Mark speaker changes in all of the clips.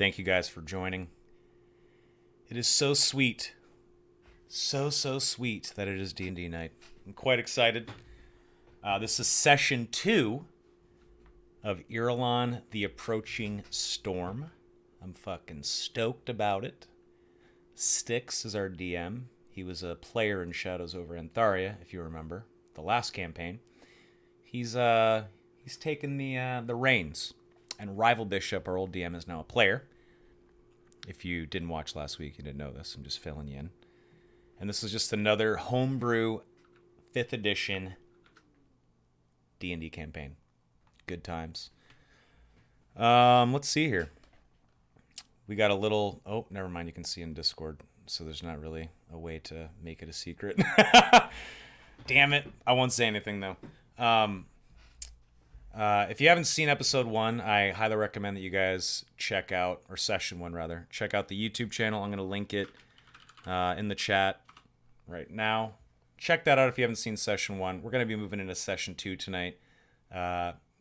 Speaker 1: Thank you guys for joining. It is so sweet. So sweet that it is D&D night. I'm quite excited. This is session 2 of Irilon, the Approaching Storm. I'm fucking stoked about it. Styx is our DM. He was a player in Shadows over Antharia, if you remember, the last campaign. He's taken the reins, and Rival Bishop, our old DM, is now a player. If you didn't watch last week, you didn't know this. I'm just filling you in. And this is just another homebrew 5th edition D&D campaign. Good times. Let's see here. We got a little... Oh, never mind. You can see in Discord, so there's not really a way to make it a secret. Damn it. I won't say anything, though. If you haven't seen episode 1, I highly recommend that you guys check out, or session 1 rather, check out the YouTube channel. I'm going to link it in the chat right now. Check that out if you haven't seen session 1. We're going to be moving into session 2 tonight.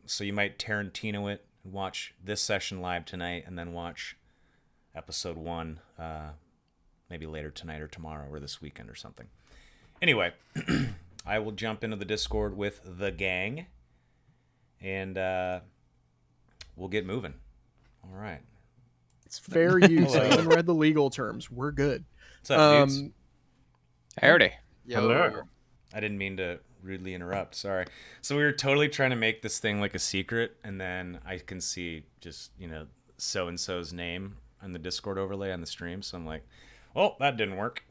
Speaker 1: So you might Tarantino it and watch this session live tonight and then watch episode 1 maybe later tonight or tomorrow or this weekend or something. Anyway, I will jump into the Discord with the gang. And we'll get moving. All right.
Speaker 2: It's fair use. I haven't read the legal terms. We're good.
Speaker 1: What's up, dudes?
Speaker 3: Howdy.
Speaker 4: Hello.
Speaker 1: I didn't mean to rudely interrupt. Sorry. So we were totally trying to make this thing like a secret, and then I can see just, so-and-so's name on the Discord overlay on the stream. So I'm like, oh, that didn't work.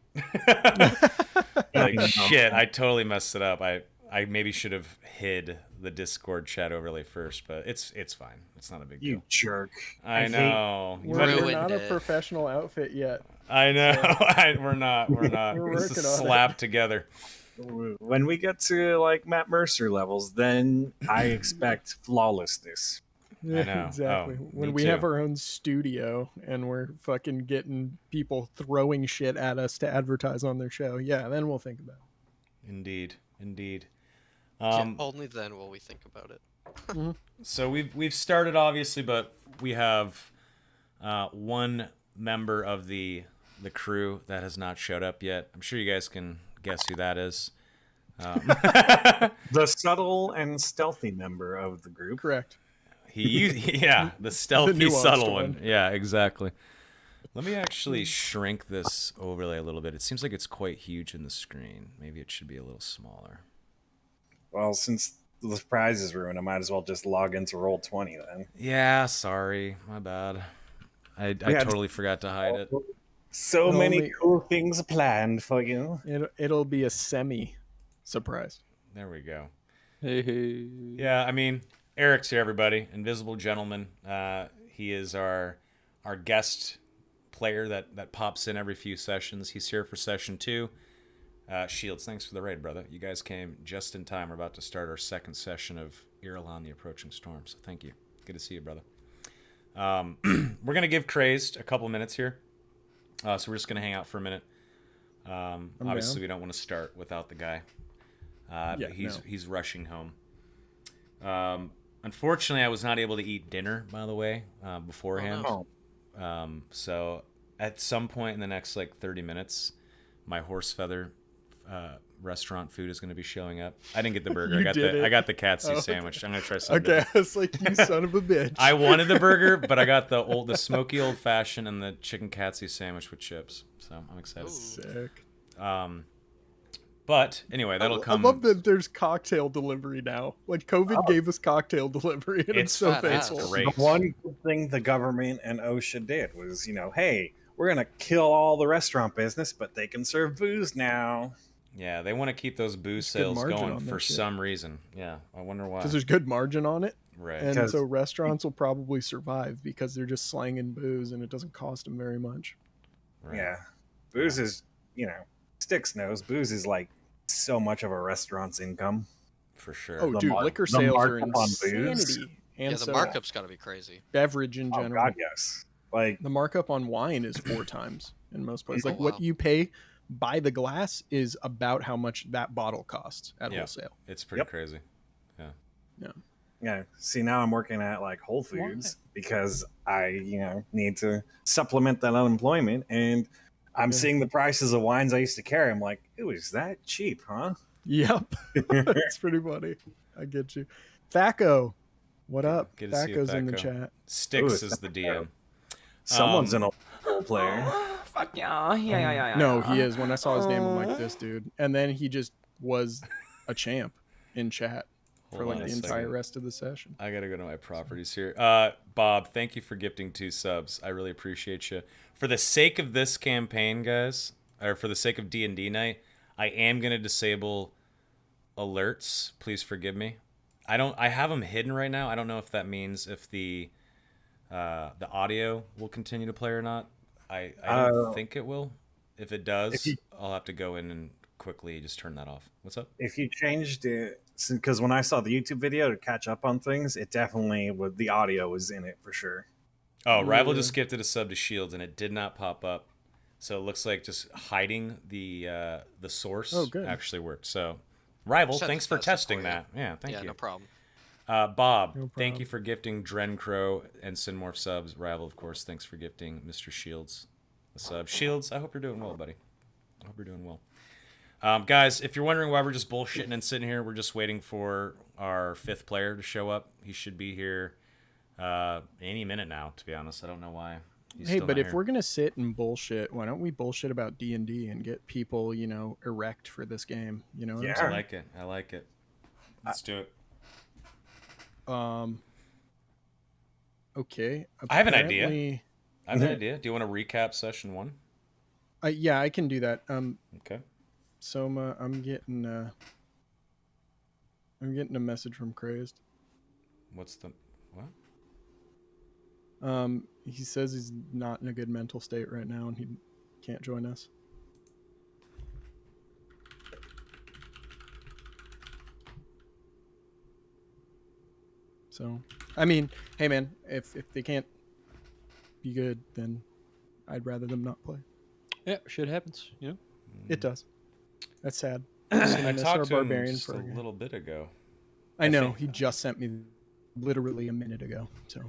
Speaker 1: Shit, I totally messed it up. I maybe should have hid the Discord chat overlay first, but it's fine. It's not a big deal.
Speaker 4: You jerk.
Speaker 1: I know.
Speaker 2: We're not a professional outfit yet.
Speaker 1: I know. We're not.
Speaker 2: We're
Speaker 1: This is
Speaker 2: working on
Speaker 1: slapped together.
Speaker 4: When we get to like Matt Mercer levels, then I expect flawlessness.
Speaker 1: I know.
Speaker 2: Exactly.
Speaker 1: Oh,
Speaker 2: when
Speaker 1: me
Speaker 2: we
Speaker 1: too.
Speaker 2: have our own studio and we're fucking getting people throwing shit at us to advertise on their show, yeah, then we'll think about it.
Speaker 1: Indeed.
Speaker 5: Only then will we think about it.
Speaker 1: So we've started obviously, but we have one member of the crew that has not showed up yet. I'm sure you guys can guess who that is.
Speaker 4: The subtle and stealthy member of the group.
Speaker 2: Correct.
Speaker 1: The stealthy,
Speaker 2: The nuanced
Speaker 1: subtle
Speaker 2: one.
Speaker 1: one. Yeah, exactly. Let me actually shrink this overlay a little bit. It seems like it's quite huge in the screen. Maybe it should be a little smaller.
Speaker 4: Well, since the prize is ruined, I might as well just log into Roll20 then.
Speaker 1: Yeah, sorry. My bad. I totally forgot to hide it.
Speaker 4: So
Speaker 2: It'll
Speaker 4: many
Speaker 2: only-
Speaker 4: cool things planned for you.
Speaker 2: It'll be a semi surprise.
Speaker 1: There we go.
Speaker 3: Hey.
Speaker 1: Yeah, I mean, Eric's here, everybody. Invisible Gentleman. He is our guest player that pops in every few sessions. He's here for session 2. Shields, thanks for the raid, brother. You guys came just in time. We're about to start our second session of Irilon, the Approaching Storm. So thank you. Good to see you, brother. We're going to give Crazed a couple minutes here. So we're just going to hang out for a minute. Obviously,
Speaker 2: down.
Speaker 1: we don't want to start without the guy. But he's rushing home. Unfortunately, I was not able to eat dinner, by the way, beforehand. So at some point in the next 30 minutes, my horse feather restaurant food is going to be showing up. I didn't get the burger. I got the katsu sandwich. I'm going to try something.
Speaker 2: Okay, I was like, you son of a bitch.
Speaker 1: I wanted the burger, but I got the smoky old fashioned and the chicken katsu sandwich with chips. So I'm excited.
Speaker 2: Sick.
Speaker 1: But anyway, that'll come.
Speaker 2: I love that there's cocktail delivery now. Like COVID gave us cocktail delivery, and
Speaker 1: It's
Speaker 2: I'm so
Speaker 5: badass.
Speaker 2: thankful.
Speaker 1: Great.
Speaker 4: The one good thing the government and OSHA did was, hey, we're going to kill all the restaurant business, but they can serve booze now.
Speaker 1: Yeah, they want to keep those booze
Speaker 2: There's good
Speaker 1: sales
Speaker 2: margin
Speaker 1: going
Speaker 2: on
Speaker 1: for
Speaker 2: that shit.
Speaker 1: some reason. Yeah, I wonder why.
Speaker 2: Because there's good margin on it,
Speaker 1: Right.
Speaker 2: and
Speaker 4: Because-
Speaker 2: so restaurants will probably survive because they're just slanging booze, and it doesn't cost them very much.
Speaker 1: Right.
Speaker 4: Yeah. Booze is, Styx knows, booze is like so much of a restaurant's income.
Speaker 1: For sure.
Speaker 2: Oh,
Speaker 4: The
Speaker 2: dude,
Speaker 4: mar-
Speaker 2: liquor
Speaker 4: the
Speaker 2: sales are
Speaker 4: markup on booze.
Speaker 2: insanity. And
Speaker 5: Yeah, the
Speaker 2: so
Speaker 5: markup's got to be crazy.
Speaker 2: beverage in
Speaker 4: Oh,
Speaker 2: general.
Speaker 4: God, yes. Like,
Speaker 2: The markup on wine is 4 times in most places.
Speaker 5: Oh,
Speaker 2: Like
Speaker 5: wow.
Speaker 2: what you pay by the glass is about how much that bottle costs at
Speaker 1: Yeah.
Speaker 2: wholesale.
Speaker 1: It's pretty
Speaker 4: Yep.
Speaker 1: crazy. Yeah.
Speaker 2: Yeah.
Speaker 4: See, now I'm working at like Whole Foods because I, need to supplement that unemployment, and I'm seeing the prices of wines I used to carry. I'm like, ooh, is that cheap, huh?
Speaker 2: Yep. It's pretty funny. I get you. Thaco, what up?
Speaker 1: Good to see you,
Speaker 2: Thaco's in the
Speaker 1: Thaco.
Speaker 2: chat.
Speaker 1: Sticks
Speaker 4: Ooh,
Speaker 1: is the DM.
Speaker 4: Someone's an old school player.
Speaker 3: Fuck yeah.
Speaker 2: No, he is. When I saw his name, I'm like, this dude. And then he just was a champ in chat for
Speaker 1: Hold
Speaker 2: like
Speaker 1: on
Speaker 2: the
Speaker 1: a
Speaker 2: entire
Speaker 1: second.
Speaker 2: rest of the session.
Speaker 1: I gotta go to my properties here. Bob, thank you for gifting 2 subs. I really appreciate you. For the sake of this campaign, guys, or for the sake of D&D night, I am gonna disable alerts. Please forgive me. I have them hidden right now. I don't know if that means if the audio will continue to play or not. I don't think it will. If it does, I'll have to go in and quickly just turn that off. What's up?
Speaker 4: If you changed it, because when I saw the YouTube video to catch up on things, it definitely was, the audio was in it for sure.
Speaker 1: Oh, Rival just gifted a sub to Shields and it did not pop up. So it looks like just hiding the source actually worked. So Rival, thanks for testing that. Yeah, thank you.
Speaker 5: No problem.
Speaker 1: Bob, thank you for gifting Dren Crow and Sinmorph subs. Rival, of course, thanks for gifting Mr. Shields a sub. Shields, I hope you're doing well, buddy. I hope you're doing well. Guys, if you're wondering why we're just bullshitting and sitting here, we're just waiting for our 5th player to show up. He should be here any minute now, to be honest. I don't know why.
Speaker 2: Hey, but if we're gonna sit and bullshit, why don't we bullshit about D&D and get people, erect for this game? You know what I'm saying?
Speaker 1: I like it. I like it. Let's do it.
Speaker 2: Okay.
Speaker 1: I have an idea. Do you want to recap session 1?
Speaker 2: Yeah, I can do that.
Speaker 1: Okay.
Speaker 2: Soma, I'm getting a message from Crazed.
Speaker 1: What's the what?
Speaker 2: He says he's not in a good mental state right now and he can't join us. So, I mean, hey man, if they can't be good, then I'd rather them not play.
Speaker 3: Yeah, shit happens,
Speaker 2: It does. That's sad.
Speaker 1: I
Speaker 2: miss
Speaker 1: talked
Speaker 2: our
Speaker 1: to him
Speaker 2: barbarian
Speaker 1: just
Speaker 2: for
Speaker 1: a little bit ago.
Speaker 2: I know, he just sent me literally a minute ago, so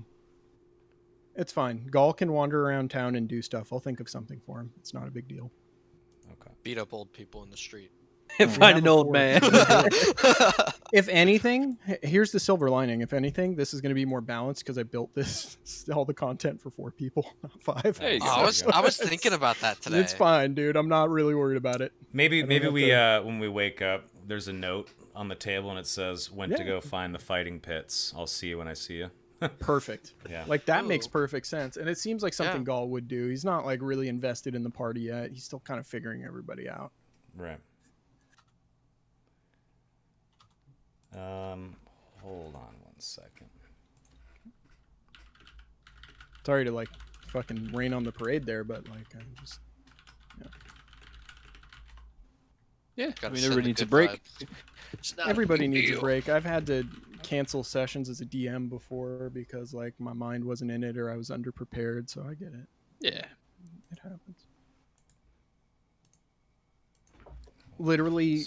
Speaker 2: it's fine. Gaul can wander around town and do stuff. I'll think of something for him. It's not a big deal.
Speaker 1: Okay.
Speaker 5: Beat up old people in the street.
Speaker 3: Find an old man.
Speaker 2: If anything, here's the silver lining. If anything, this is going to be more balanced because I built all the content for 4 people, not 5.
Speaker 3: There you go.
Speaker 5: I was thinking about that today.
Speaker 2: It's fine, dude. I'm not really worried about it.
Speaker 1: Maybe we when we wake up, there's a note on the table and it says when to go find the fighting pits. I'll see you when I see you.
Speaker 2: Perfect.
Speaker 1: Yeah.
Speaker 2: Like that makes perfect sense. And it seems like something Gaul would do. He's not like really invested in the party yet. He's still kind of figuring everybody out.
Speaker 1: Right. Hold on 1 second.
Speaker 2: Sorry to like fucking rain on the parade there, but like I just
Speaker 3: Yeah, I
Speaker 5: Gotta
Speaker 3: mean,
Speaker 5: send
Speaker 3: everybody
Speaker 5: the
Speaker 3: needs a
Speaker 5: good
Speaker 3: break.
Speaker 5: vibes.
Speaker 2: everybody needs a break. I've had to cancel sessions as a DM before because like my mind wasn't in it or I was underprepared, so I get it.
Speaker 3: Yeah.
Speaker 2: It happens. Literally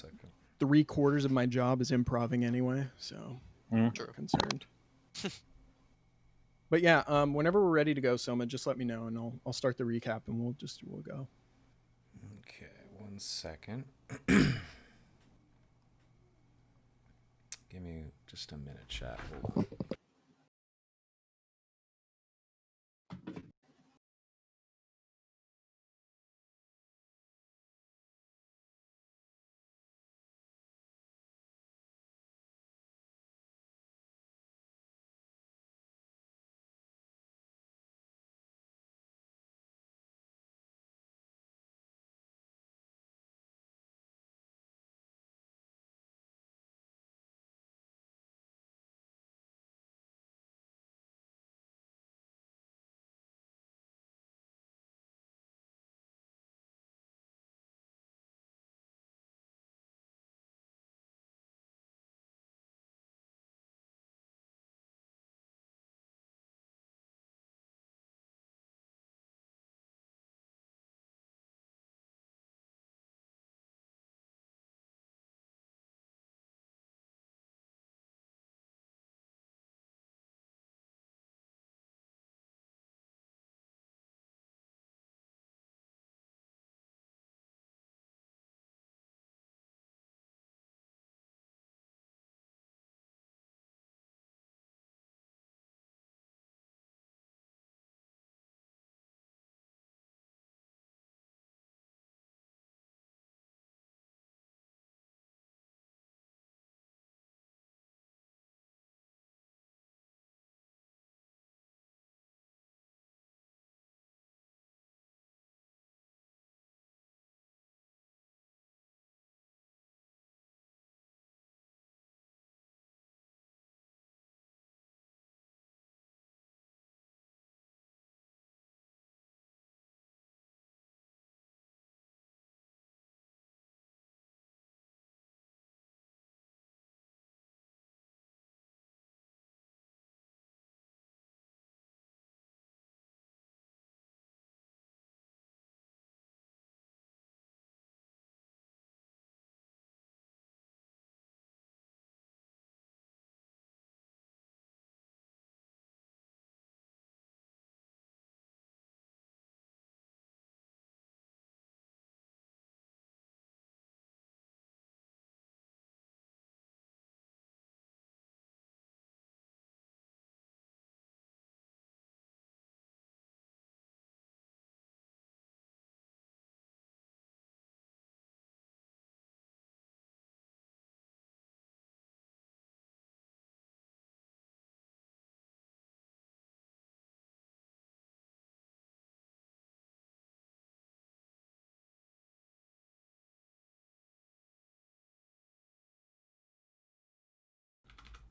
Speaker 2: 3/4 of my job is improving anyway, so I'm not concerned. But yeah, whenever we're ready to go, Soma, just let me know and I'll start the recap and we'll go.
Speaker 1: Okay, 1 second. Give me just a minute, chat. Hold on.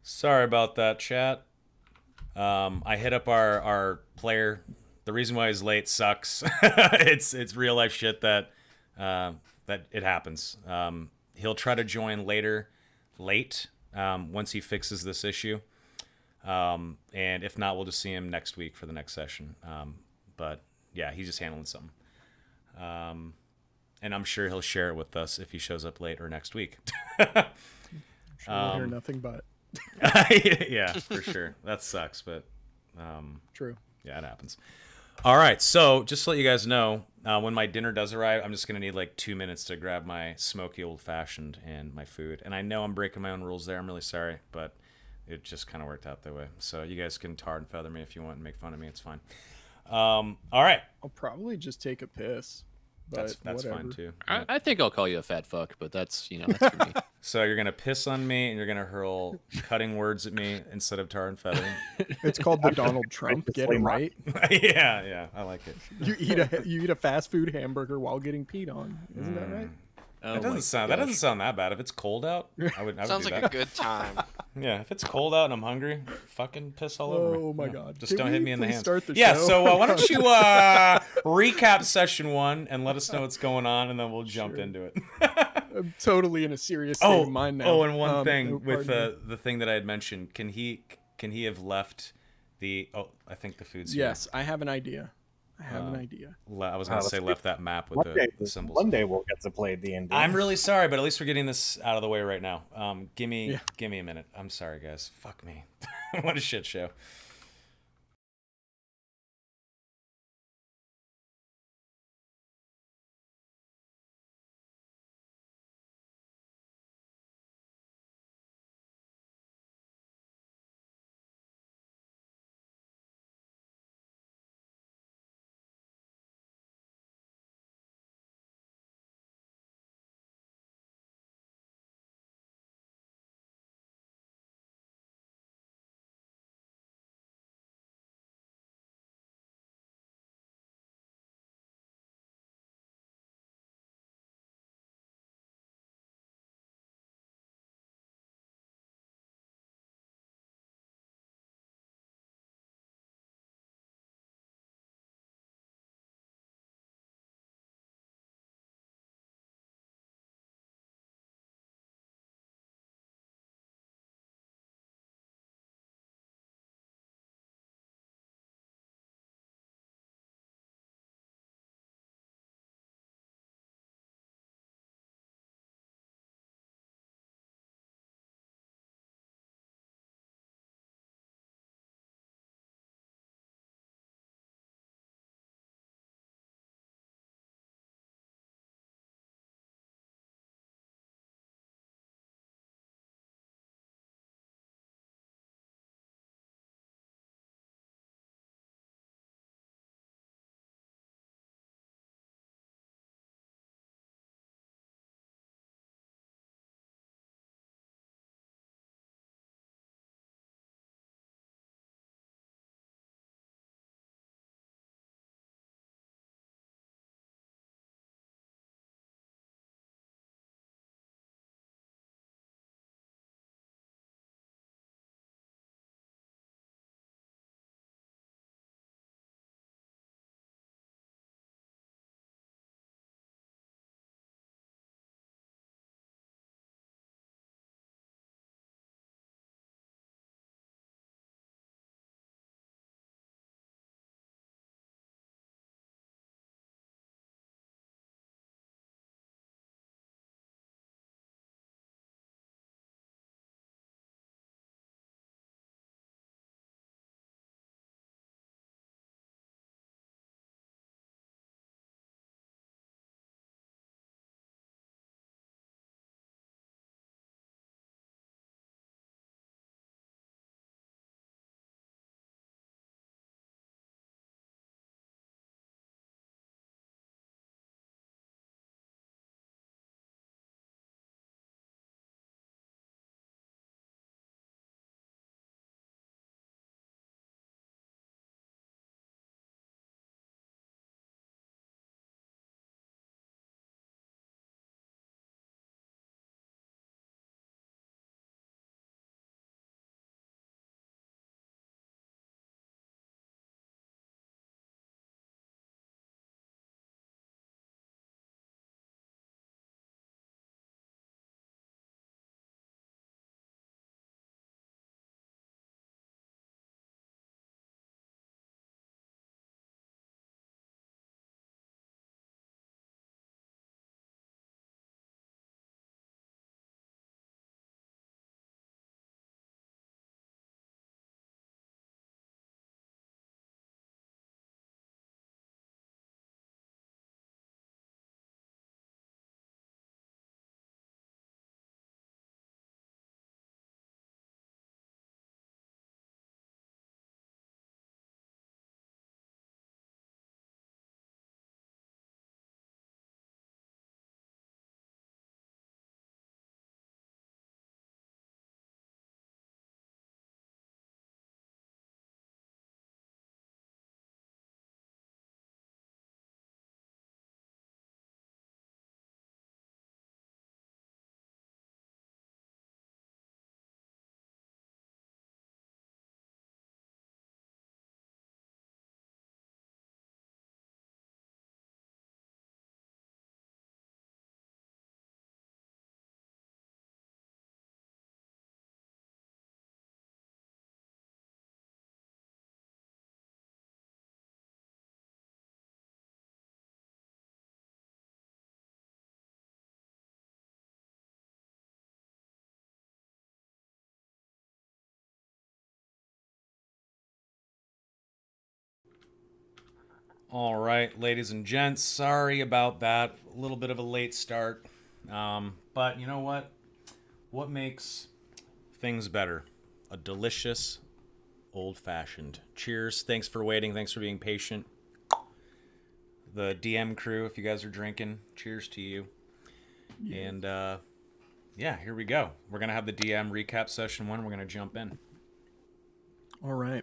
Speaker 1: Sorry about that, chat. I hit up our player. The reason why he's late sucks. It's real life shit that that it happens. He'll try to join later, late, once he fixes this issue. And if not, we'll just see him next week for the next session. But yeah, he's just handling something. And I'm sure he'll share it with us if he shows up late or next week.
Speaker 2: Sure, we'll hear nothing but.
Speaker 1: Yeah, for sure. That sucks, but
Speaker 2: True.
Speaker 1: yeah, it happens. All right, so just to let you guys know, when my dinner does arrive, I'm just gonna need like 2 minutes to grab my smoky old fashioned and my food. And I know I'm breaking my own rules there. I'm really sorry, but it just kind of worked out that way. So you guys can tar and feather me if you want and make fun of me. It's fine. All right,
Speaker 2: I'll probably just take a piss. But
Speaker 1: that's
Speaker 2: whatever.
Speaker 1: fine too.
Speaker 3: I think I'll call you a fat fuck, but that's that's for me.
Speaker 1: So you're gonna piss on me and you're gonna hurl cutting words at me instead of tar and feathering.
Speaker 2: It's called the Donald Trump. Get it right.
Speaker 1: Yeah, I like it.
Speaker 2: You eat a fast food hamburger while getting peed on. Isn't that right?
Speaker 3: Oh
Speaker 1: That
Speaker 3: my
Speaker 1: doesn't sound that bad. If it's cold out, I would
Speaker 5: Sounds
Speaker 1: do
Speaker 5: like
Speaker 1: that.
Speaker 5: a good time.
Speaker 1: Yeah, if it's cold out and I'm hungry, fucking piss all over me.
Speaker 2: Oh my
Speaker 1: Yeah.
Speaker 2: God.
Speaker 1: Just
Speaker 2: Can
Speaker 1: don't hit
Speaker 2: we
Speaker 1: me in the
Speaker 2: please
Speaker 1: hands.
Speaker 2: start the
Speaker 1: Yeah,
Speaker 2: show?
Speaker 1: so why don't you recap session 1 and let us know what's going on, and then we'll jump into it.
Speaker 2: I'm totally in a serious state of mind now.
Speaker 1: and one thing with
Speaker 2: pardon me.
Speaker 1: the thing that I had mentioned, can he have left the? Oh, I think the food's
Speaker 2: Yes, I have an idea. I have an idea.
Speaker 1: here. I was gonna say left that map with the symbols.
Speaker 4: One day we'll get to play D&D.
Speaker 1: I'm really sorry, but at least we're getting this out of the way right now. Give me a minute. I'm sorry, guys. Fuck me. What a shit show. All right, ladies and gents, sorry about that. A little bit of a late start. But you know what? What makes things better? A delicious old fashioned. Cheers. Thanks for waiting. Thanks for being patient. The DM crew, if you guys are drinking, cheers to you.
Speaker 2: Yeah.
Speaker 1: And yeah, here we go. We're going to have the DM recap session 1. We're going to jump in.
Speaker 2: All right.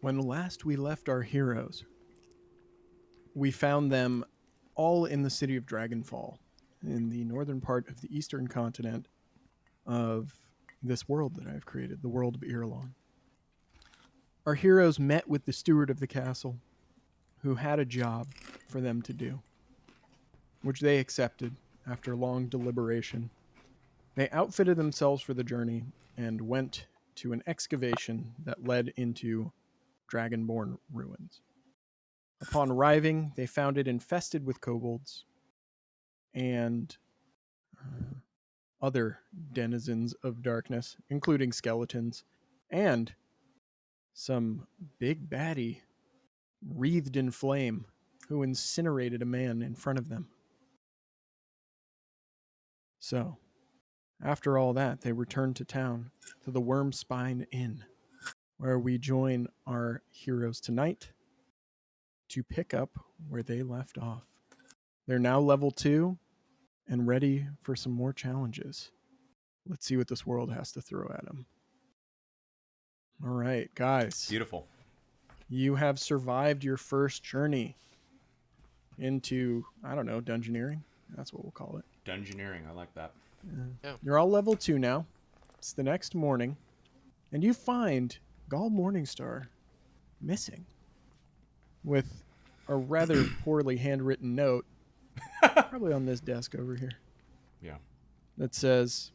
Speaker 2: When last we left our heroes, we found them all in the city of Dragonfall, in the northern part of the eastern continent of this world that I've created, the world of Irilon. Our heroes met with the steward of the castle, who had a job for them to do, which they accepted after long deliberation. They outfitted themselves for the journey and went to an excavation that led into Dragonborn ruins. Upon arriving, they found it infested with kobolds and other denizens of darkness, including skeletons and some big baddie wreathed in flame who incinerated a man in front of them. So, after all that, they returned to town, to the Worm Spine Inn, where we join our heroes tonight to pick up where they left off. They're now level 2 and ready for some more challenges. Let's see what this world has to throw at them. All right, guys.
Speaker 1: Beautiful.
Speaker 2: You have survived your first journey into, I don't know, dungeoneering. That's what we'll call it.
Speaker 1: Dungeoneering, I like that.
Speaker 5: Yeah.
Speaker 2: You're all level 2 now. It's the next morning, and you find Gall Morningstar missing with a rather poorly handwritten note, probably on this desk over here,
Speaker 1: Yeah.
Speaker 2: that says,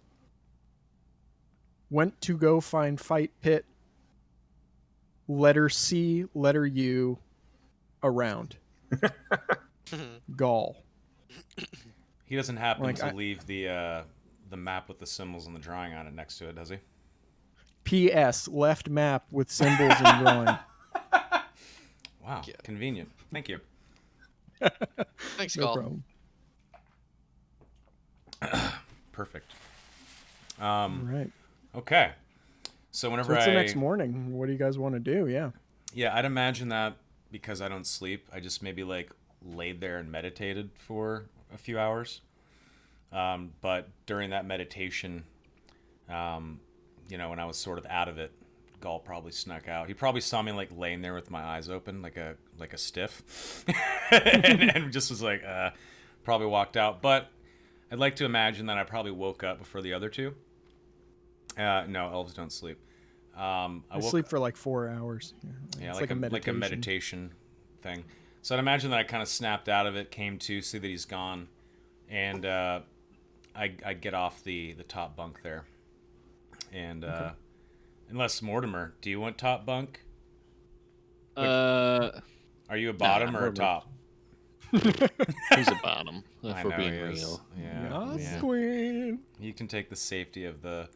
Speaker 2: "Went to go find fight pit, letter C, letter U, around. Gall."
Speaker 1: He doesn't happen
Speaker 2: Like,
Speaker 1: to leave the map with the symbols and the drawing on it next to it, does he?
Speaker 2: P.S. Left map with symbols and drawing.
Speaker 1: Wow,
Speaker 5: Yeah.
Speaker 1: convenient. Thank you.
Speaker 5: Thanks,
Speaker 2: No
Speaker 5: Gall.
Speaker 2: problem.
Speaker 1: Perfect.
Speaker 2: All right.
Speaker 1: Okay. So
Speaker 2: So
Speaker 1: whenever
Speaker 2: it's
Speaker 1: I
Speaker 2: the next morning. What do you guys want to do? Yeah.
Speaker 1: yeah, I'd imagine that because I don't sleep, I just maybe like laid there and meditated for a few hours. But during that meditation, you know, when I was sort of out of it, Gall probably snuck out. He probably saw me like laying there with my eyes open, like a stiff, and just was like, probably walked out. But I'd like to imagine that I probably woke up before the other two. No, elves don't sleep. I
Speaker 2: I
Speaker 1: woke
Speaker 2: sleep for like 4 hours.
Speaker 1: yeah,
Speaker 2: It's
Speaker 1: like a meditation thing. So I'd imagine that I kind of snapped out of it, came to, see that he's gone, and I get off the top bunk there. And unless Mortimer, do you want top bunk? Are you a bottom or a
Speaker 3: Mortimer.
Speaker 1: top?
Speaker 3: He's a bottom, if
Speaker 1: I
Speaker 3: we're
Speaker 1: know
Speaker 3: being
Speaker 1: he is.
Speaker 3: real.
Speaker 1: Yeah,
Speaker 2: Yes,
Speaker 1: yeah.
Speaker 2: queen.
Speaker 1: You can take the safety of the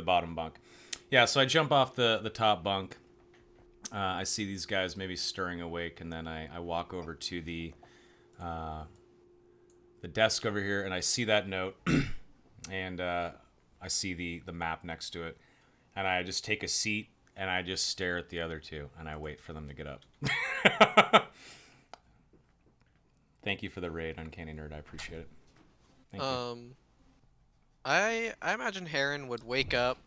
Speaker 1: bottom bunk. Yeah, so I jump off the top bunk. I see these guys maybe stirring awake, and then I walk over to the desk over here, and I see that note, and I see the map next to it, and I just take a seat and I just stare at the other two, and I wait for them to get up. Thank you for the raid, Uncanny Nerd. I appreciate it. Thank you.
Speaker 5: I imagine Heron would wake up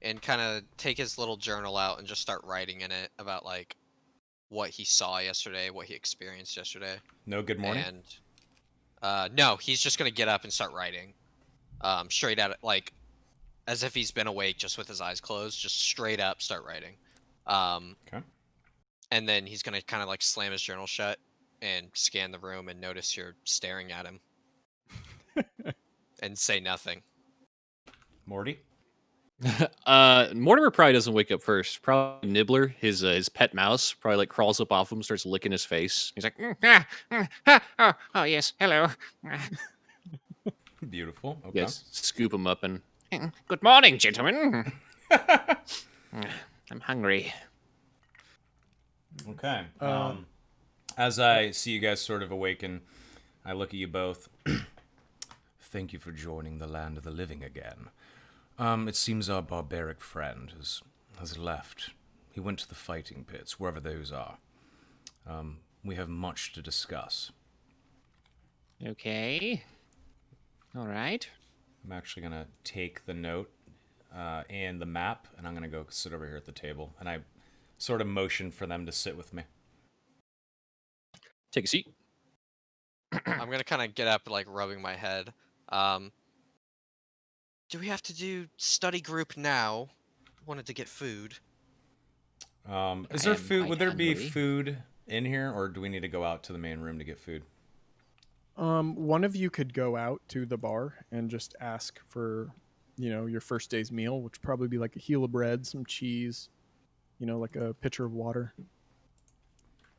Speaker 5: and kind of take his little journal out and just start writing in it about like what he saw yesterday, what he experienced yesterday.
Speaker 1: No good morning.
Speaker 5: And no, he's just gonna get up and start writing, straight at it, like as if he's been awake, just with his eyes closed, just straight up start writing.
Speaker 1: Okay.
Speaker 5: And then he's gonna kind of like slam his journal shut and scan the room and notice you're staring at him and say nothing.
Speaker 1: Morty.
Speaker 3: Mortimer probably doesn't wake up first. Probably Nibbler, his pet mouse, probably like crawls up off him, starts licking his face. He's like, oh yes, hello.
Speaker 1: Beautiful. Okay.
Speaker 3: Yes, scoop him up and good morning, gentlemen. I'm hungry.
Speaker 1: Okay.
Speaker 2: Uh,
Speaker 1: As I see you guys sort of awaken, I look at you both. Thank you for joining the land of the living again. It seems our barbaric friend has left. He went to the fighting pits, wherever those are. We have much to discuss.
Speaker 3: Okay. All right.
Speaker 1: I'm actually gonna take the note and the map, and I'm gonna go sit over here at the table. And I sort of motion for them to sit with me.
Speaker 3: Take a seat.
Speaker 5: I'm gonna kind of get up, like rubbing my head. Um, do we have to do study group now? Wanted to get food.
Speaker 1: Is
Speaker 3: I
Speaker 1: there
Speaker 3: am
Speaker 1: food?
Speaker 3: quite
Speaker 1: Would there be
Speaker 3: hungry.
Speaker 1: food in here, or do we need to go out to the main room to get food?
Speaker 2: one of you could go out to the bar and just ask for, your first day's meal, which would probably be like a heel of bread, some cheese, like a pitcher of water.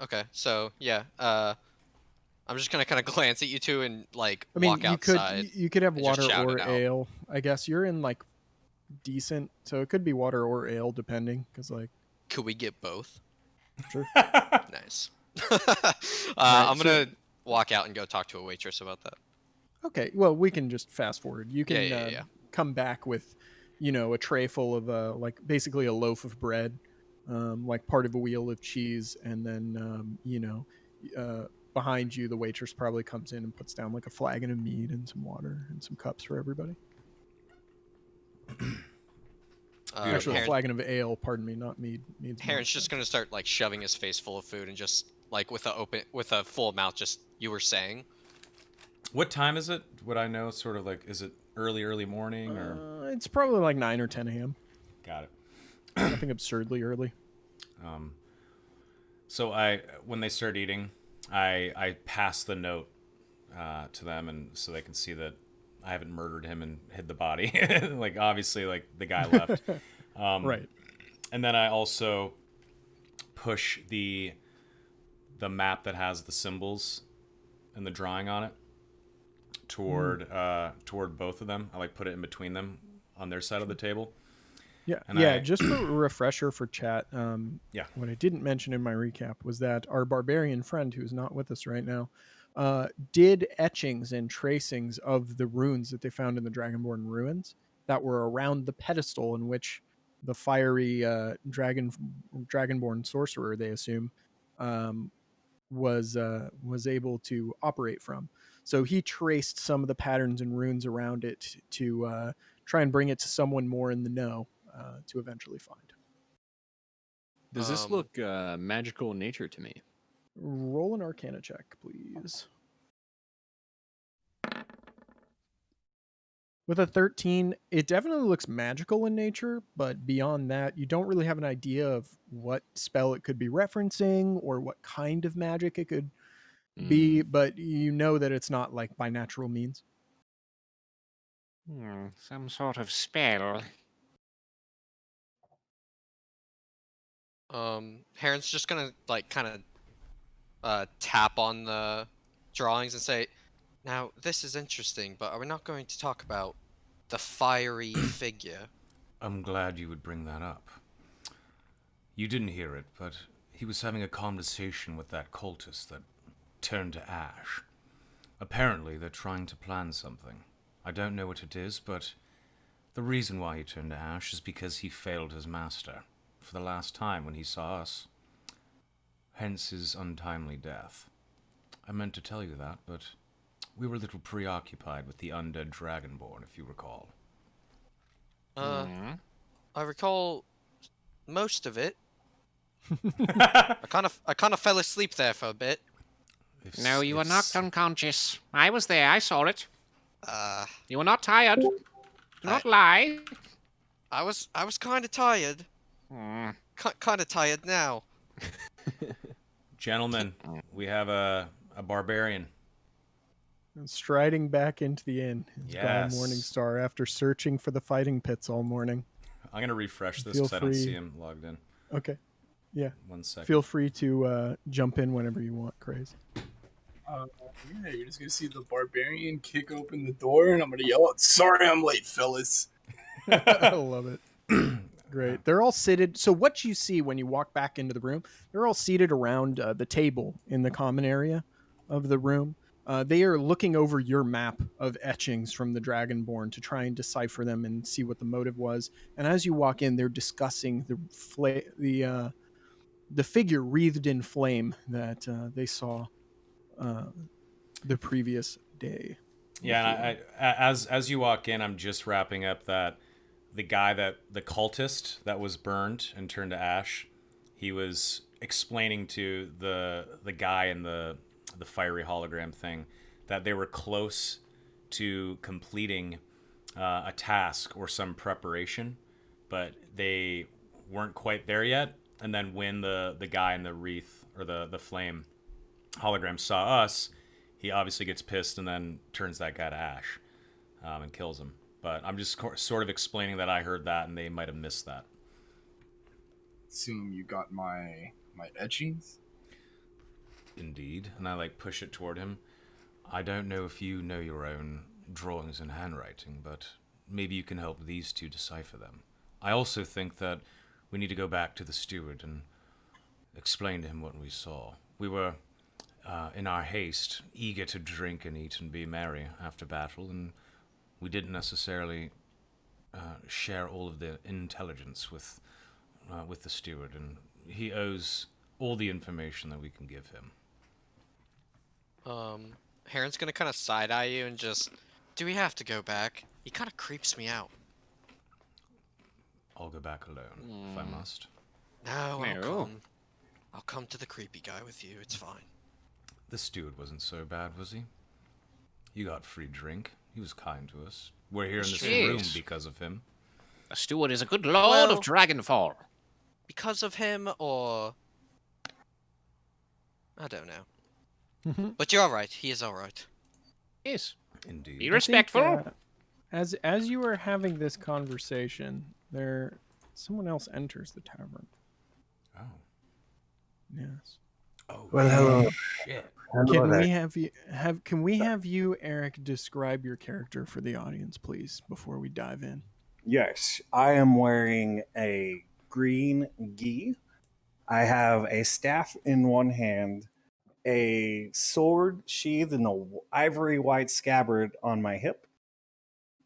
Speaker 5: Okay, so yeah, I'm just gonna kind of glance at you two and like
Speaker 2: I mean,
Speaker 5: walk outside
Speaker 2: you could have
Speaker 5: and just
Speaker 2: water
Speaker 5: shout
Speaker 2: or
Speaker 5: it out.
Speaker 2: ale. I guess you're in like decent, so it could be water or ale depending, because like
Speaker 5: Could we get both?
Speaker 2: sure.
Speaker 5: Nice.
Speaker 2: Right,
Speaker 5: I'm
Speaker 2: so-
Speaker 5: gonna walk out and go talk to a waitress about that.
Speaker 2: Okay, well we can just fast forward. You can
Speaker 5: Yeah.
Speaker 2: come back with, a tray full of like basically a loaf of bread, like part of a wheel of cheese, and then behind you the waitress probably comes in and puts down like a flagon of meat and some water and some cups for everybody. Actually, a
Speaker 5: Heron,
Speaker 2: flagon of ale. Pardon me, not mead. Mead's more
Speaker 5: Heron's just gonna start like shoving his face full of food and just like with a full mouth. Just you were saying.
Speaker 1: What time is it? Would I know? Sort of like, is it early morning or?
Speaker 2: It's probably like 9 or 10 a.m.
Speaker 1: Got it.
Speaker 2: Nothing absurdly early.
Speaker 1: So when they start eating, I pass the note to them, and so they can see that I haven't murdered him and hid the body. Like obviously, like the guy left.
Speaker 2: Right.
Speaker 1: And then I also push the map that has the symbols and the drawing on it toward both of them. I like put it in between them on their side of the table.
Speaker 2: Yeah,
Speaker 1: And
Speaker 2: yeah.
Speaker 1: I-
Speaker 2: Just for a refresher for chat,
Speaker 1: Yeah.
Speaker 2: what I didn't mention in my recap was that our barbarian friend, who's not with us right now, did etchings and tracings of the runes that they found in the Dragonborn ruins that were around the pedestal in which the fiery Dragonborn sorcerer, they assume, was able to operate from. So he traced some of the patterns and runes around it to try and bring it to someone more in the know to eventually find.
Speaker 3: Does this
Speaker 5: Um,
Speaker 3: look magical in nature to me?
Speaker 2: Roll an Arcana check, please. With a 13, it definitely looks magical in nature, but beyond that, you don't really have an idea of what spell it could be referencing or what kind of magic it could be, but you know that it's not like by natural means.
Speaker 3: Some sort of spell.
Speaker 5: Heron's just gonna like kind of tap on the drawings and say, "Now this is interesting, but are we not going to talk about the fiery figure?"
Speaker 1: I'm glad you would bring that up. You didn't hear it, but he was having a conversation with that cultist that turned to ash. Apparently, they're trying to plan something. I don't know what it is, but the reason why he turned to ash is because he failed his master for the last time when he saw us. Hence his untimely death. I meant to tell you that, but we were a little preoccupied with the undead dragonborn, if you recall.
Speaker 5: I recall most of it. I kind of fell asleep there for a bit.
Speaker 3: No, you were knocked unconscious. I was there. I saw it.
Speaker 5: Uh,
Speaker 3: You were not tired. Do not lie.
Speaker 5: I was kind of tired.
Speaker 3: Hmm.
Speaker 5: Kind of tired now.
Speaker 1: Gentlemen, we have a barbarian.
Speaker 2: And striding back into the inn is
Speaker 1: Yes.
Speaker 2: Guy Morningstar after searching for the fighting pits all morning.
Speaker 1: I'm going to refresh this
Speaker 2: Feel
Speaker 1: because I don't
Speaker 2: free.
Speaker 1: see him logged in.
Speaker 2: Okay. Yeah.
Speaker 1: 1 second.
Speaker 2: Feel free to jump in whenever you want, Craze.
Speaker 6: Yeah, you're just gonna see the barbarian kick open the door, and I'm gonna yell out, "Sorry, I'm late, fellas."
Speaker 2: I love it. Great. They're all seated. So what you see when you walk back into the room, they're all seated around the table in the common area of the room. They are looking over your map of etchings from the Dragonborn to try and decipher them and see what the motive was. And as you walk in, they're discussing the figure wreathed in flame that they saw the previous day.
Speaker 1: Yeah, and as you walk in, I'm just wrapping up that the cultist that was burned and turned to ash, he was explaining to the guy in the fiery hologram thing that they were close to completing a task or some preparation, but they weren't quite there yet. And then when the guy in the wreath or the flame hologram saw us, he obviously gets pissed and then turns that guy to ash and kills him. But I'm just sort of explaining that I heard that and they might have missed that.
Speaker 6: Assume you got my etchings.
Speaker 1: Indeed. And I like push it toward him. I don't know if you know your own drawings and handwriting, but maybe you can help these two decipher them. I also think that we need to go back to the steward and explain to him what we saw. We were, in our haste, eager to drink and eat and be merry after battle, and we didn't necessarily share all of the intelligence with the steward, and he owes all the information that we can give him.
Speaker 5: Heron's gonna kind of side eye you and just, do we have to go back? He kind of creeps me out.
Speaker 1: I'll go back alone, if I must.
Speaker 5: No, I'll
Speaker 3: No.
Speaker 5: come. I'll come to the creepy guy with you. It's fine.
Speaker 1: The steward wasn't so bad, was he? You got free drink. He was kind to us. We're here in this room
Speaker 3: Yes.
Speaker 1: because of him.
Speaker 3: The steward is a good lord
Speaker 5: Well-
Speaker 3: of Dragonfall.
Speaker 5: Because of him, or I don't know.
Speaker 2: Mhm.
Speaker 5: But you're all right. He is all right.
Speaker 3: Yes.
Speaker 1: Indeed.
Speaker 3: Be respectful.
Speaker 2: I think, as you are having this conversation, someone else enters the tavern.
Speaker 1: Oh.
Speaker 2: Yes.
Speaker 1: Oh,
Speaker 4: Well, hello.
Speaker 1: shit.
Speaker 4: Hello
Speaker 2: Can
Speaker 4: there.
Speaker 2: we have you, Eric, describe your character for the audience, please, before we dive in?
Speaker 4: Yes, I am wearing a green gi. I have a staff in one hand, a sword sheathed in a ivory white scabbard on my hip.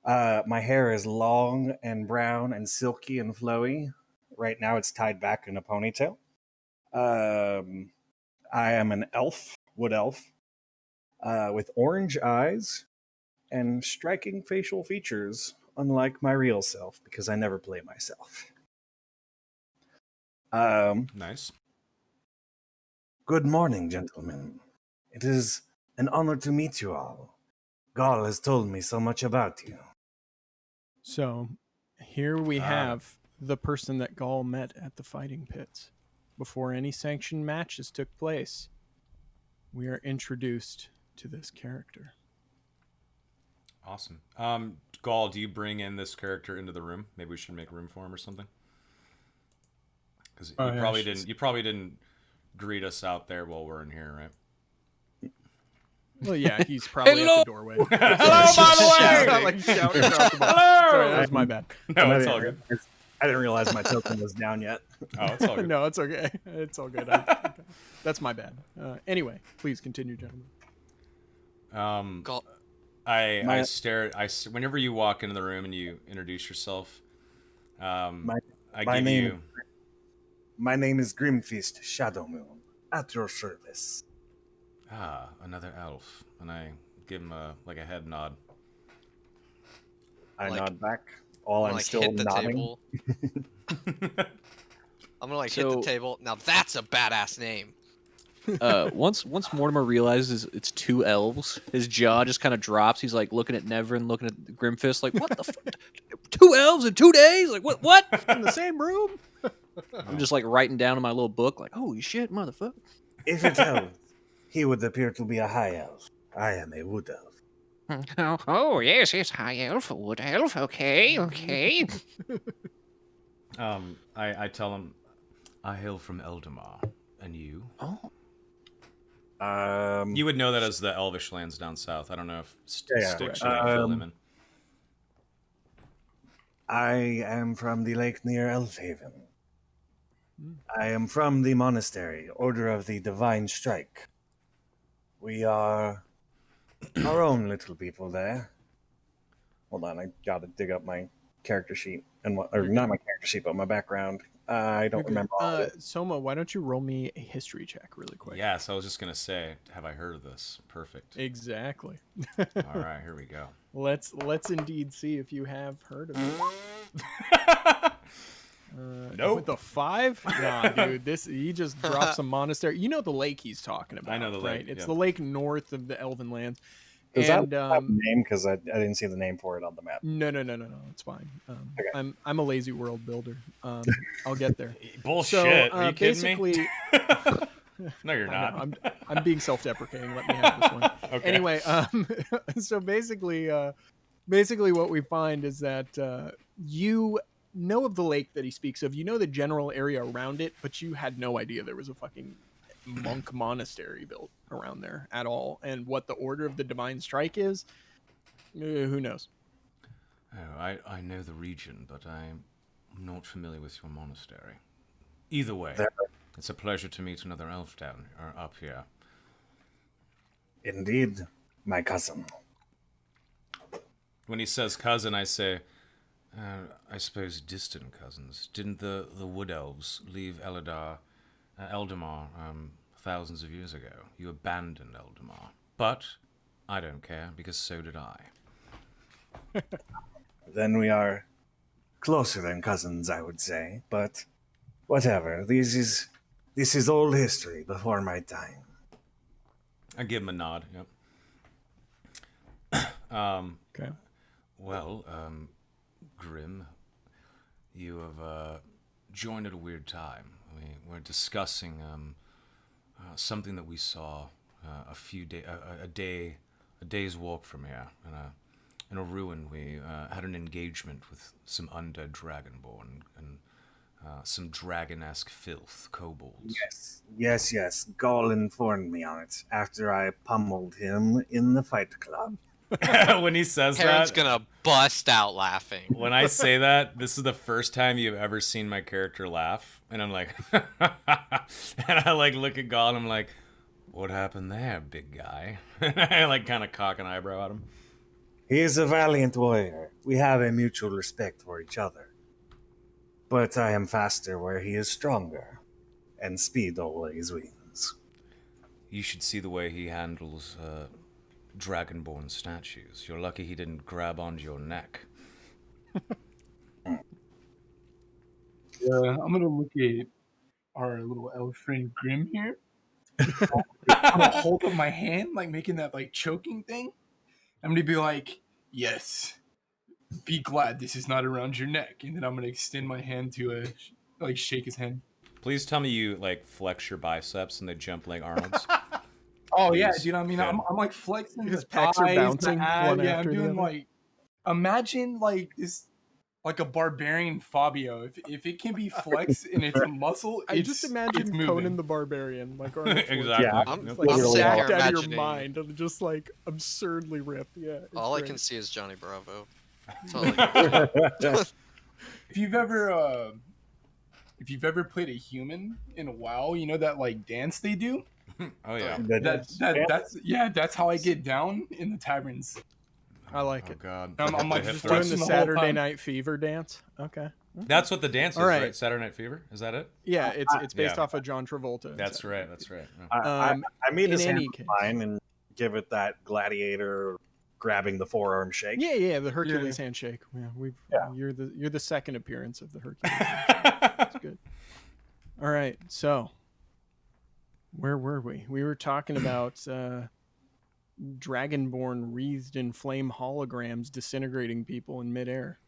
Speaker 4: My hair is long and brown and silky and flowy. Right now, it's tied back in a ponytail. I am an elf, wood elf, with orange eyes and striking facial features, unlike my real self, because I never play myself.
Speaker 1: Nice.
Speaker 4: Good morning, gentlemen. It is an honor to meet you all. Gaul has told me so much about you.
Speaker 2: So, here we
Speaker 1: Ah.
Speaker 2: have the person that Gaul met at the fighting pits before any sanctioned matches took place. We are introduced to this character.
Speaker 1: Awesome. Gaul, do you bring in this character into the room? Maybe we should make room for him or something. Because you
Speaker 6: Oh, yeah,
Speaker 1: probably
Speaker 6: she's-
Speaker 1: didn't. You probably didn't greet us out there while we're in here, right?
Speaker 2: Well, yeah, he's probably at the doorway.
Speaker 1: Hello, by the way!
Speaker 2: Shouting, like, shouting across the bar.
Speaker 1: Hello!
Speaker 2: Sorry, that was my bad.
Speaker 1: No, it's all good.
Speaker 4: I didn't realize my token was down yet.
Speaker 1: Oh, it's all good.
Speaker 2: No, it's okay. It's all good. That's my bad. Anyway, please continue, gentlemen.
Speaker 5: Gal-
Speaker 1: I stare. Whenever you walk into the room and you introduce yourself, I
Speaker 4: my
Speaker 1: give
Speaker 4: name-
Speaker 1: you.
Speaker 4: My name is Grimfist Shadowmoon, at your service.
Speaker 1: Another elf, and I give him a head nod.
Speaker 4: I
Speaker 5: Like-
Speaker 4: nod back. While I'm
Speaker 5: like
Speaker 4: still
Speaker 5: hit the
Speaker 4: nodding.
Speaker 5: table. I'm gonna hit the
Speaker 3: So-
Speaker 5: table. Now that's a badass name.
Speaker 3: Once Mortimer realizes it's two elves, his jaw just kind of drops. He's like looking at Nevern, looking at Grimfist, like, "What the? Two elves in 2 days? Like, what? What?"
Speaker 2: In the same room?
Speaker 3: I'm just like writing down in my little book, like, "Holy shit, motherfucker!"
Speaker 4: If it helps, he would appear to be a high elf. I am a wood elf.
Speaker 3: Oh yes, high elf, wood elf. Okay.
Speaker 1: I tell him, I hail from Eldamar, and you?
Speaker 3: Oh,
Speaker 1: You would know that as the Elvish lands down south. I don't know if
Speaker 4: Yeah,
Speaker 1: Stick
Speaker 4: correct.
Speaker 1: should fill him in.
Speaker 4: I am from the lake near Elfhaven.
Speaker 2: Hmm.
Speaker 4: I am from the monastery, Order of the Divine Strike. We are our own little people there. Hold on, I gotta dig up my character sheet and what, or
Speaker 2: You're
Speaker 4: not
Speaker 2: good.
Speaker 4: my character sheet, but my background. I
Speaker 2: You're
Speaker 4: don't
Speaker 2: good.
Speaker 4: remember all of it.
Speaker 2: Soma, why don't you roll me a history check really quick?
Speaker 1: Yes, I was just gonna say, have I heard of this? Perfect.
Speaker 2: Exactly.
Speaker 1: All right, here we go.
Speaker 2: Let's indeed see if you have heard of it.
Speaker 1: Nope.
Speaker 2: With the 5? Nah, dude. He just dropped some monastery. You know the lake he's talking about.
Speaker 1: I know the
Speaker 2: right?
Speaker 1: lake,
Speaker 2: It's
Speaker 1: yeah.
Speaker 2: the lake north of the Elven Lands.
Speaker 4: Does
Speaker 2: And
Speaker 4: that have a name? Because I didn't see the name for it on the map.
Speaker 2: no, it's fine.
Speaker 4: Okay.
Speaker 2: I'm a lazy world builder. I'll get there.
Speaker 1: Bullshit.
Speaker 2: So,
Speaker 1: Are you kidding
Speaker 2: basically,
Speaker 1: me? No, you're
Speaker 2: I
Speaker 1: not.
Speaker 2: know, I'm being self-deprecating. Let me have this one.
Speaker 1: Okay.
Speaker 2: Anyway, so basically what we find is that you know of the lake that he speaks of. You know the general area around it, but you had no idea there was a fucking monk monastery built around there at all. And what the Order of the Divine Strike is, who knows?
Speaker 1: Oh, I know the region, but I'm not familiar with your monastery. Either way,
Speaker 4: There-
Speaker 1: it's a pleasure to meet another elf down or up here.
Speaker 4: Indeed, my cousin.
Speaker 1: When he says cousin, I say, I suppose distant cousins. Didn't the wood elves leave Eldamar, thousands of years ago? You abandoned Eldamar. But I don't care, because so did I.
Speaker 4: Then we are closer than cousins, I would say. But whatever. This is old history before my time.
Speaker 1: I give him a nod, yep.
Speaker 2: Okay.
Speaker 1: Well, Grim, you have joined at a weird time. We're discussing something that we saw a day's walk from here. In a ruin, we had an engagement with some undead dragonborn and some dragon-esque filth, kobolds.
Speaker 4: Yes. Gaul informed me on it after I pummeled him in the fight club.
Speaker 1: When he says
Speaker 5: Karen's
Speaker 1: that,
Speaker 5: gonna bust out laughing.
Speaker 1: when I say that, this is the first time you've ever seen my character laugh, and I'm like, and I like look at Gaul and I'm like, what happened there, big guy? And I like kind of cock an eyebrow at him.
Speaker 4: He is a valiant warrior. We have a mutual respect for each other. But I am faster where he is stronger, and speed always wins.
Speaker 1: You should see the way he handles dragonborn statues. You're lucky he didn't grab onto your neck.
Speaker 6: I'm gonna look at our little elf friend Grim here. I'm gonna hold up my hand, like making that like choking thing. I'm gonna be like, "Yes, be glad this is not around your neck." And then I'm gonna extend my hand to like shake his hand.
Speaker 1: Please tell me you like flex your biceps and they jump like Arnold's.
Speaker 6: Oh yeah,
Speaker 1: Please.
Speaker 6: dude. I mean,
Speaker 1: Yeah.
Speaker 6: I'm like flexing
Speaker 2: His
Speaker 6: the
Speaker 2: pecs are
Speaker 6: thighs,
Speaker 2: bouncing
Speaker 6: the abs.
Speaker 2: one
Speaker 6: Yeah,
Speaker 2: after
Speaker 6: I'm
Speaker 2: the
Speaker 6: doing
Speaker 2: other.
Speaker 6: like, imagine like this, like a barbarian Fabio. If it can be flexed and it's a muscle,
Speaker 2: I just imagine
Speaker 6: it's
Speaker 2: Conan
Speaker 6: moving.
Speaker 2: the Barbarian, like Arnold
Speaker 1: Exactly.
Speaker 2: Schwarzenegger,
Speaker 4: Yeah.
Speaker 5: I'm,
Speaker 2: just,
Speaker 1: Yep.
Speaker 5: I'm
Speaker 2: like
Speaker 5: sitting
Speaker 2: jacked
Speaker 5: here
Speaker 2: out of your
Speaker 5: imagining.
Speaker 2: mind and just like absurdly ripped. Yeah, it's
Speaker 5: All I
Speaker 2: great.
Speaker 5: can see is Johnny Bravo. That's all I can
Speaker 6: If you've ever played a human in a WoW, you know that like dance they do.
Speaker 1: Oh yeah.
Speaker 6: That's how I get down in the taverns.
Speaker 2: I like
Speaker 1: Oh
Speaker 2: it.
Speaker 1: god.
Speaker 6: I'm like
Speaker 1: The hip
Speaker 6: just
Speaker 1: thrust.
Speaker 2: Doing the
Speaker 6: the whole
Speaker 2: Saturday
Speaker 6: time.
Speaker 2: Night Fever dance. Okay.
Speaker 1: That's what the dance is,
Speaker 2: All
Speaker 1: right?
Speaker 2: right.
Speaker 1: Saturday Night Fever? Is that it?
Speaker 2: Yeah, it's based
Speaker 1: Yeah.
Speaker 2: off of John Travolta. and
Speaker 1: That's
Speaker 2: Saturday
Speaker 1: right.
Speaker 2: Night
Speaker 1: That's
Speaker 2: Fever.
Speaker 1: right.
Speaker 4: I mean
Speaker 2: in
Speaker 4: his hand
Speaker 2: any
Speaker 4: was
Speaker 2: case.
Speaker 4: fine and give it that gladiator grabbing the forearm shake.
Speaker 2: Yeah, the Hercules handshake. Yeah, you're the second appearance of the Hercules. That's good. All right, so where were we? We were talking about dragonborn wreathed in flame holograms disintegrating people in midair.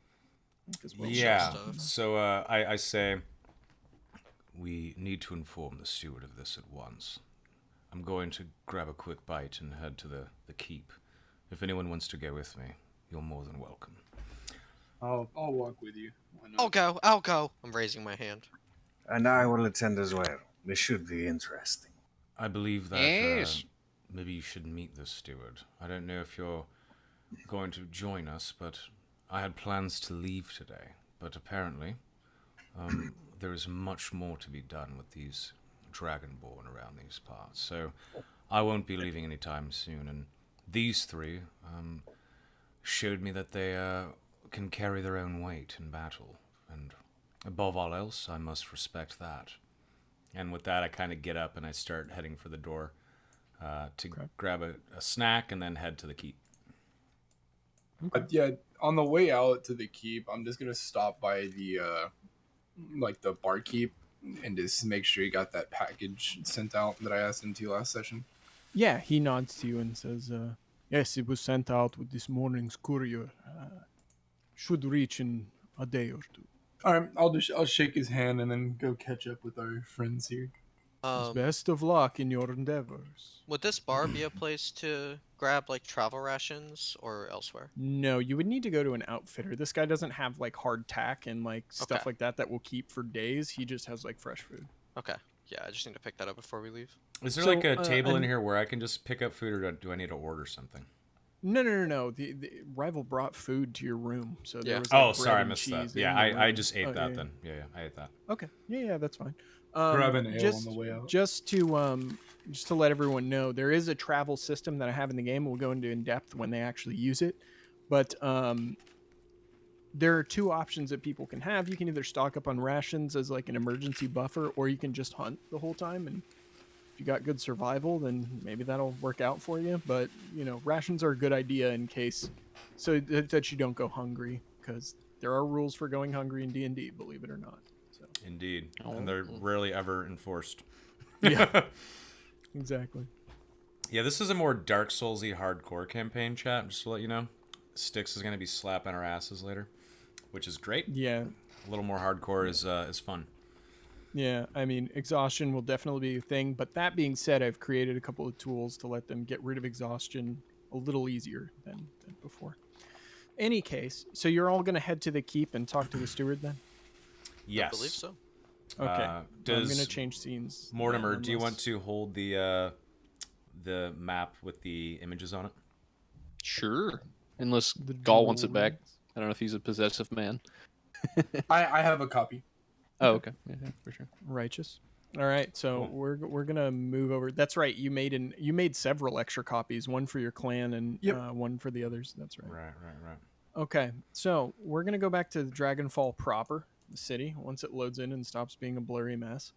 Speaker 1: Yeah.
Speaker 5: stuff.
Speaker 1: So I say we need to inform the steward of this at once. I'm going to grab a quick bite and head to the keep. If anyone wants to go with me, you're more than welcome.
Speaker 6: I'll walk with you. Why not?
Speaker 5: I'll go. I'm raising my hand.
Speaker 4: And I will attend as well. This should be interesting.
Speaker 1: I believe that
Speaker 3: Yes.
Speaker 1: maybe you should meet the steward. I don't know if you're going to join us, but I had plans to leave today, but apparently there is much more to be done with these dragonborn around these parts. So I won't be leaving anytime soon. And these three showed me that they can carry their own weight in battle. And above all else, I must respect that. And with that, I kind of get up and I start heading for the door to grab a snack and then head to the keep.
Speaker 6: Yeah, on the way out to the keep, I'm just gonna stop by the like the barkeep and just make sure he got that package sent out that I asked him to last session.
Speaker 2: Yeah, he nods to you and says, yes, it was sent out with this morning's courier. Should reach in a day or two.
Speaker 6: All right, I'll shake his hand and then go catch up with our friends here.
Speaker 2: Best of luck in your endeavors.
Speaker 5: Would this bar be a place to grab like travel rations or elsewhere?
Speaker 2: No, you would need to go to an outfitter. This guy doesn't have like hardtack and like stuff
Speaker 5: Okay.
Speaker 2: like that will keep for days. He just has like fresh food.
Speaker 5: Okay. Yeah, I just need to pick that up before we leave.
Speaker 1: Is there
Speaker 2: So,
Speaker 1: like a table in
Speaker 2: and-
Speaker 1: here where I can just pick up food, or do I need to order something?
Speaker 2: No. The rival brought food to your room, so there
Speaker 5: Yeah.
Speaker 2: was. Like,
Speaker 1: Oh,
Speaker 2: bread
Speaker 1: sorry, I
Speaker 2: and
Speaker 1: missed that.
Speaker 2: cheese
Speaker 1: Yeah,
Speaker 2: in the
Speaker 1: I
Speaker 2: room.
Speaker 1: just ate
Speaker 2: Oh,
Speaker 1: that
Speaker 2: yeah.
Speaker 1: then. Yeah, I ate that.
Speaker 2: Okay, yeah, that's fine.
Speaker 6: Grab an ale
Speaker 2: just,
Speaker 6: on the way out.
Speaker 2: Just to let everyone know, there is a travel system that I have in the game. We'll go into in depth when they actually use it, but there are two options that people can have. You can either stock up on rations as like an emergency buffer, or you can just hunt the whole time. And if you got good survival, then maybe that'll work out for you. But rations are a good idea in case, so that you don't go hungry, because there are rules for going hungry in D&D, believe it or not. So
Speaker 1: Indeed, and they're rarely ever enforced.
Speaker 2: yeah, exactly.
Speaker 1: Yeah, this is a more Dark Soulsy hardcore campaign, chat. Just to let you know, Styx is going to be slapping our asses later, which is great.
Speaker 2: Yeah.
Speaker 1: A little more hardcore is fun.
Speaker 2: Yeah, I mean, exhaustion will definitely be a thing. But that being said, I've created a couple of tools to let them get rid of exhaustion a little easier than before. Any case, so you're all going to head to the keep and talk to the steward then?
Speaker 1: Yes,
Speaker 5: I believe so.
Speaker 2: Okay. I'm going
Speaker 1: Does
Speaker 2: to change scenes.
Speaker 1: Mortimer,
Speaker 2: now,
Speaker 1: do you want
Speaker 2: unless-
Speaker 1: to hold the map with the images on it?
Speaker 3: Sure. Unless
Speaker 2: The
Speaker 3: Gaul wants it back.
Speaker 2: drawings?
Speaker 3: I don't know if he's a possessive man.
Speaker 6: I have a copy.
Speaker 3: Oh, okay. Yeah, for sure.
Speaker 2: Righteous. All right, so
Speaker 1: Cool.
Speaker 2: we're gonna move over. That's right. You made several extra copies, one for your clan and
Speaker 6: Yep.
Speaker 2: one for the others. That's right.
Speaker 1: Right.
Speaker 2: Okay, so we're gonna go back to Dragonfall proper, the city, once it loads in and stops being a blurry mess.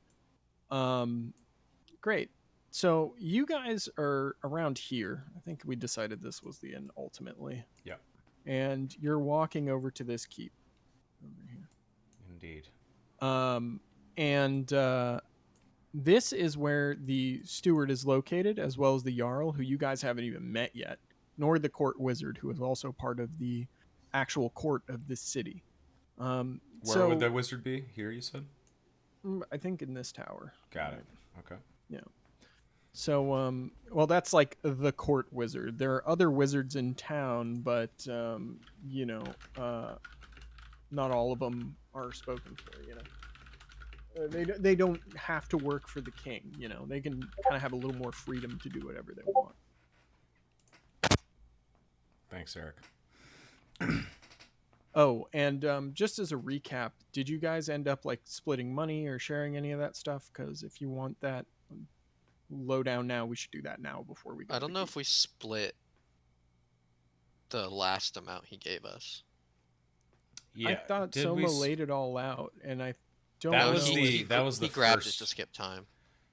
Speaker 2: Great. So you guys are around here. I think we decided this was the end ultimately.
Speaker 1: Yep.
Speaker 2: And you're walking over to this keep over here.
Speaker 1: Indeed.
Speaker 2: This is where the steward is located, as well as the Jarl, who you guys haven't even met yet, nor the court wizard, who is also part of the actual court of this city.
Speaker 1: Where would the wizard be? Here, you said?
Speaker 2: I think in this tower.
Speaker 1: Got it. Okay.
Speaker 2: Yeah. So, well, that's like the court wizard. There are other wizards in town, but not all of them are spoken for. They don't have to work for the king. They can kind of have a little more freedom to do whatever they want.
Speaker 1: Thanks, Eric.
Speaker 2: Oh, and just as a recap, did you guys end up like splitting money or sharing any of that stuff? Because if you want that lowdown now, we should do that now before we go.
Speaker 5: I don't know if we split the last amount he gave us.
Speaker 1: Yeah.
Speaker 2: I thought
Speaker 1: did
Speaker 2: Soma
Speaker 1: we s-
Speaker 2: laid it all out, and I don't
Speaker 1: That
Speaker 2: know.
Speaker 1: was the- that was
Speaker 5: he
Speaker 1: the
Speaker 5: grabbed
Speaker 1: first-
Speaker 5: it to skip time.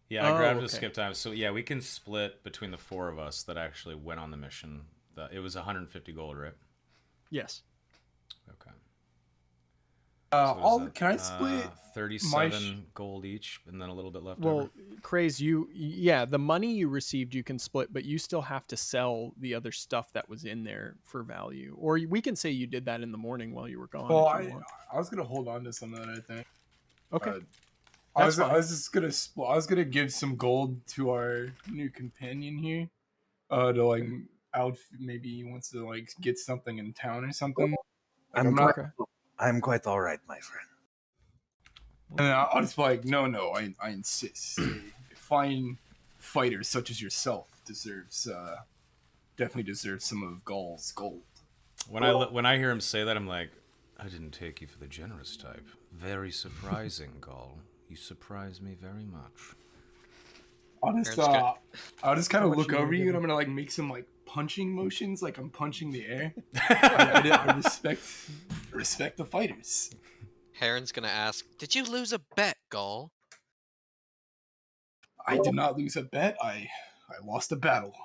Speaker 1: Yeah, I
Speaker 2: Oh,
Speaker 1: grabbed a
Speaker 2: okay.
Speaker 1: skip time. So yeah, we can split between the four of us that actually went on the mission. It was 150 gold, right?
Speaker 2: Yes.
Speaker 1: Okay. So what is that?
Speaker 6: Can I split?
Speaker 1: 37 gold each, and then a little bit left
Speaker 2: Well,
Speaker 1: over.
Speaker 2: Craze, the money you received you can split, but you still have to sell the other stuff that was in there for value. Or we can say you did that in the morning while you were gone.
Speaker 6: Well,
Speaker 2: if you want.
Speaker 6: I was gonna hold on to some of that. I think.
Speaker 2: Okay.
Speaker 6: I
Speaker 2: That's
Speaker 6: was
Speaker 2: fine.
Speaker 6: just gonna I was gonna give some gold to our new companion here, to like out maybe he wants to like get something in town or something.
Speaker 4: I'm
Speaker 6: I'm not-
Speaker 4: quite, I'm quite all right, my friend.
Speaker 6: And then I'll just be like, no, I insist. A fine fighter such as yourself definitely deserves some of Gaul's gold.
Speaker 1: When I hear him say that, I'm like, I didn't take you for the generous type. Very surprising, Gall. You surprise me very much.
Speaker 6: Honest,
Speaker 5: Aaron's gonna-
Speaker 6: I'll just kind
Speaker 2: How
Speaker 6: of
Speaker 2: much
Speaker 6: look
Speaker 2: you gonna
Speaker 6: over you
Speaker 2: give
Speaker 6: and
Speaker 2: him?
Speaker 6: I'm gonna like make some like punching motions, like I'm punching the air. I respect the fighters.
Speaker 5: Heron's gonna ask, "Did you lose a bet, Gall?"
Speaker 6: I did not lose a bet. I lost a battle.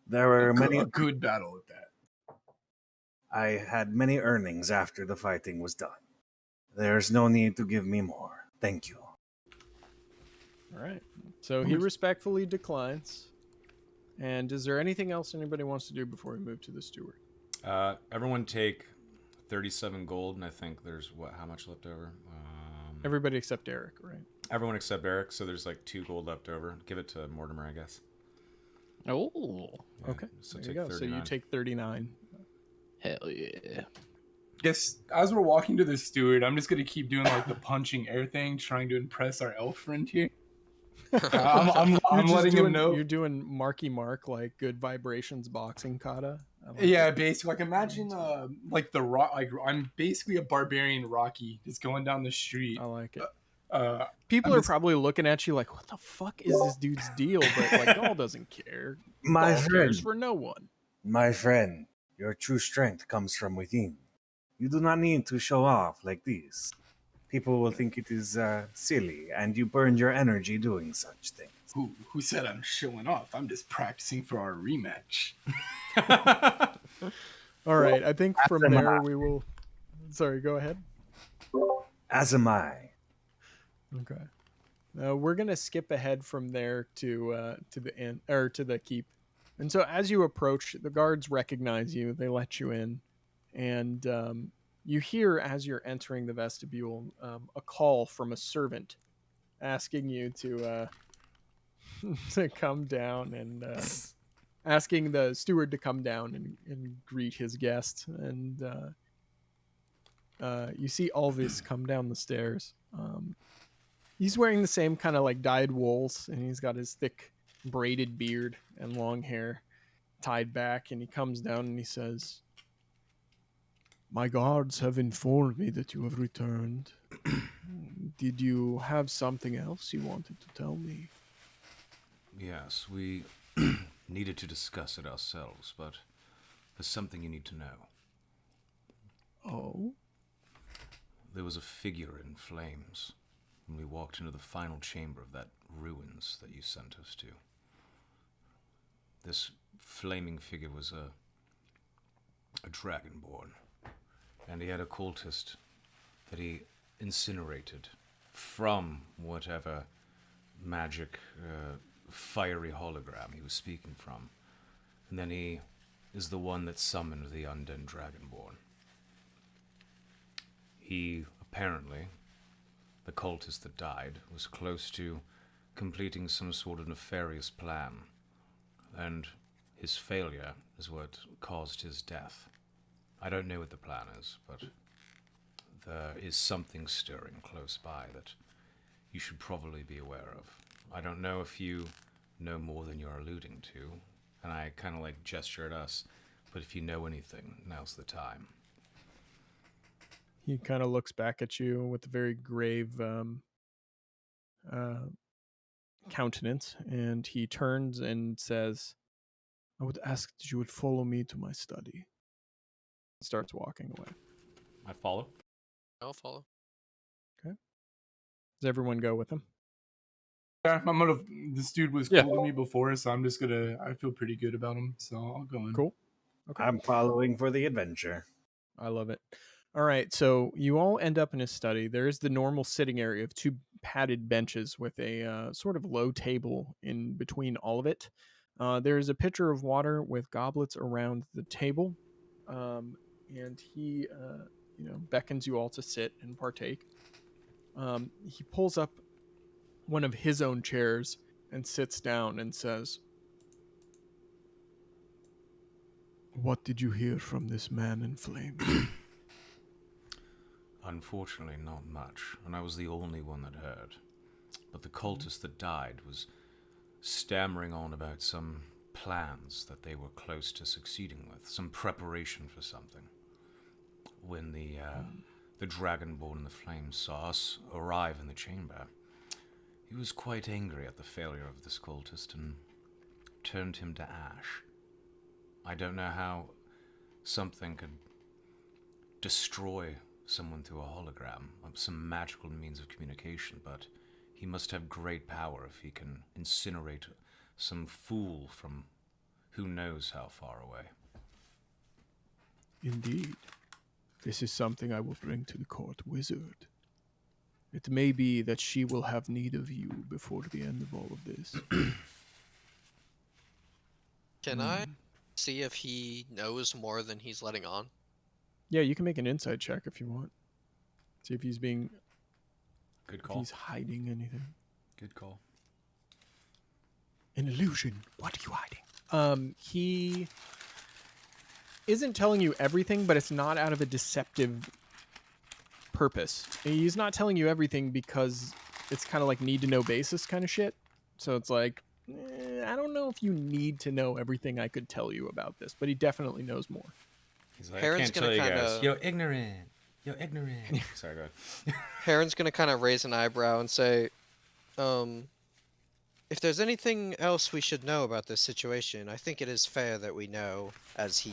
Speaker 4: There were many.
Speaker 6: A good battle at that.
Speaker 4: I had many earnings after the fighting was done. There's no need to give me more. Thank you.
Speaker 2: All right. So he respectfully declines. And is there anything else anybody wants to do before we move to the steward?
Speaker 1: Everyone take 37 gold, and I think there's how much left over?
Speaker 2: Everybody except Eric, right?
Speaker 1: Everyone except Eric, so there's like 2 gold left over. Give it to Mortimer, I guess.
Speaker 3: Oh,
Speaker 1: Yeah,
Speaker 2: Okay.
Speaker 1: So
Speaker 2: There you
Speaker 1: take
Speaker 2: go. So
Speaker 1: 39.
Speaker 2: you take 39.
Speaker 3: hell yeah.
Speaker 6: Guess as we're walking to the steward, I'm just gonna keep doing like the punching air thing, trying to impress our elf friend here. I'm
Speaker 2: Just
Speaker 6: letting him know.
Speaker 2: You're doing Marky Mark, like good vibrations boxing kata. I like
Speaker 6: Yeah,
Speaker 2: it.
Speaker 6: basically, like imagine like the rock. Like I'm basically a barbarian Rocky, just going down the street.
Speaker 2: I like it.
Speaker 6: I'm
Speaker 2: People are
Speaker 6: just-
Speaker 2: probably looking at you like, what the fuck is this dude's deal? But like, Gaul doesn't care.
Speaker 4: My
Speaker 2: Gaul cares
Speaker 4: friend,
Speaker 2: for no one.
Speaker 4: my friend, your true strength comes from within. You do not need to show off like this. People will think it is silly, and you burn your energy doing such things.
Speaker 6: who said I'm showing off? I'm just practicing for our rematch.
Speaker 2: All right. I think from
Speaker 4: am
Speaker 2: there
Speaker 4: I.
Speaker 2: we will. Sorry, go ahead.
Speaker 4: As am I.
Speaker 2: Okay. We're gonna skip ahead from there to the inn or to the keep, and so as you approach, the guards recognize you. They let you in, and you hear as you're entering the vestibule a call from a servant asking you to to come down and asking the steward to come down and greet his guest. And you see Alvis come down the stairs. He's wearing the same kind of like dyed wools, and he's got his thick braided beard and long hair tied back. And he comes down and he says, "My guards have informed me that you have returned. Did you have something else you wanted to tell me?"
Speaker 1: Yes, we needed to discuss it ourselves, but there's something you need to know.
Speaker 2: "Oh,
Speaker 1: There was a figure in flames when we walked into the final chamber of that ruins that you sent us to. This flaming figure was a dragonborn, and he had a cultist that he incinerated from whatever magic fiery hologram he was speaking from. And then he is the one that summoned the undead dragonborn. He apparently, the cultist that died, was close to completing some sort of nefarious plan, and his failure is what caused his death. I don't know what the plan is, but there is something stirring close by that you should probably be aware of. I don't know if you know more than you're alluding to, and I kind of like gesture at us, but if you know anything, now's the time.
Speaker 2: He kind of looks back at you with a very grave countenance, and he turns and says, "I would ask that you would follow me to my study." Starts walking away.
Speaker 1: I follow.
Speaker 5: I'll follow.
Speaker 2: Does everyone go with him?
Speaker 6: Yeah, I'm gonna. This dude was
Speaker 3: Yeah.
Speaker 6: cool to me before, so I'm just gonna. I feel pretty good about him, so I'll go in.
Speaker 2: Cool. Okay.
Speaker 4: I'm following for the adventure.
Speaker 2: I love it. All right, so you all end up in his study. There is the normal sitting area of 2 padded benches with a sort of low table in between all of it. There is a pitcher of water with goblets around the table, and he, beckons you all to sit and partake. He pulls up one of his own chairs and sits down and says, "What did you hear from this man in flames?"
Speaker 1: Unfortunately, not much, and I was the only one that heard. But the cultist that died was stammering on about some plans that they were close to succeeding with, some preparation for something. When the Dragonborn in the Flames saw us arrive in the chamber, he was quite angry at the failure of this cultist and turned him to ash. I don't know how something could destroy someone through a hologram, some magical means of communication, but he must have great power if he can incinerate some fool from who knows how far away.
Speaker 2: Indeed. This is something I will bring to the court wizard. It may be that she will have need of you before the end of all of this.
Speaker 5: Can I see if he knows more than he's letting on?
Speaker 2: Yeah, you can make an insight check if you want. See if he's being...
Speaker 1: Good
Speaker 2: if
Speaker 1: call.
Speaker 2: he's hiding anything.
Speaker 1: Good call.
Speaker 2: An illusion. What are you hiding? He isn't telling you everything, but it's not out of a deceptive purpose. He's not telling you everything because it's kind of like need-to-know basis kind of shit. So it's like, I don't know if you need to know everything I could tell you about this, but he definitely knows more.
Speaker 1: He's like,
Speaker 5: Heron's
Speaker 1: I can't
Speaker 5: gonna
Speaker 1: tell you
Speaker 5: kinda-
Speaker 1: guys. You're ignorant. You're ignorant. Sorry, go ahead.
Speaker 5: Heron's gonna kind of raise an eyebrow and say, if there's anything else we should know about this situation, I think it is fair that we know, as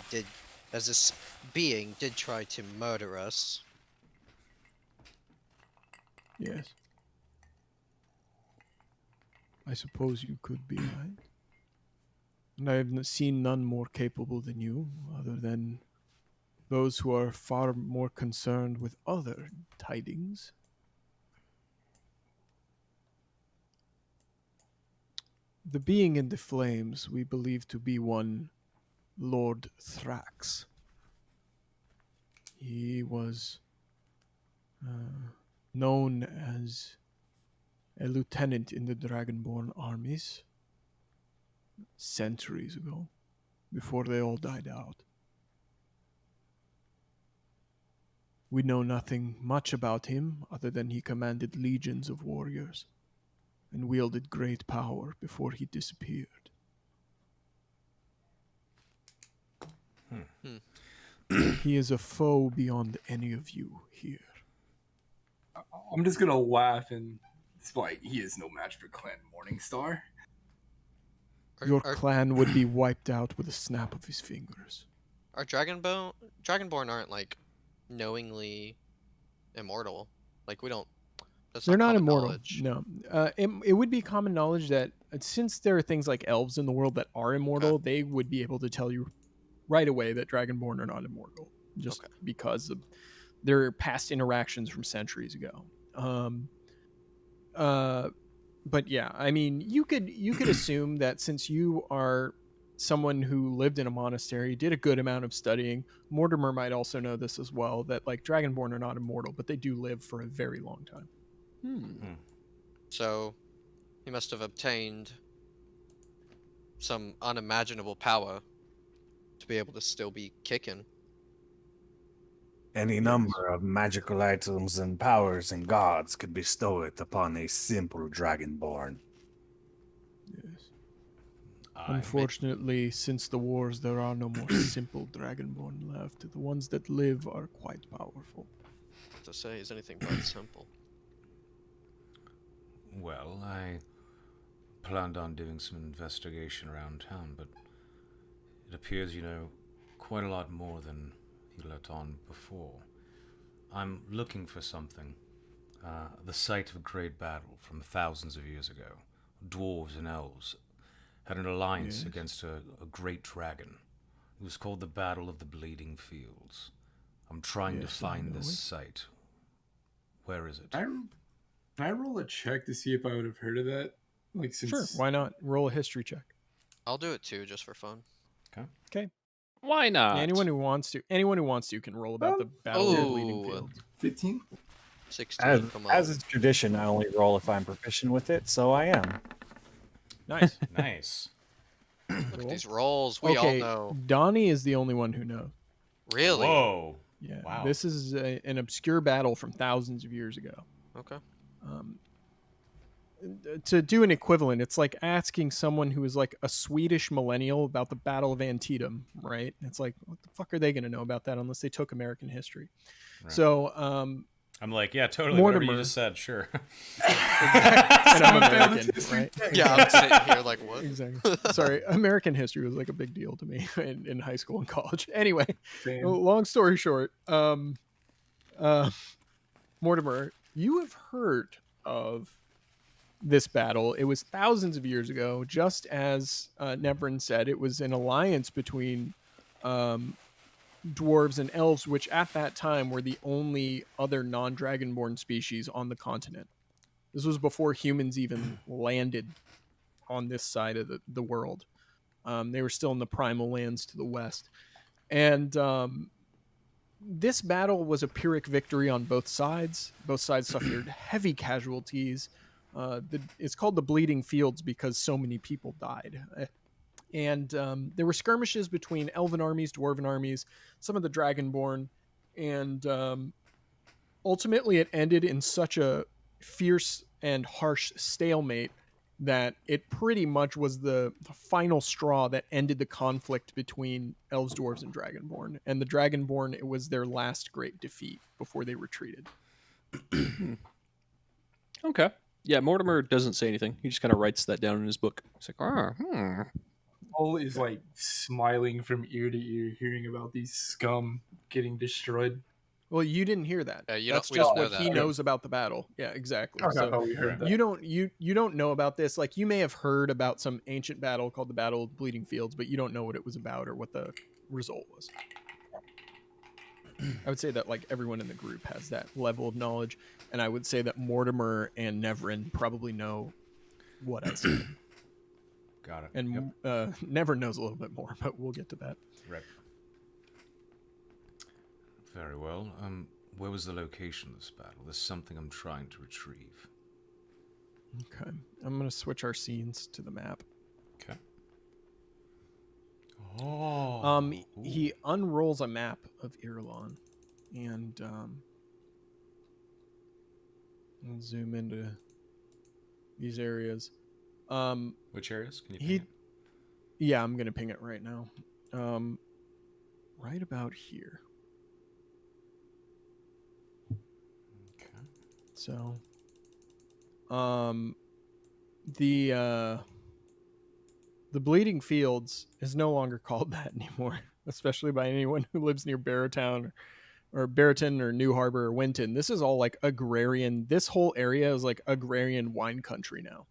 Speaker 5: this being did try to murder us.
Speaker 2: Yes. I suppose you could be right. And I have seen none more capable than you, other than those who are far more concerned with other tidings. The being in the flames we believe to be one Lord Thrax. He was known as a lieutenant in the Dragonborn armies centuries ago, before they all died out. We know nothing much about him other than he commanded legions of warriors and wielded great power before he disappeared. He is a foe beyond any of you here.
Speaker 6: I'm just gonna laugh and it's like he is no match for Clan Morningstar.
Speaker 2: Your clan would be wiped out with a snap of his fingers.
Speaker 5: Our Dragonborn aren't like knowingly immortal. Like we don't. That's
Speaker 2: They're not
Speaker 5: common
Speaker 2: immortal.
Speaker 5: knowledge.
Speaker 2: No. It would be common knowledge that since there are things like elves in the world that are immortal, they would be able to tell you right away that Dragonborn are not immortal, just because of their past interactions from centuries ago. But yeah, I mean, you could assume that since you are someone who lived in a monastery, did a good amount of studying, Mortimer might also know this as well, that like Dragonborn are not immortal, but they do live for a very long time.
Speaker 5: So he must have obtained some unimaginable power to be able to still be kicking.
Speaker 4: Any number of magical items and powers and gods could bestow it upon a simple dragonborn.
Speaker 2: Yes.
Speaker 1: I
Speaker 2: Unfortunately, since the wars, there are no more simple Dragonborn left. The ones that live are quite powerful.
Speaker 5: To say is anything but simple.
Speaker 1: Well, I planned on doing some investigation around town, but it appears you know quite a lot more than you let on before. I'm looking for something. The site of a great battle from thousands of years ago. Dwarves and elves had an alliance against a great dragon. It was called the Battle of the Bleeding Fields. I'm trying to find this site. Where is it?
Speaker 6: Can I roll a check to see if I would have heard of that? Like since
Speaker 2: Sure, why not? Roll a history check.
Speaker 5: I'll do it too, just for fun.
Speaker 2: Okay.
Speaker 3: Why not?
Speaker 2: Anyone who wants to can roll about the Battle of the Bleeding
Speaker 5: Ooh.
Speaker 2: Fields.
Speaker 6: 15.
Speaker 5: 16. Come on.
Speaker 4: As is tradition, I only roll if I'm proficient with it, so I am.
Speaker 2: Nice.
Speaker 1: Nice.
Speaker 5: Look at these rolls. We all know.
Speaker 2: Donnie is the only one who knows.
Speaker 5: Really?
Speaker 1: Whoa.
Speaker 2: Yeah.
Speaker 1: Wow.
Speaker 2: This is an obscure battle from thousands of years ago.
Speaker 5: Okay.
Speaker 2: to do an equivalent, it's like asking someone who is like a Swedish millennial about the Battle of Antietam, right? It's like, what the fuck are they going to know about that unless they took American history?
Speaker 1: Right.
Speaker 2: So,
Speaker 1: I'm like, yeah, totally.
Speaker 2: Mortimer.
Speaker 1: Whatever you just said, sure.
Speaker 2: and I'm American, right?
Speaker 5: Yeah, I'm sitting here like, what?
Speaker 2: Exactly. Sorry, American history was like a big deal to me in high school and college. Anyway,
Speaker 6: Same.
Speaker 2: long story short, Mortimer, you have heard of this battle. It was thousands of years ago, just as Nebrin said. It was an alliance between dwarves and elves, which at that time were the only other non-dragonborn species on the continent. This was before humans even landed on this side of the world. They were still in the primal lands to the west. And this battle was a Pyrrhic victory on both sides. Both sides suffered heavy casualties. It's called the Bleeding Fields because so many people died. And there were skirmishes between elven armies, dwarven armies, some of the dragonborn, and ultimately it ended in such a fierce and harsh stalemate that it pretty much was the final straw that ended the conflict between elves, dwarves, and dragonborn. And the dragonborn, it was their last great defeat before they retreated.
Speaker 3: Okay. Yeah, Mortimer doesn't say anything. He just kind of writes that down in his book. He's like,
Speaker 6: Paul is like smiling from ear to ear, hearing about these scum getting destroyed.
Speaker 2: Well, you didn't hear that.
Speaker 5: Yeah,
Speaker 2: That's
Speaker 5: we
Speaker 2: just
Speaker 5: don't know
Speaker 2: what he
Speaker 5: that.
Speaker 2: knows about the battle. Yeah, exactly.
Speaker 6: Okay, I
Speaker 2: So
Speaker 6: thought we heard that.
Speaker 2: you don't know about this. Like, you may have heard about some ancient battle called the Battle of Bleeding Fields, but you don't know what it was about or what the result was. I would say that like everyone in the group has that level of knowledge, and I would say that Mortimer and Nevrin probably know what I said.
Speaker 1: Got it.
Speaker 2: And
Speaker 1: Yep.
Speaker 2: Nevrin knows a little bit more, but we'll get to that.
Speaker 1: Right. Very well. Where was the location of this battle? There's something I'm trying to retrieve.
Speaker 2: Okay. I'm going to switch our scenes to the map.
Speaker 1: Okay. Oh.
Speaker 2: He unrolls a map of Irilon, and I'll zoom into these areas.
Speaker 1: Which areas? Can you
Speaker 2: he-
Speaker 1: ping it?
Speaker 2: Yeah, I'm gonna ping it right now. Right about here.
Speaker 1: Okay.
Speaker 2: So, the Bleeding Fields is no longer called that anymore, especially by anyone who lives near Barrowtown or Barrowton or New Harbor or Winton. This is all like agrarian. This whole area is like agrarian wine country now.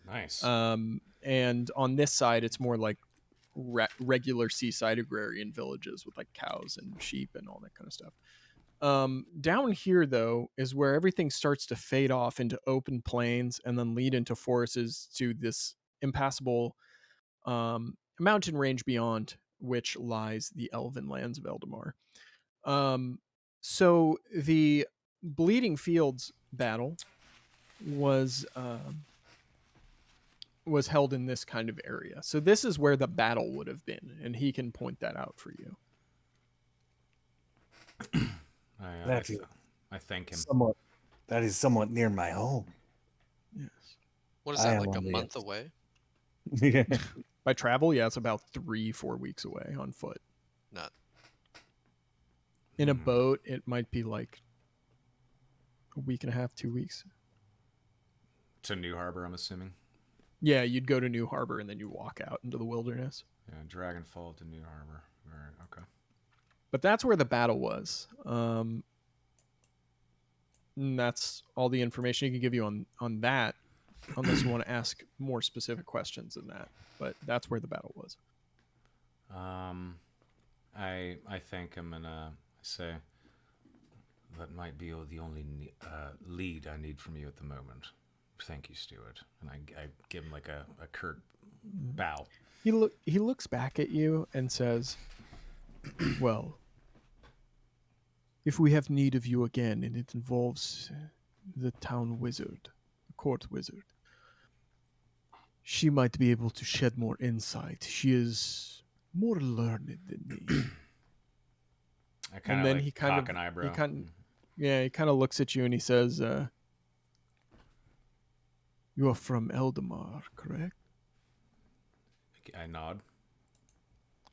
Speaker 1: Nice.
Speaker 2: And on this side, it's more like regular seaside agrarian villages with like cows and sheep and all that kind of stuff. Down here, though, is where everything starts to fade off into open plains and then lead into forests to this impassable mountain range beyond which lies the elven lands of Eldamar. So the Bleeding Fields battle was held in this kind of area. So this is where the battle would have been, and he can point that out for you.
Speaker 1: I thank him.
Speaker 4: That is somewhat near my home.
Speaker 2: Yes.
Speaker 5: What is
Speaker 4: I
Speaker 5: that,
Speaker 4: am
Speaker 5: like a
Speaker 4: on the
Speaker 5: month
Speaker 4: edge.
Speaker 5: away?
Speaker 4: Yeah.
Speaker 2: By travel, yeah, it's about 3-4 weeks away on foot.
Speaker 5: Not.
Speaker 2: In a boat, it might be like a week and a half, 2 weeks.
Speaker 1: To New Harbor, I'm assuming.
Speaker 2: Yeah, you'd go to New Harbor and then you walk out into the wilderness.
Speaker 1: Yeah, Dragonfall to New Harbor. All right, okay.
Speaker 2: But that's where the battle was. And that's all the information he can give you on that, unless you want to ask more specific questions than that. But that's where the battle was.
Speaker 1: I thank him and I say that might be the only lead I need from you at the moment. Thank you, Stuart. And I give him like a curt bow.
Speaker 2: He looks back at you and says, "Well, if we have need of you again, and it involves the town wizard, the court wizard, she might be able to shed more insight. She is more learned than me."
Speaker 1: I kind
Speaker 2: And then
Speaker 1: of
Speaker 2: he kind
Speaker 1: cock
Speaker 2: of
Speaker 1: an eyebrow.
Speaker 2: he kind of looks at you and he says, You are from Eldamar, correct?
Speaker 1: I nod.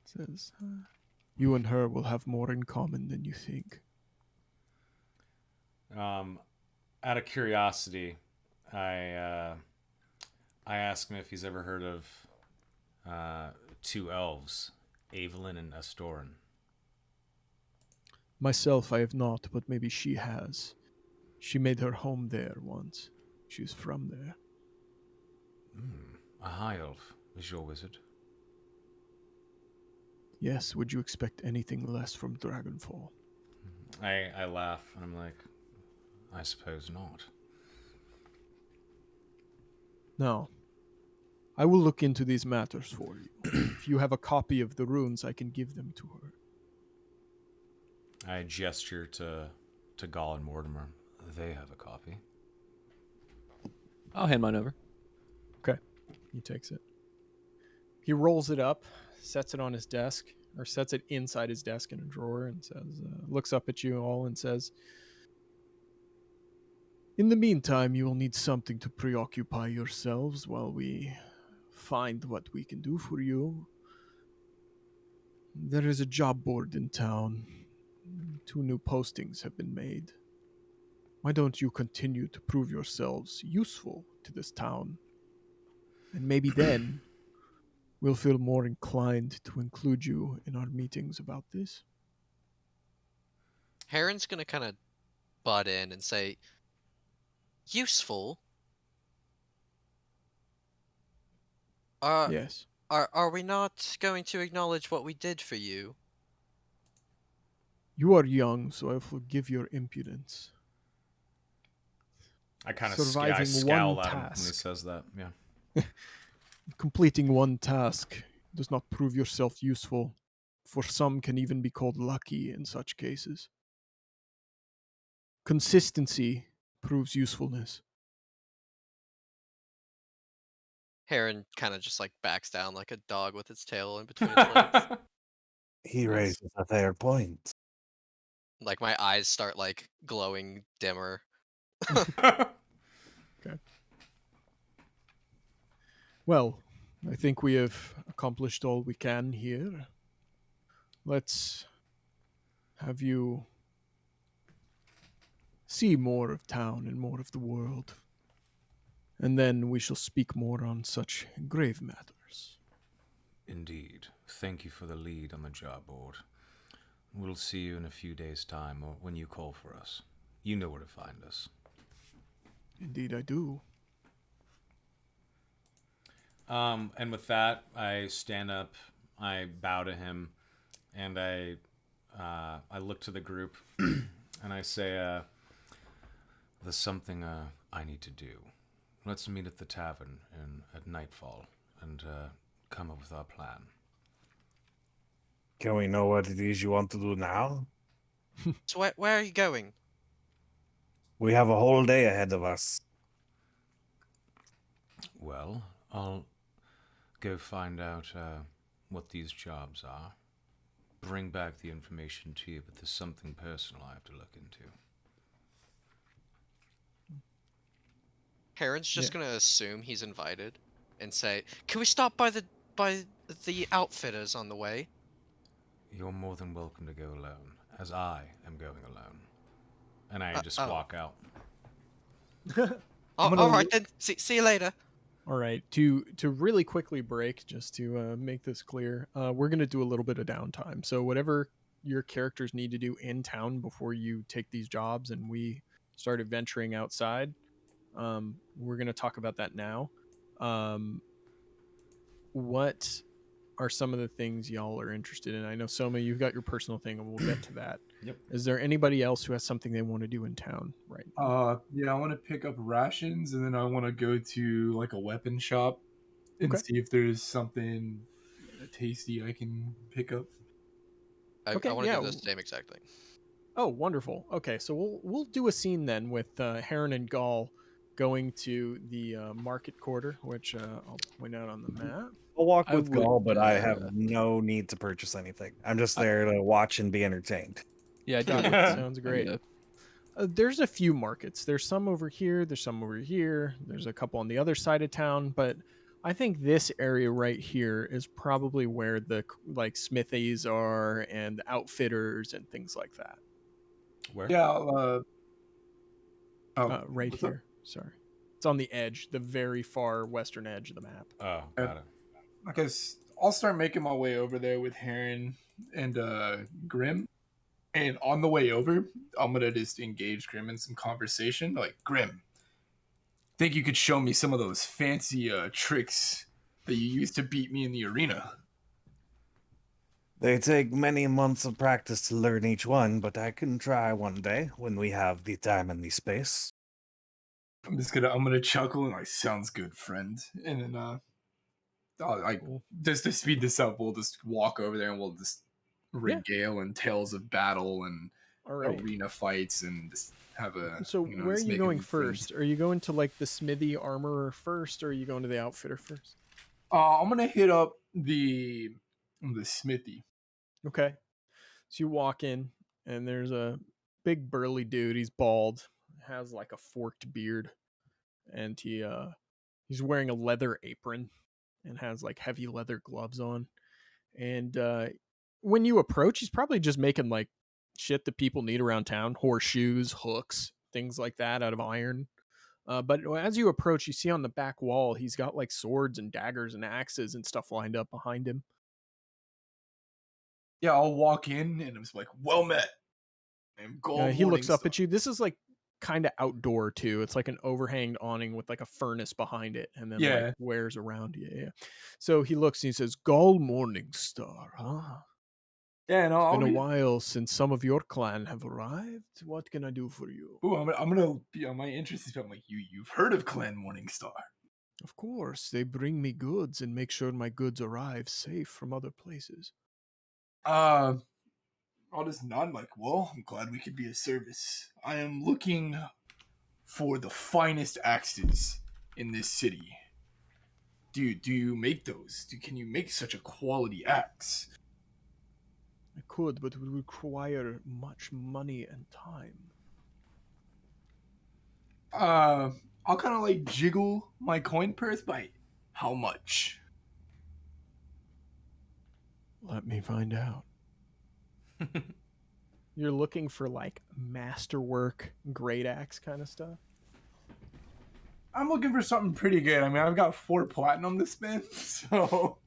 Speaker 2: Says, you and her will have more in common than you think.
Speaker 1: Out of curiosity, I uh, I ask him if he's ever heard of two elves, Evelyn and Astorin.
Speaker 2: Myself, I have not, but maybe she has. She made her home there once. She's from there.
Speaker 1: A high elf is your wizard.
Speaker 2: Yes, would you expect anything less from Dragonfall?
Speaker 1: I laugh and I'm like, I suppose not.
Speaker 2: Now, I will look into these matters for you. If you have a copy of the runes, I can give them to her.
Speaker 1: I gesture to Gall and Mortimer. They have a copy.
Speaker 3: I'll hand mine over.
Speaker 2: Okay. He takes it. He rolls it up, sets it on his desk, or sets it inside his desk in a drawer, and says, looks up at you all and says, in the meantime, you will need something to preoccupy yourselves while we find what we can do for you. There is a job board in town. 2 new postings have been made. Why don't you continue to prove yourselves useful to this town? And maybe then we'll feel more inclined to include you in our meetings about this.
Speaker 5: Heron's gonna kind of butt in and say, "Useful? Are
Speaker 2: Yes.
Speaker 5: are we not going to acknowledge what we did for you?"
Speaker 2: You are young, so I forgive your impudence.
Speaker 1: I kind of
Speaker 2: Surviving
Speaker 1: scowl
Speaker 2: one
Speaker 1: at him when he
Speaker 2: task.
Speaker 1: says that. Yeah.
Speaker 2: Completing one task does not prove yourself useful, for some can even be called lucky in such cases. Consistency proves usefulness.
Speaker 5: Heron kind of just like backs down like a dog with its tail in between its legs.
Speaker 4: He
Speaker 2: Nice.
Speaker 4: raises a fair point.
Speaker 5: Like my eyes start like glowing dimmer.
Speaker 2: Well, I think we have accomplished all we can here. Let's have you see more of town and more of the world. And then we shall speak more on such grave matters.
Speaker 1: Indeed. Thank you for the lead on the job board. We'll see you in a few days' time or when you call for us. You know where to find us.
Speaker 2: Indeed, I do.
Speaker 1: And with that, I stand up, I bow to him, and I look to the group, and I say, "There's something I need to do. Let's meet at the tavern at nightfall and come up with our plan."
Speaker 4: Can we know what it is you want to do now?
Speaker 5: So where are you going?
Speaker 4: We have a whole day ahead of us.
Speaker 1: Well, I'll go find out what these jobs are. Bring back the information to you, but there's something personal I have to look into.
Speaker 5: Heron's just
Speaker 2: Yeah.
Speaker 5: gonna assume he's invited and say, "Can we stop by the outfitters on the way?"
Speaker 1: You're more than welcome to go alone, as I am going alone. And I just
Speaker 5: Oh.
Speaker 1: walk out.
Speaker 5: Oh,
Speaker 2: gonna
Speaker 5: all right then. See you later.
Speaker 2: All right, to really quickly break, just to make this clear, we're gonna do a little bit of downtime. So whatever your characters need to do in town before you take these jobs, and we start adventuring outside, we're gonna talk about that now. What are some of the things y'all are interested in? I know Soma, you've got your personal thing, and we'll get to that.
Speaker 1: Yep.
Speaker 2: Is there anybody else who has something they want to do in town right now?
Speaker 6: Yeah, I want to pick up rations, and then I want to go to like a weapon shop and
Speaker 2: Okay.
Speaker 6: see if there's something tasty I can pick up.
Speaker 5: I
Speaker 2: Okay,
Speaker 5: want to
Speaker 2: yeah.
Speaker 5: do the same exact thing.
Speaker 2: Oh, wonderful. Okay, so we'll do a scene then with Heron and Gall going to the market quarter, which I'll point out on the map.
Speaker 4: I'll walk
Speaker 3: I
Speaker 4: with
Speaker 3: would,
Speaker 4: Gall, but I have no need to purchase anything. I'm just there to watch and be entertained.
Speaker 3: Yeah, I do
Speaker 2: Got
Speaker 3: it
Speaker 2: it.
Speaker 3: with them.
Speaker 2: Sounds great. There's a few markets. There's some over here. There's some over here. There's a couple on the other side of town. But I think this area right here is probably where the like smithies are and the outfitters and things like that.
Speaker 1: Where?
Speaker 6: Yeah. Oh,
Speaker 2: Right
Speaker 6: what's up?
Speaker 2: here. Sorry, it's on the edge, the very far western edge of the map.
Speaker 1: Oh, got it.
Speaker 6: I guess I'll start making my way over there with Heron and Grim. And on the way over, I'm gonna just engage Grim in some conversation. Like, Grim, think you could show me some of those fancy tricks that you used to beat me in the arena?
Speaker 4: They take many months of practice to learn each one, but I can try one day when we have the time and the space.
Speaker 6: I'm gonna chuckle and like, sounds good, friend. And then like
Speaker 2: Cool.
Speaker 6: just to speed this up, we'll just walk over there and we'll just regale and tales of battle and
Speaker 2: All right.
Speaker 6: arena fights and just have a.
Speaker 2: So where are
Speaker 6: just
Speaker 2: you
Speaker 6: make a
Speaker 2: going
Speaker 6: new friend.
Speaker 2: first? Are you going to like the smithy armorer first, or are you going to the outfitter first?
Speaker 6: I'm gonna hit up the smithy.
Speaker 2: Okay. So you walk in, and there's a big burly dude. He's bald, has like a forked beard, and he's wearing a leather apron and has like heavy leather gloves on. And when you approach, he's probably just making like shit that people need around town: horseshoes, hooks, things like that out of iron. But as you approach, you see on the back wall, he's got like swords and daggers and axes and stuff lined up behind him.
Speaker 6: Yeah, I'll walk in and I'm just like, well met. I'm gold.
Speaker 2: He looks up at you. This is like kind of outdoor too. It's like an overhanged awning with like a furnace behind it, and then
Speaker 6: Yeah.
Speaker 2: like wares around you. Yeah. So he looks and he says, "Gall Morningstar, huh?
Speaker 6: Yeah, no,
Speaker 2: It's
Speaker 6: I'll
Speaker 2: been a
Speaker 6: be,
Speaker 2: while since some of your clan have arrived. What can I do for you?"
Speaker 6: Ooh, I'm gonna be on my interest is I'm like, you've heard of Clan Morningstar.
Speaker 2: Of course, they bring me goods and make sure my goods arrive safe from other places.
Speaker 6: I'll just nod like, well, I'm glad we could be of service. I am looking for the finest axes in this city. Do you make those? Can you make such a quality axe?
Speaker 2: I could, but it would require much money and time.
Speaker 6: I'll kind of like jiggle my coin purse by how much?
Speaker 2: Let me find out. You're looking for like masterwork, great axe kind of stuff?
Speaker 6: I'm looking for something pretty good. I mean, I've got 4 platinum to spend, so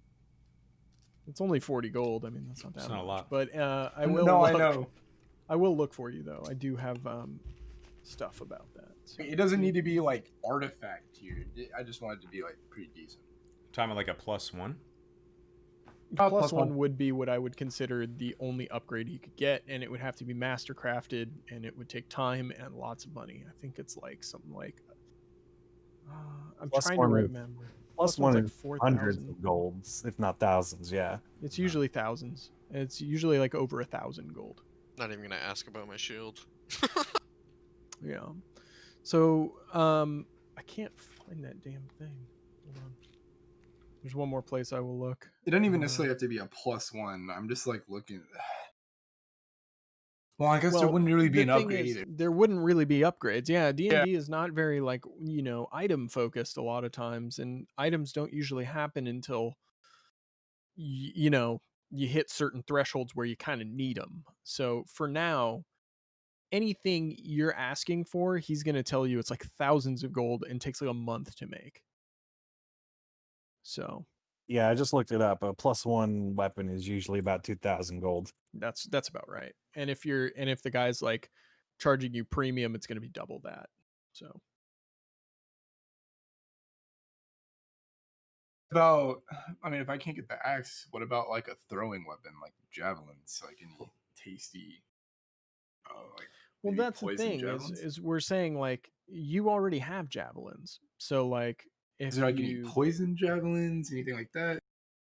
Speaker 2: It's only 40 gold. I mean, that's not that
Speaker 1: It's
Speaker 2: much.
Speaker 1: not a lot.
Speaker 2: But I will
Speaker 6: no,
Speaker 2: look.
Speaker 6: I know.
Speaker 2: I will look for you though. I do have stuff about that. So.
Speaker 6: It doesn't need to be like artifact tier. I just want it to be like pretty decent.
Speaker 1: Talking about like a +1.
Speaker 2: Plus one would be what I would consider the only upgrade you could get, and it would have to be master crafted, and it would take time and lots of money. I think it's like something like I'm
Speaker 4: Plus
Speaker 2: trying to
Speaker 4: one is-
Speaker 2: remember.
Speaker 4: Plus
Speaker 2: one's
Speaker 4: one
Speaker 2: like
Speaker 4: is
Speaker 2: 4,000.
Speaker 4: hundreds of golds, if not thousands. Yeah.
Speaker 2: It's usually thousands. It's usually like over 1,000 gold.
Speaker 5: Not even gonna ask about my shield.
Speaker 2: Yeah. So I can't find that damn thing. Hold on. There's one more place I will look.
Speaker 6: It doesn't even necessarily have to be a +1. I'm just like looking. Well, I guess there wouldn't really be an
Speaker 2: the thing
Speaker 6: upgrade
Speaker 2: is,
Speaker 6: either.
Speaker 2: there wouldn't really be upgrades. Yeah, D&D is not very like, item focused a lot of times, and items don't usually happen until you hit certain thresholds where you kind of need them. So for now, anything you're asking for, he's going to tell you it's like thousands of gold and takes like a month to make. So
Speaker 4: Yeah, I just looked it up. A +1 weapon is usually about 2,000 gold.
Speaker 2: that's about right. And if the guy's like charging you premium, it's going to be double that. So
Speaker 6: I mean, if I can't get the axe, what about like a throwing weapon, like javelins, like any tasty, like
Speaker 2: well,
Speaker 6: maybe
Speaker 2: that's the
Speaker 6: poison
Speaker 2: thing
Speaker 6: javelins?
Speaker 2: is we're saying like you already have javelins. So like if
Speaker 6: Is there like any
Speaker 2: you
Speaker 6: poison javelins, anything like that?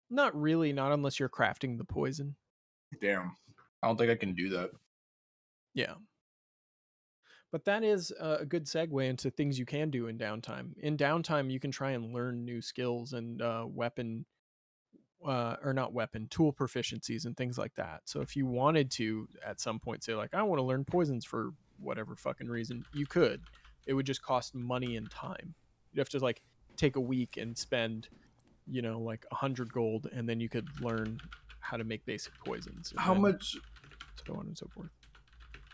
Speaker 2: not really, not unless you're crafting the poison.
Speaker 6: Damn, I don't think I can do that.
Speaker 2: Yeah. But that is a good segue into things you can do in downtime. In downtime, you can try and learn new skills and weapon, or not weapon, tool proficiencies and things like that. So if you wanted to, at some point, say like, I want to learn poisons for whatever fucking reason, you could. It would just cost money and time. You'd have to like take a week and spend, like 100 gold, and then you could learn how to make basic poisons. And
Speaker 6: How
Speaker 2: then
Speaker 6: much?
Speaker 2: so on and so forth.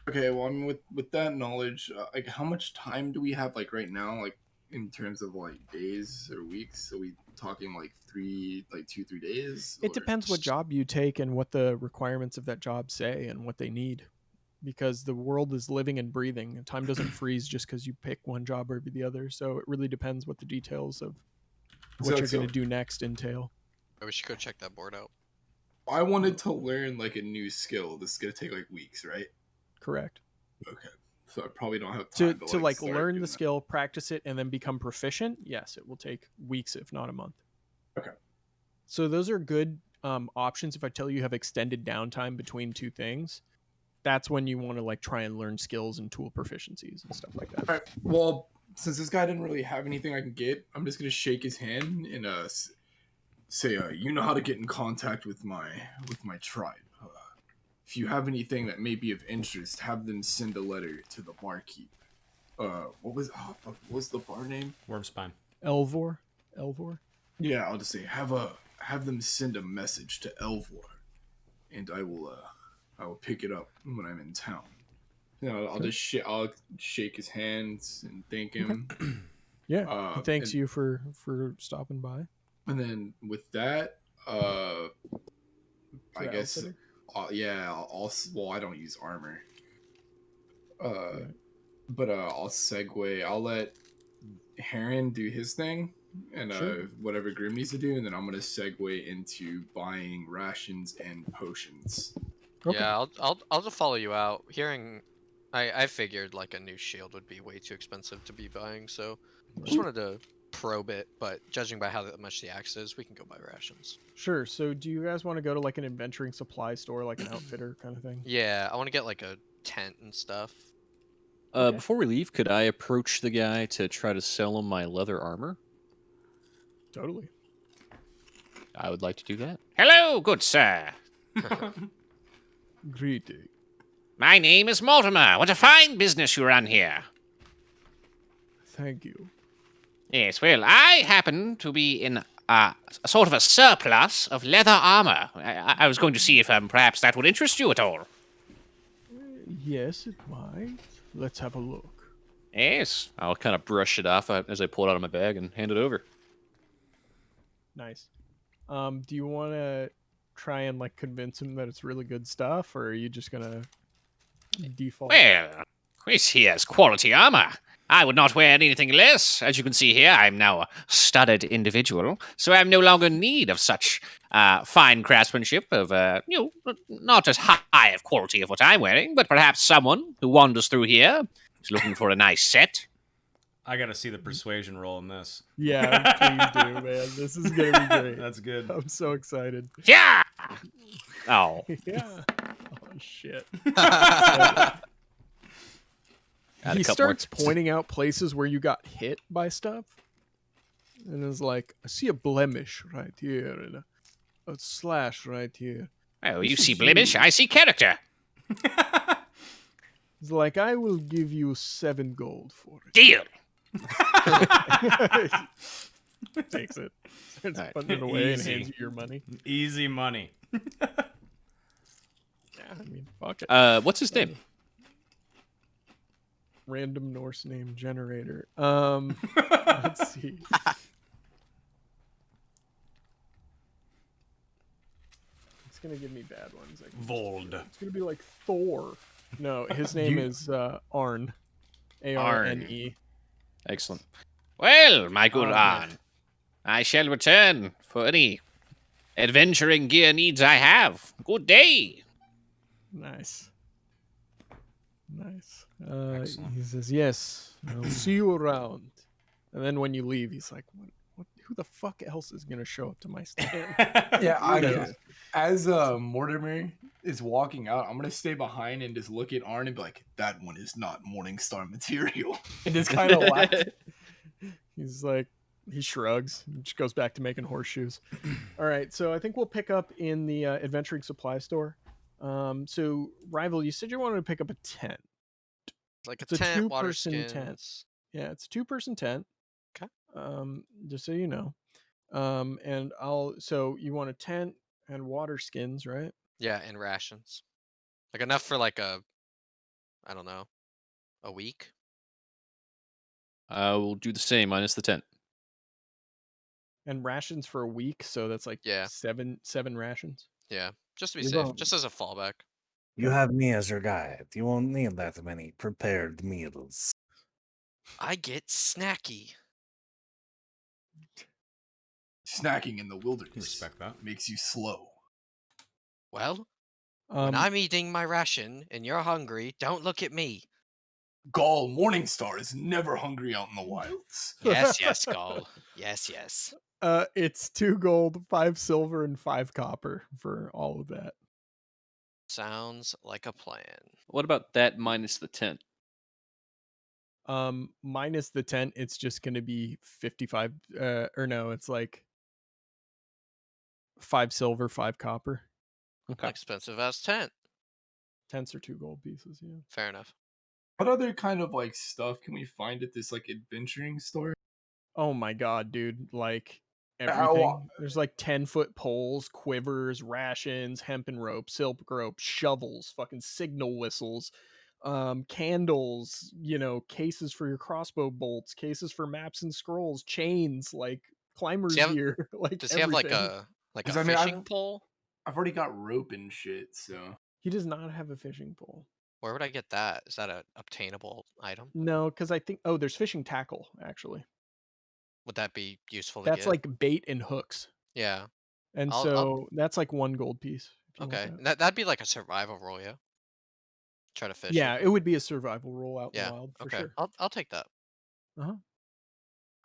Speaker 6: Okay, well, I mean, with that knowledge, like, how much time do we have, like, right now, like, in terms of like days or weeks? Are we talking like 2-3 days?
Speaker 2: It
Speaker 6: or-
Speaker 2: depends what job you take and what the requirements of that job say and what they need. Because the world is living and breathing, and time doesn't freeze just because you pick one job over the other. So it really depends what the details of what you're going to do next entail.
Speaker 5: I wish you could check that board out.
Speaker 6: I wanted to learn like a new skill. This is gonna take like weeks, right?
Speaker 2: Correct.
Speaker 6: Okay, so I probably don't have
Speaker 2: To
Speaker 6: time
Speaker 2: like
Speaker 6: start
Speaker 2: learn
Speaker 6: doing
Speaker 2: the
Speaker 6: that.
Speaker 2: skill, practice it, and then become proficient. Yes, it will take weeks, if not a month.
Speaker 6: Okay.
Speaker 2: So those are good options. If I tell you have extended downtime between two things, that's when you want to like try and learn skills and tool proficiencies and stuff like that.
Speaker 6: All right. Well, since this guy didn't really have anything I can get, I'm just gonna shake his hand and say, you know how to get in contact with my tribe. If you have anything that may be of interest, have them send a letter to the barkeep. What was the bar name?
Speaker 1: Wormspine.
Speaker 2: Elvor.
Speaker 6: Yeah, I'll just say have them send a message to Elvor, and I will pick it up when I'm in town. I'll shake his hands and thank him.
Speaker 2: Yeah. He thanks you for stopping by.
Speaker 6: And then with that, I
Speaker 2: For
Speaker 6: guess,
Speaker 2: outfitting?
Speaker 6: well, I don't use armor.
Speaker 2: Right.
Speaker 6: But I'll segue. I'll let Heron do his thing, and
Speaker 2: Sure.
Speaker 6: whatever Grim needs to do, and then I'm gonna segue into buying rations and potions.
Speaker 2: Okay.
Speaker 5: Yeah, I'll just follow you out. I figured like a new shield would be way too expensive to be buying, so just wanted to probe it. But judging by how much the axe is, we can go buy rations.
Speaker 2: Sure. So do you guys want to go to like an adventuring supply store, like an outfitter kind of thing?
Speaker 5: Yeah, I want to get like a tent and stuff.
Speaker 2: Okay.
Speaker 3: Before we leave, could I approach the guy to try to sell him my leather armor?
Speaker 2: Totally.
Speaker 3: I would like to do that.
Speaker 7: Hello, good sir.
Speaker 2: Greeting.
Speaker 7: My name is Mortimer. What a fine business you run here.
Speaker 2: Thank you.
Speaker 7: Yes, well, I happen to be in a sort of a surplus of leather armor. I was going to see if perhaps that would interest you at all.
Speaker 2: Yes, it might. Let's have a look.
Speaker 7: Yes.
Speaker 3: I'll kind of brush it off as I pull it out of my bag and hand it over.
Speaker 2: Nice. Do you want to try and like convince him that it's really good stuff, or are you just gonna default?
Speaker 7: Well, this here's quality armor. I would not wear anything less. As you can see here, I'm now a studded individual, so I'm no longer in need of such fine craftsmanship of, not as high of quality of what I'm wearing, but perhaps someone who wanders through here is looking for a nice set.
Speaker 1: I gotta see the persuasion roll in this.
Speaker 2: Yeah, please do, man. This is gonna be great.
Speaker 1: That's good.
Speaker 2: I'm so excited.
Speaker 7: Yeah! Oh,
Speaker 2: Yeah. Oh shit.
Speaker 3: Add a
Speaker 2: He
Speaker 3: couple more
Speaker 2: starts pointing out places where you got hit by stuff, and is like, "I see a blemish right here, and a slash right here."
Speaker 7: well, you
Speaker 2: This
Speaker 7: see
Speaker 2: is
Speaker 7: blemish,
Speaker 2: you.
Speaker 7: I see character.
Speaker 2: He's like, "I will give you 7 gold for it."
Speaker 7: Deal.
Speaker 2: Takes it, starts
Speaker 3: Alright.
Speaker 2: putting it away, and
Speaker 1: Easy.
Speaker 2: hands you your money.
Speaker 1: Easy money.
Speaker 2: Yeah, I mean, fuck it.
Speaker 3: What's his name?
Speaker 2: Random Norse name generator. Let's see. It's gonna give me bad ones.
Speaker 1: Vold.
Speaker 2: It's gonna be like Thor. No, his name is Arn. Arne.
Speaker 3: Excellent.
Speaker 7: Well, my good
Speaker 2: Oh,
Speaker 7: Arn,
Speaker 2: man.
Speaker 7: I shall return for any adventuring gear needs I have. Good day.
Speaker 2: Nice. Nice.
Speaker 1: Excellent.
Speaker 2: He says, "Yes, I'll see you around." And then when you leave, he's like, "What? Who the fuck else is gonna show up to my stand?"
Speaker 6: Yeah, I
Speaker 2: Who
Speaker 6: know.
Speaker 2: knows?
Speaker 6: As Mortimer is walking out, I'm gonna stay behind and just look at Arn and be like, "That one is not Morningstar material," and just kind of laugh.
Speaker 2: He's like, he shrugs and just goes back to making horseshoes. All right, so I think we'll pick up in the adventuring supply store. So, Rival, you said you wanted to pick up a tent.
Speaker 5: Like a
Speaker 2: It's a
Speaker 5: tent, water
Speaker 2: two-person tent.
Speaker 5: skins.
Speaker 2: Yeah, it's a 2-person tent.
Speaker 5: 'Kay.
Speaker 2: Just so you know. And so you want a tent and water skins, right?
Speaker 5: Yeah, and rations. Like enough for like I don't know, a week.
Speaker 3: We'll do the same minus the tent.
Speaker 2: And rations for a week, so that's like
Speaker 5: Yeah.
Speaker 2: seven rations.
Speaker 5: Yeah, just to be
Speaker 4: You
Speaker 5: safe,
Speaker 4: don't-
Speaker 5: just as a fallback.
Speaker 4: You have me as your guide. You won't need that many prepared meals.
Speaker 5: I get snacky.
Speaker 6: Snacking in the wilderness
Speaker 1: Respect that.
Speaker 6: makes you slow.
Speaker 5: Well, when
Speaker 2: Um,
Speaker 5: I'm eating my ration and you're hungry, don't look at me.
Speaker 6: Gaul Morningstar is never hungry out in the wilds.
Speaker 5: Yes, yes, Gull. Yes, yes.
Speaker 2: It's 2 gold, 5 silver, and 5 copper for all of that.
Speaker 5: Sounds like a plan.
Speaker 3: What about that minus the tent?
Speaker 2: Minus the tent, it's just gonna be 55. Or no, it's like 5 silver, 5 copper.
Speaker 5: An expensive ass tent.
Speaker 2: Tents are 2 gold pieces. Yeah.
Speaker 5: Fair enough.
Speaker 6: What other kind of like stuff can we find at this like adventuring store?
Speaker 2: Oh my god, dude! Like
Speaker 6: How-
Speaker 2: everything. There's like 10-foot poles, quivers, rations, hempen rope, silk rope, shovels, fucking signal whistles, candles. Cases for your crossbow bolts, cases for maps and scrolls, chains, like climbers
Speaker 5: have-
Speaker 2: gear, like
Speaker 5: Does he have like
Speaker 2: everything.
Speaker 5: a
Speaker 6: 'Cause I mean,
Speaker 5: fishing pole?
Speaker 6: I've already got rope and shit, so
Speaker 2: He does not have a fishing pole.
Speaker 5: Where would I get that? Is that an obtainable item?
Speaker 2: No, because I think there's fishing tackle actually.
Speaker 5: Would that be useful to
Speaker 2: That's
Speaker 5: get?
Speaker 2: like bait and hooks,
Speaker 5: Yeah.
Speaker 2: and
Speaker 5: I'll-
Speaker 2: so that's like 1 gold piece. If you want
Speaker 5: Okay.
Speaker 2: that.
Speaker 5: That'd be like a survival roll, yeah. Try to fish
Speaker 2: Yeah,
Speaker 5: it.
Speaker 2: it would be a survival roll out in
Speaker 5: Yeah.
Speaker 2: the wild for
Speaker 5: Okay.
Speaker 2: sure.
Speaker 5: I'll take that.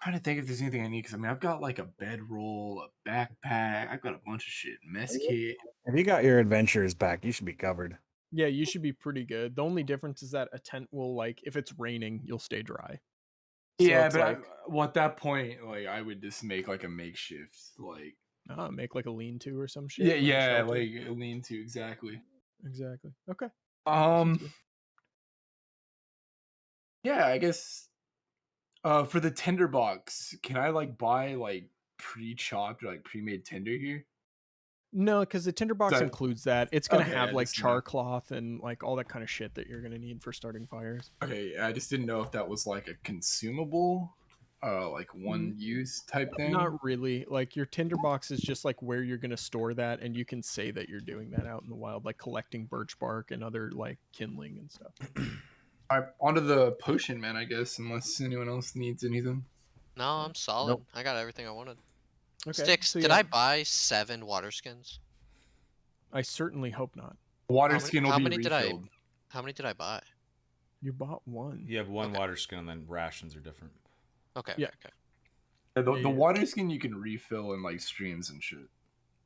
Speaker 6: trying to think if there's anything I need. Because I mean, I've got like a bedroll, a backpack. I've got a bunch of shit. Mess kit.
Speaker 4: If you got your adventurers back, you should be covered.
Speaker 2: Yeah, you should be pretty good. The only difference is that a tent will, like, if it's raining, you'll stay dry. So
Speaker 6: Yeah,
Speaker 2: it's
Speaker 6: but well, at that point, like, I would just make like a makeshift, like,
Speaker 2: make like a lean-to or some shit.
Speaker 6: yeah,
Speaker 2: like a
Speaker 6: yeah,
Speaker 2: shelter.
Speaker 6: like a lean-to exactly.
Speaker 2: Exactly. Okay. Sounds good.
Speaker 6: Yeah, I guess. For the tender box, can I like buy like pre-chopped or like pre-made tender here?
Speaker 2: No, because the tinderbox
Speaker 6: That-
Speaker 2: includes that. It's gonna
Speaker 6: Okay,
Speaker 2: have
Speaker 6: I
Speaker 2: like
Speaker 6: just
Speaker 2: char
Speaker 6: know.
Speaker 2: cloth and like all that kind of shit that you're gonna need for starting fires.
Speaker 6: Okay, I just didn't know if that was like a consumable, like one use type thing.
Speaker 2: Not really. Like your tinderbox is just like where you're gonna store that, and you can say that you're doing that out in the wild, like collecting birch bark and other like kindling and stuff.
Speaker 6: All right, onto the potion, man. I guess unless anyone else needs anything.
Speaker 5: No, I'm solid. I got everything I wanted.
Speaker 2: Okay.
Speaker 5: Sticks,
Speaker 2: so
Speaker 5: did
Speaker 2: yeah,
Speaker 5: I buy 7 water skins?
Speaker 2: I certainly hope not.
Speaker 6: Water
Speaker 5: How many-
Speaker 6: skin will
Speaker 5: how
Speaker 6: be
Speaker 5: many did I-
Speaker 6: refilled.
Speaker 5: How many did I buy?
Speaker 2: You bought one.
Speaker 1: You have one
Speaker 5: Okay.
Speaker 1: water skin, and then rations are different.
Speaker 5: Okay.
Speaker 2: Yeah.
Speaker 5: Okay.
Speaker 6: The
Speaker 2: Yeah.
Speaker 6: water skin you can refill in like streams and shit.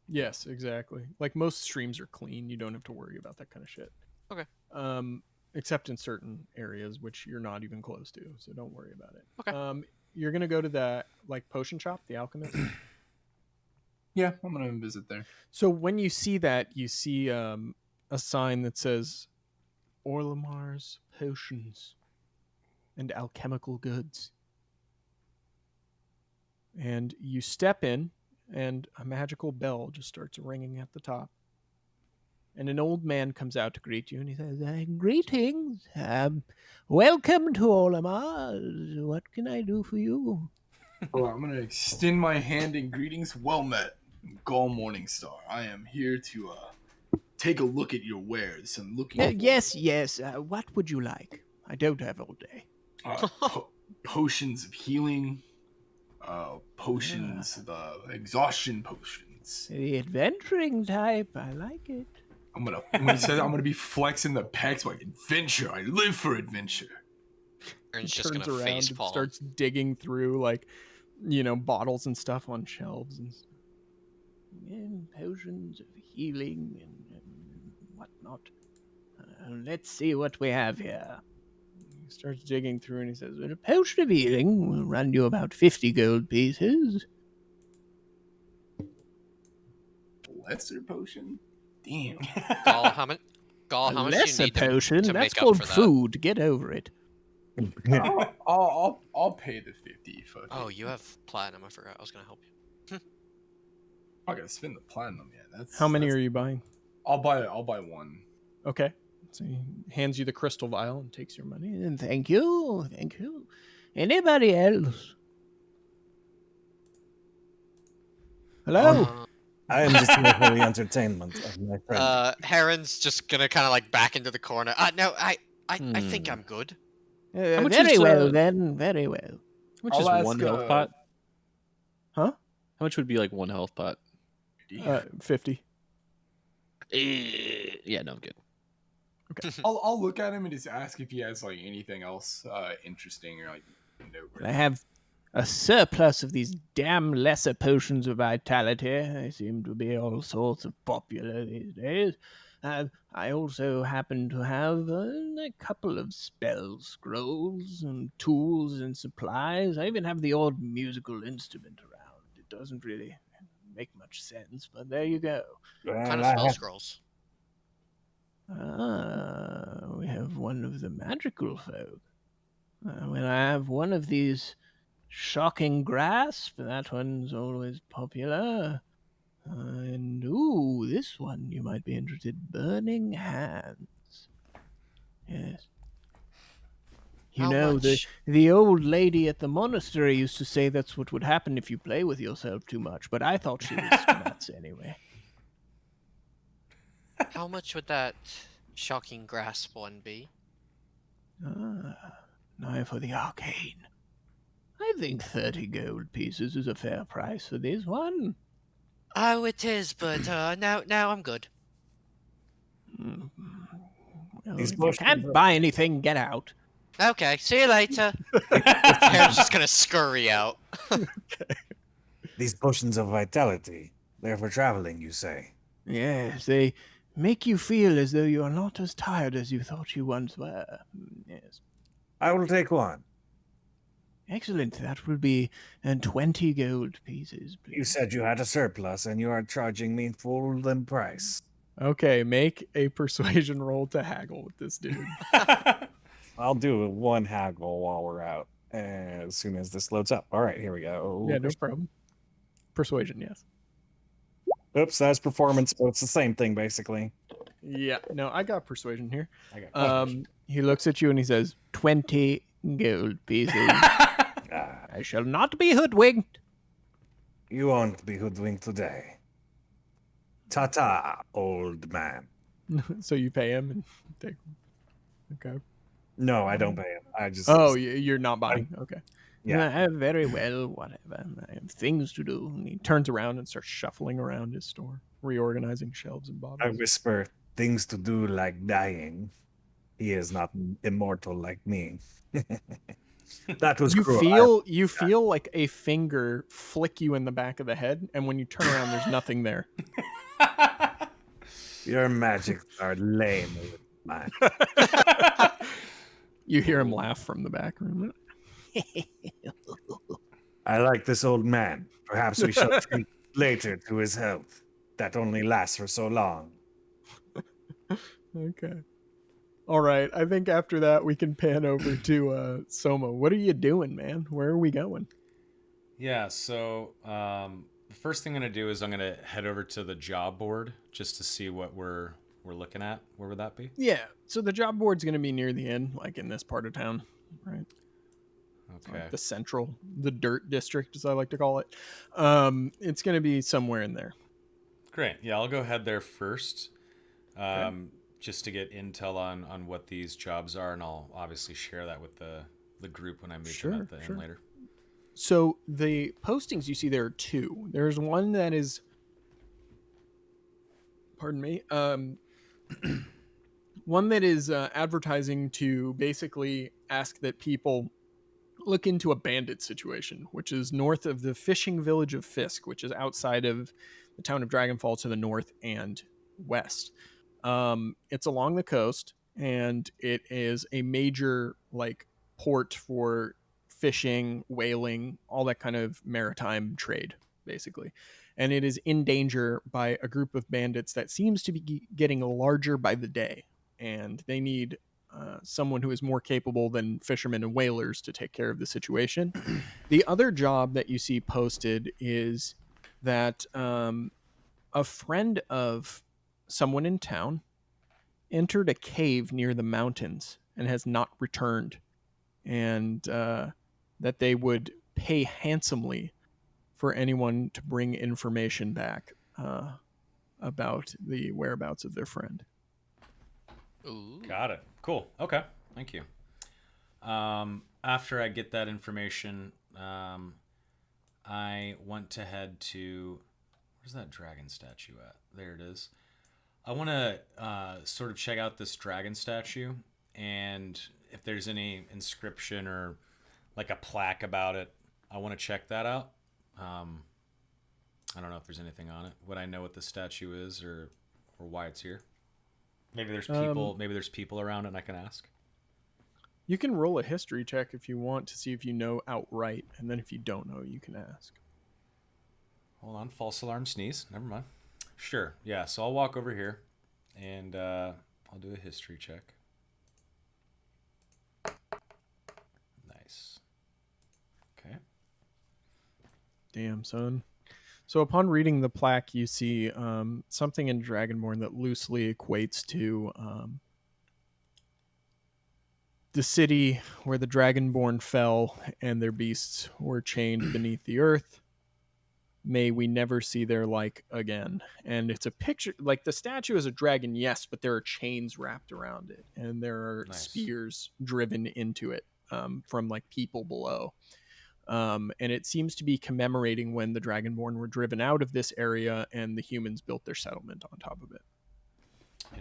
Speaker 2: Yes, exactly. Like most streams are clean. You don't have to worry about that kind of shit.
Speaker 5: Okay.
Speaker 2: Except in certain areas which you're not even close to, so don't worry about it.
Speaker 5: Okay.
Speaker 2: You're gonna go to the like potion shop, the alchemist.
Speaker 6: Yeah, I'm gonna visit there.
Speaker 2: So when you see that, you see a sign that says Orlamar's Potions and Alchemical Goods. And you step in, and a magical bell just starts ringing at the top. And an old man comes out to greet you, and he says, "Greetings. Welcome to Orlamar. What can I do for you?"
Speaker 6: Oh, I'm gonna extend my hand in greetings. Well met, Gaul Morningstar. I am here to take a look at your wares. I'm looking. For,
Speaker 2: Yes. What would you like? I don't have all day.
Speaker 6: Potions of healing, potions of exhaustion potions.
Speaker 2: The adventuring type. I like it.
Speaker 6: I'm gonna be flexing the pecs like adventure. I live for adventure.
Speaker 5: Aaron's
Speaker 2: He
Speaker 5: just
Speaker 2: turns
Speaker 5: gonna
Speaker 2: around
Speaker 5: face
Speaker 2: and
Speaker 5: palm.
Speaker 2: starts digging through like bottles and stuff on shelves and stuff. And potions of healing and whatnot. Let's see what we have here. He starts digging through and he says, "A potion of healing will run you about 50 gold pieces.
Speaker 6: Lesser potion. Damn.
Speaker 5: Gaul, how much?
Speaker 2: A
Speaker 5: How much do you
Speaker 2: lesser
Speaker 5: need
Speaker 2: potion?
Speaker 5: to
Speaker 2: That's
Speaker 5: make up
Speaker 2: called
Speaker 5: for that?
Speaker 2: food. Get over it."
Speaker 6: I'll pay the 50 for.
Speaker 5: Oh, you have platinum. I forgot. I was gonna help you.
Speaker 6: I'm not gonna spend the platinum yet.
Speaker 2: How many are you buying?
Speaker 6: I'll buy one.
Speaker 2: Okay. So he hands you the crystal vial and takes your money. And thank you. Thank you. Anybody else? Hello?
Speaker 4: I am just here for the entertainment of my friend.
Speaker 5: Heron's just gonna kind of like back into the corner. No, I think I'm good.
Speaker 3: How much
Speaker 2: Very
Speaker 3: is,
Speaker 2: well, then. Very well.
Speaker 3: Which
Speaker 6: I'll
Speaker 3: is
Speaker 6: ask,
Speaker 3: one health pot?
Speaker 2: Huh?
Speaker 3: How much would be like one health pot?
Speaker 2: 50.
Speaker 3: Yeah, no, I'm good.
Speaker 6: I'll look at him and just ask if he has like anything else interesting or like noteworthy.
Speaker 2: I have a surplus of these damn lesser potions of vitality. They seem to be all sorts of popular these days. I also happen to have a couple of spell scrolls and tools and supplies. I even have the odd musical instrument around. It doesn't really make much sense, but there you go.
Speaker 5: Kind of
Speaker 4: Well,
Speaker 5: spell
Speaker 4: I have,
Speaker 5: scrolls.
Speaker 2: We have one of the magical folk. When I have one of these shocking grasp, that one's always popular. And ooh, this one you might be interested. Burning hands. Yes. You
Speaker 5: How
Speaker 2: know,
Speaker 5: much?
Speaker 2: the old lady at the monastery used to say that's what would happen if you play with yourself too much, but I thought she was nuts anyway.
Speaker 5: How much would that shocking grasp one be?
Speaker 2: Now for the arcane. I think 30 gold pieces is a fair price for this one.
Speaker 5: Oh, it is, but now I'm good.
Speaker 2: Well,
Speaker 4: These
Speaker 2: if you
Speaker 4: potions
Speaker 2: can't
Speaker 4: are-
Speaker 2: buy anything, get out.
Speaker 5: Okay, see you later. Heron's just gonna scurry out.
Speaker 4: These potions of vitality, they're for traveling, you say?
Speaker 2: Yes, they make you feel as though you are not as tired as you thought you once were. Yes.
Speaker 4: I will take one.
Speaker 2: Excellent. That will be 20 gold pieces, please.
Speaker 4: You said you had a surplus and you are charging me full the price.
Speaker 2: Okay, make a persuasion roll to haggle with this dude.
Speaker 4: I'll do one haggle while we're out as soon as this loads up. All right, here we go.
Speaker 2: Yeah, no problem. Persuasion, yes.
Speaker 4: Oops, that's performance, but it's the same thing basically.
Speaker 2: Yeah, no, I got persuasion here.
Speaker 1: I got
Speaker 2: He looks at you and he says, 20 gold pieces.
Speaker 4: Ah,
Speaker 2: I shall not be hoodwinked.
Speaker 4: you won't be hoodwinked today. Ta-ta, old man.
Speaker 2: So you pay him and take. Okay.
Speaker 4: No, I don't pay him. I just
Speaker 2: Oh, you're not buying. Okay.
Speaker 4: yeah.
Speaker 2: Very well, whatever. I have things to do. And he turns around and starts shuffling around his store, reorganizing shelves and
Speaker 4: I
Speaker 2: bottles.
Speaker 4: whisper things to do like dying. He is not immortal like me. That was
Speaker 2: You
Speaker 4: cruel.
Speaker 2: feel like a finger flick you in the back of the head, and when you turn around, there's nothing there.
Speaker 4: Your magics are lame. Man.
Speaker 2: You hear him laugh from the back room.
Speaker 4: I like this old man. Perhaps we shall treat later to his health. That only lasts for so long.
Speaker 2: Okay. All right. I think after that we can pan over to Soma. What are you doing, man? Where are we going?
Speaker 1: Yeah, so the first thing I'm gonna do is I'm gonna head over to the job board just to see what we're looking at. Where would that be?
Speaker 2: Yeah. So the job board's going to be near the inn, like in this part of town, right?
Speaker 1: Okay.
Speaker 2: Like the dirt district, as I like to call it. It's going to be somewhere in there.
Speaker 1: Great. Yeah, I'll go head there first, just to get intel on what these jobs are, and I'll obviously share that with the group when I meet them at the inn later.
Speaker 2: So the postings you see there are two. There's one that is, pardon me, one that is advertising to basically ask that people look into a bandit situation, which is north of the fishing village of Fisk, which is outside of the town of Dragonfall to the north and west. It's along the coast, and it is a major like port for fishing, whaling, all that kind of maritime trade, basically. And it is in danger by a group of bandits that seems to be getting larger by the day, and they need someone who is more capable than fishermen and whalers to take care of the situation. The other job that you see posted is that a friend of someone in town entered a cave near the mountains and has not returned, and that they would pay handsomely for anyone to bring information back about the whereabouts of their friend.
Speaker 5: Ooh.
Speaker 1: Got it. Cool. Okay. Thank you. After I get that information, I want to head to. Where's that dragon statue at? There it is. I want to sort of check out this dragon statue, and if there's any inscription or like a plaque about it, I want to check that out. I don't know if there's anything on it. Would I know what the statue is or why it's here? Maybe there's people. Maybe there's people around, and I can ask.
Speaker 2: You can roll a history check if you want to see if you know outright, and then if you don't know, you can ask.
Speaker 1: Hold on. False alarm sneeze. Never mind. Sure. Yeah. So I'll walk over here, and I'll do a history check. Nice. Okay.
Speaker 2: Damn, son. So upon reading the plaque, you see something in Dragonborn that loosely equates to the city where the Dragonborn fell and their beasts were chained beneath the earth. May we never see their like again. And it's a picture, like the statue is a dragon, yes, but there are chains wrapped around it, and there are spears driven into it from like people below. And it seems to be commemorating when the Dragonborn were driven out of this area and the humans built their settlement on top of it.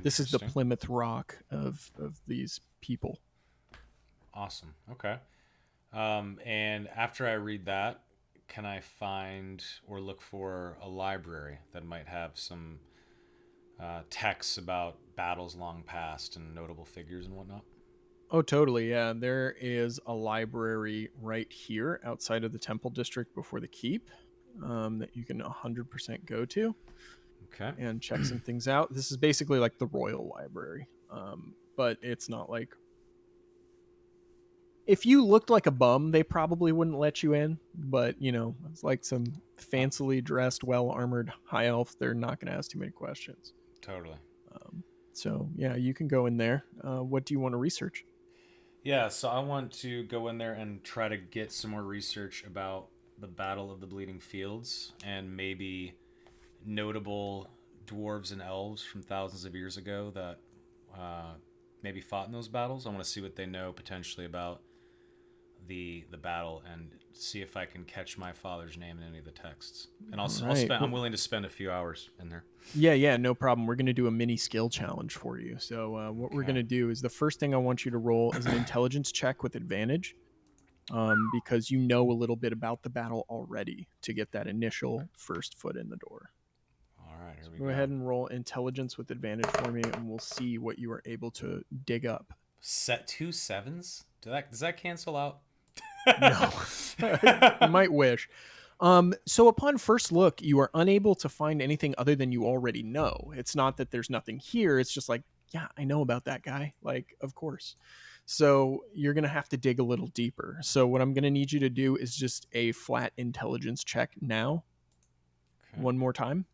Speaker 2: This is the Plymouth Rock of these people.
Speaker 1: Awesome. Okay. And after I read that, can I find or look for a library that might have some texts about battles long past and notable figures and whatnot?
Speaker 2: Oh, totally. Yeah. There is a library right here outside of the temple district before the keep that you can 100% go to.
Speaker 1: Okay.
Speaker 2: And check some things out. This is basically like the royal library, but it's not like. If you looked like a bum, they probably wouldn't let you in. But, you know, it's like some fancily dressed, well-armored high elf. They're not going to ask too many questions.
Speaker 1: Totally.
Speaker 2: So, yeah, you can go in there. What do you want to research?
Speaker 1: Yeah, so I want to go in there and try to get some more research about the Battle of the Bleeding Fields and maybe notable dwarves and elves from thousands of years ago that maybe fought in those battles. I want to see what they know potentially about the battle and see if I can catch my father's name in any of the texts. And I'm willing to spend a few hours in there.
Speaker 2: Yeah, no problem. We're going to do a mini skill challenge for you. So what we're going to do is the first thing I want you to roll is an intelligence check with advantage, because you know a little bit about the battle already to get that initial first foot in the door.
Speaker 1: All right, here we
Speaker 2: go. Go ahead and roll intelligence with advantage for me, and we'll see what you are able to dig up.
Speaker 1: Set 2 7s? Does that cancel out?
Speaker 2: No. You might wish. So upon first look, you are unable to find anything other than you already know. It's not that there's nothing here. It's just like, yeah, I know about that guy. Like, of course. So you're going to have to dig a little deeper. So what I'm going to need you to do is just a flat intelligence check now. Okay. One more time.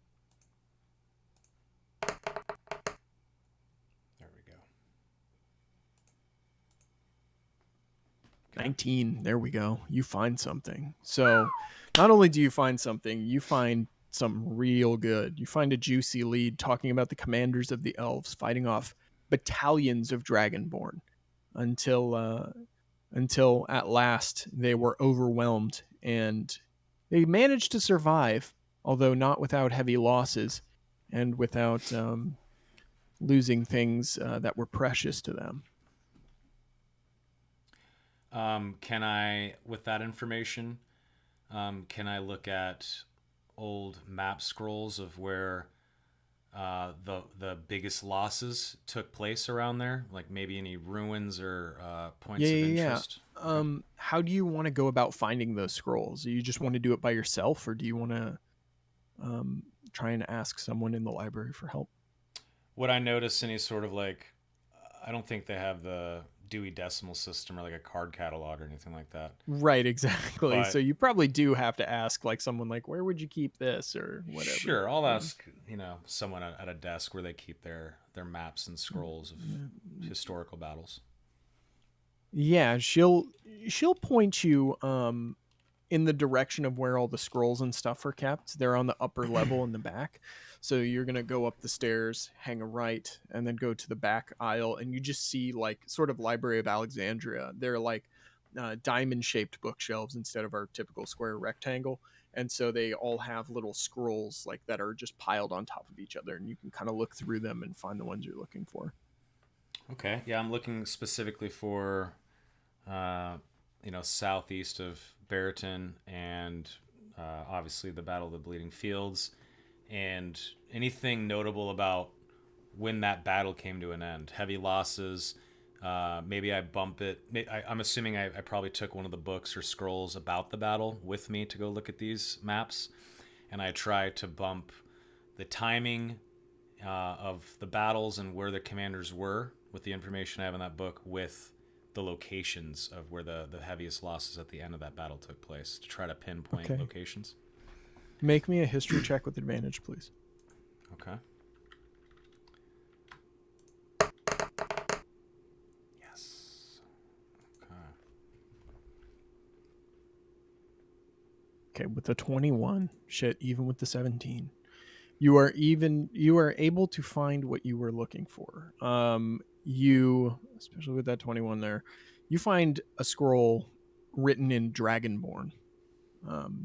Speaker 1: There we go.
Speaker 2: 19. There we go. You find something. So not only do you find something, you find something real good. You find a juicy lead talking about the commanders of the elves fighting off battalions of Dragonborn until at last they were overwhelmed, and they managed to survive, although not without heavy losses and without losing things that were precious to them.
Speaker 1: Can I, with that information, can I look at old map scrolls of where the biggest losses took place around there? Like maybe any ruins or points of interest?
Speaker 2: Yeah. How do you want to go about finding those scrolls? Do you just want to do it by yourself, or do you want to try and ask someone in the library for help?
Speaker 1: Would I notice any sort of like I don't think they have the Dewey Decimal System or like a card catalog or anything like that.
Speaker 2: Right, exactly.
Speaker 1: But
Speaker 2: So you probably do have to ask like someone like, where would you keep this or whatever.
Speaker 1: sure, I'll
Speaker 2: Yeah.
Speaker 1: ask someone at a desk where they keep their maps and scrolls of historical battles.
Speaker 2: Yeah, she'll point you in the direction of where all the scrolls and stuff are kept. They're on the upper level in the back. So you're going to go up the stairs, hang a right, and then go to the back aisle and you just see like sort of Library of Alexandria. They're like diamond-shaped bookshelves instead of our typical square rectangle. And so they all have little scrolls like that are just piled on top of each other and you can kind of look through them and find the ones you're looking for.
Speaker 1: Okay. Yeah, I'm looking specifically for southeast of Barrington and obviously the Battle of the Bleeding Fields, and anything notable about when that battle came to an end. Heavy losses. Maybe I bump it. I'm assuming I probably took one of the books or scrolls about the battle with me to go look at these maps, and I try to bump the timing of the battles and where the commanders were with the information I have in that book with the locations of where the heaviest losses at the end of that battle took place to try to pinpoint
Speaker 2: Okay.
Speaker 1: locations.
Speaker 2: Make me a history check with advantage, please.
Speaker 1: Okay. Yes. Okay.
Speaker 2: Okay, with the 21, shit, even with the 17, you are able to find what you were looking for. You, especially with that 21 there, you find a scroll written in Dragonborn.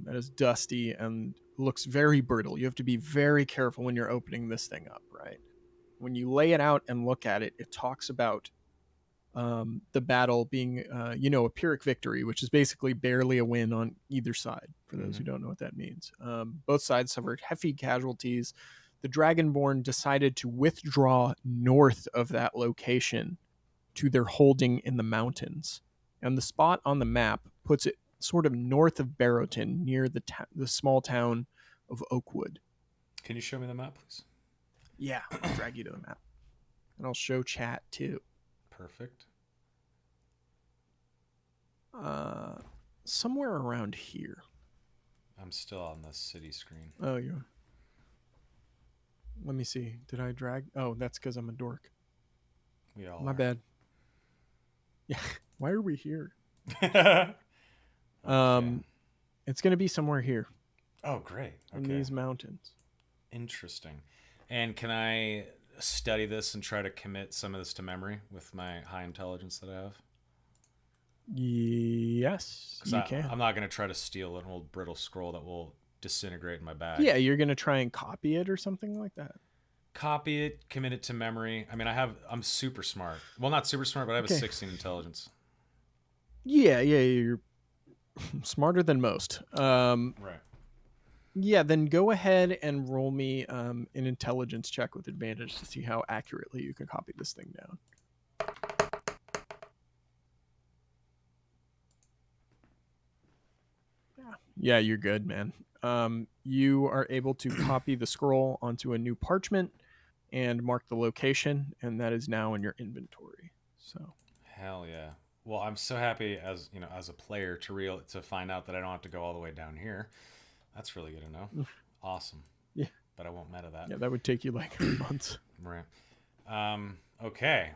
Speaker 2: That is dusty and looks very brittle. You have to be very careful when you're opening this thing up, right? When you lay it out and look at it, it talks about the battle being, a Pyrrhic victory, which is basically barely a win on either side, for those who don't know what that means. Both sides suffered heavy casualties. The Dragonborn decided to withdraw north of that location to their holding in the mountains. And the spot on the map puts it sort of north of Barrowton, near the small town of Oakwood.
Speaker 1: Can you show me the map, please?
Speaker 2: Yeah, I'll drag you to the map. And I'll show chat too.
Speaker 1: Perfect.
Speaker 2: Somewhere around here.
Speaker 1: I'm still on the city screen.
Speaker 2: Oh, you are. Let me see. Did I drag? Oh, that's because I'm a dork.
Speaker 1: We all
Speaker 2: My
Speaker 1: are.
Speaker 2: bad. Yeah. Why are we here?
Speaker 1: Okay.
Speaker 2: It's going to be somewhere here
Speaker 1: Oh, great.
Speaker 2: in
Speaker 1: Okay.
Speaker 2: these mountains.
Speaker 1: Interesting. And can I study this and try to commit some of this to memory with my high intelligence that I have?
Speaker 2: Yes, you can.
Speaker 1: I'm not going to try to steal an old brittle scroll that will disintegrate in my bag.
Speaker 2: Yeah, you're going to try and copy it or something like that.
Speaker 1: Copy it, commit it to memory. I mean, I'm super smart. Well, not super smart, but I have a
Speaker 2: Okay.
Speaker 1: 16 intelligence.
Speaker 2: Yeah, you're smarter than most.
Speaker 1: Right.
Speaker 2: Yeah, then go ahead and roll me an intelligence check with advantage to see how accurately you can copy this thing down. Yeah, you're good, man. You are able to copy the scroll onto a new parchment and mark the location, and that is now in your inventory. So
Speaker 1: Hell yeah. Well, I'm so happy as a player to find out that I don't have to go all the way down here. That's really good to know. Awesome.
Speaker 2: Yeah.
Speaker 1: But I won't meta that.
Speaker 2: yeah, that would take you like months.
Speaker 1: Right. Okay.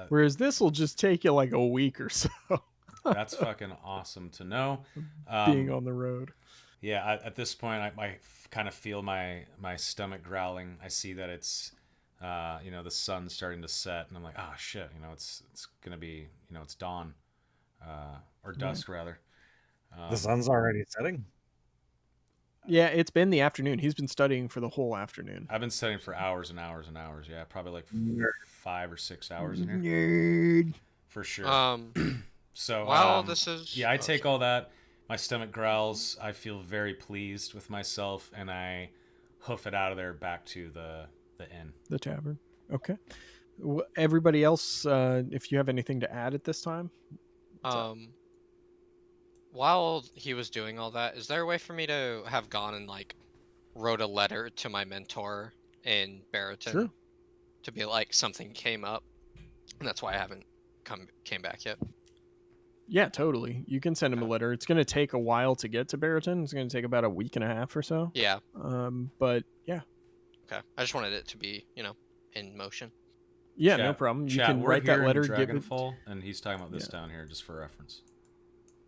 Speaker 2: Whereas this will just take you like a week or so.
Speaker 1: That's fucking awesome to know.
Speaker 2: Being on the road.
Speaker 1: Yeah, at this point, I kind of feel my stomach growling. I see that it's, the sun's starting to set, and I'm like, oh shit, it's gonna be, it's dawn, or dusk rather.
Speaker 4: The sun's already setting.
Speaker 2: Yeah, it's been the afternoon. He's been studying for the whole afternoon.
Speaker 1: I've been studying for hours and hours and hours. Yeah, probably like 5 or 6 hours in here
Speaker 2: Nerd.
Speaker 1: for sure. So
Speaker 5: While this is
Speaker 1: I take all that. My stomach growls. I feel very pleased with myself, and I hoof it out of there back to the inn.
Speaker 2: The tavern. Okay. Everybody else, if you have anything to add at this time?
Speaker 5: While he was doing all that, is there a way for me to have gone and like wrote a letter to my mentor in Barrington
Speaker 2: Sure.
Speaker 5: to be like something came up? And that's why I haven't came back yet.
Speaker 2: Yeah, totally. You can send him a letter. It's going to take a while to get to Barrington. It's going to take about a week and a half or so.
Speaker 5: Yeah.
Speaker 2: But yeah,
Speaker 5: Okay. I just wanted it to be, in motion.
Speaker 2: yeah,
Speaker 1: Chat,
Speaker 2: no problem. You
Speaker 1: chat,
Speaker 2: can
Speaker 1: we're
Speaker 2: write that
Speaker 1: here
Speaker 2: letter,
Speaker 1: in
Speaker 2: give it.
Speaker 1: Dragonfall, and he's talking about this
Speaker 2: Yeah.
Speaker 1: down here just for reference.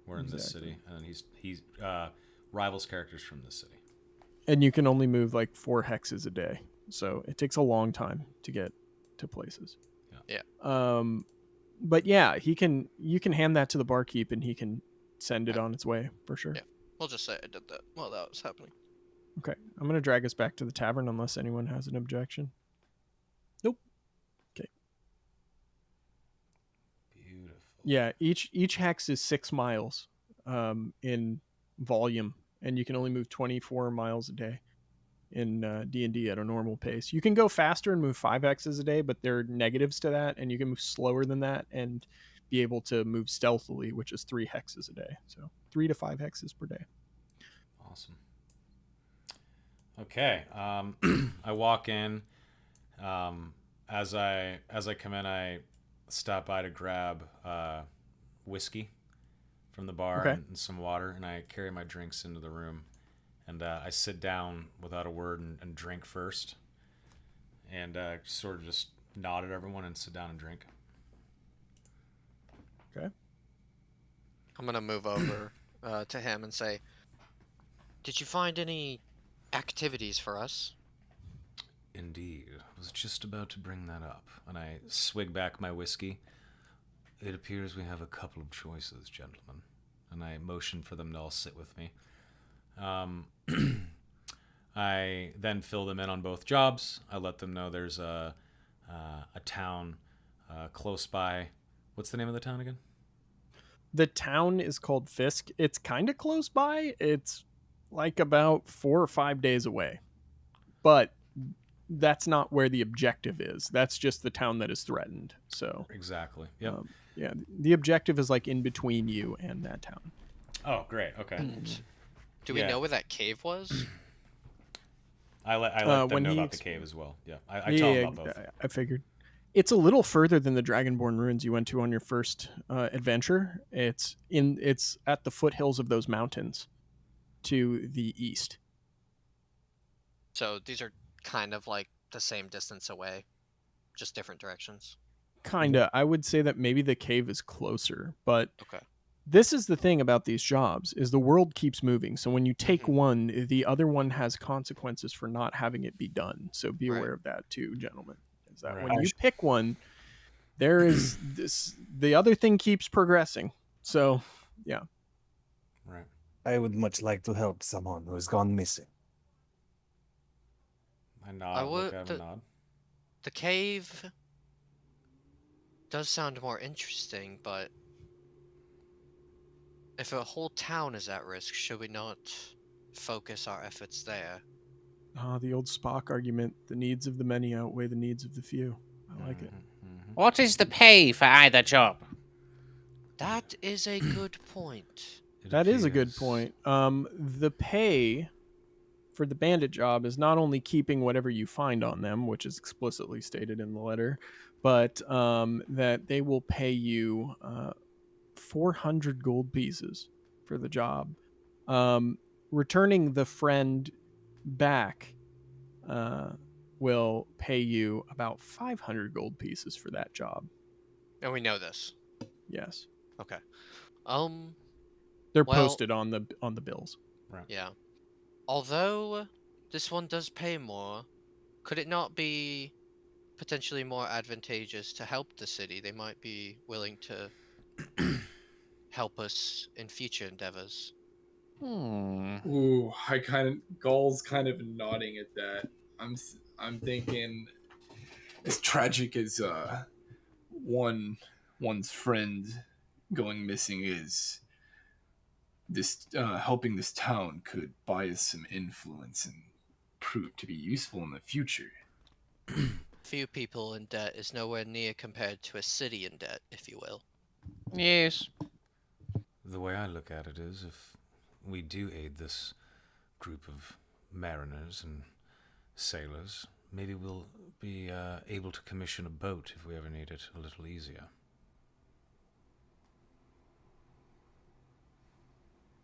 Speaker 1: We're in this
Speaker 2: Exactly.
Speaker 1: city, and he's rivals characters from this city.
Speaker 2: And you can only move like 4 hexes a day, so it takes a long time to get to places.
Speaker 5: Yeah.
Speaker 2: But yeah, you can hand that to the barkeep, and he can send it
Speaker 5: Okay.
Speaker 2: on its way for sure.
Speaker 5: Yeah. We'll just say I did that while that was happening.
Speaker 2: Okay, I'm gonna drag us back to the tavern unless anyone has an objection. Nope. Okay.
Speaker 1: Beautiful.
Speaker 2: Yeah, each hex is 6 miles in volume, and you can only move 24 miles a day in D&D at a normal pace. You can go faster and move 5 hexes a day, but there are negatives to that, and you can move slower than that and be able to move stealthily, which is 3 hexes a day. So 3 to 5 hexes per day.
Speaker 1: Awesome. Okay. I walk in. As I come in, I stop by to grab whiskey from the bar
Speaker 2: Okay.
Speaker 1: and some water, and I carry my drinks into the room. And I sit down without a word and drink first, and sort of just nod at everyone and sit down and drink.
Speaker 2: Okay.
Speaker 5: I'm going to move over to him and say, did you find any activities for us?
Speaker 1: Indeed. I was just about to bring that up, and I swig back my whiskey. It appears we have a couple of choices, gentlemen, and I motion for them to all sit with me. I then fill them in on both jobs. I let them know there's a town close by. What's the name of the town again?
Speaker 2: The town is called Fisk. It's kind of close by. It's like about 4 or 5 days away. But that's not where the objective is. That's just the town that is threatened. So
Speaker 1: Exactly. Yep.
Speaker 2: yeah, the objective is like in between you and that town.
Speaker 1: Oh, great. Okay.
Speaker 5: Do we
Speaker 1: Yeah.
Speaker 5: know where that cave was?
Speaker 1: I let them
Speaker 2: when
Speaker 1: know
Speaker 2: he
Speaker 1: about the
Speaker 2: ex-
Speaker 1: cave as well. Yeah. I tell them about both.
Speaker 2: I figured. It's a little further than the Dragonborn ruins you went to on your first adventure. It's at the foothills of those mountains to the east.
Speaker 5: So these are kind of like the same distance away, just different directions.
Speaker 2: Kinda. I would say that maybe the cave is closer, but
Speaker 5: Okay.
Speaker 2: this is the thing about these jobs is the world keeps moving. So when you take
Speaker 5: Mhm.
Speaker 2: one, the other one has consequences for not having it be done. So be
Speaker 5: Right.
Speaker 2: aware of that too, gentlemen. Is that
Speaker 1: Right.
Speaker 2: when you pick one, there is the other thing keeps progressing. So yeah.
Speaker 1: Right.
Speaker 4: I would much like to help someone who has gone missing.
Speaker 1: I nod. Look at him and nod.
Speaker 5: The cave does sound more interesting, but if a whole town is at risk, should we not focus our efforts there?
Speaker 2: The old Spock argument, the needs of the many outweigh the needs of the few. I like it.
Speaker 1: Mm-hmm.
Speaker 7: What is the pay for either job?
Speaker 5: That is a good point.
Speaker 2: That is a good point. The pay for the bandit job is not only keeping whatever you find on them, which is explicitly stated in the letter, but that they will pay you 400 gold pieces for the job. Returning the friend back will pay you about 500 gold pieces for that job.
Speaker 5: And we know this.
Speaker 2: Yes,
Speaker 5: Okay.
Speaker 2: they're
Speaker 5: Well-
Speaker 2: posted on the bills.
Speaker 5: Yeah. Although this one does pay more, could it not be potentially more advantageous to help the city? They might be willing to help us in future endeavors.
Speaker 6: Ooh, Gall's kind of nodding at that. I'm thinking, as tragic as one's friend going missing is, this helping this town could buy us some influence and prove to be useful in the future.
Speaker 5: Few people in debt is nowhere near compared to a city in debt, if you will.
Speaker 7: Yes.
Speaker 1: The way I look at it is, if we do aid this group of mariners and sailors, maybe we'll be able to commission a boat if we ever need it a little easier.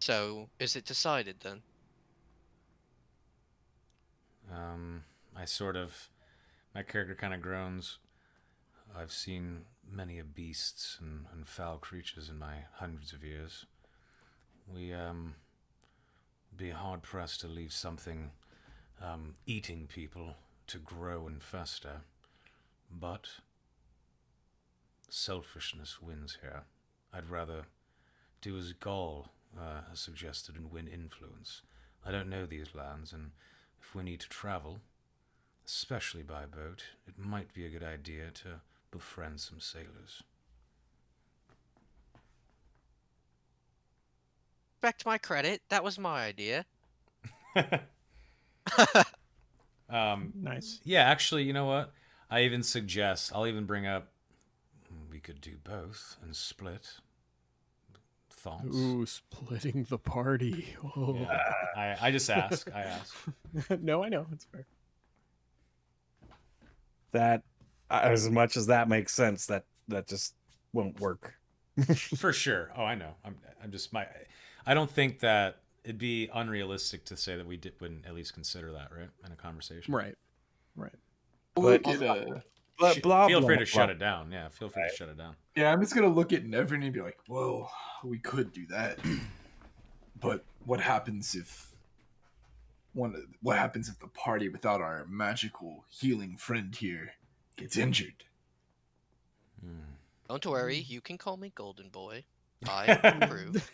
Speaker 5: So, is it decided then?
Speaker 1: My character kind of groans. I've seen many a beasts and foul creatures in my hundreds of years. We, be hard pressed to leave something, eating people to grow and fester. But selfishness wins here. I'd rather do as Gaul has suggested and win influence. I don't know these lands, and if we need to travel, especially by boat, it might be a good idea to befriend some sailors.
Speaker 5: Back to my credit, that was my idea.
Speaker 2: Nice.
Speaker 1: Yeah, actually, you know what? I'll even bring up, we could do both and split. Thoughts?
Speaker 2: Ooh, splitting the party. Oh.
Speaker 1: Yeah. I just ask. I ask.
Speaker 2: No, I know. It's fair.
Speaker 4: That, as much as that makes sense, that just won't work.
Speaker 1: For sure. Oh, I know. I don't think that it'd be unrealistic to say that wouldn't at least consider that, right, in a conversation.
Speaker 2: Right. Right.
Speaker 6: Look
Speaker 4: But-
Speaker 6: at
Speaker 4: But
Speaker 1: Feel free to
Speaker 4: blah.
Speaker 1: shut it down. Yeah, feel free to shut it down.
Speaker 6: yeah, I'm just gonna look at Nevern and be like, "Well, we could do that, but what happens if what happens if the party without our magical healing friend here gets injured?"
Speaker 5: Don't worry, you can call me Golden Boy. I approve.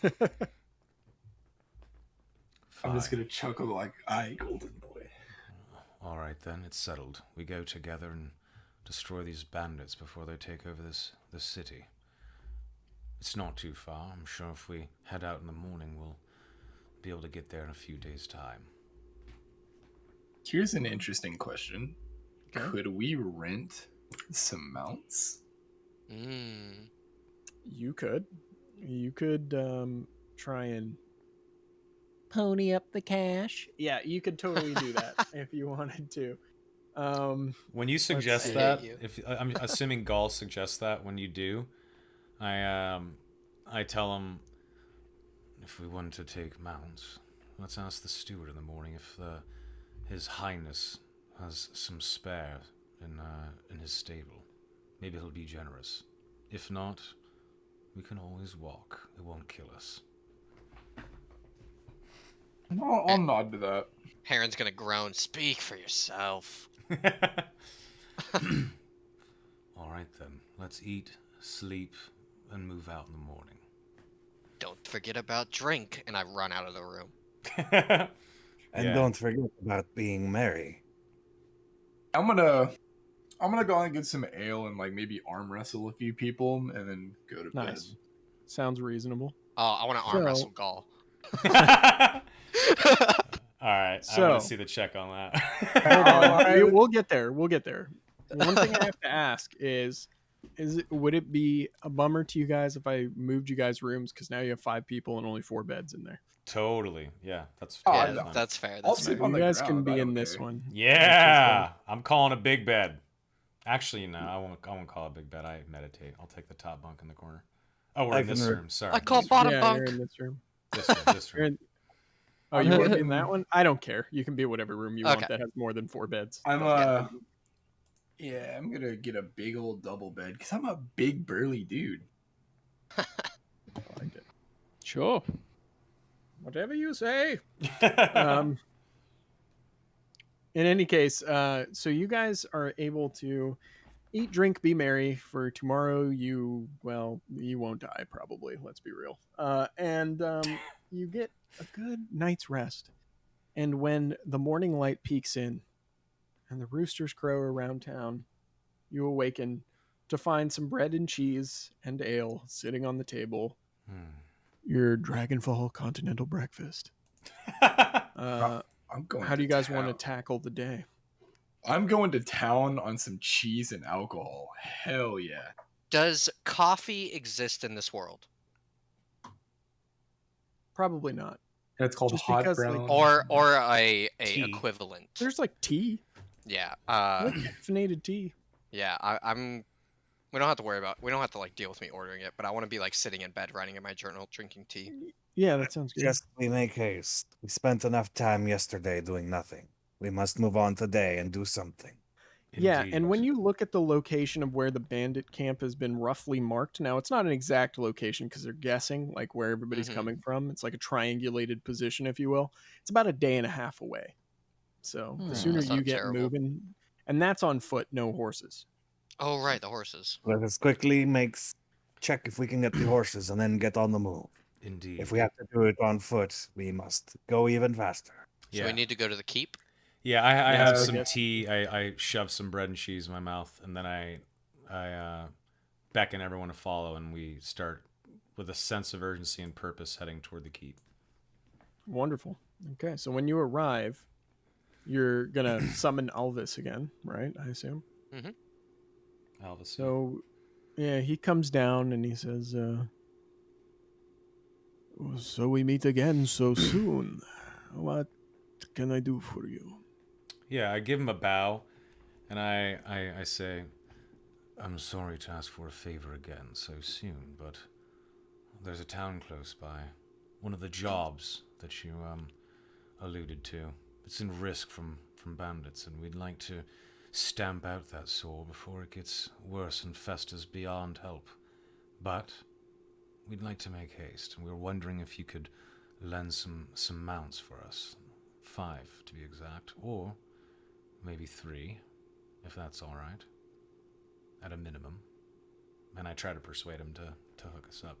Speaker 6: I'm just
Speaker 1: Fine.
Speaker 6: gonna chuckle like, "I Golden Boy."
Speaker 1: All right, then. It's settled. We go together and destroy these bandits before they take over this city. It's not too far. I'm sure if we head out in the morning, we'll be able to get there in a few days' time.
Speaker 6: Here's an interesting question:
Speaker 2: Okay.
Speaker 6: Could we rent some mounts?
Speaker 5: Mm.
Speaker 2: You could try and pony up the cash. Yeah, you could totally do that if you wanted to.
Speaker 1: When you suggest
Speaker 5: see.
Speaker 1: that,
Speaker 5: I hate you.
Speaker 1: if I'm assuming Gaul suggests that when you do, I tell him if we want to take mounts, let's ask the steward in the morning if His Highness has some spare in his stable. Maybe he'll be generous. If not, we can always walk. It won't kill us.
Speaker 6: I'll nod to that.
Speaker 5: Heron's gonna groan. Speak for yourself.
Speaker 1: All right then. Let's eat, sleep, and move out in the morning.
Speaker 5: Don't forget about drink. And I run out of the room.
Speaker 4: And
Speaker 1: Yeah.
Speaker 4: don't forget about being merry.
Speaker 6: I'm gonna go and get some ale and like maybe arm wrestle a few people and then go to
Speaker 2: Nice. Sounds reasonable.
Speaker 5: Oh, I want to arm
Speaker 2: So-
Speaker 5: wrestle Gaul.
Speaker 1: All right. I
Speaker 2: So-
Speaker 1: want to see the check on that.
Speaker 2: Hold on. We'll get there. We'll get there. One thing I have to ask would it be a bummer to you guys if I moved you guys rooms because now you have 5 people and only 4 beds in there?
Speaker 1: Totally. Yeah. That's
Speaker 6: Oh,
Speaker 5: Yeah,
Speaker 6: no.
Speaker 1: fine.
Speaker 5: that's fair.
Speaker 6: I'll
Speaker 5: That's
Speaker 6: sleep
Speaker 5: fair.
Speaker 6: on
Speaker 2: You
Speaker 6: the
Speaker 2: guys can
Speaker 6: ground,
Speaker 2: be
Speaker 6: I
Speaker 2: in
Speaker 6: don't
Speaker 2: this
Speaker 6: care.
Speaker 2: one.
Speaker 1: Yeah. I'm calling a big bed. Actually, no. I won't call it a big bed. I meditate. I'll take the top bunk in the corner. Oh, we're
Speaker 4: I
Speaker 1: in this
Speaker 4: can-
Speaker 1: room. Sorry.
Speaker 5: I call
Speaker 1: this room.
Speaker 5: bottom
Speaker 2: Yeah,
Speaker 5: bunk.
Speaker 2: you're in this room.
Speaker 1: This room. This
Speaker 2: You're
Speaker 1: room.
Speaker 2: in... Oh, you want to be in that one? I don't care. You can be whatever room you want
Speaker 5: Okay.
Speaker 2: that has more than 4 beds.
Speaker 6: I'm yeah, I'm gonna get a big old double bed because I'm a big burly dude.
Speaker 2: I like it. Sure. Whatever you say. In any case, so you guys are able to eat, drink, be merry. For tomorrow, you won't die probably. Let's be real. And you get a good night's rest. And when the morning light peeks in, and the roosters crow around town, you awaken to find some bread and cheese and ale sitting on the table. Your Dragonfall continental breakfast.
Speaker 6: I'm going.
Speaker 2: How do you guys want to
Speaker 6: town.
Speaker 2: tackle the day?
Speaker 6: I'm going to town on some cheese and alcohol. Hell yeah.
Speaker 5: Does coffee exist in this world?
Speaker 2: Probably not.
Speaker 6: That's called
Speaker 2: Just
Speaker 6: hot
Speaker 2: because, like,
Speaker 6: brown.
Speaker 5: Or a
Speaker 1: Tea.
Speaker 5: equivalent?
Speaker 2: There's like tea.
Speaker 5: Yeah.
Speaker 2: What caffeinated tea?
Speaker 5: Yeah. I'm. We don't have to worry about. We don't have to like deal with me ordering it. But I want to be like sitting in bed, writing in my journal, drinking tea.
Speaker 2: Yeah, that sounds good.
Speaker 4: Just we make haste. We spent enough time yesterday doing nothing. We must move on today and do something.
Speaker 2: Yeah,
Speaker 1: Indeed.
Speaker 2: and when you look at the location of where the bandit camp has been roughly marked, now it's not an exact location because they're guessing like where everybody's
Speaker 5: Mhm.
Speaker 2: coming from. It's like a triangulated position, if you will. It's about a day and a half away. So the sooner
Speaker 5: That's
Speaker 2: you
Speaker 5: not
Speaker 2: get
Speaker 5: terrible.
Speaker 2: moving, and that's on foot, no horses.
Speaker 5: Oh right, the horses.
Speaker 4: Let us quickly check if we can get the horses and then get on the move.
Speaker 1: Indeed.
Speaker 4: If we have to do it on foot, we must go even faster.
Speaker 5: So
Speaker 1: Yeah.
Speaker 5: we need to go to the keep.
Speaker 1: Yeah, I
Speaker 2: Yeah,
Speaker 1: have
Speaker 2: I
Speaker 1: some
Speaker 2: guess.
Speaker 1: tea. I shove some bread and cheese in my mouth, and then I beckon everyone to follow, and we start with a sense of urgency and purpose heading toward the keep.
Speaker 2: Wonderful. Okay, so when you arrive, you're gonna summon Alvis again, right? I assume.
Speaker 1: Elvis.
Speaker 2: So, yeah, he comes down and he says, "So we meet again so soon. What can I do for you?"
Speaker 1: Yeah, I give him a bow, and I say, I'm sorry to ask for a favor again so soon, but there's a town close by. One of the jobs that you alluded to. It's in risk from bandits, and we'd like to stamp out that sore before it gets worse and festers beyond help. But we'd like to make haste, and we were wondering if you could lend some mounts for us. 5 to be exact, or maybe 3, if that's all right. At a minimum. And I try to persuade him to hook us up.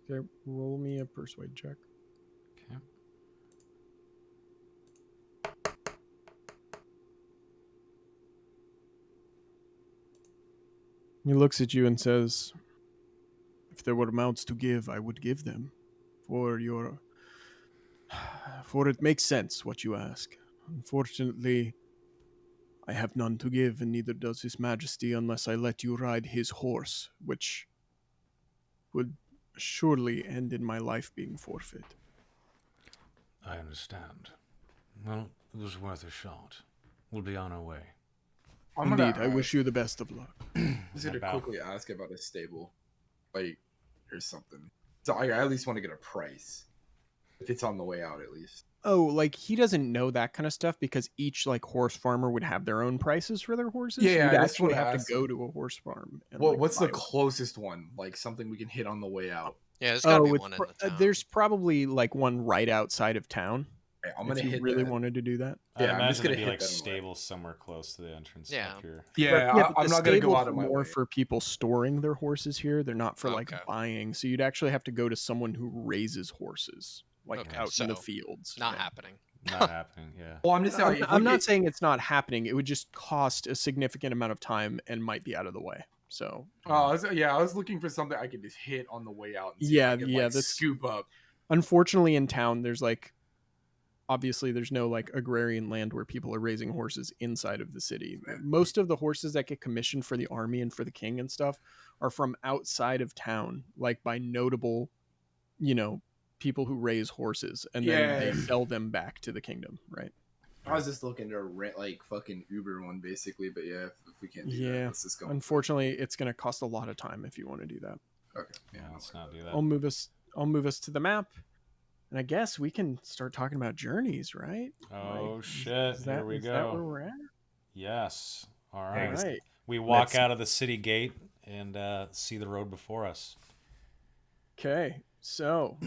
Speaker 2: Okay, roll me a persuade check.
Speaker 1: Okay.
Speaker 2: He looks at you and says, "If there were amounts to give, I would give them. For it makes sense what you ask. Unfortunately, I have none to give, and neither does His Majesty unless I let you ride his horse, which would surely end in my life being forfeit."
Speaker 1: I understand. Well, it was worth a shot. We'll be on our way.
Speaker 6: I'm gonna
Speaker 2: Indeed, I wish
Speaker 6: ask-
Speaker 2: you the best of luck.
Speaker 6: I'm just gonna
Speaker 1: Bow.
Speaker 6: quickly ask about a stable, like, or something. So I at least want to get a price, if it's on the way out, at least.
Speaker 2: Oh, like he doesn't know that kind of stuff because each like horse farmer would have their own prices for their horses.
Speaker 6: Yeah,
Speaker 2: You'd
Speaker 6: I just
Speaker 2: actually
Speaker 6: wanna
Speaker 2: have to
Speaker 6: ask-
Speaker 2: go to a horse farm. And,
Speaker 6: Well,
Speaker 2: like,
Speaker 6: what's the
Speaker 2: buy one.
Speaker 6: closest one? Like something we can hit on the way out.
Speaker 5: Yeah, there's gotta be
Speaker 2: it's
Speaker 5: one in the town.
Speaker 2: there's probably like one right outside of town.
Speaker 6: Okay, I'm
Speaker 2: If
Speaker 6: gonna
Speaker 2: you
Speaker 6: hit
Speaker 2: really
Speaker 6: that.
Speaker 2: wanted to do that.
Speaker 1: I'd
Speaker 6: Yeah, I'm just
Speaker 1: imagine
Speaker 6: gonna
Speaker 1: there'd be
Speaker 6: hit
Speaker 1: like
Speaker 6: that in a way.
Speaker 1: stables somewhere close to the entrance.
Speaker 5: Yeah.
Speaker 1: Up here.
Speaker 6: Yeah,
Speaker 2: but
Speaker 6: I'm
Speaker 2: the
Speaker 6: not gonna go
Speaker 2: stables
Speaker 6: out of
Speaker 2: are
Speaker 6: my
Speaker 2: more
Speaker 6: way.
Speaker 2: for people storing their horses here. They're not for like
Speaker 5: Okay.
Speaker 2: buying. So you'd actually have to go to someone who raises horses, like
Speaker 5: Okay,
Speaker 2: out in the
Speaker 5: so
Speaker 2: fields.
Speaker 5: Not
Speaker 2: Yeah.
Speaker 5: happening.
Speaker 1: Not happening, yeah.
Speaker 6: Well, I'm just saying, if
Speaker 2: I'm
Speaker 6: we
Speaker 2: not
Speaker 6: get-
Speaker 2: saying it's not happening. It would just cost a significant amount of time and might be out of the way. So
Speaker 6: Oh, I was looking for something I could just hit on the way out. And see
Speaker 2: Yeah,
Speaker 6: if I could,
Speaker 2: yeah,
Speaker 6: like,
Speaker 2: that's-
Speaker 6: scoop up.
Speaker 2: unfortunately in town there's like obviously there's no like agrarian land where people are raising horses inside of the city. Most of the horses that get commissioned for the army and for the king and stuff are from outside of town, like by notable, people who raise horses and then they
Speaker 6: Yeah.
Speaker 2: sell them back to the kingdom, right?
Speaker 6: I was just looking to rent like fucking Uber one basically, but yeah, if we can't do that,
Speaker 2: Yeah.
Speaker 6: let's just go.
Speaker 2: Unfortunately, it's going to cost a lot of time if you want to do that.
Speaker 6: Okay.
Speaker 1: Yeah, let's not do that.
Speaker 2: I'll move us to the map. And I guess we can start talking about journeys, right?
Speaker 1: Oh
Speaker 2: Like,
Speaker 1: shit, here we
Speaker 2: is that where
Speaker 1: go.
Speaker 2: we're at?
Speaker 1: Yes. All
Speaker 2: All
Speaker 1: right.
Speaker 2: right.
Speaker 1: We walk
Speaker 4: Let's-
Speaker 1: out of the city gate and see the road before us.
Speaker 2: Okay, so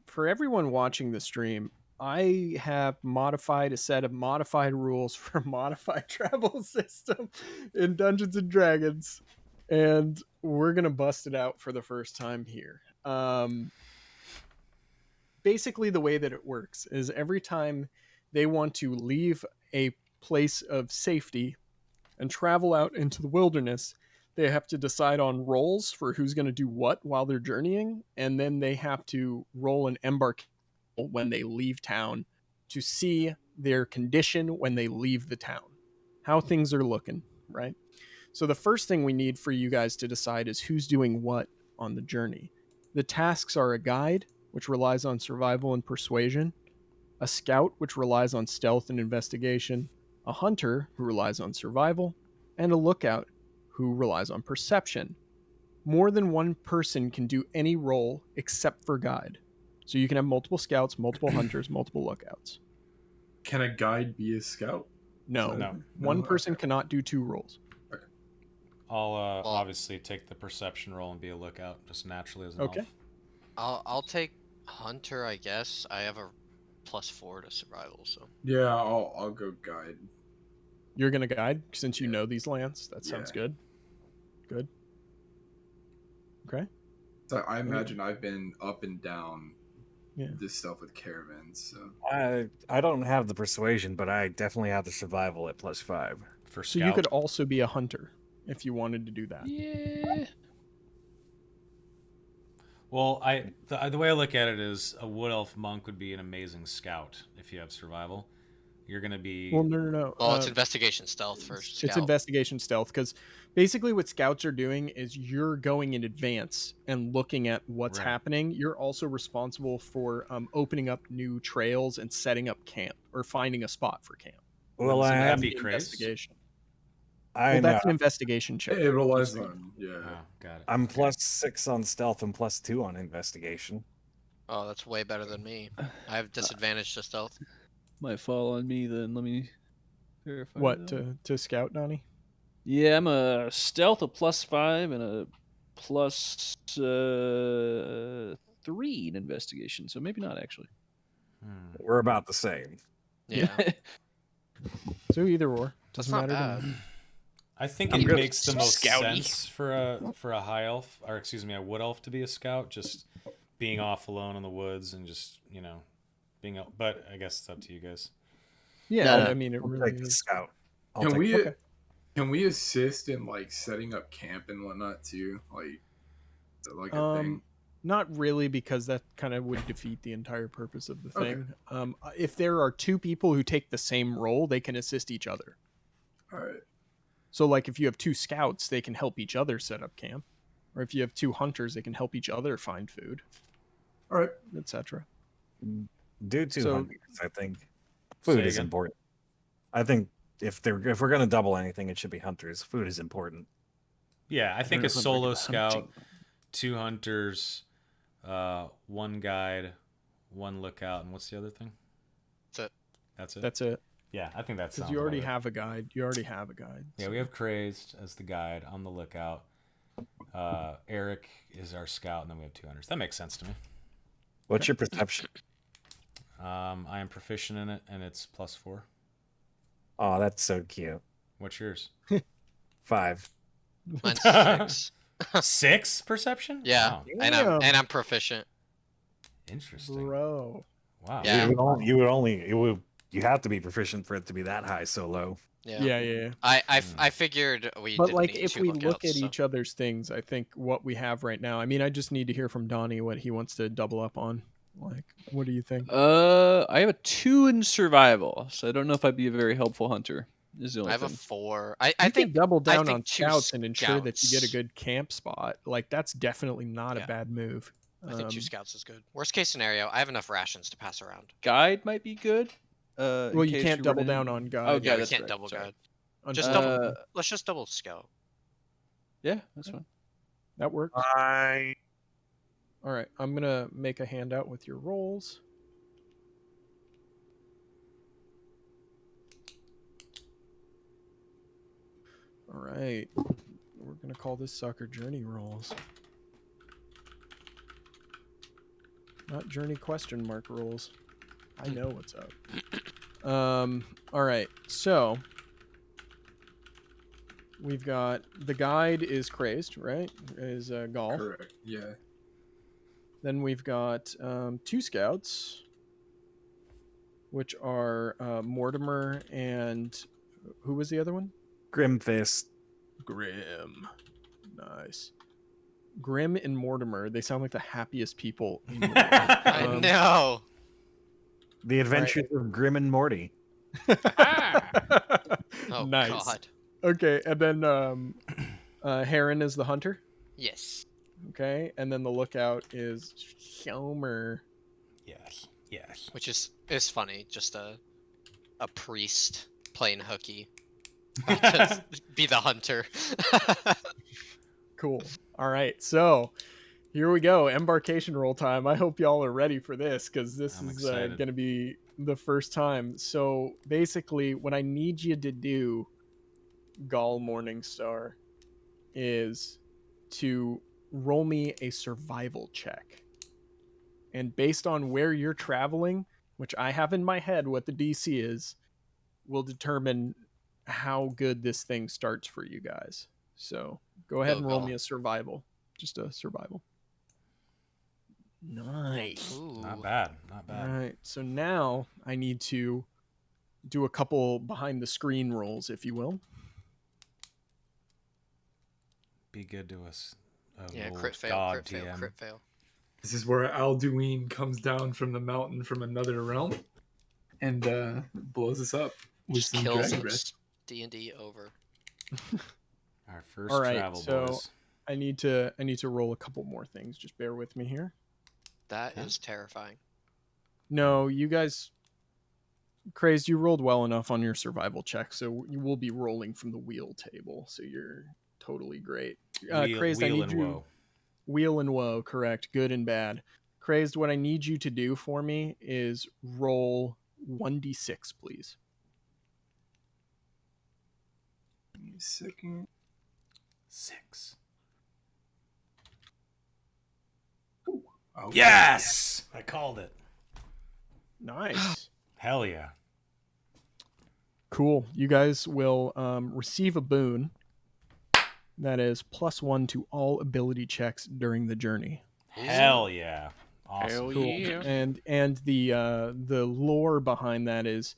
Speaker 2: for everyone watching the stream, I have modified a set of modified rules for modified travel system in Dungeons and Dragons, and we're gonna bust it out for the first time here. Basically, the way that it works is every time they want to leave a place of safety and travel out into the wilderness, they have to decide on roles for who's going to do what while they're journeying, and then they have to roll an embark when they leave town to see their condition when they leave the town, how things are looking, right? So the first thing we need for you guys to decide is who's doing what on the journey. The tasks are a guide, which relies on survival and persuasion. a scout, which relies on stealth and investigation, a hunter, who relies on survival, and a lookout, who relies on perception. More than one person can do any role except for guide. So you can have multiple scouts, multiple hunters, multiple lookouts.
Speaker 6: Can a guide be a scout?
Speaker 2: No,
Speaker 1: No.
Speaker 2: one
Speaker 6: No?
Speaker 2: person
Speaker 6: Okay.
Speaker 2: cannot do 2 roles.
Speaker 1: I'll obviously take the perception roll and be a lookout, just naturally as an
Speaker 2: Okay.
Speaker 1: elf.
Speaker 5: I'll take hunter, I guess. I have a +4 to survival, so.
Speaker 6: Yeah, I'll go guide.
Speaker 2: You're going to guide since you know these lands. That sounds
Speaker 6: Yeah.
Speaker 2: good. Good. Okay.
Speaker 6: So I imagine I've been up and down
Speaker 2: Yeah.
Speaker 6: this stuff with caravans. So
Speaker 4: I don't have the persuasion, but I definitely have the survival at +5.
Speaker 1: For
Speaker 2: So
Speaker 1: scout.
Speaker 2: you could also be a hunter if you wanted to do that.
Speaker 3: Yeah.
Speaker 1: Well, the way I look at it is a wood elf monk would be an amazing scout if you have survival. You're gonna be
Speaker 2: Well, no.
Speaker 5: Well, it's investigation stealth for
Speaker 2: It's
Speaker 5: scout.
Speaker 2: investigation stealth because basically what scouts are doing is you're going in advance and looking at what's
Speaker 1: Right.
Speaker 2: happening. You're also responsible for opening up new trails and setting up camp or finding a spot for camp.
Speaker 4: Well,
Speaker 1: Wouldn't
Speaker 4: I
Speaker 1: that
Speaker 4: am.
Speaker 1: be
Speaker 2: The
Speaker 1: crazed?
Speaker 2: investigation.
Speaker 4: I
Speaker 2: Well,
Speaker 4: know.
Speaker 2: that's an investigation check.
Speaker 6: it relies
Speaker 2: Just-
Speaker 6: on
Speaker 1: Oh, got it.
Speaker 4: I'm +6 on stealth and +2 on investigation.
Speaker 5: Oh, that's way better than me. I have disadvantage to stealth.
Speaker 3: Might fall on me then. Let me verify.
Speaker 2: What
Speaker 3: that.
Speaker 2: to scout, Donnie?
Speaker 3: Yeah, I'm a stealth of +5 and a plus 3 in investigation. So maybe not actually.
Speaker 4: We're about the same.
Speaker 5: Yeah.
Speaker 2: So either or
Speaker 5: That's
Speaker 2: doesn't
Speaker 5: not
Speaker 2: matter to
Speaker 5: bad.
Speaker 2: me.
Speaker 1: I think
Speaker 4: I'm
Speaker 1: it
Speaker 4: good.
Speaker 1: makes the most
Speaker 7: Scouty.
Speaker 1: sense for a high elf, or excuse me, a wood elf to be a scout, just being off alone in the woods and just being out. But I guess it's up to you guys.
Speaker 2: Yeah,
Speaker 3: No, no.
Speaker 2: I mean it
Speaker 4: I'll
Speaker 2: really
Speaker 4: take the
Speaker 2: is.
Speaker 4: scout. I'll
Speaker 6: Can
Speaker 4: take
Speaker 6: we
Speaker 2: Okay.
Speaker 6: can we assist in like setting up camp and whatnot too? Like, is that like a thing?
Speaker 2: Not really, because that kind of would defeat the entire purpose of the
Speaker 6: Okay.
Speaker 2: thing. If there are 2 people who take the same role, they can assist each other.
Speaker 6: All right.
Speaker 2: So, like, if you have 2 scouts, they can help each other set up camp, or if you have 2 hunters, they can help each other find food,
Speaker 6: All right.
Speaker 2: etc.
Speaker 4: do 2
Speaker 2: So-
Speaker 4: hunters. I think
Speaker 1: Say
Speaker 4: food is
Speaker 1: again?
Speaker 4: important. I think if we're gonna double anything, it should be hunters. Food is important.
Speaker 1: Yeah, I think
Speaker 3: don't
Speaker 1: a
Speaker 3: remember
Speaker 1: solo
Speaker 3: the
Speaker 1: scout,
Speaker 3: hunting.
Speaker 1: 2 hunters, 1 guide, 1 lookout, and what's the other thing?
Speaker 5: That's it.
Speaker 1: That's it.
Speaker 2: That's it.
Speaker 1: Yeah, I think that
Speaker 2: Because
Speaker 1: sounds.
Speaker 2: you already
Speaker 1: about right.
Speaker 2: have a guide. You already have a guide.
Speaker 1: Yeah,
Speaker 2: so-
Speaker 1: we have Crazed as the guide on the lookout. Eric is our scout, and then we have 2 hunters. That makes sense to me.
Speaker 4: What's your perception?
Speaker 1: I am proficient in it, and it's +4.
Speaker 4: Oh, that's so cute.
Speaker 1: What's yours?
Speaker 4: 5.
Speaker 5: Mine's 6.
Speaker 1: 6 perception?
Speaker 5: Yeah,
Speaker 1: Wow.
Speaker 5: and I'm proficient.
Speaker 1: Interesting.
Speaker 2: Bro.
Speaker 1: Wow.
Speaker 5: Yeah.
Speaker 4: You have to be proficient for it to be that high so low.
Speaker 5: Yeah.
Speaker 2: Yeah.
Speaker 5: I figured we.
Speaker 2: But
Speaker 5: didn't
Speaker 2: like,
Speaker 5: need
Speaker 2: if
Speaker 5: 2
Speaker 2: we look
Speaker 5: lookouts,
Speaker 2: at
Speaker 5: so-
Speaker 2: each other's things, I think what we have right now. I mean, I just need to hear from Donnie what he wants to double up on. Like, what do you think?
Speaker 3: I have a 2 in survival, so I don't know if I'd be a very helpful hunter. Is the only
Speaker 5: I have a
Speaker 3: thing.
Speaker 5: 4.
Speaker 2: I
Speaker 5: I think
Speaker 2: think double down
Speaker 5: think
Speaker 2: on
Speaker 5: 2
Speaker 2: scouts and ensure that you get a
Speaker 5: scouts.
Speaker 2: good camp spot. Like, that's definitely not a
Speaker 5: Yeah.
Speaker 2: bad move.
Speaker 5: I think 2
Speaker 2: Um,
Speaker 5: scouts is good. Worst case scenario, I have enough rations to pass around.
Speaker 3: Guide might be good. In
Speaker 2: Well, you
Speaker 3: case
Speaker 2: can't
Speaker 3: run
Speaker 2: double
Speaker 3: in-
Speaker 2: down on guide.
Speaker 3: Okay,
Speaker 5: Yeah, we
Speaker 3: that's
Speaker 5: can't
Speaker 3: right,
Speaker 5: double
Speaker 3: sorry.
Speaker 5: guide. Just double.
Speaker 3: Uh,
Speaker 5: Let's just double scout.
Speaker 3: Yeah, that's fine.
Speaker 2: That works.
Speaker 4: I
Speaker 2: All right, I'm gonna make a handout with your rolls. All right, we're gonna call this sucker journey rolls, not journey question mark rolls. I know what's up. All right, so we've got the guide is crazed, right? Is golf.
Speaker 6: Correct. Yeah.
Speaker 2: Then we've got 2 scouts, which are Mortimer and who was the other one?
Speaker 4: Grimfist.
Speaker 2: Grim. Nice. Grim and Mortimer. They sound like the happiest people in the world.
Speaker 5: I
Speaker 2: Um,
Speaker 5: know.
Speaker 4: The Adventures of Grim and Morty.
Speaker 5: Oh
Speaker 2: nice.
Speaker 5: God.
Speaker 2: Okay, and then Heron is the hunter.
Speaker 5: Yes.
Speaker 2: Okay, and then the lookout is Homer.
Speaker 1: Yes. Yes.
Speaker 5: Which is It's funny, just a priest playing hooky. Just be the hunter.
Speaker 2: Cool. All right, so here we go. Embarkation roll time. I hope y'all are ready for this because this
Speaker 1: I'm
Speaker 2: is
Speaker 1: excited.
Speaker 2: going to be the first time. So basically, what I need you to do, Gall Morningstar, is to roll me a survival check. And based on where you're traveling, which I have in my head what the DC is, will determine how good this thing starts for you guys. So go ahead
Speaker 5: Go,
Speaker 2: and roll
Speaker 5: Gall.
Speaker 2: me a survival. Just a survival. Nice.
Speaker 5: Ooh.
Speaker 1: Not bad. Not
Speaker 2: All
Speaker 1: bad.
Speaker 2: right. So now I need to do a couple behind the screen rolls, if you will.
Speaker 1: Be good to us.
Speaker 5: Yeah,
Speaker 1: Lord
Speaker 5: crit fail,
Speaker 1: God,
Speaker 5: crit fail,
Speaker 1: TM.
Speaker 5: crit fail.
Speaker 6: This is where Alduin comes down from the mountain from another realm and blows us up with
Speaker 5: Just
Speaker 6: some
Speaker 5: kills
Speaker 6: dragon breath.
Speaker 5: us. D&D over.
Speaker 1: Our first
Speaker 2: All right.
Speaker 1: travel,
Speaker 2: So
Speaker 1: boys.
Speaker 2: I need to roll a couple more things. Just bear with me here.
Speaker 5: That
Speaker 1: Okay.
Speaker 5: is terrifying.
Speaker 2: No, you guys, Crazed, you rolled well enough on your survival check, so you will be rolling from the wheel table. So you're totally great. Crazed, I
Speaker 1: Wheel
Speaker 2: need
Speaker 1: and
Speaker 2: you.
Speaker 1: woe.
Speaker 2: Wheel and woe, correct. Good and bad. Crazed, what I need you to do for me is roll 1d6, please.
Speaker 6: Give me a second.
Speaker 1: 6.
Speaker 6: Oh,
Speaker 1: Yes! I called it.
Speaker 2: Nice.
Speaker 1: Hell yeah.
Speaker 2: Cool. You guys will receive a boon that is +1 to all ability checks during the journey.
Speaker 1: Hell yeah. Awesome.
Speaker 3: Hell
Speaker 2: Cool.
Speaker 3: yeah.
Speaker 2: And the lore behind that is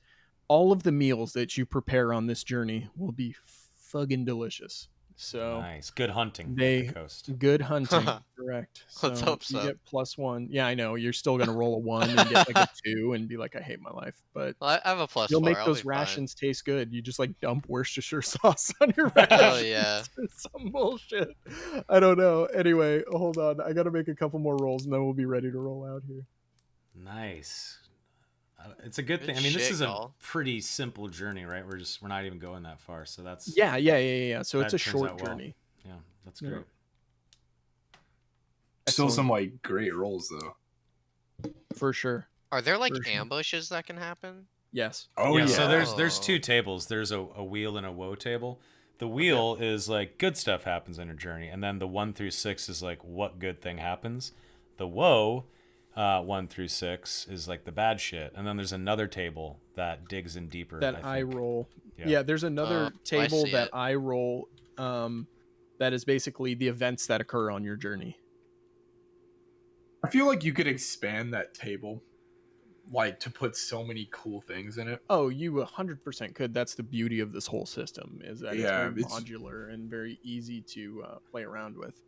Speaker 2: all of the meals that you prepare on this journey will be fucking delicious. So
Speaker 1: Nice. Good hunting
Speaker 2: they
Speaker 1: at the coast.
Speaker 2: good hunting, correct.
Speaker 5: Let's
Speaker 2: So
Speaker 5: hope
Speaker 2: you
Speaker 5: so.
Speaker 2: get +1. Yeah, I know you're still gonna roll a 1 and get like a 2 and be like, I hate my life, but
Speaker 5: Well, I have a +4.
Speaker 2: you'll make
Speaker 5: I'll
Speaker 2: those
Speaker 5: be
Speaker 2: rations taste good. You just like dump Worcestershire sauce on your
Speaker 5: Hell
Speaker 2: rations
Speaker 5: yeah.
Speaker 2: or some bullshit. I don't know. Anyway, hold on. I gotta make a couple more rolls and then we'll be ready to roll out here.
Speaker 1: Nice. It's a good
Speaker 5: Good
Speaker 1: thing. I mean, this
Speaker 5: shit,
Speaker 1: is a
Speaker 5: Gall.
Speaker 1: pretty simple journey, right? We're not even going that far. So that's
Speaker 2: Yeah. So it's
Speaker 1: That
Speaker 2: a
Speaker 1: turns
Speaker 2: short
Speaker 1: out well.
Speaker 2: journey.
Speaker 1: yeah, that's
Speaker 2: Yeah.
Speaker 1: great.
Speaker 6: Still
Speaker 2: Excellent.
Speaker 6: some like great rolls though.
Speaker 2: For sure.
Speaker 5: Are there like
Speaker 2: For sure.
Speaker 5: ambushes that can happen?
Speaker 2: Yes.
Speaker 6: Oh
Speaker 1: yeah,
Speaker 6: yeah.
Speaker 1: so there's
Speaker 5: Oh.
Speaker 1: two tables. There's a wheel and a woe table. The wheel is like good stuff happens in your journey, and then the 1 through 6 is like what good thing happens. The woe 1 through 6 is like the bad shit, and then there's another table that digs in deeper.
Speaker 2: That I
Speaker 1: think.
Speaker 2: roll.
Speaker 1: Yeah.
Speaker 2: Yeah, there's another
Speaker 5: I
Speaker 2: table
Speaker 5: see
Speaker 2: that
Speaker 5: it.
Speaker 2: I roll that is basically the events that occur on your journey.
Speaker 6: I feel like you could expand that table, like to put so many cool things in it.
Speaker 2: Oh, you 100% could. That's the beauty of this whole system is that it's
Speaker 6: Yeah,
Speaker 2: very
Speaker 6: it's-
Speaker 2: modular and very easy to play around with.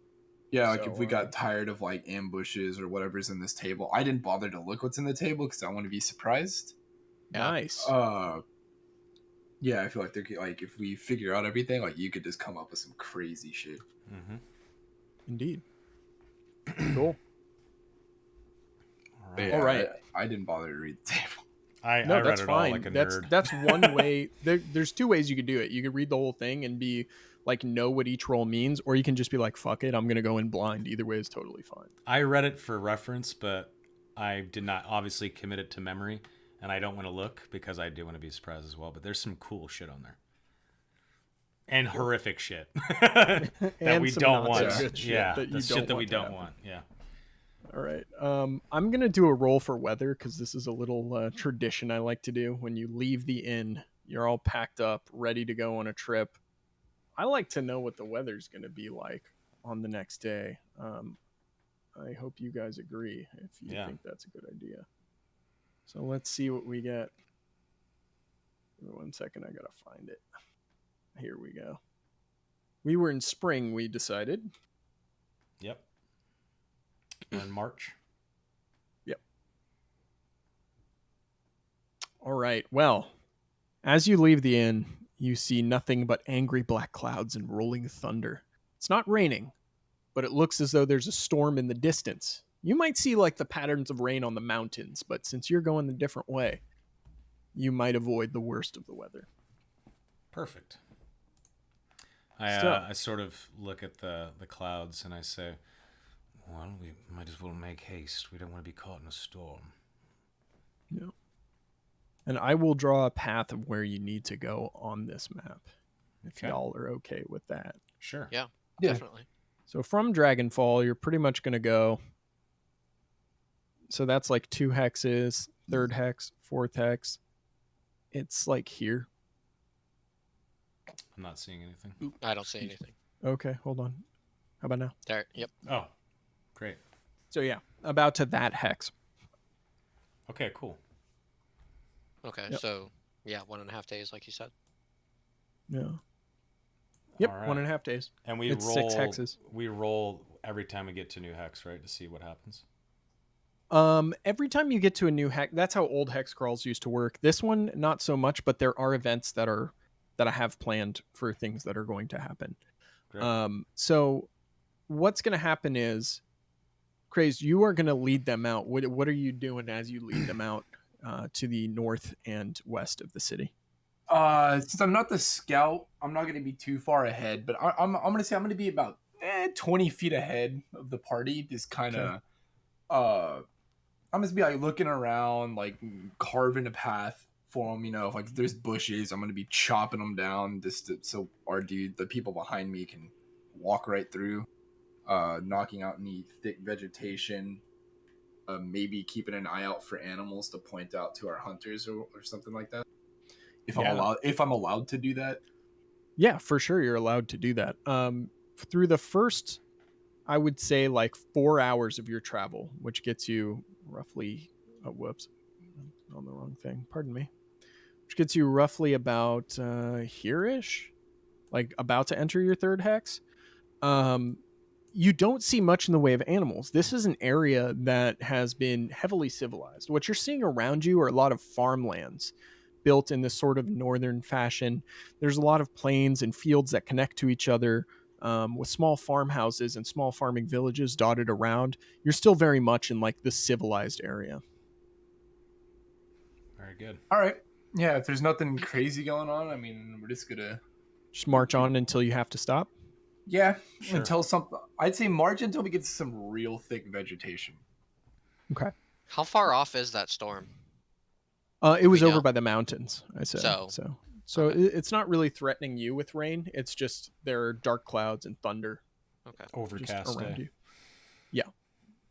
Speaker 6: Yeah, like
Speaker 2: So,
Speaker 6: if we got tired of like ambushes or whatever's in this table, I didn't bother to look what's in the table because I want to be surprised.
Speaker 5: Yeah.
Speaker 2: Nice.
Speaker 6: Yeah, I feel like there could, like if we figure out everything, like you could just come up with some crazy shit.
Speaker 1: Mm-hmm.
Speaker 2: Indeed. Cool.
Speaker 6: But
Speaker 2: All right.
Speaker 6: I didn't bother to read the table.
Speaker 1: I
Speaker 2: No,
Speaker 1: read
Speaker 2: that's
Speaker 1: it
Speaker 2: fine.
Speaker 1: all like a
Speaker 2: that's
Speaker 1: nerd.
Speaker 2: that's one way. There's two ways you could do it. You could read the whole thing and be like know what each roll means, or you can just be like, "Fuck it, I'm gonna go in blind." Either way is totally fine.
Speaker 1: I read it for reference, but I did not obviously commit it to memory, and I don't want to look because I do want to be surprised as well. But there's some cool shit on there, and horrific shit that
Speaker 2: And
Speaker 1: we
Speaker 2: some
Speaker 1: don't
Speaker 2: not
Speaker 1: want.
Speaker 2: so good shit
Speaker 1: Yeah,
Speaker 2: that you
Speaker 1: the shit
Speaker 2: don't
Speaker 1: that we
Speaker 2: want to
Speaker 1: don't
Speaker 2: happen.
Speaker 1: want. Yeah.
Speaker 2: All right. I'm gonna do a roll for weather because this is a little tradition I like to do. When you leave the inn, you're all packed up, ready to go on a trip. I like to know what the weather's gonna be like on the next day. I hope you guys agree if you
Speaker 1: Yeah.
Speaker 2: think that's a good idea. So let's see what we get. Give me 1 second, I gotta find it. Here we go. We were in spring, we decided.
Speaker 1: Yep. We're in March.
Speaker 2: All right. Well, as you leave the inn, you see nothing but angry black clouds and rolling thunder. It's not raining, but it looks as though there's a storm in the distance, You might see like the patterns of rain on the mountains, but since you're going the different way, you might avoid the worst of the weather.
Speaker 1: Perfect.
Speaker 2: So-
Speaker 1: I sort of look at the clouds and I say, well, we might as well make haste. We don't want to be caught in a storm.
Speaker 2: Yeah. And I will draw a path of where you need to go on this map, if
Speaker 1: Okay.
Speaker 2: y'all are okay with that.
Speaker 1: Sure.
Speaker 5: Yeah,
Speaker 6: Yeah.
Speaker 5: definitely.
Speaker 2: So from Dragonfall, you're pretty much going to go. So that's like 2 hexes, 3rd hex, 4th hex. It's like here.
Speaker 1: I'm not seeing anything.
Speaker 5: I don't see anything.
Speaker 2: Okay, hold on. How about now?
Speaker 5: There. Yep.
Speaker 1: Oh, great.
Speaker 2: So yeah, about to that hex.
Speaker 1: Okay, cool.
Speaker 5: Okay.
Speaker 2: Yep.
Speaker 5: So yeah, 1.5 days, like you said.
Speaker 2: Yeah. Yep,
Speaker 1: All right.
Speaker 2: 1.5 days.
Speaker 1: And we
Speaker 2: It's
Speaker 1: roll
Speaker 2: 6 hexes.
Speaker 1: We roll every time we get to new hex, right, to see what happens.
Speaker 2: Every time you get to a new hex, that's how old hex crawls used to work. This one, not so much, but there are events that I have planned for things that are going to happen.
Speaker 1: Great.
Speaker 2: So what's going to happen is, Craze, you are going to lead them out. What are you doing as you lead them out to the north and west of the city?
Speaker 6: Since I'm not the scout, I'm not going to be too far ahead, but I'm going to say I'm going to be about 20 feet ahead of the party. Just kind of, I'm just be like looking around, like carving a path for them. You know, if there's bushes, I'm going to be chopping them down so the people behind me can walk right through, knocking out any thick vegetation. Maybe keeping an eye out for animals to point out to our hunters or something like that. If I'm allowed to do that.
Speaker 2: Yeah, for sure, you're allowed to do that. Through the first, I would say, like 4 hours of your travel, which gets you roughly, whoops, on the wrong thing. Pardon me. Which gets you roughly about here-ish, like about to enter your 3rd hex. You don't see much in the way of animals. This is an area that has been heavily civilized. What you're seeing around you are a lot of farmlands built in this sort of northern fashion. There's a lot of plains and fields that connect to each other, with small farmhouses and small farming villages dotted around. You're still very much in like the civilized area.
Speaker 1: Very good.
Speaker 6: All right. Yeah, if there's nothing crazy going on, I mean, we're just gonna
Speaker 2: Just march on until you have to stop.
Speaker 1: Sure.
Speaker 6: until something. I'd say march until we get to some real thick vegetation.
Speaker 2: Okay.
Speaker 5: How far off is that storm?
Speaker 2: It was
Speaker 5: we
Speaker 2: over
Speaker 5: know?
Speaker 2: by the mountains, I said. So
Speaker 5: Okay.
Speaker 2: it's not really threatening you with rain. It's just there are dark clouds and thunder
Speaker 5: Okay.
Speaker 2: just
Speaker 1: Overcast
Speaker 2: around
Speaker 1: day.
Speaker 2: you. Yeah.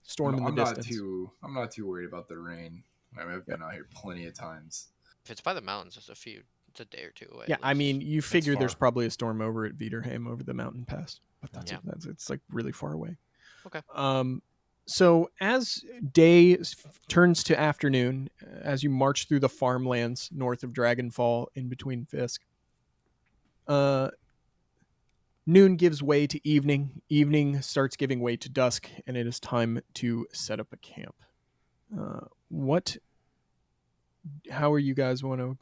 Speaker 2: Storm in the distance.
Speaker 6: I'm not too worried about the rain. I mean, I've been out here plenty of times.
Speaker 5: If it's by the mountains, it's a day or two away.
Speaker 2: Yeah,
Speaker 5: at
Speaker 2: I
Speaker 5: least.
Speaker 2: mean, you figure there's
Speaker 1: far.
Speaker 2: probably a storm over at Viderheim over the mountain pass, but
Speaker 5: Yeah.
Speaker 2: it's like really far away.
Speaker 5: Okay.
Speaker 2: So as day turns to afternoon, as you march through the farmlands north of Dragonfall in between Fisk, noon gives way to evening. Evening starts giving way to dusk, and it is time to set up a camp. How are you guys want to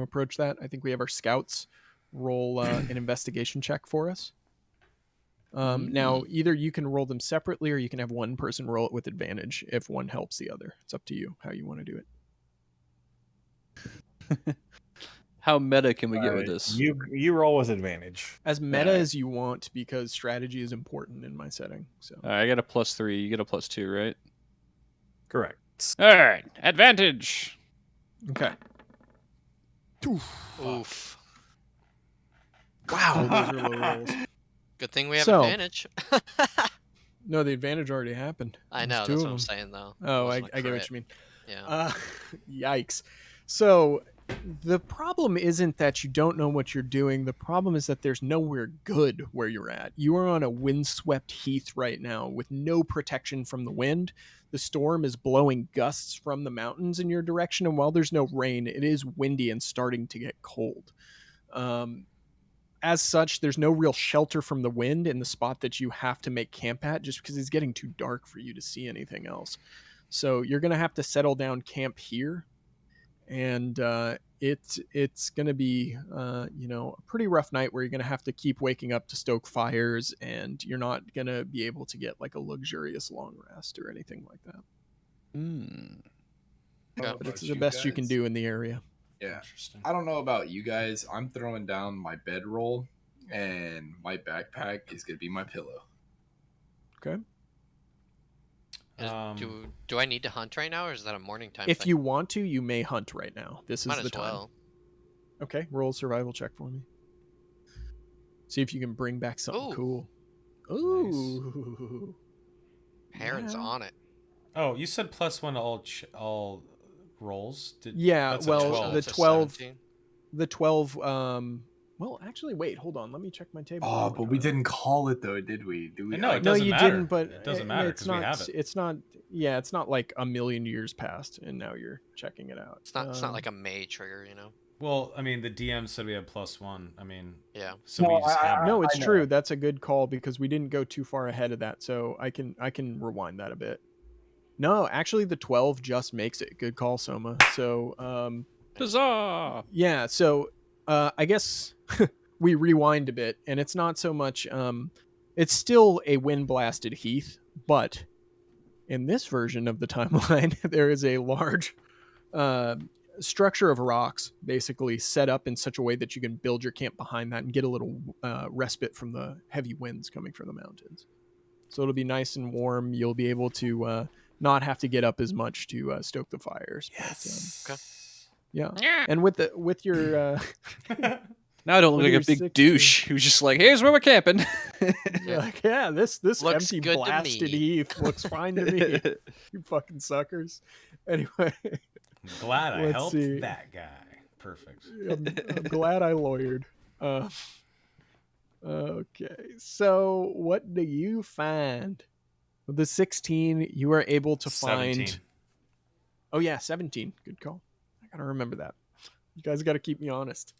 Speaker 2: approach that? I think we have our scouts roll an investigation check for us. Now, either you can roll them separately, or you can have one person roll it with advantage if one helps the other. It's up to you how you want to do it.
Speaker 3: How meta can we get with this?
Speaker 4: You roll with advantage.
Speaker 2: As meta as you want, because strategy is important in my setting. So
Speaker 3: I got a +3. You get a +2, right?
Speaker 4: Correct.
Speaker 7: All right, advantage.
Speaker 2: okay.
Speaker 5: Oof.
Speaker 2: Wow, those are low rolls.
Speaker 5: Good thing we have
Speaker 2: So-
Speaker 5: advantage.
Speaker 2: No, the advantage already happened.
Speaker 5: I
Speaker 2: There's
Speaker 5: know.
Speaker 2: two
Speaker 5: That's
Speaker 2: of
Speaker 5: what I'm
Speaker 2: them.
Speaker 5: saying, though. It
Speaker 2: Oh, I
Speaker 5: wasn't a
Speaker 2: get what
Speaker 5: crit.
Speaker 2: you mean.
Speaker 5: Yeah.
Speaker 2: Yikes. So the problem isn't that you don't know what you're doing. The problem is that there's nowhere good where you're at. You are on a windswept heath right now with no protection from the wind. The storm is blowing gusts from the mountains in your direction, and while there's no rain, it is windy and starting to get cold. As such, there's no real shelter from the wind in the spot that you have to make camp at, just because it's getting too dark for you to see anything else. So you're going to have to settle down camp here. And it's gonna be a pretty rough night where you're gonna have to keep waking up to stoke fires, and you're not gonna be able to get like a luxurious long rest or anything like that.
Speaker 3: Mm.
Speaker 6: I don't know
Speaker 2: But it's
Speaker 6: about
Speaker 2: the best you can
Speaker 6: guys.
Speaker 2: do in the area.
Speaker 6: Yeah.
Speaker 1: Interesting.
Speaker 6: I don't know about you guys. I'm throwing down my bedroll, and my backpack is gonna be my pillow.
Speaker 2: Okay.
Speaker 5: Do I need to hunt right now, or is that a morning time
Speaker 2: If
Speaker 5: thing?
Speaker 2: you want to, you may hunt right now. This
Speaker 5: Might
Speaker 2: is the
Speaker 5: as
Speaker 2: time.
Speaker 5: well.
Speaker 2: Okay, roll a survival check for me. See if you can bring back something
Speaker 5: Ooh.
Speaker 2: cool. Ooh.
Speaker 5: Heron's
Speaker 2: Yeah.
Speaker 5: on it.
Speaker 1: Oh, you said +1 to all rolls.
Speaker 2: Yeah,
Speaker 1: That's a
Speaker 2: well,
Speaker 1: 12.
Speaker 2: the
Speaker 5: To
Speaker 2: 12
Speaker 5: 17.
Speaker 2: the 12 well, actually wait, hold on. Let me check my table.
Speaker 6: Oh,
Speaker 2: really
Speaker 6: but we
Speaker 2: quick.
Speaker 6: didn't call it though, did we? Do we?
Speaker 1: No, it
Speaker 2: No,
Speaker 1: doesn't
Speaker 2: you
Speaker 1: matter.
Speaker 2: didn't, but
Speaker 1: It doesn't matter
Speaker 2: it's
Speaker 1: 'cause we
Speaker 2: not
Speaker 1: have it.
Speaker 2: it's not yeah, it's not like a million years passed and now you're checking it out.
Speaker 5: It's not like a May trigger, you know.
Speaker 1: Well, I mean, the DM said we had +1. I mean,
Speaker 5: Yeah.
Speaker 1: so we just have it.
Speaker 2: No, it's
Speaker 6: I know.
Speaker 2: true. That's a good call because we didn't go too far ahead of that, so I can rewind that a bit. No, actually the 12 just makes it. Good call, Soma. So,
Speaker 3: Huzzah!
Speaker 2: yeah, so I guess we rewind a bit, and it's not so much it's still a wind blasted heath, but in this version of the timeline there is a large structure of rocks basically set up in such a way that you can build your camp behind that and get a little respite from the heavy winds coming from the mountains. So it'll be nice and warm. You'll be able to not have to get up as much to stoke the fires.
Speaker 1: Yes.
Speaker 5: Okay.
Speaker 2: Yeah,
Speaker 7: Yeah.
Speaker 2: and with your
Speaker 3: Now I don't look
Speaker 2: With
Speaker 3: like
Speaker 2: your
Speaker 3: a big
Speaker 2: 16.
Speaker 3: douche who's just like, here's where we're camping.
Speaker 2: you're like, yeah, this
Speaker 5: Looks
Speaker 2: empty
Speaker 5: good to
Speaker 2: blasted
Speaker 5: me.
Speaker 2: heath looks fine to me. You fucking suckers. Anyway,
Speaker 1: I'm glad I
Speaker 2: Let's
Speaker 1: helped
Speaker 2: see.
Speaker 1: that guy. Perfect.
Speaker 2: I'm glad I lawyered. Okay, so what do you find? With the 16, you are able to
Speaker 1: 17.
Speaker 2: find. Oh yeah, 17. Good call. I gotta remember that. You guys got to keep me honest.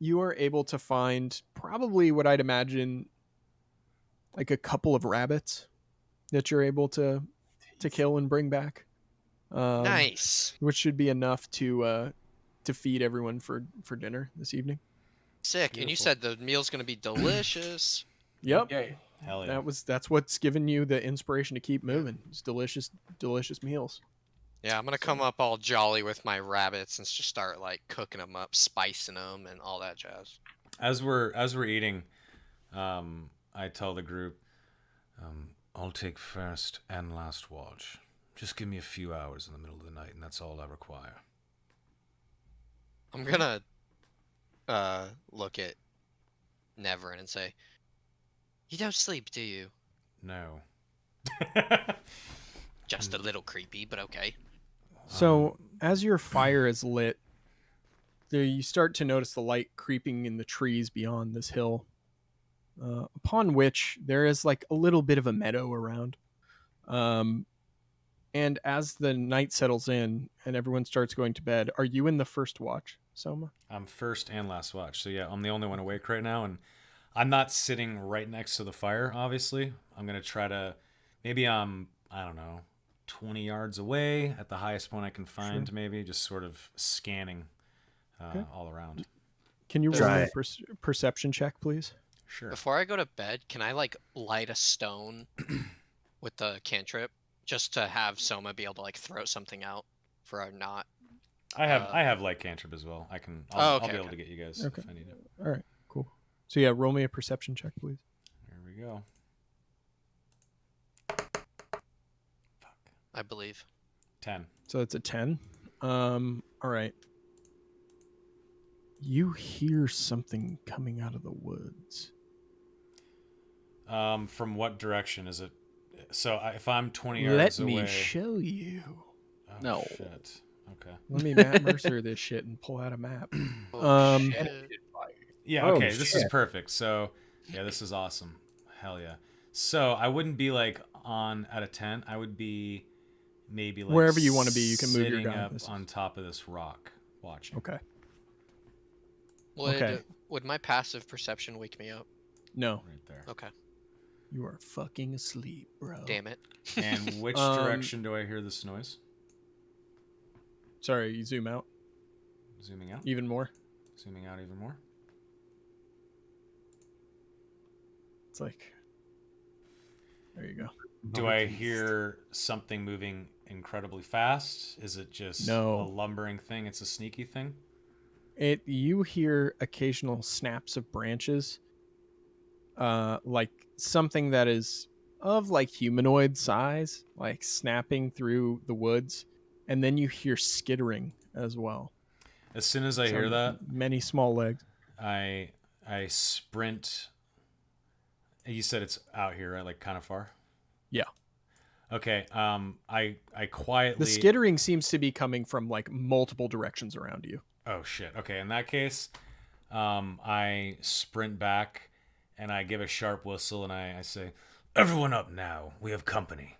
Speaker 2: You are able to find probably what I'd imagine like a couple of rabbits that you're able to kill and bring back.
Speaker 5: Nice.
Speaker 2: Which should be enough to feed everyone for dinner this evening.
Speaker 5: Sick. And you
Speaker 1: Beautiful.
Speaker 5: said the meal's gonna be delicious.
Speaker 2: Yep.
Speaker 6: Yay.
Speaker 1: Hell yeah.
Speaker 2: That's what's given you the inspiration to keep moving. It's delicious meals.
Speaker 5: Yeah, I'm gonna come up all jolly with my rabbits and just start like cooking them up, spicing them, and all that jazz.
Speaker 1: As we're eating, I tell the group, I'll take first and last watch. Just give me a few hours in the middle of the night, and that's all I require.
Speaker 5: I'm gonna look at Neverin and say, "You don't sleep, do you?"
Speaker 1: No.
Speaker 5: Just a little creepy, but okay.
Speaker 2: So as your fire is lit, you start to notice the light creeping in the trees beyond this hill, upon which there is like a little bit of a meadow around. And as the night settles in and everyone starts going to bed, are you in the first watch, Soma?
Speaker 1: I'm first and last watch, so yeah, I'm the only one awake right now, and I'm not sitting right next to the fire. Obviously, I'm gonna try to. Maybe I'm, I don't know, 20 yards away at the highest point I can find.
Speaker 2: Sure.
Speaker 1: Maybe just sort of scanning
Speaker 2: Okay.
Speaker 1: all around.
Speaker 2: Can you roll
Speaker 4: Try
Speaker 2: a
Speaker 4: it.
Speaker 2: perception check, please?
Speaker 1: Sure.
Speaker 5: Before I go to bed, can I like light a stone with the cantrip just to have Soma be able to like throw something out for a knot?
Speaker 1: I have light cantrip as well. I'll be able to get you guys
Speaker 2: Okay.
Speaker 1: if I need it.
Speaker 2: All right, cool. So yeah, roll me a perception check, please.
Speaker 1: Here we go.
Speaker 5: I believe.
Speaker 1: 10.
Speaker 2: So it's a 10. All right. You hear something coming out of the woods.
Speaker 1: From what direction is it? So if I'm 20
Speaker 2: Let
Speaker 1: yards
Speaker 2: me
Speaker 1: away.
Speaker 2: show you.
Speaker 1: Oh,
Speaker 3: No.
Speaker 1: Shit. Okay.
Speaker 2: Let me Matt Mercer this shit and pull out a map.
Speaker 5: Oh,
Speaker 2: Um,
Speaker 5: shit.
Speaker 1: Yeah.
Speaker 4: Oh,
Speaker 1: Okay. This is
Speaker 4: shit.
Speaker 1: perfect. So yeah, this is awesome. Hell yeah. So I wouldn't be like on at a tent. I would be maybe like
Speaker 2: Wherever you wanna be, you can move your
Speaker 1: sitting up
Speaker 2: goddess.
Speaker 1: on top of this rock, watching.
Speaker 2: Okay.
Speaker 5: Would
Speaker 2: Okay.
Speaker 5: would my passive perception wake me up?
Speaker 2: No,
Speaker 1: Right there.
Speaker 5: Okay.
Speaker 2: you are fucking asleep, bro.
Speaker 5: Damn it.
Speaker 1: And which
Speaker 2: Um,
Speaker 1: direction do I hear this noise?
Speaker 2: Sorry, you zoom out
Speaker 1: Zooming out.
Speaker 2: even more.
Speaker 1: Zooming out even more.
Speaker 2: It's like, there you go.
Speaker 1: Do I hear something moving incredibly fast? Is it just
Speaker 2: No.
Speaker 1: a lumbering thing? It's a sneaky thing?
Speaker 2: You hear occasional snaps of branches, like something that is of like humanoid size, like snapping through the woods, and then you hear skittering as well.
Speaker 1: As soon as I hear
Speaker 2: Sound
Speaker 1: that,
Speaker 2: many small legs.
Speaker 1: I sprint. You said it's out here, right? Like kind of far.
Speaker 2: Yeah.
Speaker 1: Okay. I quietly.
Speaker 2: The skittering seems to be coming from like multiple directions around you.
Speaker 1: Oh shit. Okay. In that case, I sprint back, and I give a sharp whistle, and I say, "Everyone up now. We have company."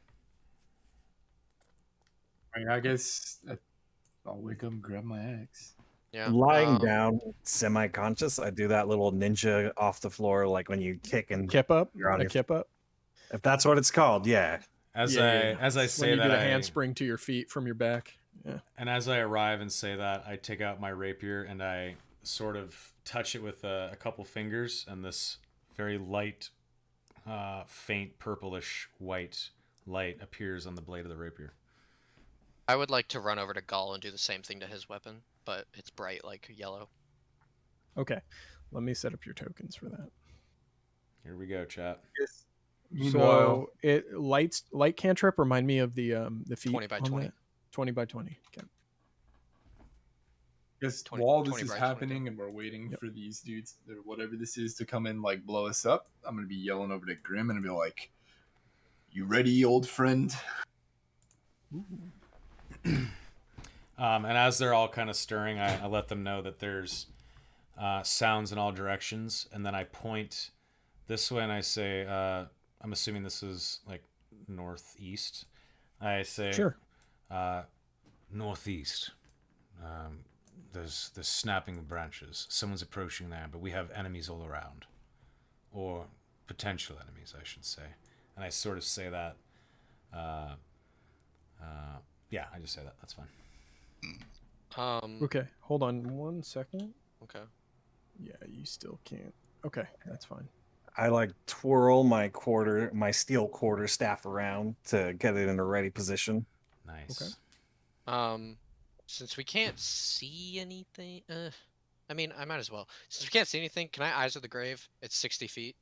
Speaker 6: I guess I'll wake up and grab my axe.
Speaker 5: Yeah.
Speaker 4: Lying down, semi-conscious, I do that little ninja off the floor, like when you kick and
Speaker 2: Kip up.
Speaker 4: you're on
Speaker 2: A
Speaker 4: your.
Speaker 2: kip up.
Speaker 4: If that's what it's called, yeah.
Speaker 1: As
Speaker 2: Yeah.
Speaker 1: I
Speaker 2: When
Speaker 1: say
Speaker 2: you
Speaker 1: that,
Speaker 2: do the handspring to your feet from your back. Yeah.
Speaker 1: and as I arrive and say that, I take out my rapier and I sort of touch it with a couple fingers, and this very light, faint purplish white light appears on the blade of the rapier.
Speaker 5: I would like to run over to Gall and do the same thing to his weapon, but it's bright like yellow.
Speaker 2: Okay. Let me set up your tokens for that.
Speaker 1: Here we go, chat.
Speaker 6: Yes.
Speaker 2: So light cantrip. Remind me of the feet.
Speaker 5: 20 by
Speaker 2: on
Speaker 5: 20.
Speaker 2: that. 20 by 20. Okay.
Speaker 6: Because
Speaker 5: 20
Speaker 6: while this
Speaker 5: 20
Speaker 6: is
Speaker 5: by 20.
Speaker 6: happening and we're waiting for these dudes, or whatever this is, to come and like blow us up, I'm gonna be yelling over to Grim and be like, "You ready, old friend?"
Speaker 1: And as they're all kind of stirring, I let them know that there's sounds in all directions, and then I point this way and I say, I'm assuming this is like northeast. I say,
Speaker 2: Sure.
Speaker 1: Northeast. There's snapping of branches. Someone's approaching there, but we have enemies all around, or potential enemies, I should say. And I sort of say that. Yeah, I just say that. That's fine.
Speaker 2: Okay. Hold on 1 second.
Speaker 5: Okay.
Speaker 2: Yeah, you still can't. Okay, that's fine.
Speaker 4: I like twirl my steel quarter staff around to get it in a ready position.
Speaker 1: Nice.
Speaker 2: Okay.
Speaker 5: Since we can't see anything, I mean, I might as well. Since we can't see anything, can I Eyes of the Grave? It's 60 feet,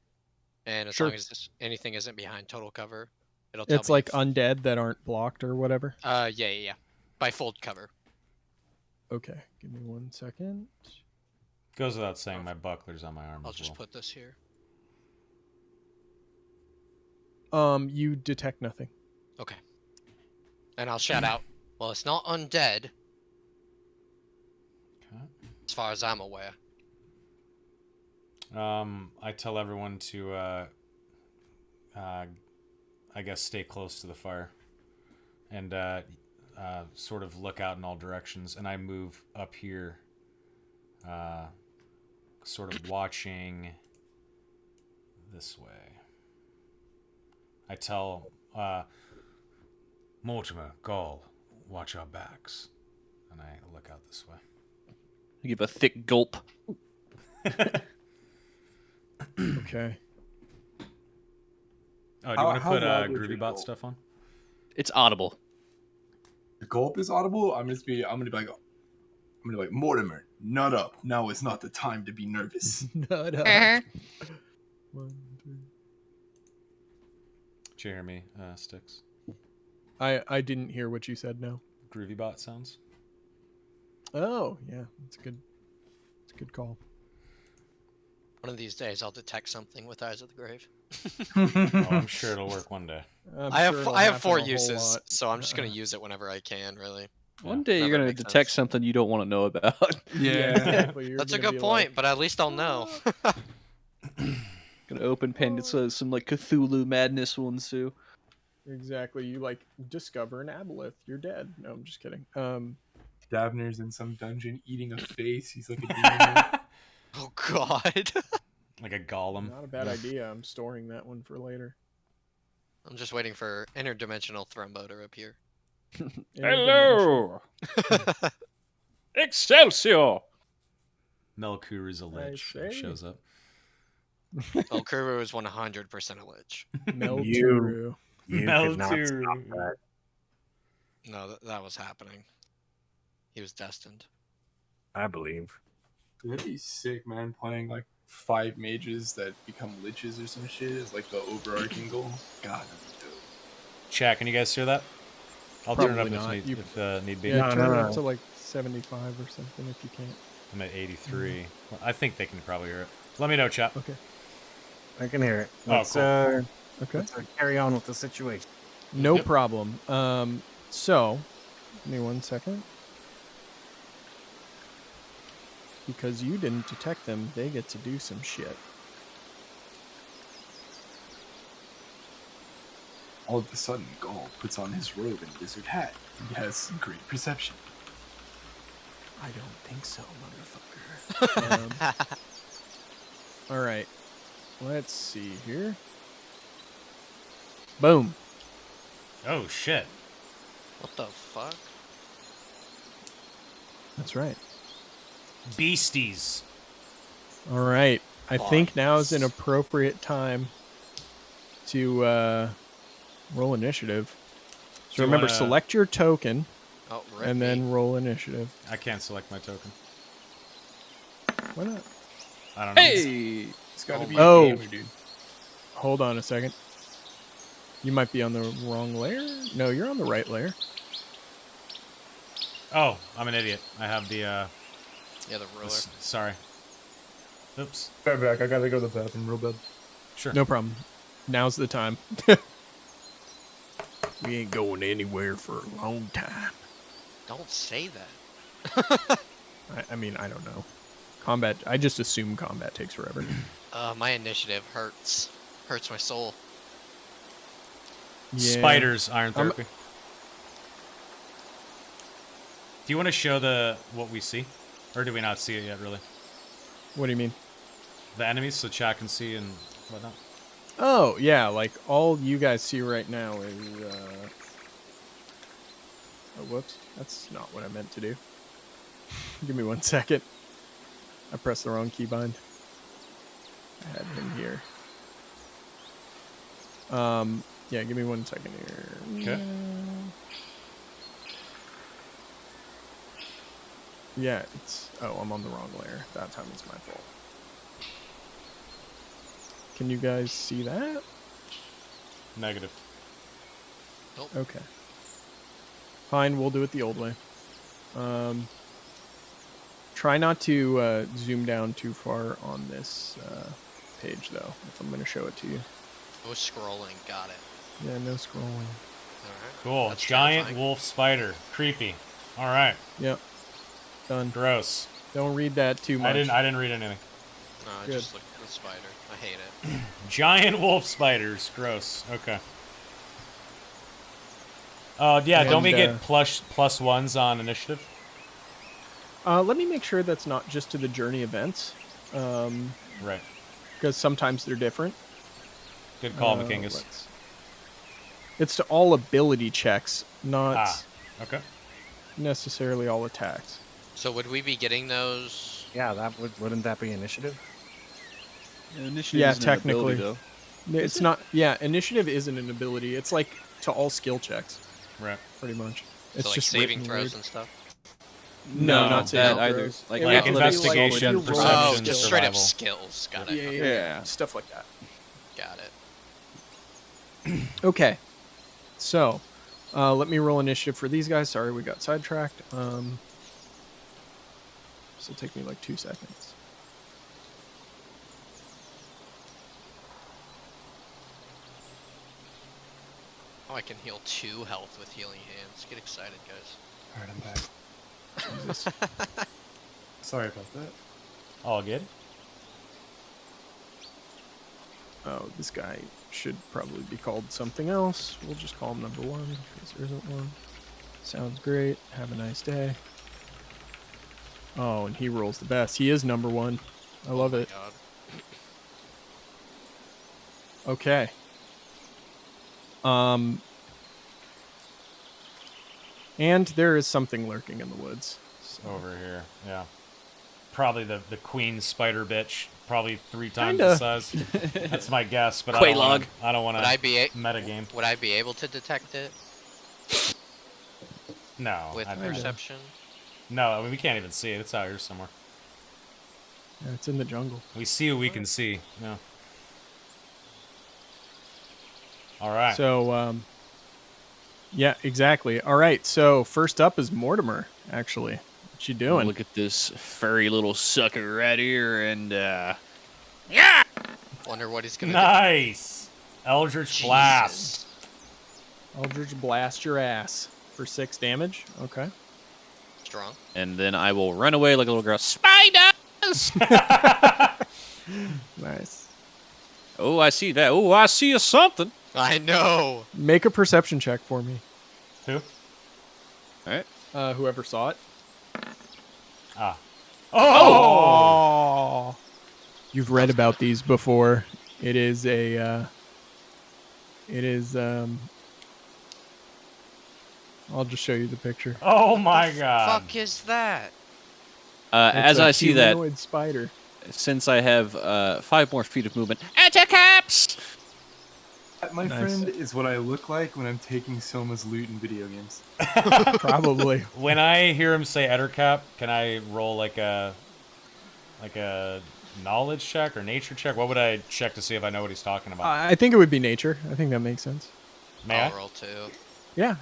Speaker 5: and as
Speaker 2: Sure.
Speaker 5: long as anything isn't behind total cover, it'll tell
Speaker 2: It's
Speaker 5: me.
Speaker 2: like undead that aren't blocked or whatever.
Speaker 5: Yeah. By fold cover.
Speaker 2: Okay, give me 1 second.
Speaker 1: Goes without saying, my buckler's on my arm
Speaker 5: I'll
Speaker 1: as
Speaker 5: just
Speaker 1: well.
Speaker 5: put this here.
Speaker 2: You detect nothing.
Speaker 5: Okay. And I'll shout out, well, it's not undead,
Speaker 1: Okay.
Speaker 5: as far as I'm aware.
Speaker 1: I tell everyone to, I guess, stay close to the fire, and sort of look out in all directions. And I move up here, sort of watching this way. I tell Mortimer, Gall, watch our backs, and I look out this way.
Speaker 3: You give a thick gulp.
Speaker 2: Okay.
Speaker 1: Oh, do you want to
Speaker 6: How
Speaker 1: put
Speaker 6: loud would
Speaker 1: Groovy
Speaker 6: you
Speaker 1: Bot
Speaker 6: go?
Speaker 1: stuff on?
Speaker 3: It's audible.
Speaker 6: The gulp is audible. I'm gonna be like, Mortimer, nut up. Now is not the time to be nervous.
Speaker 2: Nut up.
Speaker 7: Uh-huh.
Speaker 2: 1, 2.
Speaker 1: Did you hear me, Sticks?
Speaker 2: I didn't hear what you said. No.
Speaker 1: Groovy Bot sounds?
Speaker 2: Oh yeah, it's a good call.
Speaker 5: One of these days, I'll detect something with Eyes of the Grave.
Speaker 1: Oh, I'm sure it'll work one day.
Speaker 2: I'm
Speaker 5: I
Speaker 2: sure it'll
Speaker 5: have
Speaker 2: happen
Speaker 5: 4
Speaker 2: a whole
Speaker 5: uses,
Speaker 2: lot.
Speaker 5: so I'm just gonna use it whenever I can. Really,
Speaker 3: One day you're
Speaker 5: Never
Speaker 3: gonna
Speaker 5: makes
Speaker 3: detect
Speaker 5: sense.
Speaker 3: something you don't want to know about.
Speaker 6: Yeah.
Speaker 2: exactly. You're
Speaker 5: that's a
Speaker 2: gonna
Speaker 5: good
Speaker 2: be
Speaker 5: point.
Speaker 2: like,
Speaker 5: But at least I'll know.
Speaker 3: Gonna open pen. It's some like Cthulhu madness will ensue.
Speaker 2: exactly. You like discover an aboleth. You're dead. No, I'm just kidding.
Speaker 6: Davner's in some dungeon eating a face. He's like a demon.
Speaker 5: Oh God.
Speaker 1: Like a golem.
Speaker 2: Not a bad idea. I'm storing that one for later.
Speaker 5: I'm just waiting for interdimensional Thrombo to appear.
Speaker 3: Hello, Excelsior.
Speaker 1: Melkuru is a
Speaker 2: I
Speaker 1: lich.
Speaker 2: say.
Speaker 1: He shows up.
Speaker 5: Well, Kuru is 100% a lich.
Speaker 2: Melturu.
Speaker 4: You could not stop
Speaker 1: Melkuru.
Speaker 4: that.
Speaker 5: No, that was happening. He was destined.
Speaker 4: I believe.
Speaker 6: That'd be sick, man. Playing like 5 mages that become liches or some shit is like the overarching goal. God, that'd be dope.
Speaker 1: Chat, can you guys hear that? I'll turn it up
Speaker 2: Probably not.
Speaker 1: if need be.
Speaker 2: Yeah,
Speaker 4: No,
Speaker 2: turn
Speaker 4: no,
Speaker 2: it
Speaker 4: no.
Speaker 2: up to like 75 or something if you can't.
Speaker 1: I'm at 83. Well, I think they can probably hear it. Let me know, chat.
Speaker 2: Okay.
Speaker 4: I can hear it.
Speaker 1: Oh,
Speaker 4: Let's,
Speaker 1: cool.
Speaker 2: Okay.
Speaker 4: let's carry on with the situation.
Speaker 2: No
Speaker 1: Yep.
Speaker 2: problem. So, give me 1 second. Because you didn't detect them, they get to do some shit.
Speaker 6: All of a sudden, Gaul puts on his robe and wizard hat. He has great perception.
Speaker 2: I don't think so, motherfucker. All right. Let's see here. Boom.
Speaker 1: Oh, shit.
Speaker 5: What the fuck?
Speaker 2: That's right.
Speaker 1: Beasties.
Speaker 2: All right. I think now is an
Speaker 1: Nice.
Speaker 2: appropriate time to roll initiative. So
Speaker 1: Do you
Speaker 2: remember,
Speaker 1: wanna-
Speaker 2: select your token
Speaker 5: Oh, rip
Speaker 2: and
Speaker 5: me.
Speaker 2: then roll initiative.
Speaker 1: I can't select my token.
Speaker 2: Why not?
Speaker 1: I don't know.
Speaker 3: Hey,
Speaker 6: It's got to be
Speaker 2: Oh.
Speaker 6: a gamer, dude.
Speaker 2: Hold on a second. You might be on the wrong layer. No, you're on the right layer.
Speaker 1: Oh, I'm an idiot. I have the,
Speaker 5: Yeah, the ruler.
Speaker 1: sorry. Oops.
Speaker 6: Right back. I gotta go to the bathroom real bad.
Speaker 1: Sure.
Speaker 2: No problem. Now's the time. We ain't going anywhere for a long time.
Speaker 5: Don't say that.
Speaker 2: I mean, I don't know. Combat. I just assume combat takes forever.
Speaker 5: My initiative hurts. Hurts my soul.
Speaker 2: Yeah.
Speaker 1: Spiders, Iron
Speaker 2: I'm-
Speaker 1: Therapy. Do you want to show what we see? Or do we not see it yet, really?
Speaker 2: What do you mean?
Speaker 1: The enemies, so chat can see and whatnot?
Speaker 2: Oh, yeah, like all you guys see right now is oh, whoops. That's not what I meant to do. Give me 1 second. I pressed the wrong keybind. I had him here. Yeah, give me 1 second here.
Speaker 1: Okay.
Speaker 2: Yeah, it's I'm on the wrong layer. That time it's my fault. Can you guys see that?
Speaker 1: Negative.
Speaker 2: Okay. Fine, we'll do it the old way. Try not to zoom down too far on this page, though, if I'm going to show it to you.
Speaker 5: Oh, scrolling. Got it.
Speaker 2: Yeah, no scrolling.
Speaker 5: Alright.
Speaker 1: Cool.
Speaker 5: That's
Speaker 1: Giant
Speaker 5: terrifying.
Speaker 1: wolf spider. Creepy. All right.
Speaker 2: Yep. Done.
Speaker 1: Gross.
Speaker 2: Don't read that too much.
Speaker 1: I didn't read anything.
Speaker 5: No, I
Speaker 2: Good.
Speaker 5: just looked at the spider. I hate it.
Speaker 1: Giant wolf spiders. Gross. Okay. Yeah, don't we
Speaker 2: And,
Speaker 1: get plus ones on initiative?
Speaker 2: Let me make sure that's not just to the journey events,
Speaker 1: Right.
Speaker 2: because sometimes they're different.
Speaker 1: Good call,
Speaker 2: Uh,
Speaker 1: McKingus.
Speaker 2: It's to all ability checks, not
Speaker 1: Ah. Okay.
Speaker 2: necessarily all attacks.
Speaker 5: So would we be getting those?
Speaker 4: Yeah, wouldn't that be initiative?
Speaker 3: initiative
Speaker 2: Yeah,
Speaker 3: isn't an ability,
Speaker 2: technically.
Speaker 3: though.
Speaker 2: It's not. Yeah, initiative isn't an ability. It's like to all skill checks,
Speaker 1: Right.
Speaker 2: pretty much. It's
Speaker 5: So like
Speaker 2: just
Speaker 5: saving
Speaker 2: written
Speaker 5: throws
Speaker 2: weird.
Speaker 5: and stuff?
Speaker 2: No, not saving
Speaker 3: that either.
Speaker 2: throws.
Speaker 3: Like,
Speaker 2: It
Speaker 1: Like
Speaker 2: would be
Speaker 1: investigation,
Speaker 2: if you roll
Speaker 1: perception,
Speaker 5: Oh,
Speaker 2: skill-
Speaker 5: just straight up
Speaker 1: survival.
Speaker 5: skills. Got it.
Speaker 2: Yeah,
Speaker 5: Okay,
Speaker 2: yeah,
Speaker 3: Yeah.
Speaker 2: stuff like that.
Speaker 5: got it.
Speaker 2: Okay, so let me roll initiative for these guys. Sorry, we got sidetracked. This will take me like 2 seconds.
Speaker 5: Oh, I can heal 2 health with healing hands. Get excited, guys.
Speaker 6: Alright, I'm back.
Speaker 2: Jesus.
Speaker 6: Sorry about that.
Speaker 1: All good.
Speaker 2: Oh, this guy should probably be called something else. We'll just call him number 1 because there isn't one. Sounds great. Have a nice day. Oh, and he rolls the best. He is number 1. I love
Speaker 5: Oh my
Speaker 2: it.
Speaker 5: God.
Speaker 2: Okay. And there is something lurking in the woods. So.
Speaker 1: Over here. Yeah. Probably the queen spider bitch. Probably 3 times the
Speaker 2: Kinda.
Speaker 1: size. That's my guess, but
Speaker 3: Quaylog.
Speaker 1: I don't want
Speaker 5: Would I
Speaker 1: to
Speaker 5: be
Speaker 1: metagame.
Speaker 5: would I be able to detect it
Speaker 1: No.
Speaker 5: with
Speaker 1: I'd-
Speaker 5: perception?
Speaker 1: No, I mean, we can't even see it. It's out here somewhere.
Speaker 2: Yeah, it's in the jungle.
Speaker 1: We see what we can see. Yeah. All right.
Speaker 2: So, yeah, exactly. All right. So first up is Mortimer. Actually, what you doing?
Speaker 3: Look at this furry little sucker right here, and
Speaker 7: Yeah!
Speaker 5: Wonder what he's gonna
Speaker 1: Nice. Eldritch
Speaker 5: do.
Speaker 1: Blast.
Speaker 2: Eldritch blast your ass for 6 damage. Okay.
Speaker 5: Strong.
Speaker 3: and then I will run away like a little girl. Spiders!
Speaker 2: Nice.
Speaker 3: Oh, I see that. Oh, I see a something.
Speaker 5: I know.
Speaker 2: Make a perception check for me.
Speaker 1: Who?
Speaker 3: All right.
Speaker 2: Whoever saw it.
Speaker 1: Ah.
Speaker 2: Oh! You've read about these before. It is a. I'll just show you the picture.
Speaker 1: Oh my god.
Speaker 5: Fuck is that?
Speaker 3: As
Speaker 2: It's a
Speaker 3: I see that,
Speaker 2: humanoid spider.
Speaker 3: since I have 5 more feet of movement, anti-caps!
Speaker 6: That, my
Speaker 2: Nice.
Speaker 6: friend, is what I look like when I'm taking Soma's loot in video games.
Speaker 2: Probably.
Speaker 1: When I hear him say Ettercap, can I roll like a knowledge check or nature check? What would I check to see if I know what he's talking about?
Speaker 2: I think it would be nature. I think that makes sense.
Speaker 1: May
Speaker 5: I'll
Speaker 1: I?
Speaker 5: roll 2.
Speaker 2: Yeah.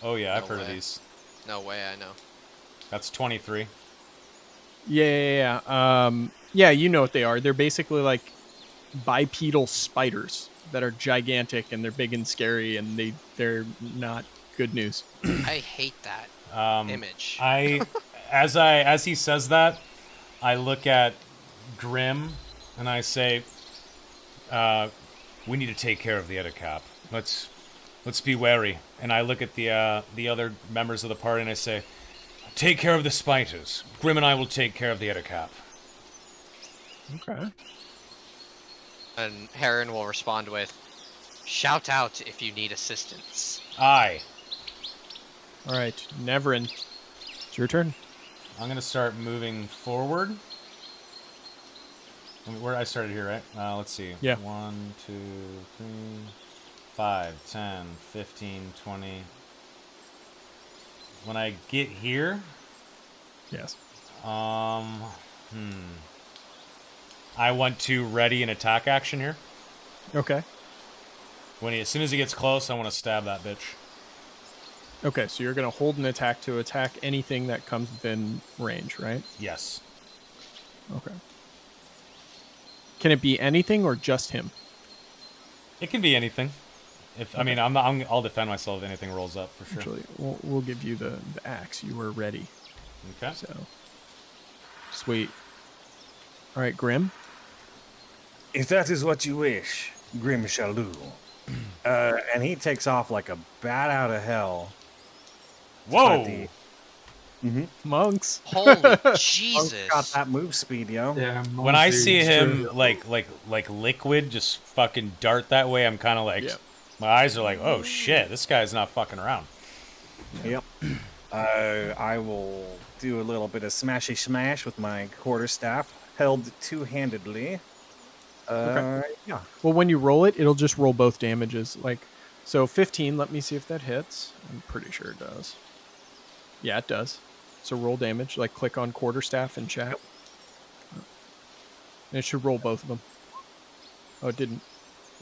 Speaker 1: Oh yeah, I've
Speaker 5: No
Speaker 1: heard of
Speaker 5: way.
Speaker 1: these.
Speaker 5: No way, I know.
Speaker 1: That's 23.
Speaker 2: Yeah. Yeah, you know what they are. They're basically like bipedal spiders that are gigantic and they're big and scary and they're not good news.
Speaker 5: I hate that image.
Speaker 1: As he says that, I look at Grim and I say, "We need to take care of the Ettercap. Let's be wary." And I look at the other members of the party and I say, "Take care of the spiders. Grim and I will take care of the Ettercap."
Speaker 2: Okay.
Speaker 5: And Heron will respond with, "Shout out if you need assistance."
Speaker 2: All
Speaker 1: Aye.
Speaker 2: right, Neverin. It's your turn.
Speaker 1: I'm gonna start moving forward. Where I started here, right? Let's see.
Speaker 2: Yeah.
Speaker 1: 1, 2, 3, 5, 10, 15, 20. When I get here,
Speaker 2: Yes.
Speaker 1: I want to ready an attack action here.
Speaker 2: Okay.
Speaker 1: As soon as he gets close, I want to stab that bitch.
Speaker 2: Okay, so you're going to hold an attack to attack anything that comes within range, right?
Speaker 1: Yes.
Speaker 2: Okay. Can it be anything or just him?
Speaker 1: It can be anything. I mean, I'll defend myself if anything rolls up for sure.
Speaker 2: Actually, we'll give you the axe. You were ready.
Speaker 1: Okay.
Speaker 2: So, sweet. All right, Grim.
Speaker 4: If that is what you wish, Grim shall do. And he takes off like a bat out of hell.
Speaker 1: Whoa!
Speaker 2: Monks.
Speaker 5: Holy
Speaker 4: Got
Speaker 5: Jesus.
Speaker 4: that move speed, yo.
Speaker 6: Yeah.
Speaker 1: When I see him
Speaker 6: Monster.
Speaker 1: like liquid just fucking dart that way, I'm kind of like,
Speaker 2: Yeah.
Speaker 1: my eyes are like, oh shit, this guy's not fucking around.
Speaker 4: Yep. I will do a little bit of smashy smash with my quarterstaff, held two-handedly. Yeah.
Speaker 2: Well, when you roll it, it'll just roll both damages. So 15. Let me see if that hits. I'm pretty sure it does. Yeah, it does. So roll damage. Click on quarterstaff in chat. And it should roll both of them. Oh, it didn't.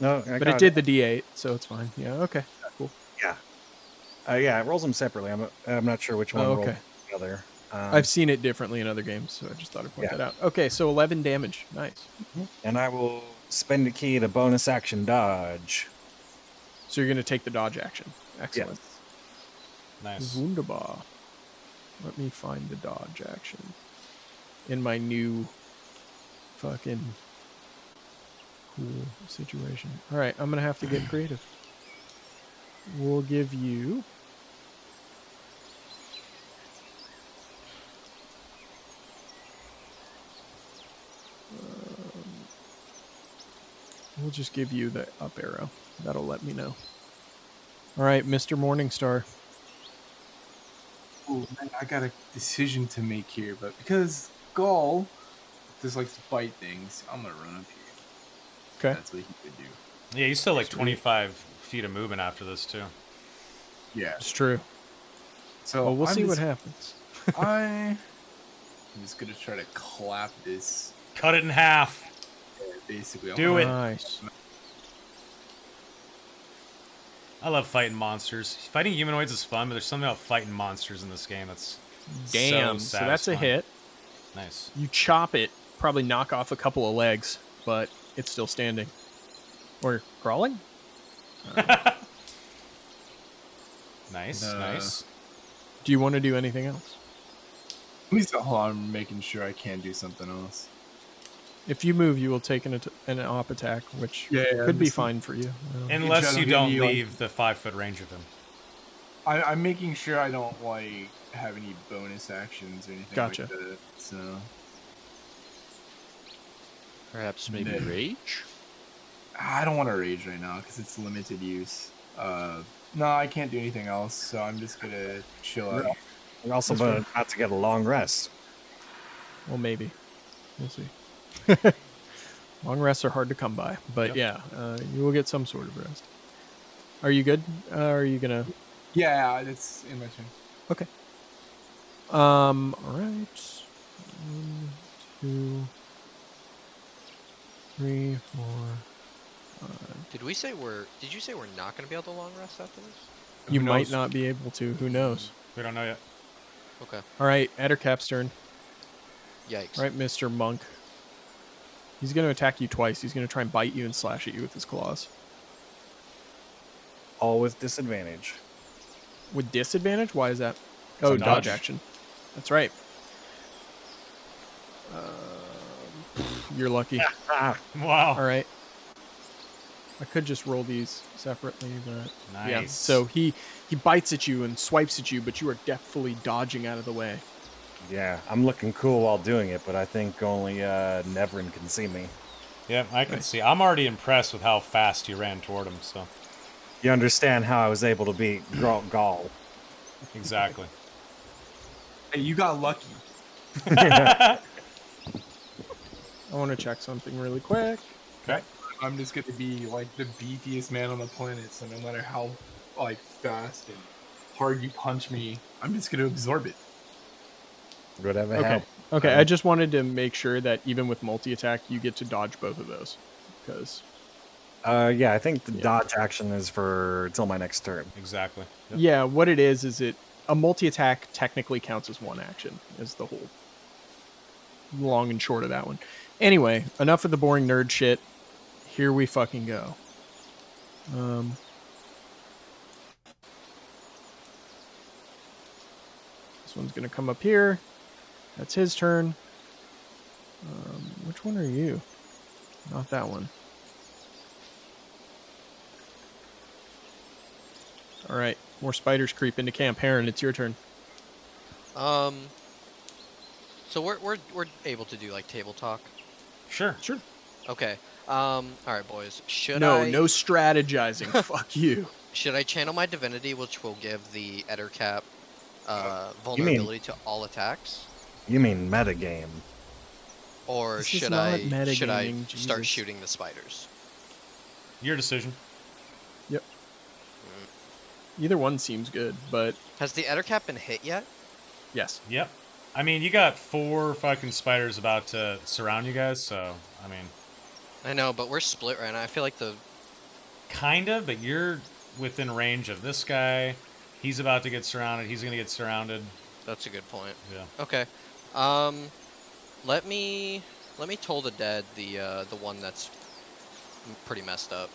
Speaker 4: No,
Speaker 2: But it did the D8, so it's fine. Yeah. Okay. Cool.
Speaker 4: Yeah, it rolls them separately. I'm not sure which one rolled
Speaker 2: okay.
Speaker 4: the other.
Speaker 2: I've seen it differently in other games, so I just thought I'd point
Speaker 4: Yeah.
Speaker 2: that out. Okay, so 11 damage. Nice.
Speaker 4: And I will spend a key to bonus action dodge.
Speaker 2: So you're going to take the dodge action. Excellent.
Speaker 1: Nice.
Speaker 2: Wunderbar. Let me find the dodge action in my new fucking cool situation. All right, I'm going to have to get creative. We'll give you... we'll just give you the up arrow. That'll let me know. All right, Mr. Morningstar.
Speaker 6: Oh man, I got a decision to make here, but because Gaul just likes to bite things, I'm gonna run up here.
Speaker 2: Okay.
Speaker 6: That's what he would do.
Speaker 1: Yeah, you still like
Speaker 2: Sweet.
Speaker 1: 25 feet of movement after this too.
Speaker 6: Yeah.
Speaker 2: It's true.
Speaker 6: So
Speaker 2: Well, we'll
Speaker 6: I'm
Speaker 2: see what
Speaker 6: just-
Speaker 2: happens.
Speaker 6: I'm just gonna try to clap this.
Speaker 1: Cut it in half.
Speaker 6: Basically, I'm
Speaker 1: Do
Speaker 6: gonna-
Speaker 1: it.
Speaker 2: Nice.
Speaker 1: I love fighting monsters. Fighting humanoids is fun, but there's something about fighting monsters in this game that's
Speaker 2: Damn.
Speaker 1: So
Speaker 2: So that's a
Speaker 1: satisfying.
Speaker 2: hit.
Speaker 1: Nice.
Speaker 2: You chop it, probably knock off a couple of legs, but it's still standing. Or crawling?
Speaker 1: Nice,
Speaker 6: Uh,
Speaker 1: nice.
Speaker 2: Do you want to do anything else?
Speaker 6: At least hold on, I'm making sure I can do something else.
Speaker 2: If you move, you will take an op attack, which could be fine for you.
Speaker 1: Unless
Speaker 6: try
Speaker 1: you
Speaker 6: to
Speaker 1: don't
Speaker 6: give me, like-
Speaker 1: leave the 5-foot range of him.
Speaker 6: I'm making sure I don't like have any bonus actions or anything
Speaker 2: Gotcha.
Speaker 6: like that. So
Speaker 3: Perhaps maybe
Speaker 6: Yeah.
Speaker 3: rage.
Speaker 6: I don't want to rage right now because it's limited use. No, I can't do anything else, so I'm just gonna chill out.
Speaker 4: We're also about to get a long rest.
Speaker 2: Well, maybe. We'll see. Long rests are hard to come by, but
Speaker 1: Yep.
Speaker 2: you will get some sort of rest. Are you good? Are you gonna?
Speaker 6: Yeah, it's in my turn.
Speaker 2: Okay. All right. 1, 2, 3, 4, 5.
Speaker 5: Did you say we're not gonna be able to long rest after this?
Speaker 2: You
Speaker 6: Who
Speaker 2: might
Speaker 6: knows?
Speaker 2: not be able to. Who knows?
Speaker 1: We don't know yet.
Speaker 5: Okay.
Speaker 2: All right, Ettercap's turn.
Speaker 5: Yikes.
Speaker 2: All right, Mr. Monk. He's going to attack you twice. He's going to try and bite you and slash at you with his claws.
Speaker 4: All with disadvantage.
Speaker 2: With disadvantage? Why is that?
Speaker 1: a
Speaker 2: Oh,
Speaker 1: dodge.
Speaker 2: dodge action. That's right. You're lucky.
Speaker 4: Ah,
Speaker 1: Wow.
Speaker 2: All right. I could just roll these separately, but
Speaker 1: Nice.
Speaker 2: yeah. So he bites at you and swipes at you, but you are deftly dodging out of the way.
Speaker 4: yeah, I'm looking cool while doing it, but I think only Nevrin can see me.
Speaker 1: Yeah, I can
Speaker 2: Nice.
Speaker 1: see. I'm already impressed with how fast you ran toward him, so.
Speaker 4: You understand how I was able to beat Gaul.
Speaker 1: Exactly.
Speaker 6: Hey, you got lucky.
Speaker 2: I want to check something really quick.
Speaker 1: Okay.
Speaker 6: I'm just gonna be like the beefiest man on the planet, so no matter how like fast and hard you punch me, I'm just gonna absorb it.
Speaker 4: Whatever
Speaker 2: Okay.
Speaker 4: helps.
Speaker 2: Okay, I just wanted to make sure that even with multi-attack, you get to dodge both of those. Because
Speaker 4: Yeah, I think the
Speaker 2: Yeah.
Speaker 4: dodge action is for till my next turn.
Speaker 1: Exactly. Yep.
Speaker 2: yeah, what it is a multi-attack technically counts as one action, is the whole long and short of that one. Anyway, enough of the boring nerd shit. Here we fucking go. This one's gonna come up here. That's his turn. Which one are you? Not that one. All right, more spiders creep into Camp Heron. It's your turn.
Speaker 5: So we're able to do like table talk.
Speaker 1: Sure.
Speaker 2: Sure.
Speaker 5: Okay. All right, boys. Should
Speaker 2: No,
Speaker 5: I
Speaker 2: no strategizing. Fuck you.
Speaker 5: should I channel my divinity, which will give the Ettercap vulnerability to all attacks,
Speaker 4: You mean metagame?
Speaker 5: or
Speaker 2: This is
Speaker 5: should
Speaker 2: not
Speaker 5: I
Speaker 2: metagaming,
Speaker 5: start
Speaker 2: Jesus.
Speaker 5: shooting the spiders?
Speaker 1: Your decision.
Speaker 2: Either one seems good, but
Speaker 5: Has the Ettercap been hit yet?
Speaker 2: yes.
Speaker 1: Yep. I mean, you got 4 fucking spiders about to surround you guys, so, I mean,
Speaker 5: I know, but we're split right now. I feel like the
Speaker 1: kind of, but you're within range of this guy. He's about to get surrounded. He's going to get surrounded.
Speaker 5: that's a good point.
Speaker 1: Yeah.
Speaker 5: Okay. Let me toll the dead, the one that's pretty messed up.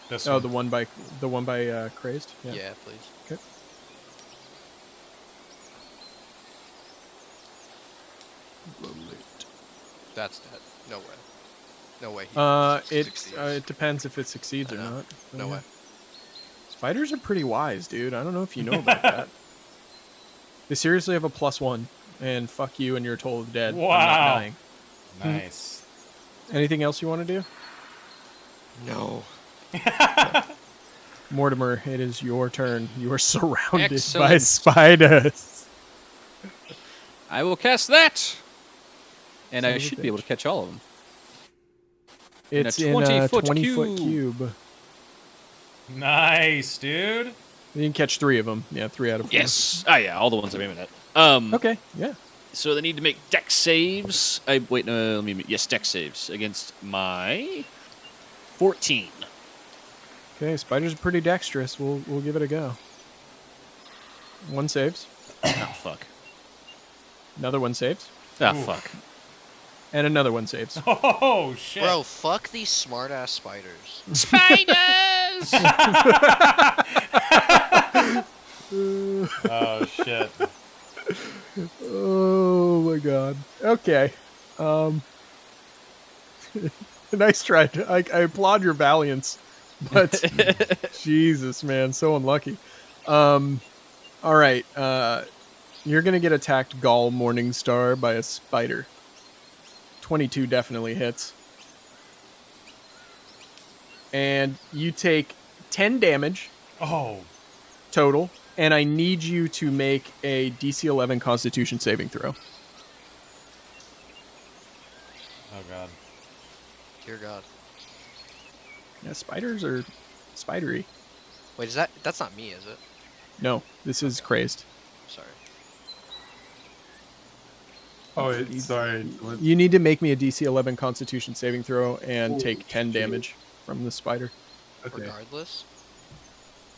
Speaker 1: This
Speaker 2: Oh,
Speaker 1: one.
Speaker 2: the one by crazed.
Speaker 5: Yeah, please.
Speaker 2: Okay.
Speaker 5: That's dead. No way. No way. He succeeds.
Speaker 2: It depends if it succeeds
Speaker 5: I
Speaker 2: or
Speaker 5: know.
Speaker 2: not.
Speaker 5: No way.
Speaker 2: Spiders are pretty wise, dude. I don't know if you know about that. They seriously have a +1, and fuck you and you're toll of the dead. I'm not
Speaker 1: Wow.
Speaker 2: dying.
Speaker 1: Nice.
Speaker 2: Anything else you want to do?
Speaker 5: No.
Speaker 2: Mortimer, it is your turn. You are surrounded by
Speaker 3: Excellent.
Speaker 2: spiders.
Speaker 3: I will cast that. And
Speaker 2: Son
Speaker 3: I
Speaker 2: of a
Speaker 3: should be able to
Speaker 2: bitch.
Speaker 3: catch all of them.
Speaker 2: It's
Speaker 3: a
Speaker 2: in a
Speaker 3: 20-foot
Speaker 2: 20-foot
Speaker 3: cube.
Speaker 2: cube.
Speaker 1: Nice, dude.
Speaker 2: You can catch 3 of them. Yeah, 3 out of 4.
Speaker 3: Yes. Oh, yeah, all the ones I'm aiming at.
Speaker 2: Okay, yeah.
Speaker 3: So they need to make dex saves. Yes, dex saves against my 14.
Speaker 2: Okay, spiders are pretty dexterous. We'll give it a go. 1 saves.
Speaker 3: Oh, fuck.
Speaker 2: Another one saves.
Speaker 3: Ah,
Speaker 1: Oof.
Speaker 3: fuck.
Speaker 2: And another one saves.
Speaker 1: Oh shit.
Speaker 5: Bro, fuck these smart ass spiders.
Speaker 7: Spiders!
Speaker 1: Oh shit.
Speaker 2: Oh my god. Okay. Nice try. I applaud your valiance, but Jesus, man, so unlucky. All right. You're gonna get attacked, Gall Morningstar, by a spider. 22 definitely hits, and you take 10 damage
Speaker 1: Oh.
Speaker 2: total. And I need you to make a DC 11 Constitution saving throw.
Speaker 1: Oh god.
Speaker 5: Dear God.
Speaker 2: Yeah, spiders are spidery.
Speaker 5: Wait, that's not me, is it?
Speaker 2: No, this is crazed.
Speaker 5: Sorry.
Speaker 6: Oh, it's sorry. What?
Speaker 2: You need to make me a DC 11 Constitution saving throw and
Speaker 6: Oh,
Speaker 2: take 10
Speaker 6: shit.
Speaker 2: damage from the spider.
Speaker 6: Okay.
Speaker 5: Regardless.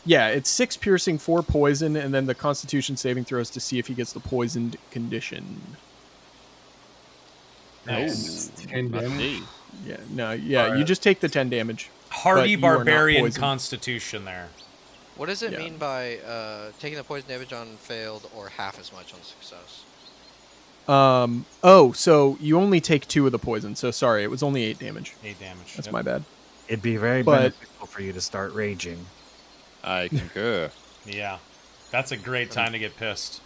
Speaker 2: Yeah, it's 6 piercing, 4 poison, and then the Constitution saving throws to see if he gets the poisoned condition.
Speaker 1: Nice.
Speaker 6: 10
Speaker 3: Not
Speaker 6: damage.
Speaker 3: me.
Speaker 2: Yeah, no, yeah, you
Speaker 6: Alright.
Speaker 2: just take the 10 damage.
Speaker 1: Hardy
Speaker 2: But you are not
Speaker 1: barbarian
Speaker 2: poisoned.
Speaker 1: constitution there.
Speaker 5: What does it
Speaker 2: Yeah.
Speaker 5: mean by taking the poison damage on failed or half as much on success?
Speaker 2: So you only take 2 of the poison, so sorry, it was only 8 damage.
Speaker 1: 8 damage.
Speaker 2: That's
Speaker 1: Yep.
Speaker 2: my bad.
Speaker 4: It'd be very
Speaker 2: But-
Speaker 4: beneficial for you to start raging.
Speaker 3: I concur.
Speaker 1: Yeah. That's a great time to get pissed.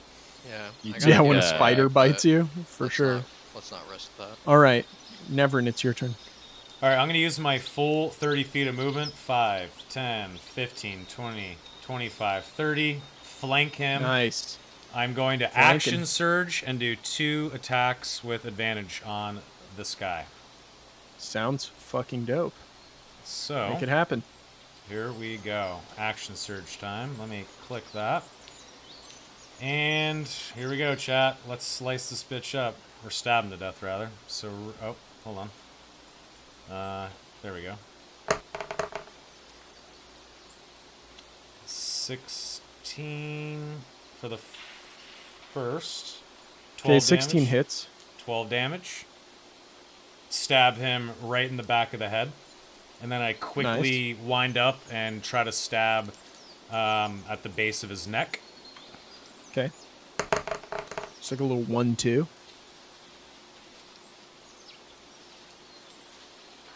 Speaker 5: Yeah.
Speaker 3: You
Speaker 5: I
Speaker 3: Yeah,
Speaker 2: Yeah,
Speaker 5: gotta
Speaker 2: when a
Speaker 5: do
Speaker 3: Yeah,
Speaker 5: that,
Speaker 2: spider
Speaker 5: but
Speaker 2: bites you, for
Speaker 5: let's
Speaker 2: sure.
Speaker 5: let's not risk that.
Speaker 2: All right, Nevern, it's your turn.
Speaker 1: Alright, I'm going to use my full 30 feet of movement. 5, 10, 15, 20, 25, 30. Flank him.
Speaker 2: Nice.
Speaker 1: I'm going to
Speaker 2: Flank him.
Speaker 1: action surge and do 2 attacks with advantage on this guy.
Speaker 2: Sounds fucking dope.
Speaker 1: So,
Speaker 2: Make it happen.
Speaker 1: here we go. Action surge time. Let me click that. And here we go, chat. Let's slice this bitch up. Or stab him to death, rather. So, oh, hold on. There we go. 16 for the first. 12
Speaker 2: Okay, 16
Speaker 1: damage.
Speaker 2: hits.
Speaker 1: 12 damage. Stab him right in the back of the head. And then I quickly wind up and try to stab at the base of his neck.
Speaker 2: Okay. It's like a little 1-2.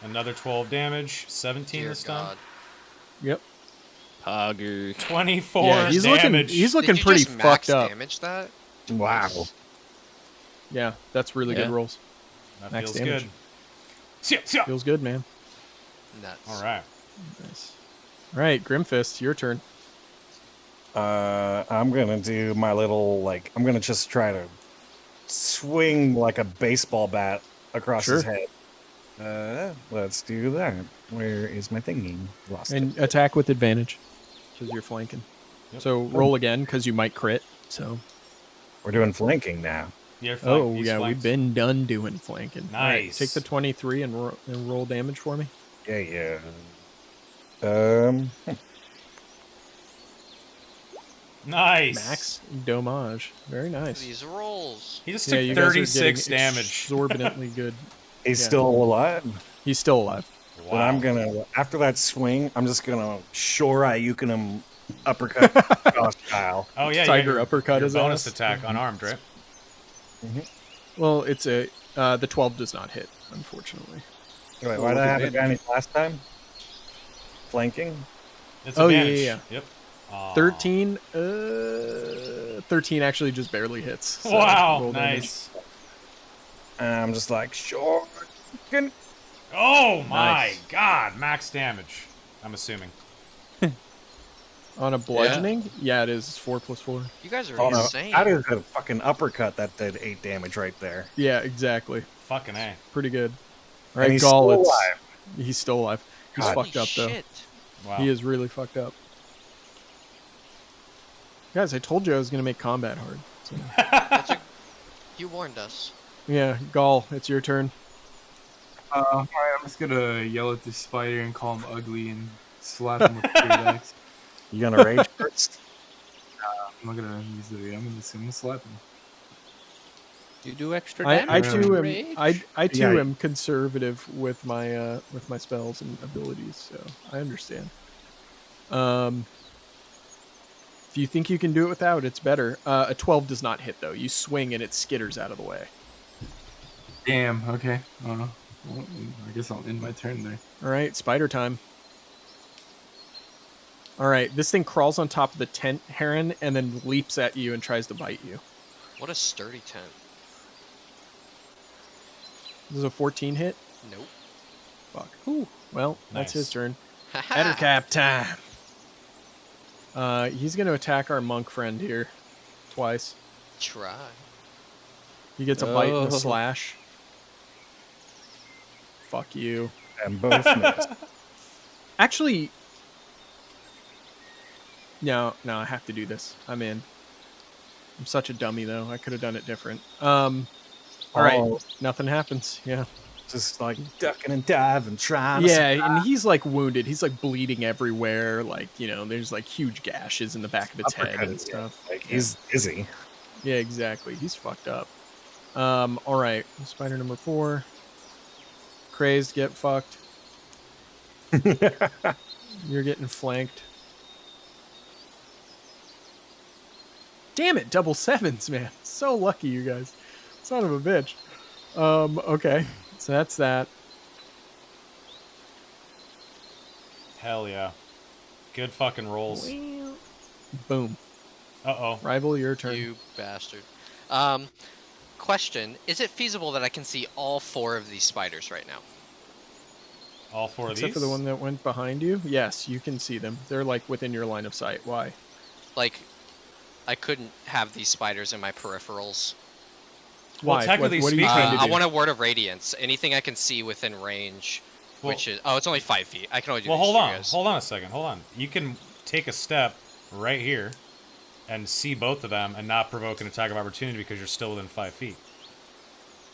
Speaker 1: Another 12 damage. 17
Speaker 5: Dear
Speaker 1: this time.
Speaker 5: God.
Speaker 2: Yep.
Speaker 3: Pogger.
Speaker 1: 24
Speaker 2: Yeah, he's looking.
Speaker 1: damage.
Speaker 2: He's looking
Speaker 5: Did you
Speaker 2: pretty
Speaker 5: just max
Speaker 2: fucked up.
Speaker 5: damage that?
Speaker 4: Wow.
Speaker 2: Yeah, that's really good
Speaker 3: Yeah.
Speaker 2: rolls.
Speaker 1: That
Speaker 2: max
Speaker 1: feels
Speaker 2: damage.
Speaker 1: good. Yeah.
Speaker 2: Feels good, man.
Speaker 5: Nuts.
Speaker 1: All right.
Speaker 2: Nice. All right, Grimfist, your turn.
Speaker 4: I'm gonna do my little I'm gonna just try to swing like a baseball bat across his
Speaker 2: Sure.
Speaker 4: head. Let's do that. Where is my thingy? Lost
Speaker 2: And
Speaker 4: it.
Speaker 2: attack with advantage, because you're flanking.
Speaker 1: Yep.
Speaker 2: So roll again, because you might crit. So.
Speaker 4: We're doing flanking now.
Speaker 1: You're flank-
Speaker 2: Oh
Speaker 1: he's
Speaker 2: yeah,
Speaker 1: flanked.
Speaker 2: we've been done doing flanking. All right,
Speaker 1: Nice.
Speaker 2: take the 23 and roll damage for me.
Speaker 4: Yeah.
Speaker 1: Nice.
Speaker 2: Max domage. Very nice.
Speaker 5: These rolls.
Speaker 1: He just
Speaker 2: Yeah,
Speaker 1: took
Speaker 2: you guys are
Speaker 1: 36
Speaker 2: getting
Speaker 1: damage.
Speaker 2: exorbitantly good.
Speaker 4: He's
Speaker 2: Yeah.
Speaker 4: still alive.
Speaker 2: He's still alive.
Speaker 1: Wow.
Speaker 4: But I'm gonna after that swing, I'm just gonna Shore Ayukin him uppercut style.
Speaker 1: Oh yeah,
Speaker 2: Tiger
Speaker 1: your-
Speaker 2: uppercut
Speaker 1: your
Speaker 2: his
Speaker 1: bonus
Speaker 2: ass.
Speaker 1: attack unarmed, right?
Speaker 2: Well, it's a the 12 does not hit, unfortunately.
Speaker 4: Wait, why did I have advantage last time? Flanking?
Speaker 1: It's
Speaker 2: Oh, yeah,
Speaker 1: advantage.
Speaker 2: yeah,
Speaker 1: Yep. Aw.
Speaker 2: 13 13 actually just barely hits. So
Speaker 1: Wow,
Speaker 2: roll damage.
Speaker 1: nice.
Speaker 4: And I'm just like, Shore Ayukin.
Speaker 1: Oh my
Speaker 2: Nice.
Speaker 1: god, max damage. I'm assuming.
Speaker 2: On a bludgeoning? Yeah, it is. It's 4 plus 4.
Speaker 5: You guys are
Speaker 4: Oh no,
Speaker 5: insane.
Speaker 4: that is a fucking uppercut that did 8 damage right there.
Speaker 2: Yeah, exactly.
Speaker 1: Fucking A.
Speaker 2: Pretty good. All
Speaker 4: And
Speaker 2: right,
Speaker 4: he's
Speaker 2: Gall,
Speaker 4: still
Speaker 2: it's...
Speaker 4: alive.
Speaker 2: He's still alive. He's
Speaker 4: God.
Speaker 2: fucked up, though.
Speaker 5: Shit.
Speaker 1: Wow.
Speaker 2: He is really fucked up. Guys, I told you I was going to make combat hard. So.
Speaker 5: You warned us.
Speaker 2: Yeah, Gall, it's your turn.
Speaker 6: Alright, I'm just gonna yell at this spider and call him ugly and slap him with the great axe.
Speaker 4: You gonna rage first?
Speaker 6: I'm not gonna use the. I'm gonna slap him.
Speaker 3: You do extra
Speaker 2: I
Speaker 3: damage.
Speaker 2: too
Speaker 3: with
Speaker 2: am
Speaker 3: rage?
Speaker 2: I too
Speaker 4: Yeah.
Speaker 2: am conservative with my spells and abilities, so I understand. If you think you can do it without, it's better. A 12 does not hit though. You swing and it skitters out of the way.
Speaker 6: Damn. Okay. Well, I guess I'll end my turn there.
Speaker 2: All right, spider time. All right, this thing crawls on top of the tent, Heron, and then leaps at you and tries to bite you.
Speaker 5: What a sturdy tent.
Speaker 2: This is a 14 hit.
Speaker 5: Nope.
Speaker 2: Fuck. Ooh. Well, that's his
Speaker 1: Nice.
Speaker 2: turn.
Speaker 5: Haha.
Speaker 2: Ettercap time. He's going to attack our monk friend here twice.
Speaker 5: Try.
Speaker 2: He gets a bite and a
Speaker 3: Oh.
Speaker 2: slash. Fuck you.
Speaker 4: And both missed.
Speaker 2: Actually, no, I have to do this. I'm in. I'm such a dummy though. I could have done it different. All right,
Speaker 4: Oh,
Speaker 2: nothing happens. Yeah,
Speaker 4: just like ducking and diving, trying. to
Speaker 2: yeah, and he's like wounded. He's like bleeding everywhere. Like there's like huge gashes in the back of its head
Speaker 4: uppercut
Speaker 2: and
Speaker 4: it,
Speaker 2: stuff.
Speaker 4: Like he's dizzy.
Speaker 2: Yeah, exactly. He's fucked up. All right, spider number 4. Crazed, get fucked. You're getting flanked. Damn it, double 7s, man. So lucky, you guys. Son of a bitch. Okay. So that's that.
Speaker 1: Hell yeah. Good fucking rolls.
Speaker 2: Boom.
Speaker 1: Uh-oh.
Speaker 2: Rival, your turn.
Speaker 5: You bastard. Question: is it feasible that I can see all 4 of these spiders right now?
Speaker 1: All 4 of
Speaker 2: Except
Speaker 1: these?
Speaker 2: for the one that went behind you. Yes, you can see them. They're like within your line of sight. Why?
Speaker 5: Like, I couldn't have these spiders in my peripherals.
Speaker 1: Well,
Speaker 2: Why?
Speaker 1: technically
Speaker 2: what are you
Speaker 1: speaking-
Speaker 2: trying to
Speaker 5: I
Speaker 2: do?
Speaker 5: want a word of radiance. Anything I can see within range,
Speaker 1: Well-
Speaker 5: which is it's only 5 feet. I can only do.
Speaker 1: Well,
Speaker 5: these
Speaker 1: hold
Speaker 5: two
Speaker 1: on.
Speaker 5: guys.
Speaker 1: Hold on a second. Hold on. You can take a step right here and see both of them and not provoke an attack of opportunity because you're still within 5 feet.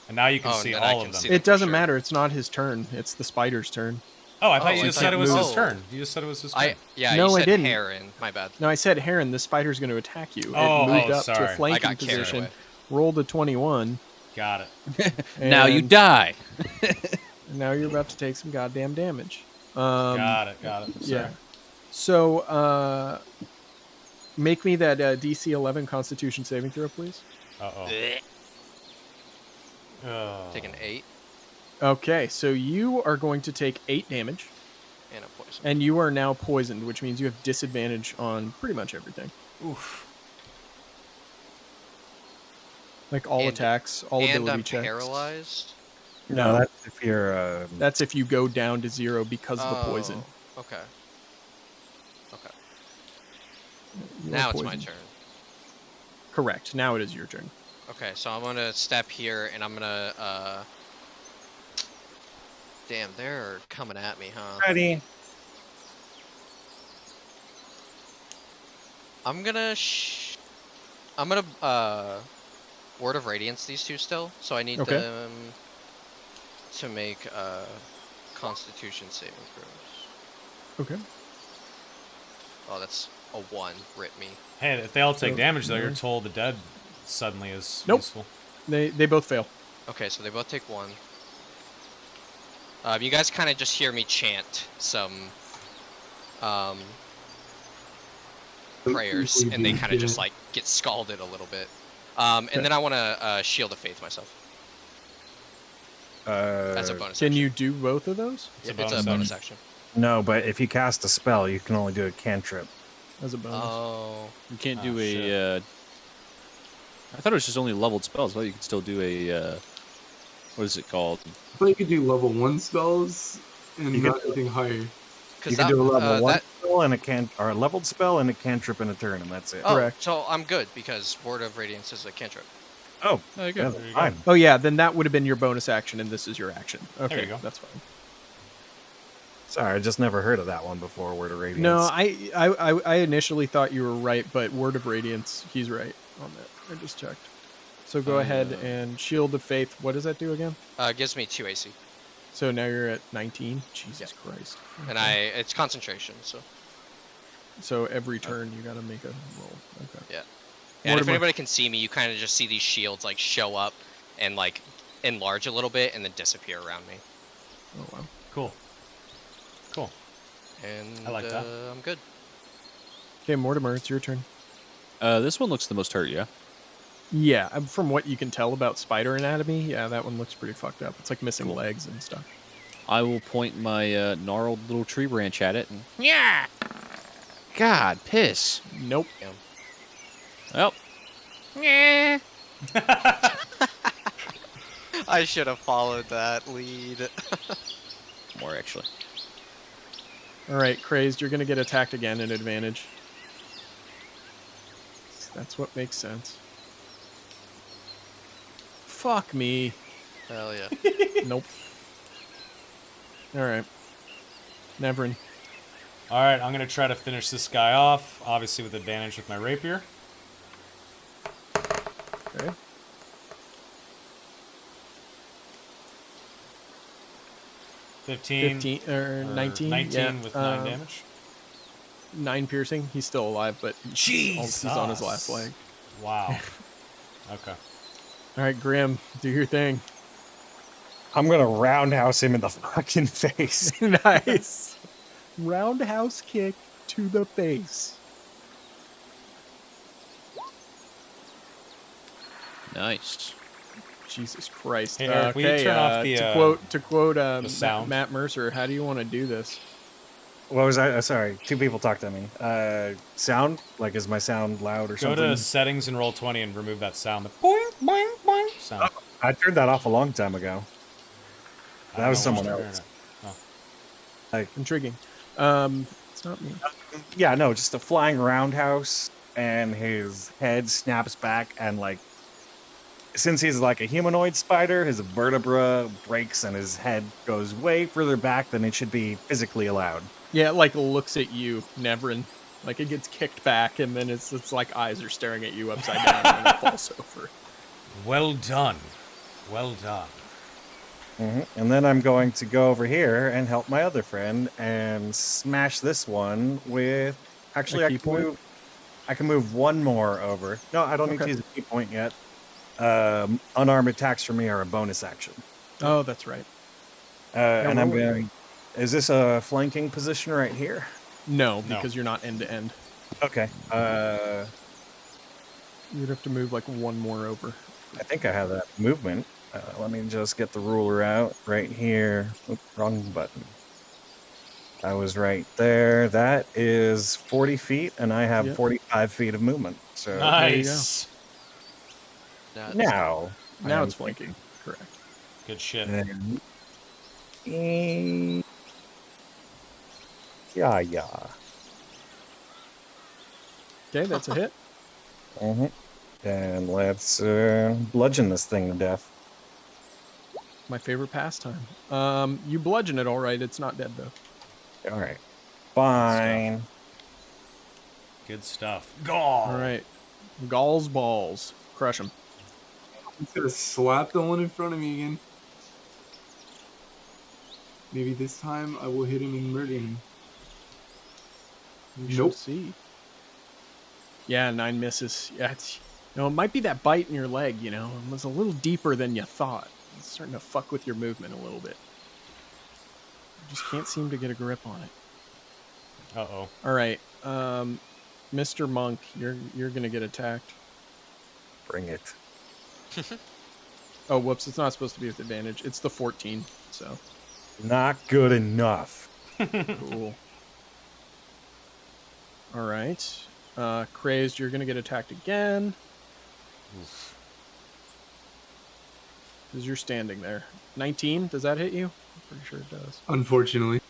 Speaker 1: And now you can
Speaker 5: Oh,
Speaker 1: see
Speaker 5: then I
Speaker 1: all
Speaker 5: can
Speaker 1: of them.
Speaker 5: see them.
Speaker 2: It doesn't
Speaker 5: for sure.
Speaker 2: matter. It's not his turn. It's the spider's turn.
Speaker 1: Oh, I thought
Speaker 5: Oh,
Speaker 1: you
Speaker 5: I
Speaker 1: just
Speaker 2: can't
Speaker 1: said it was his
Speaker 5: move.
Speaker 1: turn. You just said it was his turn.
Speaker 5: Yeah,
Speaker 2: No,
Speaker 5: you
Speaker 2: I
Speaker 5: said
Speaker 2: didn't.
Speaker 5: Heron. My bad.
Speaker 2: No, I said Heron. The spider's going to attack you.
Speaker 1: Oh,
Speaker 2: it moved up to
Speaker 1: sorry.
Speaker 2: a
Speaker 5: I
Speaker 2: flanking
Speaker 5: got carried
Speaker 2: position.
Speaker 5: away.
Speaker 2: Rolled a 21.
Speaker 1: Got it.
Speaker 3: Now you
Speaker 2: and
Speaker 3: die.
Speaker 2: Now you're about to take some goddamn damage.
Speaker 1: Got it. Sorry.
Speaker 2: Yeah. So, make me that DC 11 Constitution saving throw, please.
Speaker 1: Uh-oh.
Speaker 5: Blech.
Speaker 1: Oh.
Speaker 5: Take an 8
Speaker 2: Okay, so you are going to take 8 damage,
Speaker 5: and a poison.
Speaker 2: and you are now poisoned, which means you have disadvantage on pretty much everything.
Speaker 1: Oof.
Speaker 2: Like all
Speaker 5: And-
Speaker 2: attacks, all
Speaker 5: And
Speaker 2: ability
Speaker 5: I'm
Speaker 2: checks.
Speaker 5: paralyzed.
Speaker 4: No, that's if you're.
Speaker 2: That's if you go down to 0 because of the poison.
Speaker 5: Oh, okay. Okay.
Speaker 2: You are
Speaker 5: Now it's my
Speaker 2: poisoned.
Speaker 5: turn.
Speaker 2: Correct. Now it is your turn.
Speaker 5: Okay, so I'm gonna step here and I'm gonna Damn, they're coming at me, huh?
Speaker 4: Ready.
Speaker 5: I'm gonna Word of Radiance these two still, so I need
Speaker 2: Okay.
Speaker 5: them to make Constitution saving throws.
Speaker 2: Okay.
Speaker 5: Oh, that's a 1. Rip me.
Speaker 1: Hey, if they all take
Speaker 2: So,
Speaker 1: damage, though, you're
Speaker 2: yeah.
Speaker 1: told the dead suddenly is
Speaker 2: Nope.
Speaker 1: useful.
Speaker 2: They both fail.
Speaker 5: Okay, so they both take 1. You guys kind of just hear me chant some prayers, and they kind of just like get scalded a little bit. And then I want to Shield of Faith myself as a bonus.
Speaker 2: Can
Speaker 5: action.
Speaker 2: you do both of those?
Speaker 5: Yep,
Speaker 1: a
Speaker 5: it's a
Speaker 1: bonus
Speaker 5: bonus action.
Speaker 4: No, but if you cast a spell, you can only do a cantrip.
Speaker 2: As a bonus.
Speaker 5: Oh,
Speaker 3: You can't
Speaker 1: Oh,
Speaker 3: do a.
Speaker 1: shit.
Speaker 3: I thought it was just only leveled spells. But you could still do a. What is it called?
Speaker 6: I thought you could do level 1 spells and
Speaker 4: You
Speaker 6: not
Speaker 4: could-
Speaker 6: anything higher.
Speaker 5: because
Speaker 4: You can do a level 1 spell spell and a leveled spell and a cantrip and a turn, and that's it.
Speaker 5: Oh,
Speaker 2: Correct.
Speaker 5: so I'm good because Word of Radiance is a cantrip.
Speaker 4: Oh,
Speaker 3: There you
Speaker 4: yeah,
Speaker 3: go.
Speaker 1: There you
Speaker 4: fine.
Speaker 2: Oh yeah, then that would have been your bonus action, and this is your action. Okay,
Speaker 1: you go.
Speaker 2: that's fine.
Speaker 4: Sorry, I just never heard of that one before. Word of Radiance.
Speaker 2: No, I initially thought you were right, but Word of Radiance, he's right on that. I just checked. So go ahead and Shield of Faith. What does that do again?
Speaker 5: Gives me 2 AC,
Speaker 2: So now you're at 19. Jesus Christ.
Speaker 5: and
Speaker 2: Okay.
Speaker 5: it's concentration.
Speaker 2: So every turn you got to make a roll. Okay.
Speaker 5: Yeah. And if
Speaker 2: Mortimer.
Speaker 5: anybody can see me, you kind of just see these shields like show up and like enlarge a little bit and then disappear around me.
Speaker 2: Oh wow.
Speaker 1: Cool. Cool.
Speaker 5: And
Speaker 1: I like that.
Speaker 5: I'm good.
Speaker 2: Okay, Mortimer, it's your turn.
Speaker 3: This one looks the most hurt, yeah?
Speaker 2: Yeah, from what you can tell about spider anatomy, yeah, that one looks pretty fucked up. It's like missing legs and stuff.
Speaker 3: I will point my gnarled little tree branch at it. And, yeah! God, piss.
Speaker 2: Nope.
Speaker 3: Well,
Speaker 7: Yeah.
Speaker 5: I should have followed that lead.
Speaker 3: more actually.
Speaker 2: All right, Crazed, you're going to get attacked again at advantage. That's what makes sense. Fuck me.
Speaker 5: Hell yeah.
Speaker 2: Nope. All right. Neverin.
Speaker 1: All right, I'm gonna try to finish this guy off, obviously with advantage with my rapier.
Speaker 2: Okay.
Speaker 1: Fifteen.
Speaker 2: 15 or 19.
Speaker 1: 19
Speaker 2: yeah.
Speaker 1: with 9 damage.
Speaker 2: 9 piercing. He's still alive, but he's on his last leg.
Speaker 1: Wow. Okay.
Speaker 2: All right, Grim, do your thing.
Speaker 4: I'm gonna roundhouse him in the fucking face.
Speaker 2: Nice. Roundhouse kick to the face.
Speaker 3: Nice.
Speaker 2: Jesus Christ.
Speaker 1: Hey, Eric, will you turn off the,
Speaker 2: to quote
Speaker 1: sound?
Speaker 2: Matt Mercer, how do you want to do this?
Speaker 4: What was I? Sorry, two people talked to me. Sound? Like, is my sound loud or
Speaker 1: Go
Speaker 4: something?
Speaker 1: to settings and roll 20 and remove that sound. The boing, boing, boing sound.
Speaker 4: I turned that off a long time ago.
Speaker 1: I
Speaker 4: That was
Speaker 1: don't know
Speaker 4: someone
Speaker 1: why
Speaker 4: else.
Speaker 1: you're
Speaker 2: Intriguing. It's not me.
Speaker 4: Yeah, no, just a flying roundhouse, and his head snaps back, and like, since he's like a humanoid spider, his vertebra breaks, and his head goes way further back than it should be physically allowed.
Speaker 2: Yeah, it like looks at you, Neverin. Like it gets kicked back, and then it's like eyes are staring at you upside down, and it falls over.
Speaker 1: Well done. Well done.
Speaker 4: And then I'm going to go over here and help my other friend and smash this one with. Actually,
Speaker 2: A
Speaker 4: I
Speaker 2: key
Speaker 4: can
Speaker 2: point?
Speaker 4: move. I can move one more over. No, I don't need to
Speaker 2: Okay.
Speaker 4: use a key point yet. Unarmed attacks for me are a bonus action.
Speaker 2: Oh, that's right.
Speaker 4: And I'm
Speaker 2: roll it.
Speaker 4: going. Is this a flanking position right here?
Speaker 2: No,
Speaker 1: No.
Speaker 2: because you're not end to end.
Speaker 4: Okay.
Speaker 2: You'd have to move like one more over.
Speaker 4: I think I have that movement. Let me just get the ruler out right here. Oop, wrong button. I was right there. That is 40 feet, and I have
Speaker 2: Yep.
Speaker 4: 45 feet of movement. So
Speaker 2: you go.
Speaker 1: Nice.
Speaker 4: now,
Speaker 2: Now
Speaker 4: I'm
Speaker 2: it's flanking. Correct.
Speaker 1: Good shit.
Speaker 4: thinking, yeah.
Speaker 2: Okay, that's a hit.
Speaker 4: And let's bludgeon this thing to death.
Speaker 2: My favorite pastime. You bludgeon it all right. It's not dead though.
Speaker 4: All right. Fine.
Speaker 1: Good stuff. Go.
Speaker 2: All right. Gall's balls. Crush him.
Speaker 6: I'm gonna slap the one in front of me again. Maybe this time I will hit him and murder him.
Speaker 2: We
Speaker 6: Nope.
Speaker 2: shall see. Yeah, 9 misses. Yeah, it might be that bite in your leg, It was a little deeper than you thought. It's starting to fuck with your movement a little bit. You just can't seem to get a grip on it.
Speaker 1: Uh-oh.
Speaker 2: All right. Mr. Monk, you're going to get attacked.
Speaker 4: Bring it.
Speaker 2: Oh, whoops. It's not supposed to be with advantage. It's the 14, so
Speaker 4: Not good enough.
Speaker 2: cool. All right. Crazed, you're going to get attacked again. Because you're standing there. 19, does that hit you? I'm pretty sure it does.
Speaker 6: Unfortunately.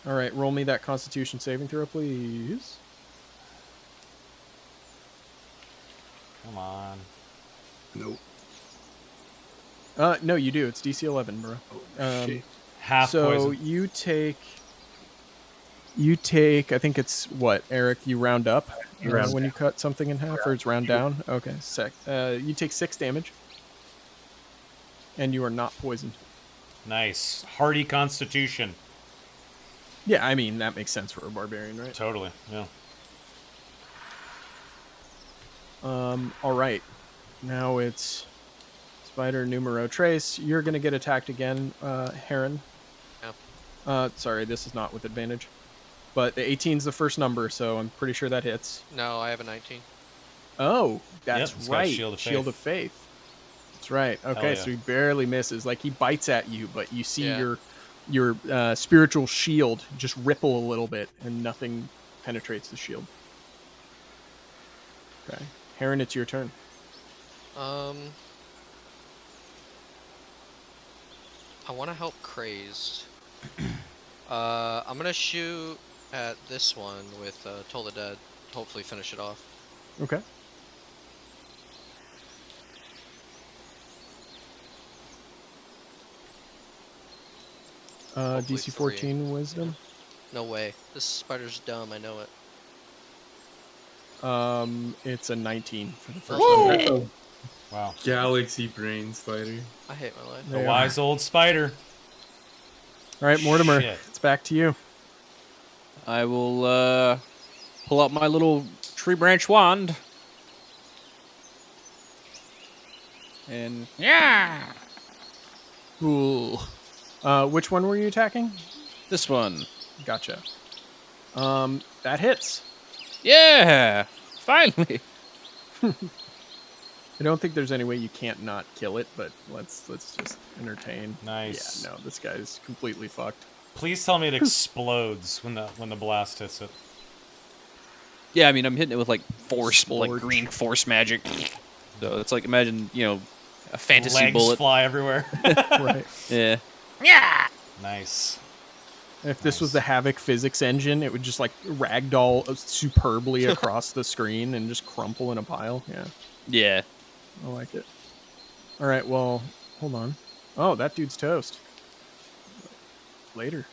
Speaker 2: All right, roll me that Constitution saving throw, please.
Speaker 1: Come on.
Speaker 6: Nope.
Speaker 2: No, you do. It's DC 11, bro.
Speaker 6: Oh shit.
Speaker 1: Half
Speaker 2: So
Speaker 1: poison.
Speaker 2: you take. I think it's what, Eric? You round up
Speaker 4: Round
Speaker 2: when you cut something in half, or it's round down. Okay, you take 6 damage, and you are not poisoned.
Speaker 1: Nice. Hardy constitution.
Speaker 2: Yeah, I mean that makes sense for a barbarian, right?
Speaker 1: Totally. Yeah.
Speaker 2: All right. Now it's Spider Numero Trace. You're gonna get attacked again, Heron.
Speaker 5: Yep.
Speaker 2: Sorry, this is not with advantage. But the 18's the first number, so I'm pretty sure that hits.
Speaker 5: No, I have a 19.
Speaker 2: Oh, that's
Speaker 1: it's got
Speaker 2: right.
Speaker 1: Shield of Faith.
Speaker 2: That's right. Okay,
Speaker 1: yeah.
Speaker 2: so he barely misses. Like he bites at you, but you see
Speaker 5: Yeah.
Speaker 2: your spiritual shield just ripple a little bit, and nothing penetrates the shield. Okay, Heron, it's your turn.
Speaker 5: I want to help Crazed. I'm gonna shoot at this one with Toll the Dead. Hopefully finish it off.
Speaker 2: Okay.
Speaker 5: Hopefully
Speaker 2: DC
Speaker 5: 3.
Speaker 2: 14 Wisdom.
Speaker 5: No way. This spider's dumb. I know it.
Speaker 2: It's a 19 for the first
Speaker 5: Woo!
Speaker 2: one.
Speaker 6: Oh,
Speaker 1: Wow.
Speaker 6: galaxy brain spider.
Speaker 5: I hate my life.
Speaker 1: The
Speaker 2: There.
Speaker 1: wise old spider.
Speaker 2: All right, Mortimer,
Speaker 1: Shit.
Speaker 2: it's back to you.
Speaker 3: I will pull out my little tree branch wand. And
Speaker 7: Yeah.
Speaker 3: ooh,
Speaker 2: Which one were you attacking?
Speaker 3: this one.
Speaker 2: Gotcha. That hits.
Speaker 3: Yeah, finally.
Speaker 2: I don't think there's any way you can't not kill it, but let's just entertain.
Speaker 1: Nice.
Speaker 2: Yeah, no, this guy's completely fucked.
Speaker 1: Please tell me it explodes when the blast hits it.
Speaker 3: Yeah, I mean, I'm hitting it with like force,
Speaker 2: Splorge.
Speaker 3: like green force magic. So it's like imagine, a fantasy
Speaker 1: Legs
Speaker 3: bullet.
Speaker 1: fly everywhere.
Speaker 2: Right.
Speaker 3: Yeah.
Speaker 7: Yeah.
Speaker 1: Nice.
Speaker 2: If this was the
Speaker 1: Nice.
Speaker 2: Havoc physics engine, it would just like ragdoll superbly across the screen and just crumple in a pile. Yeah,
Speaker 3: Yeah.
Speaker 2: I like it. All right, well, hold on. Oh, that dude's toast. Later,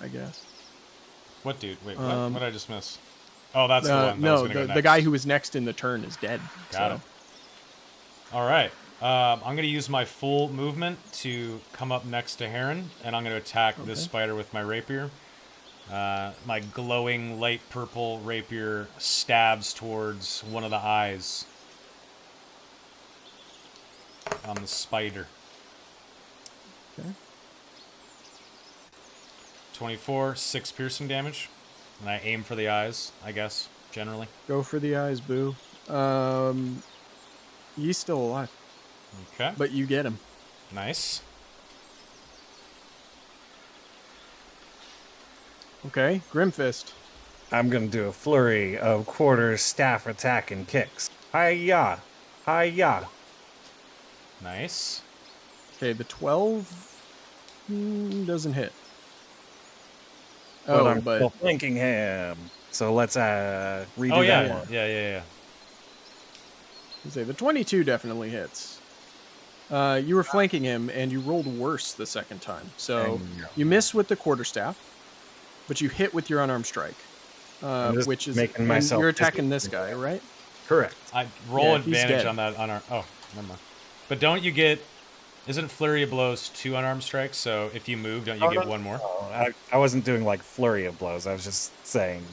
Speaker 2: I guess.
Speaker 1: What dude? Wait, what?
Speaker 2: Um,
Speaker 1: What did I just miss? Oh, that's the one. That was
Speaker 2: No,
Speaker 1: gonna go
Speaker 2: the
Speaker 1: next.
Speaker 2: guy who was next in the turn is dead.
Speaker 1: Got
Speaker 2: so.
Speaker 1: it. All right. I'm going to use my full movement to come up next to Heron, and I'm going to attack this
Speaker 2: Okay.
Speaker 1: spider with my rapier. My glowing light purple rapier stabs towards one of the eyes on the spider.
Speaker 2: Okay.
Speaker 1: 24, 6 piercing damage. And I aim for the eyes, I guess, generally.
Speaker 2: Go for the eyes, boo. He's still alive,
Speaker 1: Okay.
Speaker 2: but you get him.
Speaker 1: Nice.
Speaker 2: Okay, Grimfist.
Speaker 4: I'm gonna do a flurry of quarters, staff attack, and kicks. Hi-ya! Hi-ya!
Speaker 1: Nice.
Speaker 2: Okay, the 12 doesn't hit.
Speaker 4: But
Speaker 2: Oh,
Speaker 4: I'm
Speaker 2: but
Speaker 4: still flanking him. So let's redo
Speaker 1: Oh, yeah.
Speaker 4: that one.
Speaker 1: Yeah.
Speaker 2: I say the 22 definitely hits. You were flanking him, and you rolled worse the second time. So
Speaker 4: And-
Speaker 2: you miss with the quarterstaff, but you hit with your unarmed strike,
Speaker 4: I'm just
Speaker 2: which is
Speaker 4: making
Speaker 2: and
Speaker 4: myself
Speaker 2: you're attacking
Speaker 4: busy.
Speaker 2: this guy, right?
Speaker 4: Correct.
Speaker 1: I roll
Speaker 2: Yeah, he's
Speaker 1: advantage
Speaker 2: dead.
Speaker 1: on that unarmed. Oh, never mind. But don't you get? Isn't flurry of blows 2 unarmed strikes? So if you move, don't you
Speaker 4: Oh,
Speaker 1: get
Speaker 4: no.
Speaker 1: 1 more?
Speaker 4: Oh, I wasn't doing like flurry of blows. I was just saying.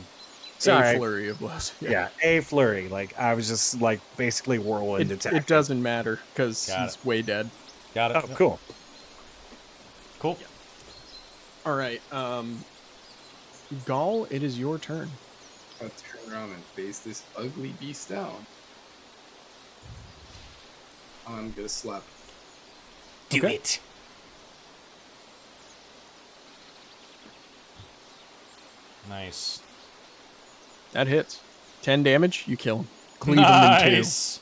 Speaker 2: A
Speaker 4: Sorry.
Speaker 2: flurry of blows.
Speaker 4: Yeah, a flurry. Like I was just like basically whirlwind attack.
Speaker 2: It doesn't matter because
Speaker 1: Got
Speaker 2: he's
Speaker 1: it.
Speaker 2: way dead.
Speaker 1: Got it.
Speaker 4: Oh, cool.
Speaker 1: Cool.
Speaker 2: All right, Gaul, it is your turn.
Speaker 6: I'll turn around and face this ugly beast down. I'm gonna slap.
Speaker 1: Do
Speaker 2: Okay.
Speaker 1: it. Nice.
Speaker 2: That hits. 10 damage. You kill him. Cleave him in two.
Speaker 1: Nice.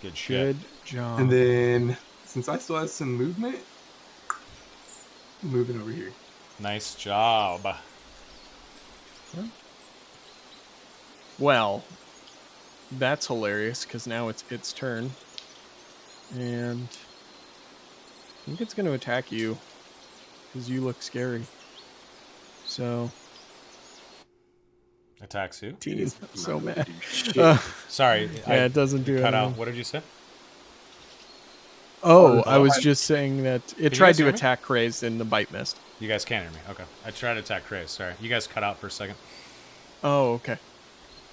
Speaker 1: Good shit.
Speaker 2: Good job.
Speaker 6: And then, since I still have some movement, moving over here.
Speaker 1: Nice job.
Speaker 2: Well, that's hilarious because now it's its turn, and I think it's going to attack you because you look scary. So,
Speaker 1: Attacks who?
Speaker 2: Teen's so mad.
Speaker 1: Sorry.
Speaker 2: Yeah, it doesn't do
Speaker 1: cut out.
Speaker 2: anything.
Speaker 1: What did you say?
Speaker 2: Oh, I was just saying that it
Speaker 1: you
Speaker 2: tried
Speaker 1: guys
Speaker 2: to
Speaker 1: hear me?
Speaker 2: attack Crazed and the bite missed.
Speaker 1: You guys can't hear me. Okay. I tried to attack Craze. Sorry. You guys cut out for a second.
Speaker 2: Oh, okay.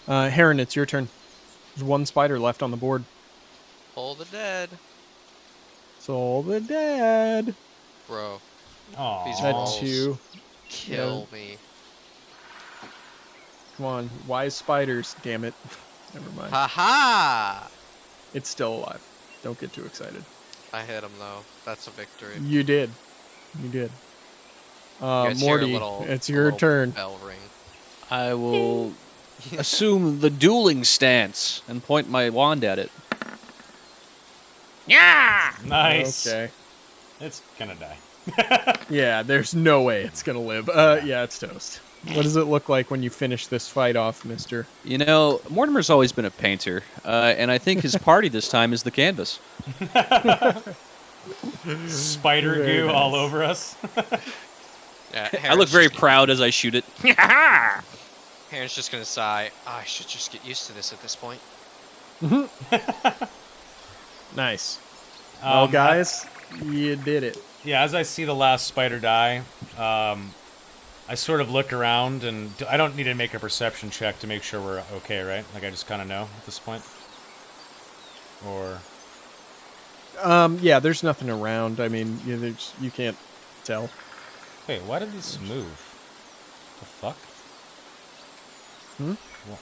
Speaker 2: Heron, it's your turn. There's one spider left on the board.
Speaker 5: Pull the dead.
Speaker 2: It's all the dead.
Speaker 5: Bro,
Speaker 1: Oh.
Speaker 5: These
Speaker 2: That
Speaker 5: walls.
Speaker 2: two.
Speaker 5: kill me.
Speaker 2: Come on, wise spiders. Damn it. Never mind.
Speaker 5: Ha-ha!
Speaker 2: It's still alive. Don't get too excited.
Speaker 5: I hit him, though. That's a victory.
Speaker 2: You did. You did.
Speaker 5: You guys hear a
Speaker 2: Morty,
Speaker 5: little-
Speaker 2: it's
Speaker 5: a
Speaker 2: your
Speaker 5: little
Speaker 2: turn.
Speaker 5: Bell ring.
Speaker 3: I will assume the dueling stance and point my wand at it.
Speaker 7: Yeah!
Speaker 1: Nice.
Speaker 2: Okay.
Speaker 1: It's gonna die.
Speaker 2: Yeah, there's no way it's gonna live. Yeah, it's toast. What does it look like when you finish this fight off, mister?
Speaker 3: You know, Mortimer's always been a painter, and I think his party this time is the canvas.
Speaker 1: Spider
Speaker 2: Very
Speaker 1: goo
Speaker 2: nice.
Speaker 1: all over us.
Speaker 5: Yeah,
Speaker 3: I look
Speaker 5: Heron's
Speaker 3: very
Speaker 5: just-
Speaker 3: proud as I shoot it.
Speaker 5: Heron's just gonna sigh. I should just get used to this at this point.
Speaker 2: Nice. Well,
Speaker 1: Um,
Speaker 2: guys, you did it.
Speaker 1: Yeah, as I see the last spider die, I sort of look around, and I don't need to make a perception check to make sure we're okay, right? Like, I just kind of know at this point? Or...
Speaker 2: Yeah, there's nothing around. I mean, you can't tell.
Speaker 1: Wait, why did this move? The fuck?
Speaker 2: Hmm?
Speaker 1: Well,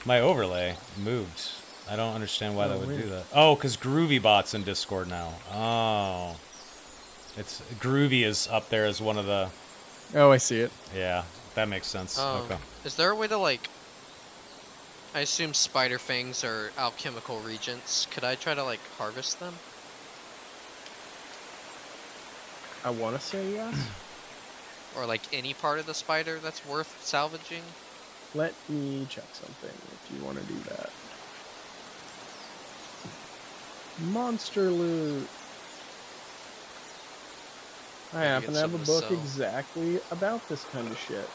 Speaker 1: my overlay moved. I don't understand why
Speaker 2: Oh,
Speaker 1: that would
Speaker 2: weird.
Speaker 1: do that. Oh, because Groovy Bot's in Discord now. Oh. It's Groovy is up there as one of the...
Speaker 2: Oh, I see it.
Speaker 1: Yeah, that makes sense.
Speaker 5: Oh.
Speaker 1: Okay.
Speaker 5: Is there a way to, like... I assume spider fangs are alchemical regents. Could I try to, like, harvest them?
Speaker 2: I want to say yes.
Speaker 5: Or, like, any part of the spider that's worth salvaging?
Speaker 2: Let me check something if you want to do that. Monster loot. I
Speaker 5: Maybe
Speaker 2: happen
Speaker 5: get
Speaker 2: to have a
Speaker 5: something to
Speaker 2: book
Speaker 5: sell.
Speaker 2: exactly about this kind of shit.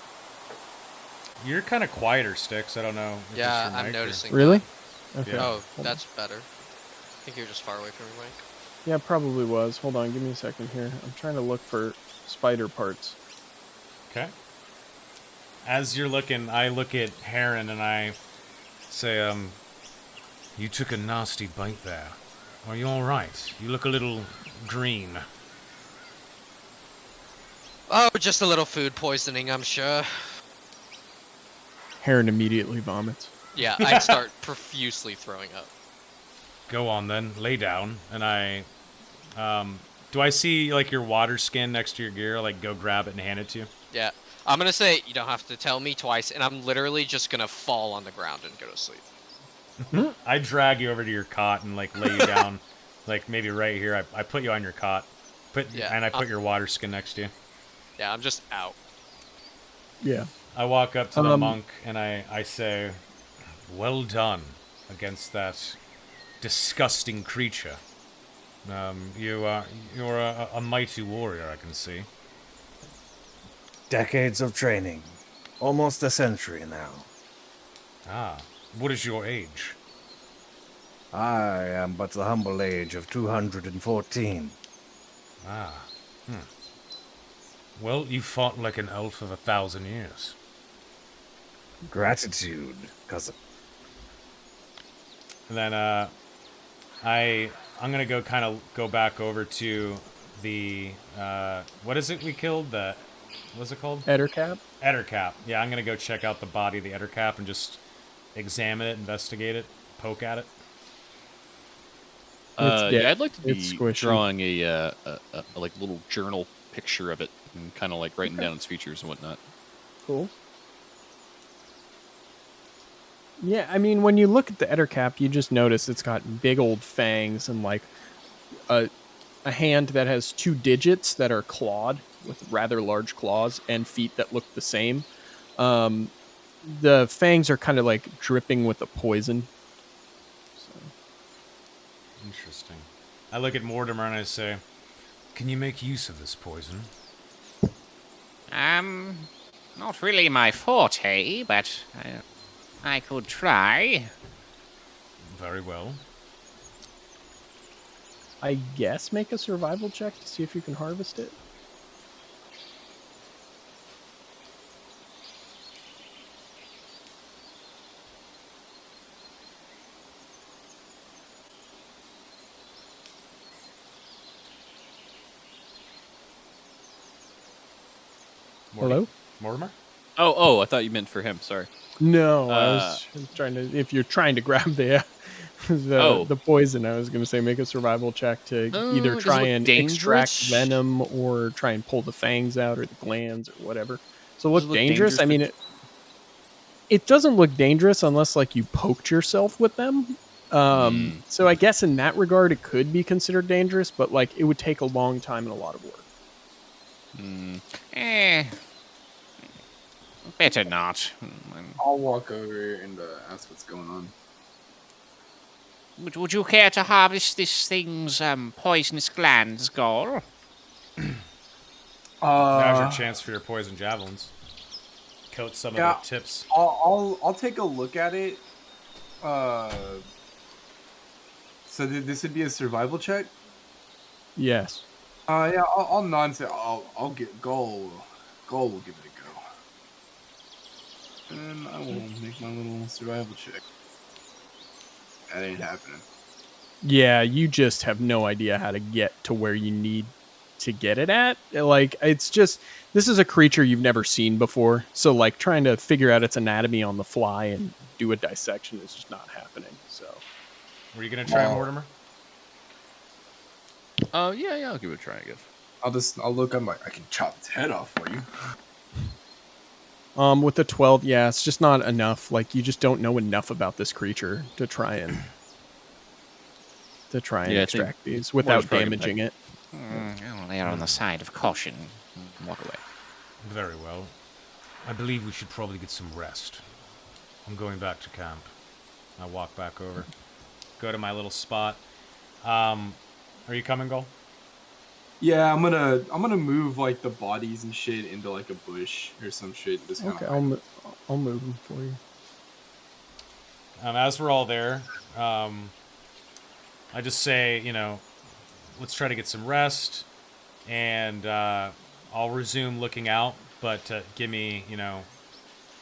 Speaker 1: You're kind of quieter, Sticks. I don't know. If
Speaker 5: Yeah,
Speaker 1: it's your
Speaker 5: I'm
Speaker 1: mic or-
Speaker 5: noticing.
Speaker 2: Really? Okay.
Speaker 1: Yeah.
Speaker 5: Oh,
Speaker 2: Hold on.
Speaker 5: that's better. I think you're just far away from your mic.
Speaker 2: Yeah, probably was. Hold on, give me a second here. I'm trying to look for spider parts.
Speaker 1: Okay. As you're looking, I look at Heron and I say, you took a nasty bite there. Are you all right? You look a little green.
Speaker 5: Oh, just a little food poisoning, I'm sure.
Speaker 2: Heron immediately vomits.
Speaker 5: Yeah, I'd start profusely throwing up.
Speaker 1: Go on then, lay down. And I, do I see like your water skin next to your gear? Like go grab it and hand it to you?
Speaker 5: Yeah. I'm gonna say, you don't have to tell me twice, and I'm literally just gonna fall on the ground and go to sleep.
Speaker 1: I drag you over to your cot and like lay you down, like maybe right here. I put you on your cot,
Speaker 5: Yeah,
Speaker 1: and I put your water skin next to you.
Speaker 5: Yeah, I'm just out.
Speaker 2: Yeah.
Speaker 1: I walk up to the
Speaker 2: Um,
Speaker 1: monk and I say, well done against that disgusting creature. You're a mighty warrior, I can see.
Speaker 4: Decades of training. Almost a century now.
Speaker 1: Ah, what is your age?
Speaker 4: I am but the humble age of 214.
Speaker 1: Ah, Well, you fought like an elf of 1,000 years.
Speaker 4: Gratitude, cousin.
Speaker 1: And then I'm gonna go back over to the what is it we killed? What's it called?
Speaker 2: Ettercap?
Speaker 1: Ettercap. Yeah, I'm gonna go check out the body of the Ettercap and just examine it, investigate it, poke at it.
Speaker 2: It's dead.
Speaker 3: Yeah, I'd like to be
Speaker 2: It's squishy.
Speaker 3: drawing a like little journal picture of it and kind of like writing down its features and whatnot.
Speaker 2: Cool. Yeah, I mean, when you look at the Ettercap, you just notice it's got big old fangs and like a hand that has 2 digits that are clawed with rather large claws and feet that look the same. The fangs are kind of like dripping with the poison. So.
Speaker 1: Interesting. I look at Mortimer and I say, "Can you make use of this poison?"
Speaker 7: Not really my forte, but I could try.
Speaker 1: Very well.
Speaker 2: I guess make a survival check to see if you can harvest it. Hello?
Speaker 1: Mortimer?
Speaker 3: Oh, I thought you meant for him. Sorry.
Speaker 2: No, I was trying to. If you're trying to grab the poison, I was going to say make a survival check to either
Speaker 3: does it
Speaker 2: try
Speaker 3: look
Speaker 2: and
Speaker 3: dangerous?
Speaker 2: extract venom or try and pull the fangs out or the glands or whatever. So
Speaker 3: Does
Speaker 2: look
Speaker 3: it look
Speaker 2: dangerous. I mean,
Speaker 3: to-
Speaker 2: it doesn't look dangerous unless like you poked yourself with them. So I guess in that regard, it could be considered dangerous, but like it would take a long time and a lot of work.
Speaker 7: Better not.
Speaker 6: I'll walk over and ask what's going on.
Speaker 7: Would you care to harvest this thing's poisonous glands, Gol?
Speaker 1: Now's your chance for your poison javelins. Coat some of the tips.
Speaker 6: I'll take a look at it. So this would be a survival check.
Speaker 2: Yes.
Speaker 6: Yeah, I'll nod and say I'll get Goal will give it a go. And I will make my little survival check. That ain't happening.
Speaker 2: Yeah, you just have no idea how to get to where you need to get it at. Like, it's just, this is a creature you've never seen before. So, like, trying to figure out its anatomy on the fly and do a dissection is just not happening. So,
Speaker 1: were you going to try, Mortimer?
Speaker 3: Yeah, I'll give it a try, I guess.
Speaker 6: I'll look. I'm like, I can chop its head off for you.
Speaker 2: With the 12, yeah, it's just not enough. Like, you just don't know enough about this creature to try and extract these without damaging it.
Speaker 7: I'll err on the side of caution. Walk away.
Speaker 1: Very well. I believe we should probably get some rest. I'm going back to camp. I walk back over. Go to my little spot. Are you coming, Gol?
Speaker 6: Yeah, I'm gonna move like the bodies and shit into like a bush or some shit. Just
Speaker 2: Okay, I'll move them for you.
Speaker 1: As we're all there, I just say, let's try to get some rest, and I'll resume looking out. But give me,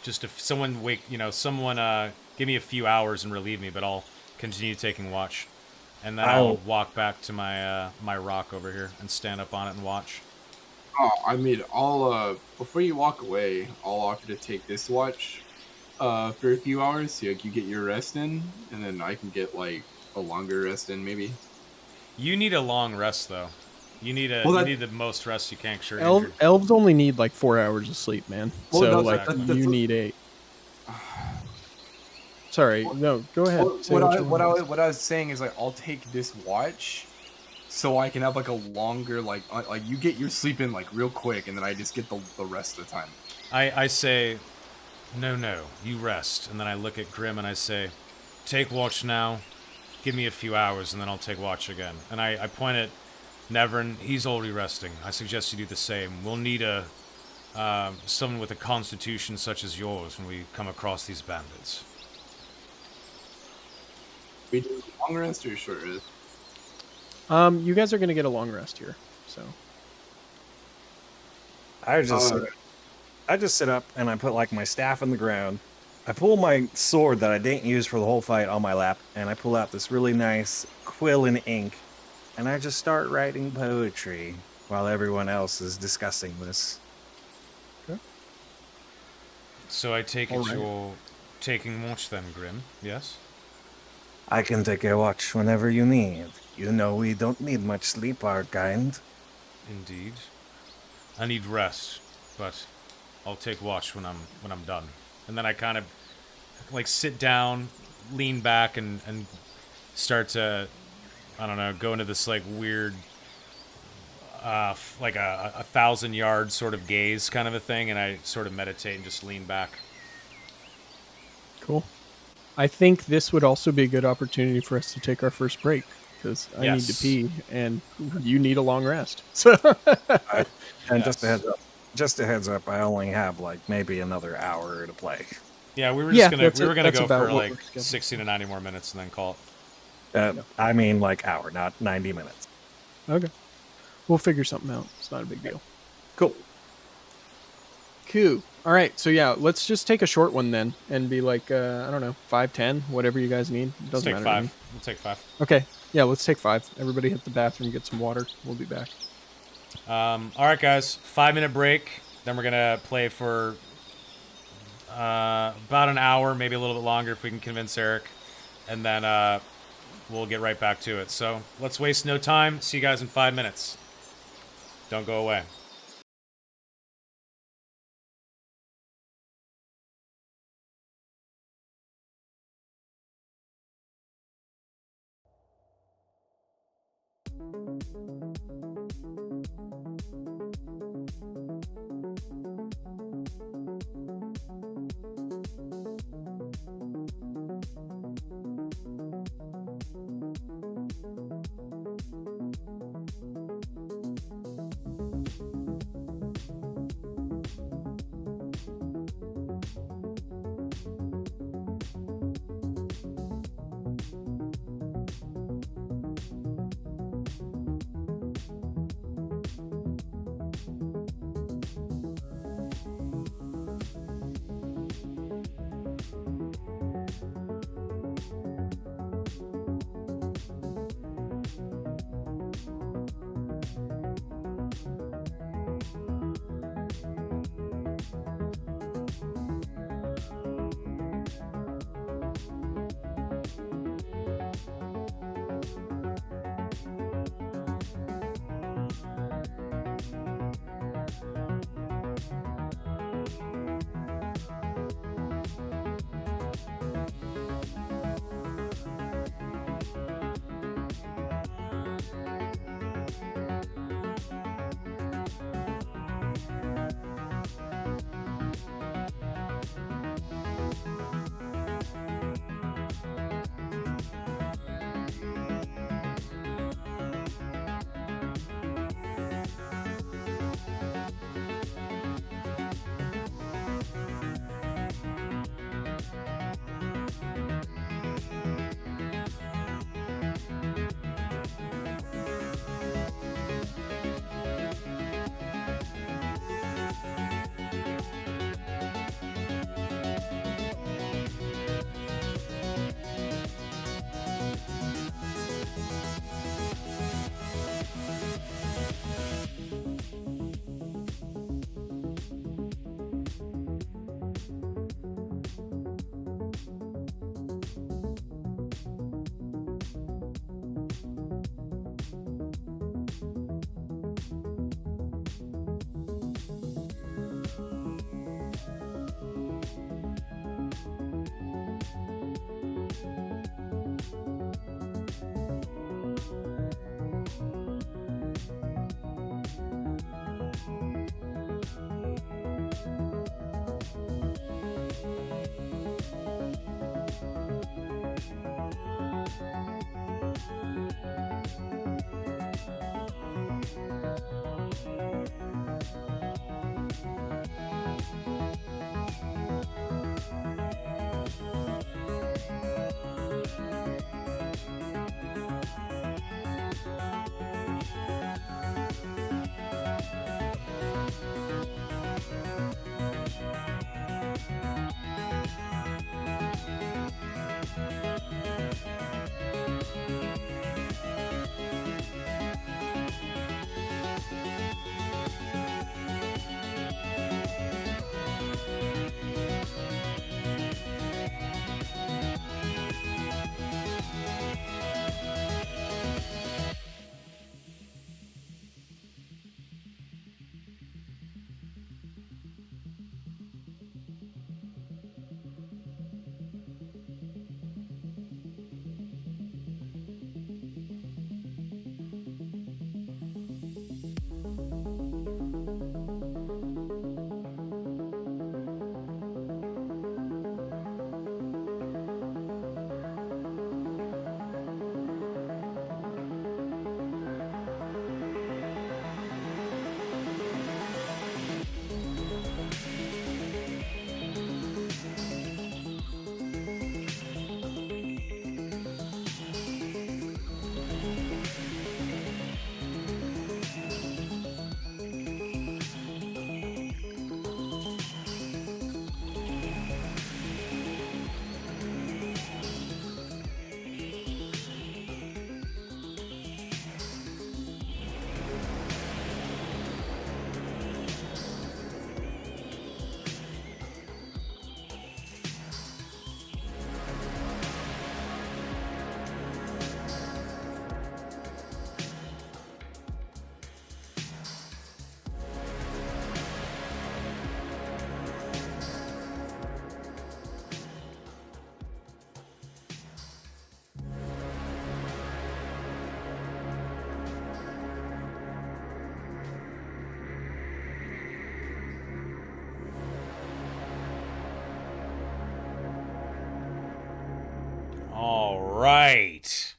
Speaker 1: just if someone give me a few hours and relieve me. But I'll continue taking watch. And then I'll walk back to my my rock over here and stand up on it and watch.
Speaker 6: Oh, I mean, I'll before you walk away, I'll offer to take this watch for a few hours so like, you get your rest in, and then I can get like a longer rest in maybe.
Speaker 1: You need a long rest though. You need the most rest you can. Sure.
Speaker 2: Elves only need like 4 hours of sleep, man.
Speaker 6: Well,
Speaker 2: so
Speaker 6: no,
Speaker 2: like you need 8. Sorry, no, go ahead.
Speaker 6: What I was saying is like I'll take this watch, so I can have like a longer like you get your sleep in like real quick, and then I just get the rest of the time.
Speaker 1: I say, no, you rest, and then I look at Grim and I say, take watch now, give me a few hours, and then I'll take watch again. And I point at Nevern. He's already resting. I suggest you do the same. We'll need someone with a constitution such as yours when we come across these bandits.
Speaker 6: We do long rest or short rest?
Speaker 2: You guys are gonna get a long rest here. So
Speaker 4: I just sit up and I put like my staff on the ground. I pull my sword that I didn't use for the whole fight on my lap, and I pull out this really nice quill and ink, and I just start writing poetry while everyone else is discussing this.
Speaker 2: Okay.
Speaker 1: So I take it you're taking watch then, Grim, yes?
Speaker 4: I can take a watch whenever you need. You know we don't need much sleep, our kind.
Speaker 1: Indeed. I need rest, but I'll take watch when I'm done. And then I kind of like sit down, lean back, and start to, I don't know, go into this like weird like a 1,000-yard sort of gaze kind of a thing, and I sort of meditate and just lean back.
Speaker 2: Cool. I think this would also be a good opportunity for us to take our first break because I need to
Speaker 1: Yes.
Speaker 2: pee and you need a long rest. So
Speaker 4: And
Speaker 1: Yes.
Speaker 4: just a heads up, I only have like maybe another hour to play.
Speaker 1: Yeah, we were
Speaker 2: Yeah,
Speaker 1: just gonna
Speaker 2: that's
Speaker 1: we
Speaker 2: it.
Speaker 1: were gonna
Speaker 2: That's
Speaker 1: go
Speaker 2: about
Speaker 1: for
Speaker 2: what
Speaker 1: like
Speaker 2: we're scheduled
Speaker 1: 60 to 90 more minutes and then call it.
Speaker 2: Yeah.
Speaker 4: I mean, like hour, not 90 minutes.
Speaker 2: okay, we'll figure something out. It's not a big deal.
Speaker 4: Cool.
Speaker 2: Cool. All right, so yeah, let's just take a short one then and be like, I don't know, 5, 10, whatever you guys need. It
Speaker 1: Let's
Speaker 2: doesn't
Speaker 1: take
Speaker 2: matter to me.
Speaker 1: 5. We'll take 5.
Speaker 2: Okay, yeah, let's take 5. Everybody hit the bathroom, get some water. We'll be back.
Speaker 1: All right, guys. 5-minute break. Then we're gonna play for about an hour, maybe a little bit longer if we can convince Eric, and then we'll get right back to it. So let's waste no time. See you guys in 5 minutes. Don't go away. All right.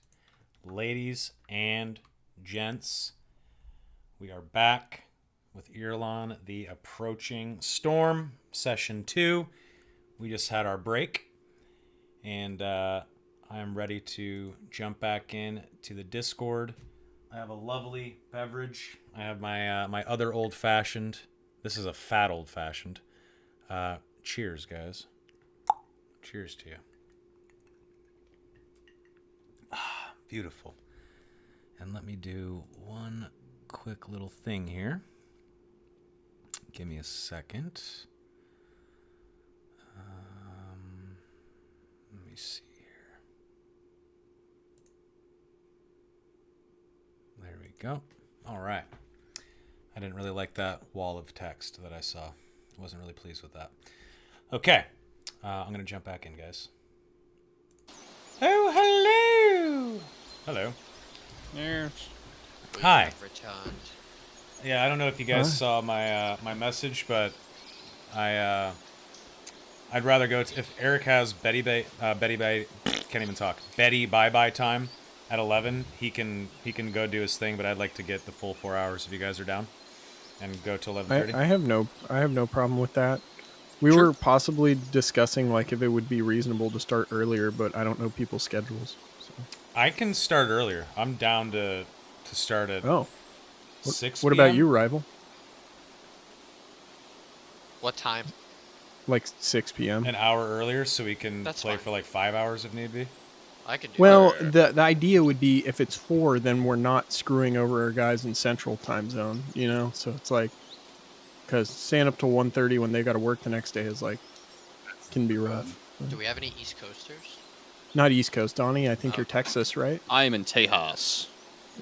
Speaker 1: Ladies and gents, we are back with Irilon, the Approaching Storm, Session 2. We just had our break, and I am ready to jump back in to the Discord. I have a lovely beverage. I have my my other old-fashioned. This is a fat old-fashioned. Cheers, guys. Cheers to you. Beautiful. And let me do one quick little thing here. Give me a second. Let me see here. There we go. All right. I didn't really like that wall of text that I saw. I wasn't really pleased with that. Okay. I'm going to jump back in, guys. Oh, hello. Hello.
Speaker 3: Yes.
Speaker 5: We
Speaker 1: Hi.
Speaker 5: have returned.
Speaker 1: Yeah, I don't know if you guys
Speaker 2: Huh?
Speaker 1: saw my my message, but I'd rather go to, if Eric has Betty can't even talk. Betty bye time at 11. He can go do his thing, but I'd like to get the full 4 hours if you guys are down and go to 11:30.
Speaker 2: I have no problem with that. We
Speaker 3: Sure.
Speaker 2: were possibly discussing like if it would be reasonable to start earlier, but I don't know people's schedules. So.
Speaker 1: I can start earlier. I'm down to start at
Speaker 2: Oh,
Speaker 1: 6
Speaker 2: what about
Speaker 1: p.m.
Speaker 2: you, Rival?
Speaker 5: What time?
Speaker 2: Like 6 p.m.
Speaker 1: An hour earlier so we can
Speaker 5: That's
Speaker 1: play
Speaker 5: fine.
Speaker 1: for like 5 hours if need be.
Speaker 5: I can do
Speaker 2: Well,
Speaker 5: that.
Speaker 2: the idea would be if it's 4, then we're not screwing over our guys in Central Time Zone, you know. So it's like because staying up till 1:30 when they got to work the next day is like can be rough.
Speaker 5: Do we have any East Coasters?
Speaker 2: Not East Coast, Donnie. I think
Speaker 5: Oh.
Speaker 2: you're Texas, right?
Speaker 3: I am in Tejas,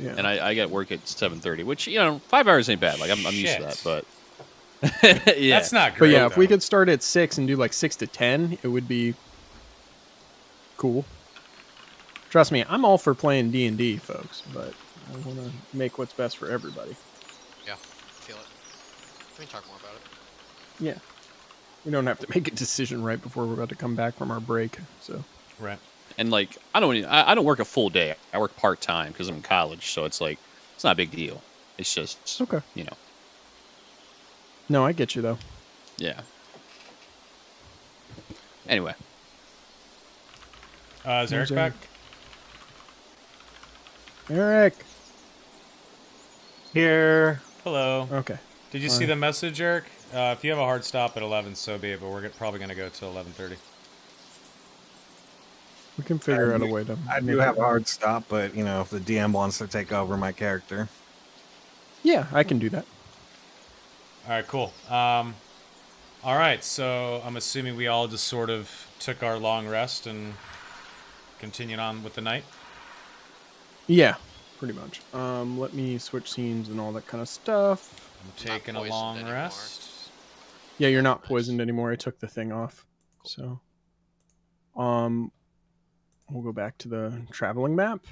Speaker 2: Yeah.
Speaker 3: and I get work at 7:30, which 5 hours ain't bad. Like I'm used to that,
Speaker 1: Shit.
Speaker 3: but yeah,
Speaker 1: That's not
Speaker 2: But
Speaker 1: great.
Speaker 2: yeah, if we
Speaker 1: though.
Speaker 2: could start at 6 and do like 6 to 10, it would be cool. Trust me, I'm all for playing D&D, folks, but I want to make what's best for everybody.
Speaker 5: Yeah, feel it. We can talk more about it.
Speaker 2: Yeah. We don't have to make a decision right before we're about to come back from our break. So,
Speaker 1: Right.
Speaker 3: and like I don't work a full day. I work part time because I'm in college, so it's like it's not a big deal. It's just
Speaker 2: okay. No, I get you though.
Speaker 3: Yeah. Anyway,
Speaker 1: Is Eric
Speaker 2: Where's
Speaker 1: back?
Speaker 2: Eric.
Speaker 4: Here.
Speaker 1: Hello.
Speaker 2: Okay.
Speaker 1: Did you
Speaker 2: Fine.
Speaker 1: see the message, Eric? If you have a hard stop at 11, so be it. But we're probably going to go till 11:30.
Speaker 2: We can figure out a way to
Speaker 4: I
Speaker 2: make
Speaker 4: do
Speaker 2: it
Speaker 4: have a
Speaker 2: work.
Speaker 4: hard stop, but if the DM wants to take over my character,
Speaker 2: Yeah, I can do that.
Speaker 1: All right, cool. All right, so I'm assuming we all just sort of took our long rest and continued on with the night.
Speaker 2: Yeah, pretty much. Let me switch scenes and all that kind of stuff.
Speaker 1: I'm
Speaker 5: Not
Speaker 1: taking a
Speaker 5: poisoned
Speaker 1: long
Speaker 5: anymore.
Speaker 1: rest.
Speaker 2: Yeah, you're not
Speaker 5: Nice.
Speaker 2: poisoned anymore. I took the thing off. So, we'll go back to the traveling map.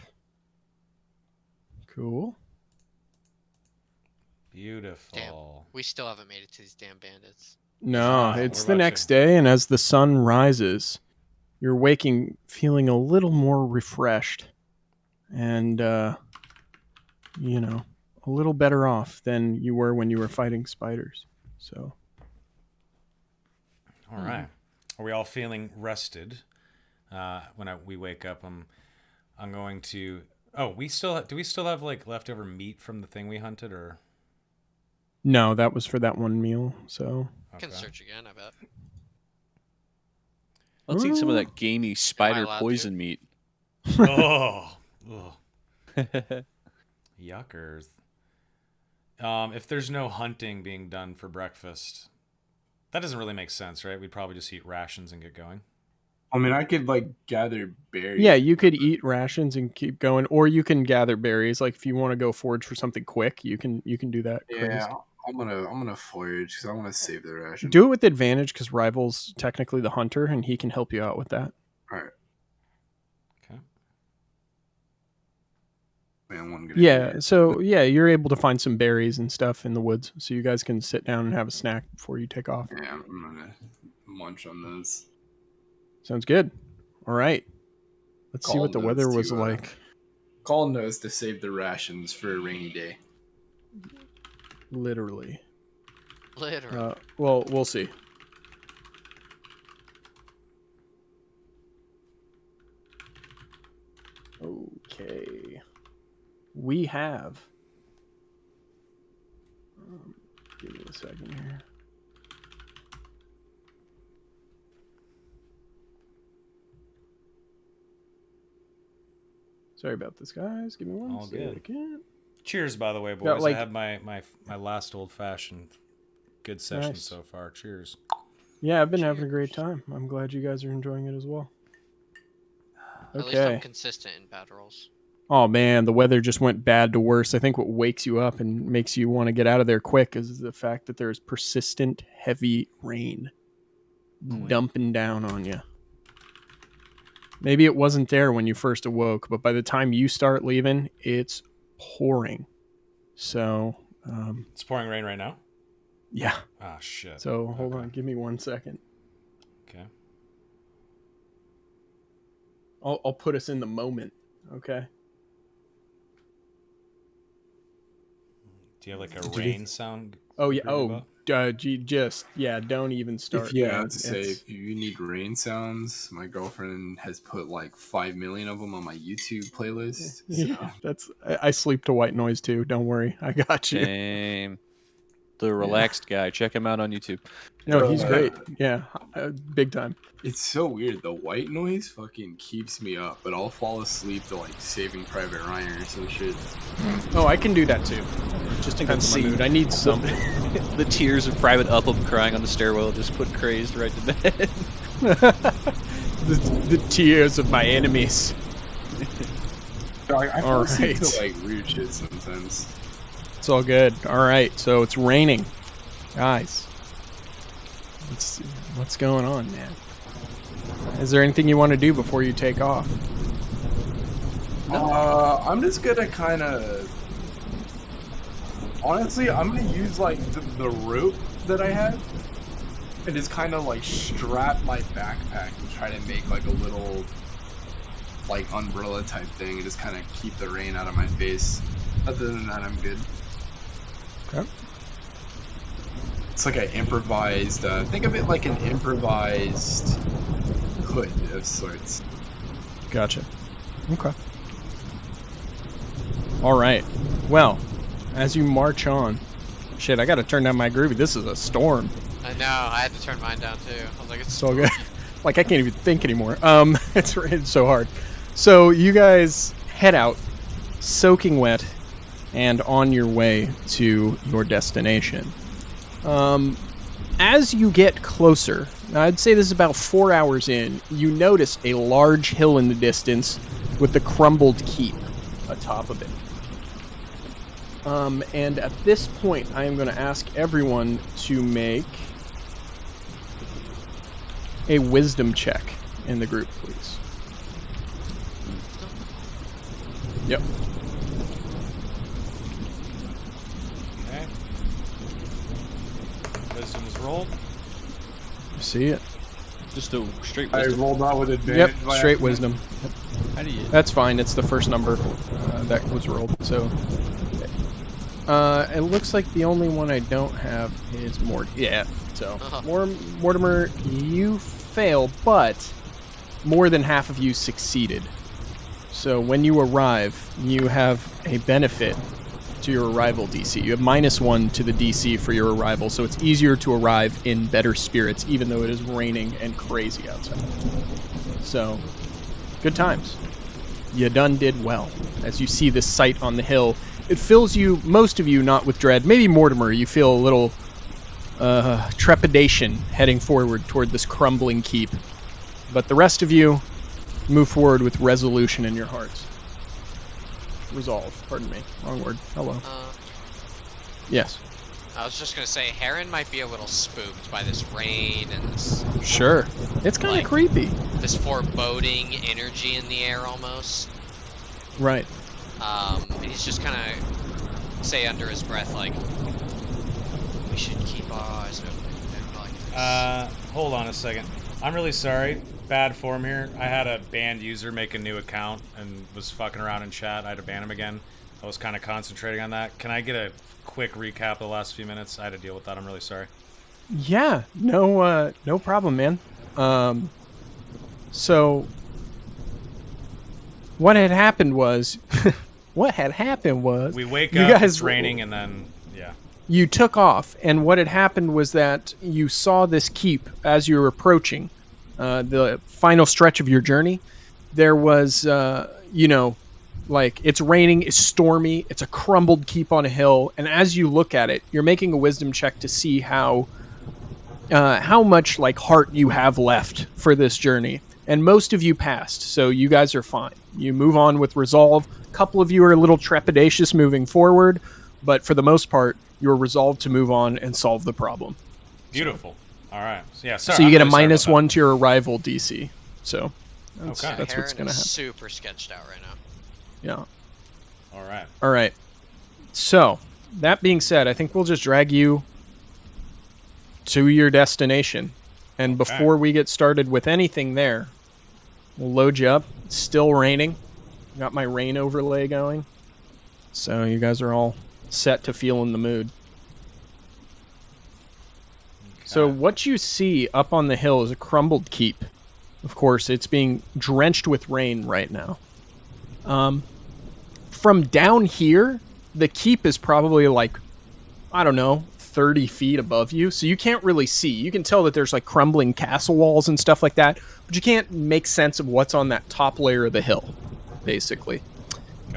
Speaker 2: Cool.
Speaker 1: Beautiful.
Speaker 5: We still haven't made it to these damn bandits.
Speaker 2: No,
Speaker 1: Ah,
Speaker 2: it's
Speaker 1: we're
Speaker 2: the
Speaker 1: about
Speaker 2: next
Speaker 1: to.
Speaker 2: day, and as the sun rises, you're waking feeling a little more refreshed and, a little better off than you were when you were fighting spiders. So,
Speaker 1: All right. Are we all feeling rested? When we wake up, I'm going to. Oh, do we still have like leftover meat from the thing we hunted, or
Speaker 2: no, that was for that one meal. So,
Speaker 5: Can
Speaker 1: Okay.
Speaker 5: search again, I bet.
Speaker 3: let's eat some of
Speaker 2: Ooh.
Speaker 3: that gamey spider
Speaker 5: allowed to?
Speaker 3: poison meat.
Speaker 1: Oh, ugh. Yuckers. If there's no hunting being done for breakfast, that doesn't really make sense, right? We'd probably just eat rations and get going.
Speaker 6: I mean, I could like gather berries.
Speaker 2: yeah, you could eat rations and keep going, or you can gather berries. Like if you want to go forage for something quick, you can do that.
Speaker 6: Yeah,
Speaker 2: crazed.
Speaker 6: I'm gonna forage because I want to save the ration.
Speaker 2: Do it with advantage because Rival's technically the hunter, and he can help you out with that.
Speaker 6: All right.
Speaker 1: Okay.
Speaker 6: Man, one good
Speaker 2: Yeah,
Speaker 6: idea.
Speaker 2: so yeah, you're able to find some berries and stuff in the woods, so you guys can sit down and have a snack before you take off.
Speaker 6: Yeah, I'm gonna munch on those.
Speaker 2: Sounds good. All right, Let's see what the weather was like.
Speaker 6: Call knows to save the rations for a rainy day.
Speaker 2: Literally.
Speaker 5: Literally.
Speaker 2: Well, we'll see. Okay. We have. Give me a second here. Sorry about this, guys. Give me one
Speaker 1: All good.
Speaker 2: second.
Speaker 1: Cheers, by the way, boys.
Speaker 2: Yeah, like-
Speaker 1: I had my last old fashioned. Good session
Speaker 2: Nice.
Speaker 1: so far. Cheers.
Speaker 2: Yeah, I've been having a great time. I'm glad you guys are enjoying it as well.
Speaker 5: At least I'm
Speaker 2: Okay.
Speaker 5: consistent in battle rolls.
Speaker 2: Oh man, the weather just went bad to worse. I think what wakes you up and makes you want to get out of there quick is the fact that there's persistent heavy rain dumping down on you. Maybe it wasn't there when you first awoke, but by the time you start leaving, it's pouring. So,
Speaker 1: It's pouring rain right now.
Speaker 2: yeah.
Speaker 1: Ah, shit.
Speaker 2: So hold
Speaker 1: Okay.
Speaker 2: on, give me 1 second.
Speaker 1: Okay.
Speaker 2: I'll put us in the moment. Okay.
Speaker 1: Do you have like a rain sound?
Speaker 2: Oh yeah.
Speaker 1: Agree
Speaker 2: Oh,
Speaker 1: about?
Speaker 2: don't even start.
Speaker 6: If you
Speaker 2: man.
Speaker 6: have to say,
Speaker 2: It's-
Speaker 6: if you need rain sounds, my girlfriend has put like 5 million of them on my YouTube playlist.
Speaker 2: yeah, I sleep to white noise too. Don't worry, I got you.
Speaker 3: Same. The relaxed guy. Check him out on YouTube.
Speaker 2: No, he's
Speaker 6: Uh,
Speaker 2: great. Yeah, big time.
Speaker 6: It's so weird. The white noise fucking keeps me up, but I'll fall asleep to like Saving Private Ryan or some shit.
Speaker 2: Oh, I can do that too. Just depends on my mood. I need something.
Speaker 3: The tears of Private Upham crying on the stairwell just put crazed right to bed.
Speaker 2: the tears of my enemies.
Speaker 6: I fall
Speaker 2: All
Speaker 6: asleep
Speaker 2: right.
Speaker 6: to like weird shit sometimes.
Speaker 2: It's all good. All right, so it's raining, guys. Let's see what's going on, man. Is there anything you want to do before you take off?
Speaker 6: I'm just gonna kind of. Honestly, I'm gonna use like the rope that I have, and just kind of like strap my backpack and try to make like a little like umbrella type thing, and just kind of keep the rain out of my face. Other than that, I'm good.
Speaker 2: Okay.
Speaker 6: It's like an improvised. Think of it like an improvised hood of sorts.
Speaker 2: Gotcha. Okay. All right. Well, as you march on, shit, I got to turn down my groovy. This is a storm.
Speaker 5: I know. I had to turn mine down too. I was like, it's
Speaker 2: It's all good. Like I can't even think anymore. It's raining so hard. So you guys head out, soaking wet, and on your way to your destination. As you get closer, I'd say this is about 4 hours in, you notice a large hill in the distance with the crumbled keep atop of it. And at this point, I am going to ask everyone to make a wisdom check in the group, please. Yep.
Speaker 1: Okay. Wisdom is rolled.
Speaker 2: See it?
Speaker 3: Just a straight
Speaker 6: I
Speaker 3: wisdom.
Speaker 6: rolled out with advantage.
Speaker 2: Yep,
Speaker 6: by
Speaker 2: straight
Speaker 6: accident.
Speaker 2: wisdom.
Speaker 3: How do you?
Speaker 2: That's fine. It's the first number that was rolled. So it looks like the only one I don't have is Mort. Yeah. So Mortimer, you fail, but more than half of you succeeded. So when you arrive, you have a benefit to your arrival DC. You have -1 to the DC for your arrival, so it's easier to arrive in better spirits, even though it is raining and crazy outside. So, good times. You done did well. As you see this sight on the hill, it fills you, most of you, not with dread. Maybe Mortimer, you feel a little trepidation heading forward toward this crumbling keep. But the rest of you move forward with resolution in your hearts. Resolve. Pardon me. Wrong word. Hello. Yes.
Speaker 5: I was just gonna say, Heron might be a little spooked by this rain and this
Speaker 2: Sure. It's kind of
Speaker 5: Like-
Speaker 2: creepy.
Speaker 5: foreboding energy in the air almost.
Speaker 2: Right.
Speaker 5: And he's just kind of say under his breath like, we should keep our eyes open. And like,
Speaker 1: Hold on a second. I'm really sorry. bad form here. I had a banned user make a new account and was fucking around in chat. I had to ban him again. I was kind of concentrating on that. Can I get a quick recap of the last few minutes? I had to deal with that. I'm really sorry.
Speaker 2: Yeah, no problem, man. So what had happened was,
Speaker 1: We wake
Speaker 2: you
Speaker 1: up,
Speaker 2: guys
Speaker 1: it's raining, and then, yeah.
Speaker 2: you took off, and what had happened was that you saw this keep as you were approaching the final stretch of your journey. There was, like, it's raining, it's stormy, it's a crumbled keep on a hill, and as you look at it, you're making a wisdom check to see how much like heart you have left for this journey. And most of you passed, so you guys are fine. You move on with resolve. A couple of you are a little trepidatious moving forward, but for the most part, you're resolved to move on and solve the problem.
Speaker 1: Beautiful. All right. So, yeah, sorry.
Speaker 2: So you
Speaker 1: I'm
Speaker 2: get a
Speaker 1: really sorry
Speaker 2: minus
Speaker 1: about
Speaker 2: one to your arrival DC. So that's,
Speaker 1: Okay.
Speaker 2: that's what's
Speaker 5: Heron
Speaker 2: going to
Speaker 5: is
Speaker 2: happen.
Speaker 5: super sketched out right now.
Speaker 2: Yeah.
Speaker 1: that. All right.
Speaker 2: All right. So that being said, I think we'll just drag you to your destination. And
Speaker 1: Okay.
Speaker 2: before we get started with anything there, we'll load you up. It's still raining. Got my rain overlay going. So you guys are all set to feel in the mood. So
Speaker 1: Okay.
Speaker 2: what you see up on the hill is a crumbled keep. Of course, it's being drenched with rain right now. From down here, the keep is probably like, I don't know, 30 feet above you. So you can't really see. You can tell that there's like crumbling castle walls and stuff like that, but you can't make sense of what's on that top layer of the hill, basically.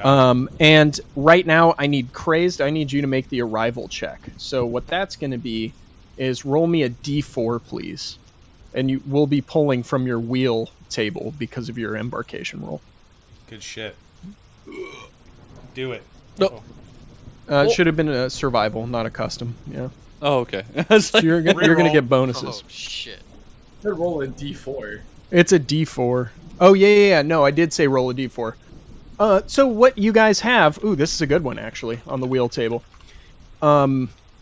Speaker 2: And right now, I need you to make the arrival check. So what that's going to be is roll me a d4, please. And you will be pulling from your wheel table because of your embarkation roll.
Speaker 1: Good shit. Do it.
Speaker 3: No.
Speaker 2: It should have been a survival, not a custom. Yeah.
Speaker 3: Oh, okay. I was
Speaker 2: So
Speaker 3: like,
Speaker 2: you're gonna
Speaker 1: reroll.
Speaker 2: get bonuses.
Speaker 5: Oh shit.
Speaker 6: I roll a d4.
Speaker 2: It's a d4. Oh yeah. No, I did say roll a d4. So what you guys have? Ooh, this is a good one actually on the wheel table.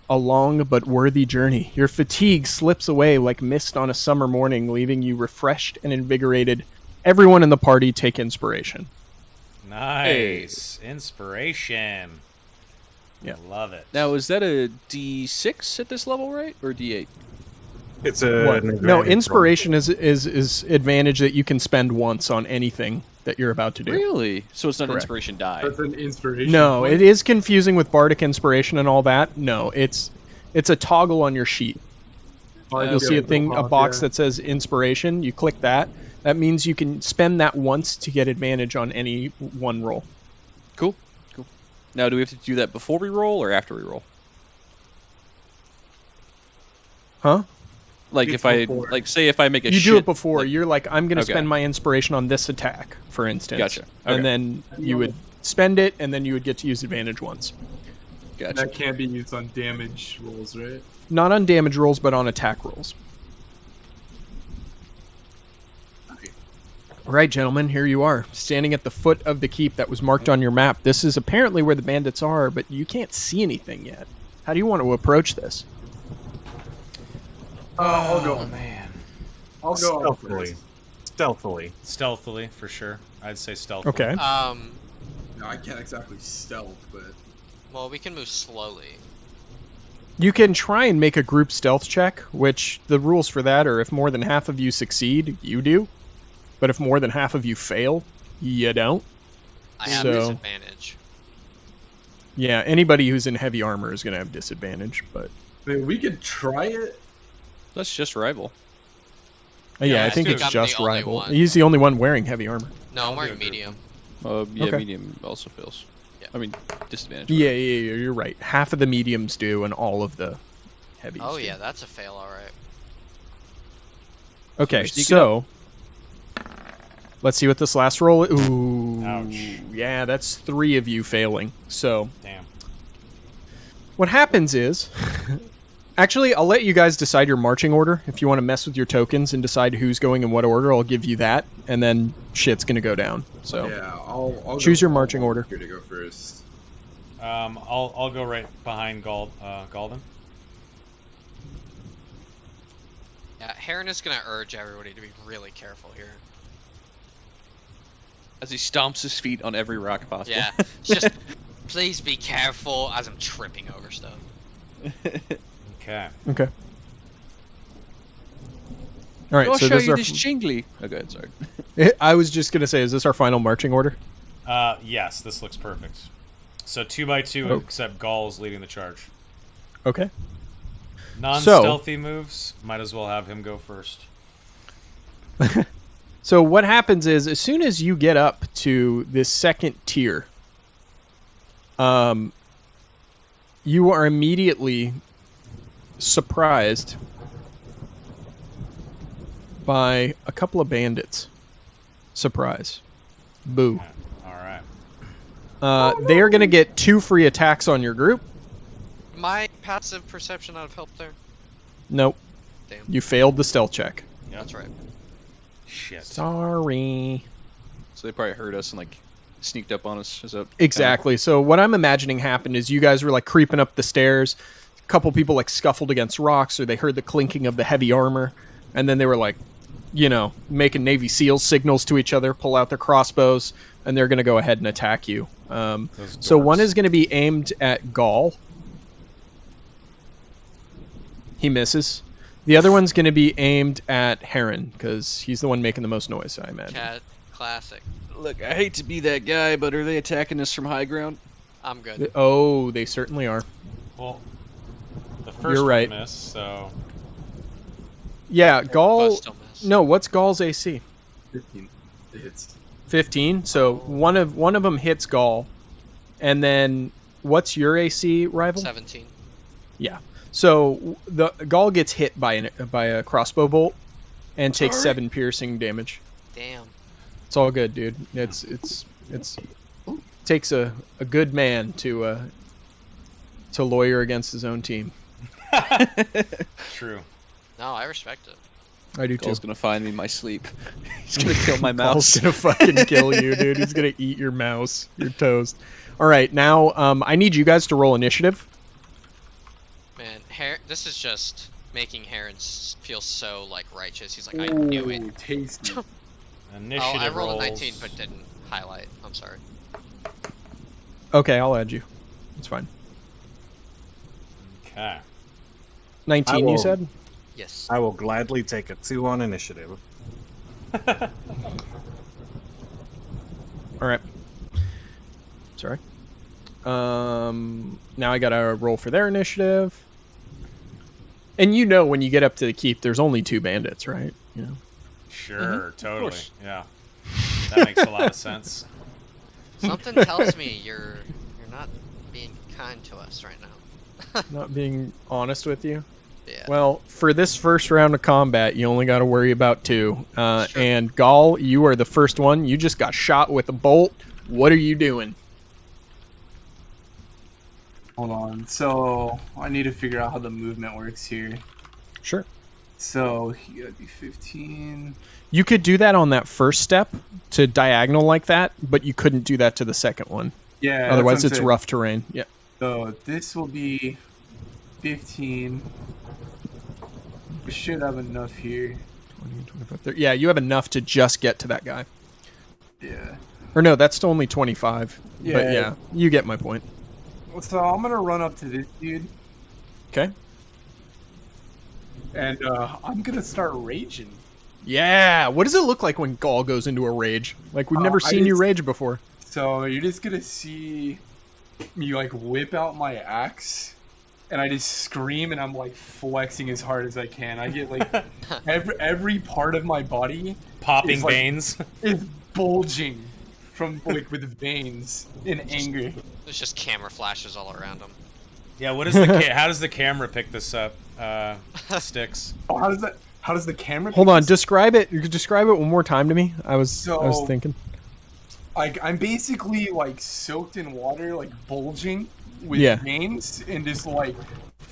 Speaker 2: A long but worthy journey. Your fatigue slips away like mist on a summer morning, leaving you refreshed and invigorated. Everyone in the party take inspiration.
Speaker 1: Nice. Inspiration.
Speaker 2: Yeah.
Speaker 1: Love it.
Speaker 3: now, is that a D6 at this level, right? Or D8?
Speaker 4: It's a
Speaker 2: What?
Speaker 4: an
Speaker 2: No,
Speaker 4: advantage
Speaker 2: inspiration is advantage that you can spend once on anything that you're about to do.
Speaker 3: Really? So it's not an
Speaker 2: Correct.
Speaker 3: inspiration die.
Speaker 6: That's an inspiration.
Speaker 2: No,
Speaker 6: point.
Speaker 2: it is confusing with bardic inspiration and all that. No, it's a toggle on your sheet.
Speaker 6: Oh,
Speaker 2: You'll see a
Speaker 6: yeah,
Speaker 2: a box that says inspiration. You click that. That means you can spend that once to get advantage on any one roll.
Speaker 3: Cool. Now, do we have to do that before we roll or after we roll?
Speaker 2: Huh?
Speaker 3: Like,
Speaker 6: It's
Speaker 3: if I,
Speaker 6: before.
Speaker 3: like, say if I make a
Speaker 2: You
Speaker 3: shit,
Speaker 2: do it before.
Speaker 3: like-
Speaker 2: You're like, I'm going to
Speaker 3: Okay.
Speaker 2: spend my inspiration on this attack, for instance.
Speaker 3: Gotcha.
Speaker 2: And
Speaker 3: Okay.
Speaker 2: then you would spend it, and then you would get to use advantage once.
Speaker 3: Gotcha.
Speaker 6: That can't be used on damage rolls, right?
Speaker 2: Not on damage rolls, but on attack rolls. All right, gentlemen, here you are, standing at the foot of the keep that was marked on your map. This is apparently where the bandits are, but you can't see anything yet. How do you want to approach this?
Speaker 6: I'll go.
Speaker 1: man.
Speaker 6: I'll go on
Speaker 4: Stealthily.
Speaker 6: first.
Speaker 4: Stealthily.
Speaker 1: Stealthily, for sure. I'd say stealthily.
Speaker 2: Okay.
Speaker 6: No, I can't exactly stealth, but
Speaker 5: Well, we can move slowly.
Speaker 2: You can try and make a group stealth check, which the rules for that are if more than half of you succeed, you do. But if more than half of you fail, you don't.
Speaker 5: I have
Speaker 2: So-
Speaker 5: disadvantage.
Speaker 2: Yeah, anybody who's in heavy armor is going to have disadvantage, but
Speaker 6: I mean, we could try it.
Speaker 3: That's just rival.
Speaker 2: yeah, I
Speaker 1: let's
Speaker 2: think
Speaker 1: do
Speaker 2: it's
Speaker 1: it.
Speaker 5: I'm
Speaker 2: just
Speaker 5: the only
Speaker 2: rival.
Speaker 5: one.
Speaker 2: He's the only one wearing heavy armor.
Speaker 5: No,
Speaker 1: I'll
Speaker 5: I'm
Speaker 1: do
Speaker 5: wearing
Speaker 1: a group.
Speaker 5: medium.
Speaker 3: Yeah,
Speaker 2: Okay.
Speaker 3: medium also fails.
Speaker 5: Yeah.
Speaker 3: I mean, disadvantage.
Speaker 2: Yeah, you're right. Half of the mediums do, and all of the heavies.
Speaker 5: Oh
Speaker 2: do.
Speaker 5: yeah, that's a fail, all right.
Speaker 2: Okay,
Speaker 3: You're sneaking
Speaker 2: so let's see what this last roll. Ooh,
Speaker 1: Ouch.
Speaker 2: yeah, that's 3 of you failing. So
Speaker 1: Damn.
Speaker 2: what happens is, actually, I'll let you guys decide your marching order. If you want to mess with your tokens and decide who's going in what order, I'll give you that, and then shit's gonna go down. So
Speaker 6: Yeah, I'll
Speaker 2: Choose
Speaker 6: go,
Speaker 2: your marching order.
Speaker 6: Here to go first.
Speaker 1: I'll go right behind Galden.
Speaker 5: Yeah, Heron is gonna urge everybody to be really careful here.
Speaker 3: As he stomps his feet on every rock possible.
Speaker 5: Yeah, it's just please be careful as I'm tripping over stuff.
Speaker 1: Okay.
Speaker 2: Okay. All right,
Speaker 3: I'll
Speaker 2: so
Speaker 3: show
Speaker 2: this is
Speaker 3: you
Speaker 2: our.
Speaker 3: this jingly. Oh, good. Sorry.
Speaker 2: I was just gonna say, is this our final marching order?
Speaker 1: Yes, this looks perfect. So 2x2,
Speaker 2: Oh.
Speaker 1: except Gaul's leading the charge.
Speaker 2: Okay.
Speaker 1: Non-stealthy moves, might as well have him go first.
Speaker 2: So what happens is, as soon as you get up to this second tier, you are immediately surprised by a couple of bandits. Surprise. Boo.
Speaker 1: All right.
Speaker 2: They are going to get 2 free attacks on your group.
Speaker 5: My passive perception not have helped there.
Speaker 2: Nope.
Speaker 5: Damn.
Speaker 2: You failed the stealth check.
Speaker 1: Yep.
Speaker 5: That's right.
Speaker 1: Shit.
Speaker 2: Sorry.
Speaker 3: So they probably heard us and like sneaked up on us. Is that
Speaker 2: Exactly. So what I'm imagining happened is you guys were like creeping up the stairs. A couple people like scuffled against rocks, or they heard the clinking of the heavy armor, and then they were like, you know, making Navy SEAL signals to each other, pull out their crossbows, and they're going to go ahead and attack you. So one
Speaker 1: dorks.
Speaker 2: is going to be aimed at Gaul. He misses. The other one's going to be aimed at Heron, because he's the one making the most noise, I imagine.
Speaker 5: Cat classic.
Speaker 3: Look, I hate to be that guy, but are they attacking us from high ground?
Speaker 5: I'm good.
Speaker 2: Oh, they certainly are.
Speaker 1: Well, the first
Speaker 2: You're right.
Speaker 1: one missed, so...
Speaker 2: Yeah,
Speaker 5: But
Speaker 2: Gaul...
Speaker 5: still miss.
Speaker 2: No, what's Gaul's AC?
Speaker 6: 15. It hits.
Speaker 2: 15. So one of them hits Gaul, and then what's your AC, rival?
Speaker 5: 17.
Speaker 2: Yeah. So the Gaul gets hit by a crossbow bolt and takes
Speaker 5: Sorry.
Speaker 2: 7 piercing damage.
Speaker 5: Damn.
Speaker 2: It's all good, dude. It's takes a good man to lawyer against his own team.
Speaker 1: True.
Speaker 5: No, I respect it.
Speaker 2: I do too.
Speaker 3: Gaul's gonna find me in my sleep. He's gonna kill my
Speaker 2: Gaul's
Speaker 3: mouse.
Speaker 2: gonna fucking kill you, dude. He's gonna eat your mouse. You're toast. All right, now I need you guys to roll initiative.
Speaker 5: Man, this is just making Heron feel so like righteous. He's like, I knew it.
Speaker 6: Ooh, tasty.
Speaker 1: Initiative
Speaker 5: Oh, I rolled
Speaker 1: rolls.
Speaker 5: a 19 but didn't highlight. I'm sorry.
Speaker 2: Okay, I'll add you. It's fine.
Speaker 1: Okay.
Speaker 2: 19, you
Speaker 4: will-
Speaker 2: said?
Speaker 5: Yes.
Speaker 4: I will gladly take a 2 on initiative.
Speaker 2: All right. Sorry. Now I gotta roll for their initiative. And you know when you get up to the keep, there's only 2 bandits, right? You know.
Speaker 1: Sure, totally.
Speaker 3: course.
Speaker 1: Yeah. That makes a lot of sense.
Speaker 5: Something tells me you're not being kind to us right now.
Speaker 2: Not being honest with you.
Speaker 5: Yeah.
Speaker 2: Well, for this first round of combat, you only got to worry about 2.
Speaker 5: Sure.
Speaker 2: And Gaul, you are the first one. You just got shot with a bolt. What are you doing?
Speaker 6: Hold on. So I need to figure out how the movement works here.
Speaker 2: Sure.
Speaker 6: So he gotta be 15.
Speaker 2: You could do that on that first step to diagonal like that, but you couldn't do that to the second one.
Speaker 6: Yeah. that's
Speaker 2: Otherwise,
Speaker 6: what I'm
Speaker 2: it's
Speaker 6: saying.
Speaker 2: rough terrain. Yeah.
Speaker 6: So this will be 15. We should have enough here.
Speaker 2: 20, 25, 30. Yeah, you have enough to just get to that guy.
Speaker 6: Yeah.
Speaker 2: Or no, that's only 25. But
Speaker 6: Yeah.
Speaker 2: yeah, you get my point.
Speaker 6: So I'm gonna run up to this dude
Speaker 2: Okay.
Speaker 6: and I'm gonna start raging.
Speaker 2: Yeah. What does it look like when Gaul goes into a rage? Like, we've never
Speaker 6: I
Speaker 2: seen you
Speaker 6: just-
Speaker 2: rage before.
Speaker 6: So you're just gonna see me like whip out my axe, and I just scream, and I'm like flexing as hard as I can. I get like every part of my body
Speaker 1: Popping
Speaker 6: It's like-
Speaker 1: veins.
Speaker 6: is bulging from like with veins in anger.
Speaker 5: There's just camera flashes all around him.
Speaker 1: Yeah, what is the how does the camera pick this up? Sticks.
Speaker 6: Oh, how does the camera?
Speaker 2: Hold
Speaker 6: pick
Speaker 2: on.
Speaker 6: this-
Speaker 2: Describe it. You could describe it one more time to me. I was
Speaker 6: So-
Speaker 2: thinking.
Speaker 6: Like I'm basically like soaked in water, like bulging with
Speaker 2: Yeah.
Speaker 6: veins, and just like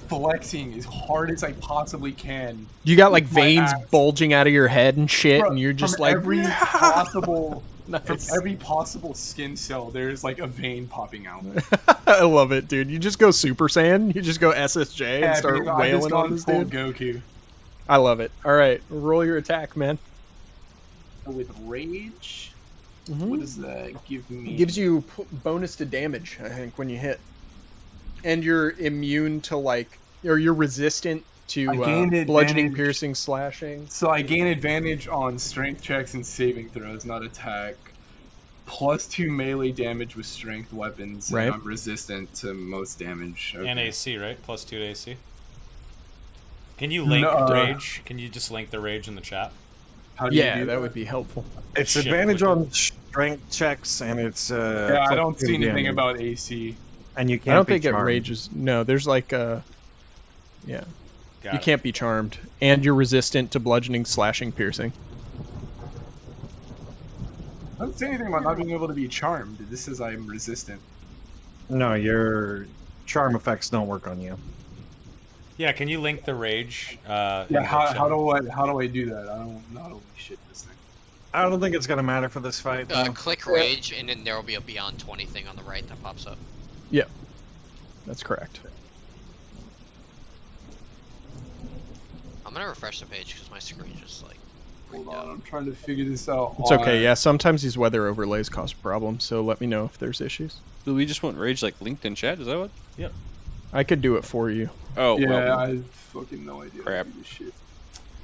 Speaker 6: flexing as hard as I possibly can.
Speaker 2: You got like
Speaker 6: with my
Speaker 2: veins
Speaker 6: axe.
Speaker 2: bulging out of your head and shit,
Speaker 6: From-
Speaker 2: and you're just
Speaker 6: from
Speaker 2: like
Speaker 6: every possible from
Speaker 2: Nice.
Speaker 6: every possible skin cell. There's like a vein popping out.
Speaker 2: I love it, dude. You just go Super Saiyan. You just go SSJ and
Speaker 6: Yeah,
Speaker 2: start
Speaker 6: dude, I just
Speaker 2: wailing on
Speaker 6: gone
Speaker 2: this
Speaker 6: full
Speaker 2: dude.
Speaker 6: Goku.
Speaker 2: I love it. All right, roll your attack, man.
Speaker 6: With rage,
Speaker 2: Mhm.
Speaker 6: what does that give me?
Speaker 2: Gives you bonus to damage, I think, when you hit, and you're immune to or you're resistant to
Speaker 6: I gained
Speaker 2: bludgeoning,
Speaker 6: advantage.
Speaker 2: piercing, slashing.
Speaker 6: So I gain advantage on strength checks and saving throws, not attack. +2 melee damage with strength weapons,
Speaker 2: Right.
Speaker 6: and I'm resistant to most damage. Okay.
Speaker 1: And AC, right? +2 to AC. Can you link
Speaker 6: No,
Speaker 1: rage? Can you just link the rage in the chat?
Speaker 6: How do you
Speaker 2: Yeah,
Speaker 6: do
Speaker 2: that would be helpful.
Speaker 4: It's
Speaker 1: Shift
Speaker 4: advantage
Speaker 1: click
Speaker 4: on strength checks, and it's
Speaker 6: Yeah, I don't see anything
Speaker 4: damage.
Speaker 6: about AC.
Speaker 4: And you can't.
Speaker 2: I don't
Speaker 4: be
Speaker 2: think it
Speaker 4: charmed.
Speaker 2: rages. No, there's yeah.
Speaker 1: Got
Speaker 2: You
Speaker 1: it.
Speaker 2: can't be charmed, and you're resistant to bludgeoning, slashing, piercing.
Speaker 6: I don't say anything about not being able to be charmed. This says I'm resistant.
Speaker 4: No, your charm effects don't work on you.
Speaker 1: Yeah, can you link the rage? In the
Speaker 6: Yeah, how
Speaker 1: chat?
Speaker 6: do I do that? I don't know how to shit this thing.
Speaker 4: I don't think it's gonna matter for this fight. though.
Speaker 5: Click rage, and then there will be a beyond 20 thing on the right that pops up.
Speaker 2: That's correct.
Speaker 5: I'm gonna refresh the page because my screen just like
Speaker 6: Hold
Speaker 5: freaked
Speaker 6: on,
Speaker 5: out.
Speaker 6: I'm trying to figure this out.
Speaker 2: It's okay. Yeah, sometimes these weather overlays cause problems, so let me know if there's issues.
Speaker 3: Do we just want rage like linked in chat? Is that what?
Speaker 2: I could do it for you.
Speaker 3: Oh,
Speaker 6: Yeah,
Speaker 3: well,
Speaker 6: I have fucking no idea.
Speaker 3: Crap.
Speaker 6: How to do this shit.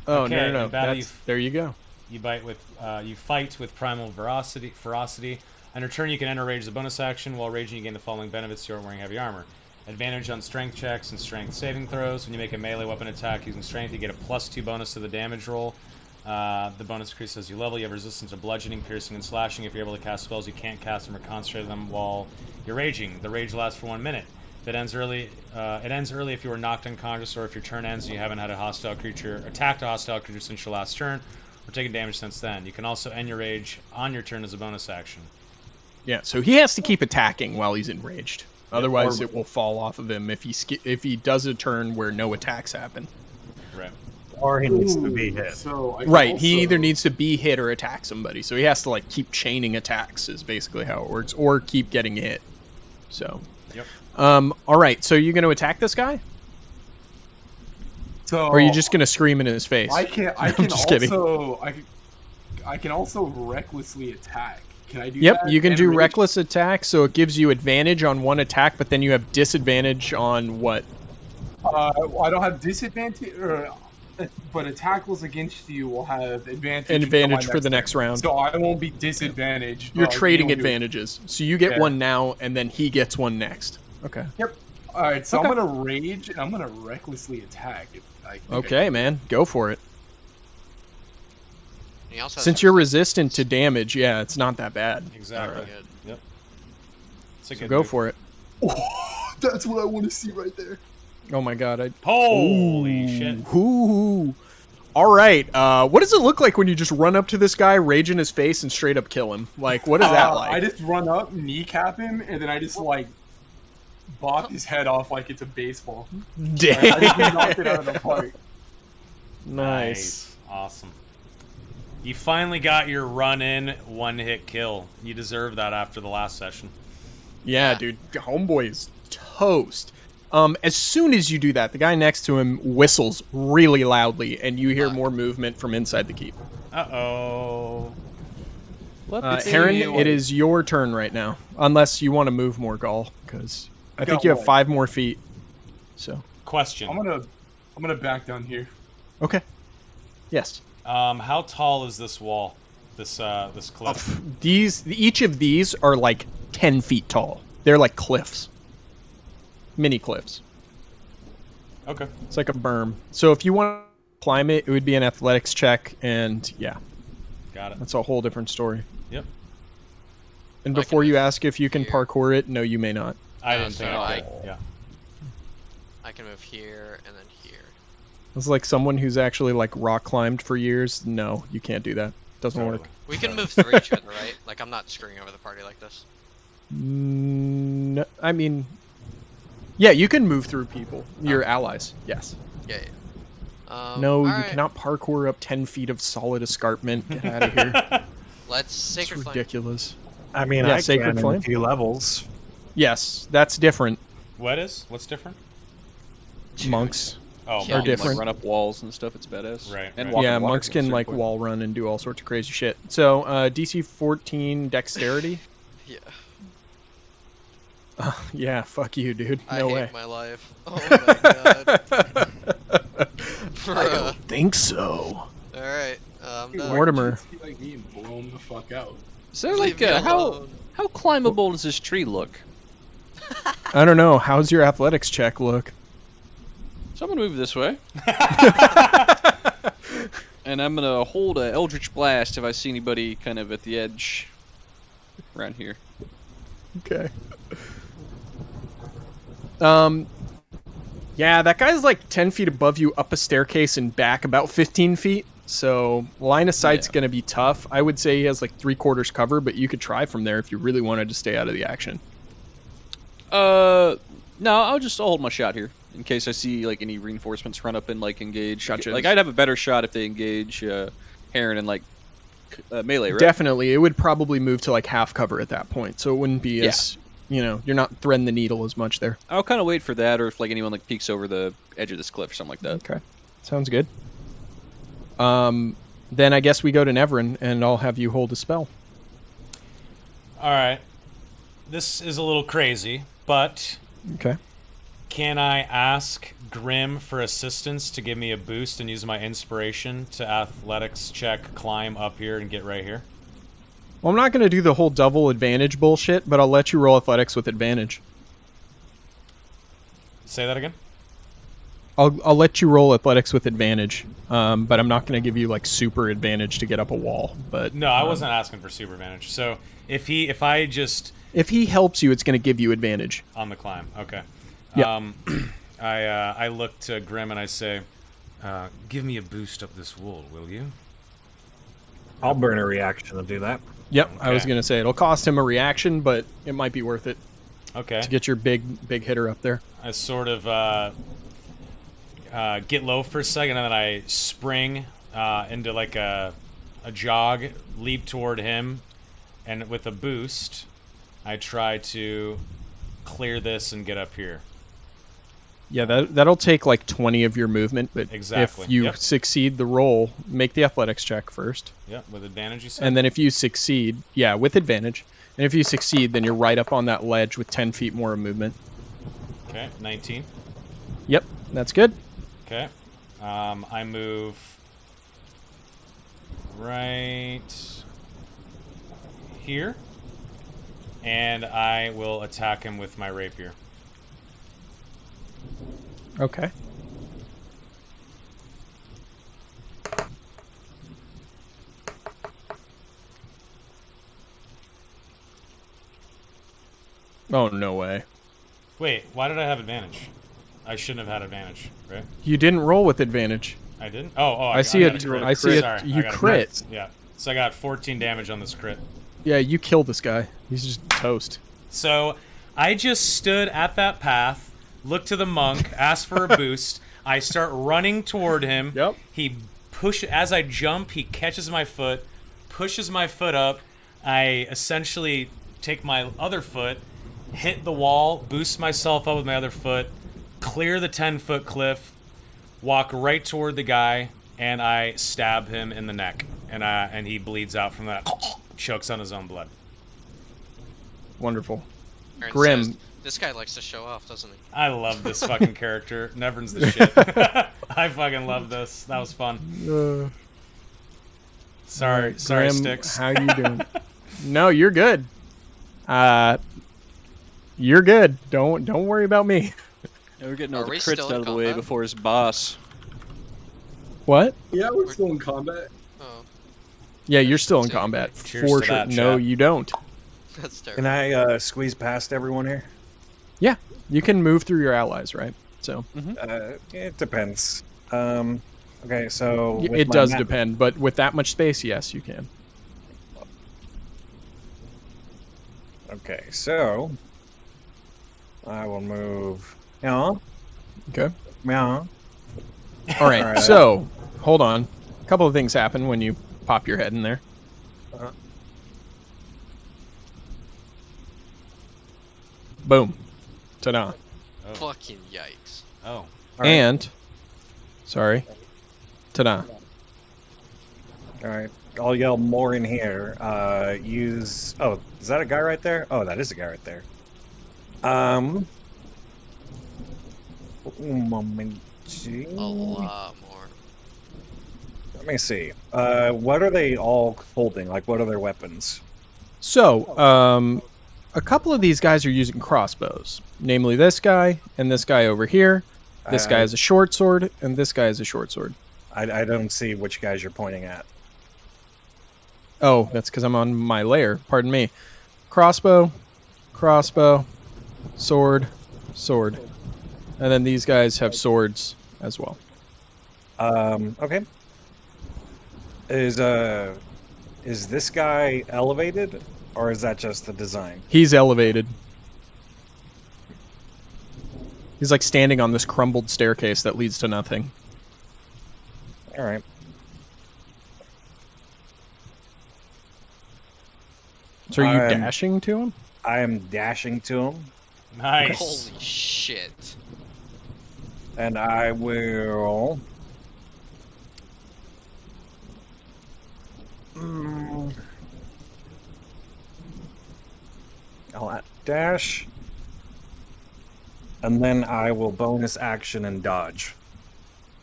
Speaker 2: Oh
Speaker 1: Okay,
Speaker 2: no.
Speaker 1: in battle
Speaker 2: There you go.
Speaker 1: You fight with primal ferocity. On your turn, you can enter rage as a bonus action. While raging, you gain the following benefits: you aren't wearing heavy armor. Advantage on strength checks and strength saving throws. When you make a melee weapon attack using strength, you get a +2 bonus to the damage roll. The bonus increases as you level. You have resistance to bludgeoning, piercing, and slashing. If you're able to cast spells, you can't cast them or concentrate them while you're raging. The rage lasts for 1 minute. If it ends early, if you were knocked unconscious, or if your turn ends and you haven't had attacked a hostile creature since your last turn, or taken damage since then. You can also end your rage on your turn as a bonus action.
Speaker 2: Yeah, so he has to keep attacking while he's enraged. Otherwise, it will fall off of him if he does a turn where no attacks happen.
Speaker 1: Right.
Speaker 4: Or he needs to be hit.
Speaker 6: So I can
Speaker 2: Right, he
Speaker 6: also-
Speaker 2: either needs to be hit or attack somebody. So he has to keep chaining attacks is basically how it works, or keep getting hit. So,
Speaker 1: Yep.
Speaker 2: all right. So you going to attack this guy,
Speaker 6: So
Speaker 2: or are you just going to scream in his face?
Speaker 6: I can. I
Speaker 2: I'm
Speaker 6: can
Speaker 2: just kidding.
Speaker 6: also. I can also recklessly attack. Can I do
Speaker 2: Yep,
Speaker 6: that?
Speaker 2: you can
Speaker 6: And
Speaker 2: do
Speaker 6: rage?
Speaker 2: reckless attack, so it gives you advantage on one attack, but then you have disadvantage on what?
Speaker 6: I don't have disadvantage, but attack rolls against you will have advantage. until
Speaker 2: Advantage
Speaker 6: my
Speaker 2: for the next
Speaker 6: turn.
Speaker 2: round.
Speaker 6: So I won't be disadvantaged.
Speaker 2: You're
Speaker 6: but
Speaker 2: trading
Speaker 6: you don't do it.
Speaker 2: advantages, so you get
Speaker 6: Yeah.
Speaker 2: one now, and then he gets one next. Okay.
Speaker 6: All right, so
Speaker 2: Okay.
Speaker 6: I'm gonna rage and I'm gonna recklessly attack. If I think I
Speaker 2: Okay, man, go for it.
Speaker 5: And he also has
Speaker 2: Since you're resistant to damage, yeah, it's not that bad.
Speaker 1: Exactly.
Speaker 5: Good.
Speaker 1: Yep. It's a
Speaker 2: So
Speaker 1: good
Speaker 2: go
Speaker 1: move.
Speaker 2: for it.
Speaker 6: That's what I want to see right there.
Speaker 2: Oh my god,
Speaker 1: Holy shit.
Speaker 2: Ooh. All right. What does it look like when you just run up to this guy, rage in his face, and straight up kill him? Like, what is that like?
Speaker 6: I just run up, kneecap him, and then I just bop his head off like it's a baseball. I just knocked it out of the park.
Speaker 2: Nice.
Speaker 1: Awesome. You finally got your run-in one-hit kill. You deserve that after the last session.
Speaker 2: Yeah, dude. Homeboy is toast. As soon as you do that, the guy next to him whistles really loudly, and you hear more movement from inside the keep.
Speaker 1: Uh-oh.
Speaker 2: Heron, it is your turn right now, unless you want to move more, Gaul, because I think
Speaker 6: got
Speaker 2: you have
Speaker 6: one.
Speaker 2: 5 more feet. So,
Speaker 1: Question.
Speaker 6: I'm gonna back down here.
Speaker 2: okay. Yes.
Speaker 1: How tall is this wall? This cliff?
Speaker 2: Each of these are like 10 feet tall. They're like cliffs. Mini cliffs.
Speaker 1: Okay.
Speaker 2: It's like a berm. So if you want to climb it, it would be an athletics check, and yeah,
Speaker 1: Got it.
Speaker 2: that's a whole different story.
Speaker 1: Yep.
Speaker 2: And
Speaker 5: I
Speaker 2: before
Speaker 5: can
Speaker 2: you
Speaker 5: move
Speaker 2: ask if you can
Speaker 5: here.
Speaker 2: parkour it, no, you may not.
Speaker 1: I didn't think
Speaker 5: so
Speaker 1: I
Speaker 5: I-
Speaker 1: could. Yeah.
Speaker 5: I can move here and then here.
Speaker 2: It's like someone who's actually like rock climbed for years. No, you can't do that. Doesn't
Speaker 1: Totally.
Speaker 2: work.
Speaker 5: We can move through each other, right? Like I'm not screwing over the party like this.
Speaker 2: No, I mean, yeah, you can move through people, your allies. Yes.
Speaker 5: Yeah.
Speaker 2: No, you
Speaker 5: alright,
Speaker 2: cannot parkour up 10 feet of solid escarpment. Get out of here.
Speaker 5: Let's
Speaker 2: It's
Speaker 5: sacred flame.
Speaker 2: ridiculous.
Speaker 4: I mean,
Speaker 2: Yeah,
Speaker 4: I
Speaker 2: Sacred
Speaker 4: can in
Speaker 2: Flame.
Speaker 4: a few levels.
Speaker 2: Yes, that's different.
Speaker 1: What is? What's different?
Speaker 2: Monks.
Speaker 1: Oh,
Speaker 5: Yeah.
Speaker 2: Are
Speaker 3: Like,
Speaker 2: different.
Speaker 3: run up walls and stuff. It's badass.
Speaker 1: Right,
Speaker 3: And
Speaker 1: right.
Speaker 3: walk
Speaker 2: Yeah,
Speaker 3: in water
Speaker 2: monks
Speaker 3: at a
Speaker 2: can
Speaker 3: certain
Speaker 2: like
Speaker 3: point.
Speaker 2: wall run and do all sorts of crazy shit. So DC 14 dexterity.
Speaker 5: Yeah.
Speaker 2: Yeah, fuck you, dude.
Speaker 5: I
Speaker 2: No
Speaker 5: hate
Speaker 2: way.
Speaker 5: my life. Oh my god.
Speaker 2: I
Speaker 5: Bruh.
Speaker 2: don't think so.
Speaker 5: Alright, I'm done.
Speaker 2: Mortimer.
Speaker 6: He like me and blow him the fuck out.
Speaker 3: Is there
Speaker 5: Leave
Speaker 3: like
Speaker 5: me
Speaker 3: how
Speaker 5: alone.
Speaker 3: climbable does this tree look?
Speaker 2: I don't know. How's your athletics check look?
Speaker 3: So I'm gonna move this way, and I'm gonna hold a Eldritch Blast if I see anybody kind of at the edge around here.
Speaker 2: Okay. Yeah, that guy's like 10 feet above you, up a staircase and back about 15 feet. So line of sight's
Speaker 3: Yeah.
Speaker 2: gonna be tough. I would say he has like 3/4 cover, but you could try from there if you really wanted to stay out of the action.
Speaker 3: No, I'll hold my shot here in case I see like any reinforcements run up and like engage.
Speaker 2: Gotcha.
Speaker 3: Like I'd have a better shot if they engage Heron and like melee, right?
Speaker 2: Definitely, it would probably move to like half cover at that point, so it wouldn't be
Speaker 3: Yeah.
Speaker 2: as you're not threading the needle as much there.
Speaker 3: I'll kind of wait for that, or if like anyone like peeks over the edge of this cliff or something like that.
Speaker 2: Okay, sounds good. Then I guess we go to Neverin, and I'll have you hold a spell.
Speaker 1: All right. This is a little crazy, but
Speaker 2: Okay.
Speaker 1: can I ask Grim for assistance to give me a boost and use my inspiration to athletics check, climb up here, and get right here?
Speaker 2: Well, I'm not going to do the whole double advantage bullshit, but I'll let you roll athletics with advantage.
Speaker 1: Say that again?
Speaker 2: I'll let you roll athletics with advantage, but I'm not going to give you like super advantage to get up a wall. But
Speaker 1: No, I wasn't asking for super advantage. So if I just
Speaker 2: if he helps you, it's going to give you advantage.
Speaker 1: on the climb, okay.
Speaker 2: Yeah.
Speaker 1: I look to Grim and I say, "Give me a boost up this wall, will you?"
Speaker 4: I'll burn a reaction to do that.
Speaker 2: Yep, I was
Speaker 1: Okay.
Speaker 2: going to say it'll cost him a reaction, but it might be worth it
Speaker 1: Okay.
Speaker 2: to get your big hitter up there.
Speaker 1: I sort of get low for a second, and then I spring into like a jog, leap toward him, and with a boost, I try to clear this and get up here.
Speaker 2: Yeah, that'll take like 20 of your movement, but
Speaker 1: Exactly,
Speaker 2: if you
Speaker 1: yep.
Speaker 2: succeed the roll, make the athletics check first.
Speaker 1: Yep, with advantage, you said?
Speaker 2: And then if you succeed, yeah, with advantage. And if you succeed, then you're right up on that ledge with 10 feet more of movement.
Speaker 1: Okay, 19.
Speaker 2: Yep, that's good.
Speaker 1: Okay. I move right here, and I will attack him with my rapier.
Speaker 2: Okay. Oh, no way.
Speaker 1: Wait, why did I have advantage? I shouldn't have had advantage, right?
Speaker 2: You didn't roll with advantage.
Speaker 1: I didn't? Oh,
Speaker 2: I see
Speaker 1: got
Speaker 2: it.
Speaker 1: a crit.
Speaker 2: I see it.
Speaker 1: Sorry,
Speaker 2: You
Speaker 1: I got a
Speaker 2: crit.
Speaker 1: Yeah. So I got 14 damage on this crit.
Speaker 2: Yeah, you killed this guy. He's just toast.
Speaker 1: So I just stood at that path, looked to the monk, asked for a boost. I start running toward him.
Speaker 2: Yep.
Speaker 1: He as I jump, he catches my foot, pushes my foot up. I essentially take my other foot, hit the wall, boost myself up with my other foot, clear the 10-foot cliff, walk right toward the guy, and I stab him in the neck. And he bleeds out from that, chokes on his own blood.
Speaker 2: Wonderful.
Speaker 5: Aaron
Speaker 2: Grim.
Speaker 5: says, this guy likes to show off, doesn't he?
Speaker 1: I love this fucking character. Nevern's the shit. I fucking love this. That was fun. Sorry,
Speaker 2: Grim,
Speaker 1: Sticks.
Speaker 2: How you doing? No, you're good. You're good. Don't worry about me.
Speaker 3: Yeah, we're getting
Speaker 5: Are
Speaker 3: all the
Speaker 5: we
Speaker 3: crits
Speaker 5: still
Speaker 3: out
Speaker 5: in
Speaker 3: of the way
Speaker 5: combat?
Speaker 3: before his boss.
Speaker 2: What?
Speaker 6: Yeah, we're still in combat.
Speaker 5: Oh,
Speaker 2: Yeah, you're still in
Speaker 5: Cheers
Speaker 2: combat
Speaker 1: to
Speaker 2: for sure.
Speaker 1: that,
Speaker 2: No,
Speaker 1: chat.
Speaker 2: you don't.
Speaker 5: that's terrible.
Speaker 4: Can I squeeze past everyone here?
Speaker 2: Yeah, you can move through your allies, right? So
Speaker 4: It depends. Okay, so with
Speaker 2: it
Speaker 4: my
Speaker 2: does
Speaker 4: map-
Speaker 2: depend, but with that much space, yes, you can.
Speaker 4: Okay, so I will move. Yeah,
Speaker 2: Okay.
Speaker 4: yeah.
Speaker 2: All right.
Speaker 4: Alright.
Speaker 2: So hold on. A couple of things happen when you pop your head in there.
Speaker 4: Uh-huh.
Speaker 2: Boom. Ta-da.
Speaker 5: Fucking yikes.
Speaker 1: Oh.
Speaker 4: All right.
Speaker 2: And Sorry. Ta-da.
Speaker 4: All right. I'll yell more in here. Use. Oh, is that a guy right there? Oh, that is a guy right there. Un moment.
Speaker 5: A lot more.
Speaker 4: Let me see. What are they all holding? Like, what are their weapons?
Speaker 2: So, a couple of these guys are using crossbows. Namely this guy and this guy over here. This guy has a short sword, and this guy has a short sword.
Speaker 4: I don't see which guys you're pointing at.
Speaker 2: Oh, that's because I'm on my layer. Pardon me. Crossbow, crossbow, sword, sword. And then these guys have swords as well.
Speaker 4: Okay. Is this guy elevated, or is that just the design?
Speaker 2: He's elevated. He's like standing on this crumbled staircase that leads to nothing.
Speaker 4: All right.
Speaker 2: So are you dashing to him?
Speaker 4: I am dashing to him,
Speaker 1: Nice.
Speaker 5: Holy shit.
Speaker 4: and I will. I'll dash, and then I will bonus action and dodge.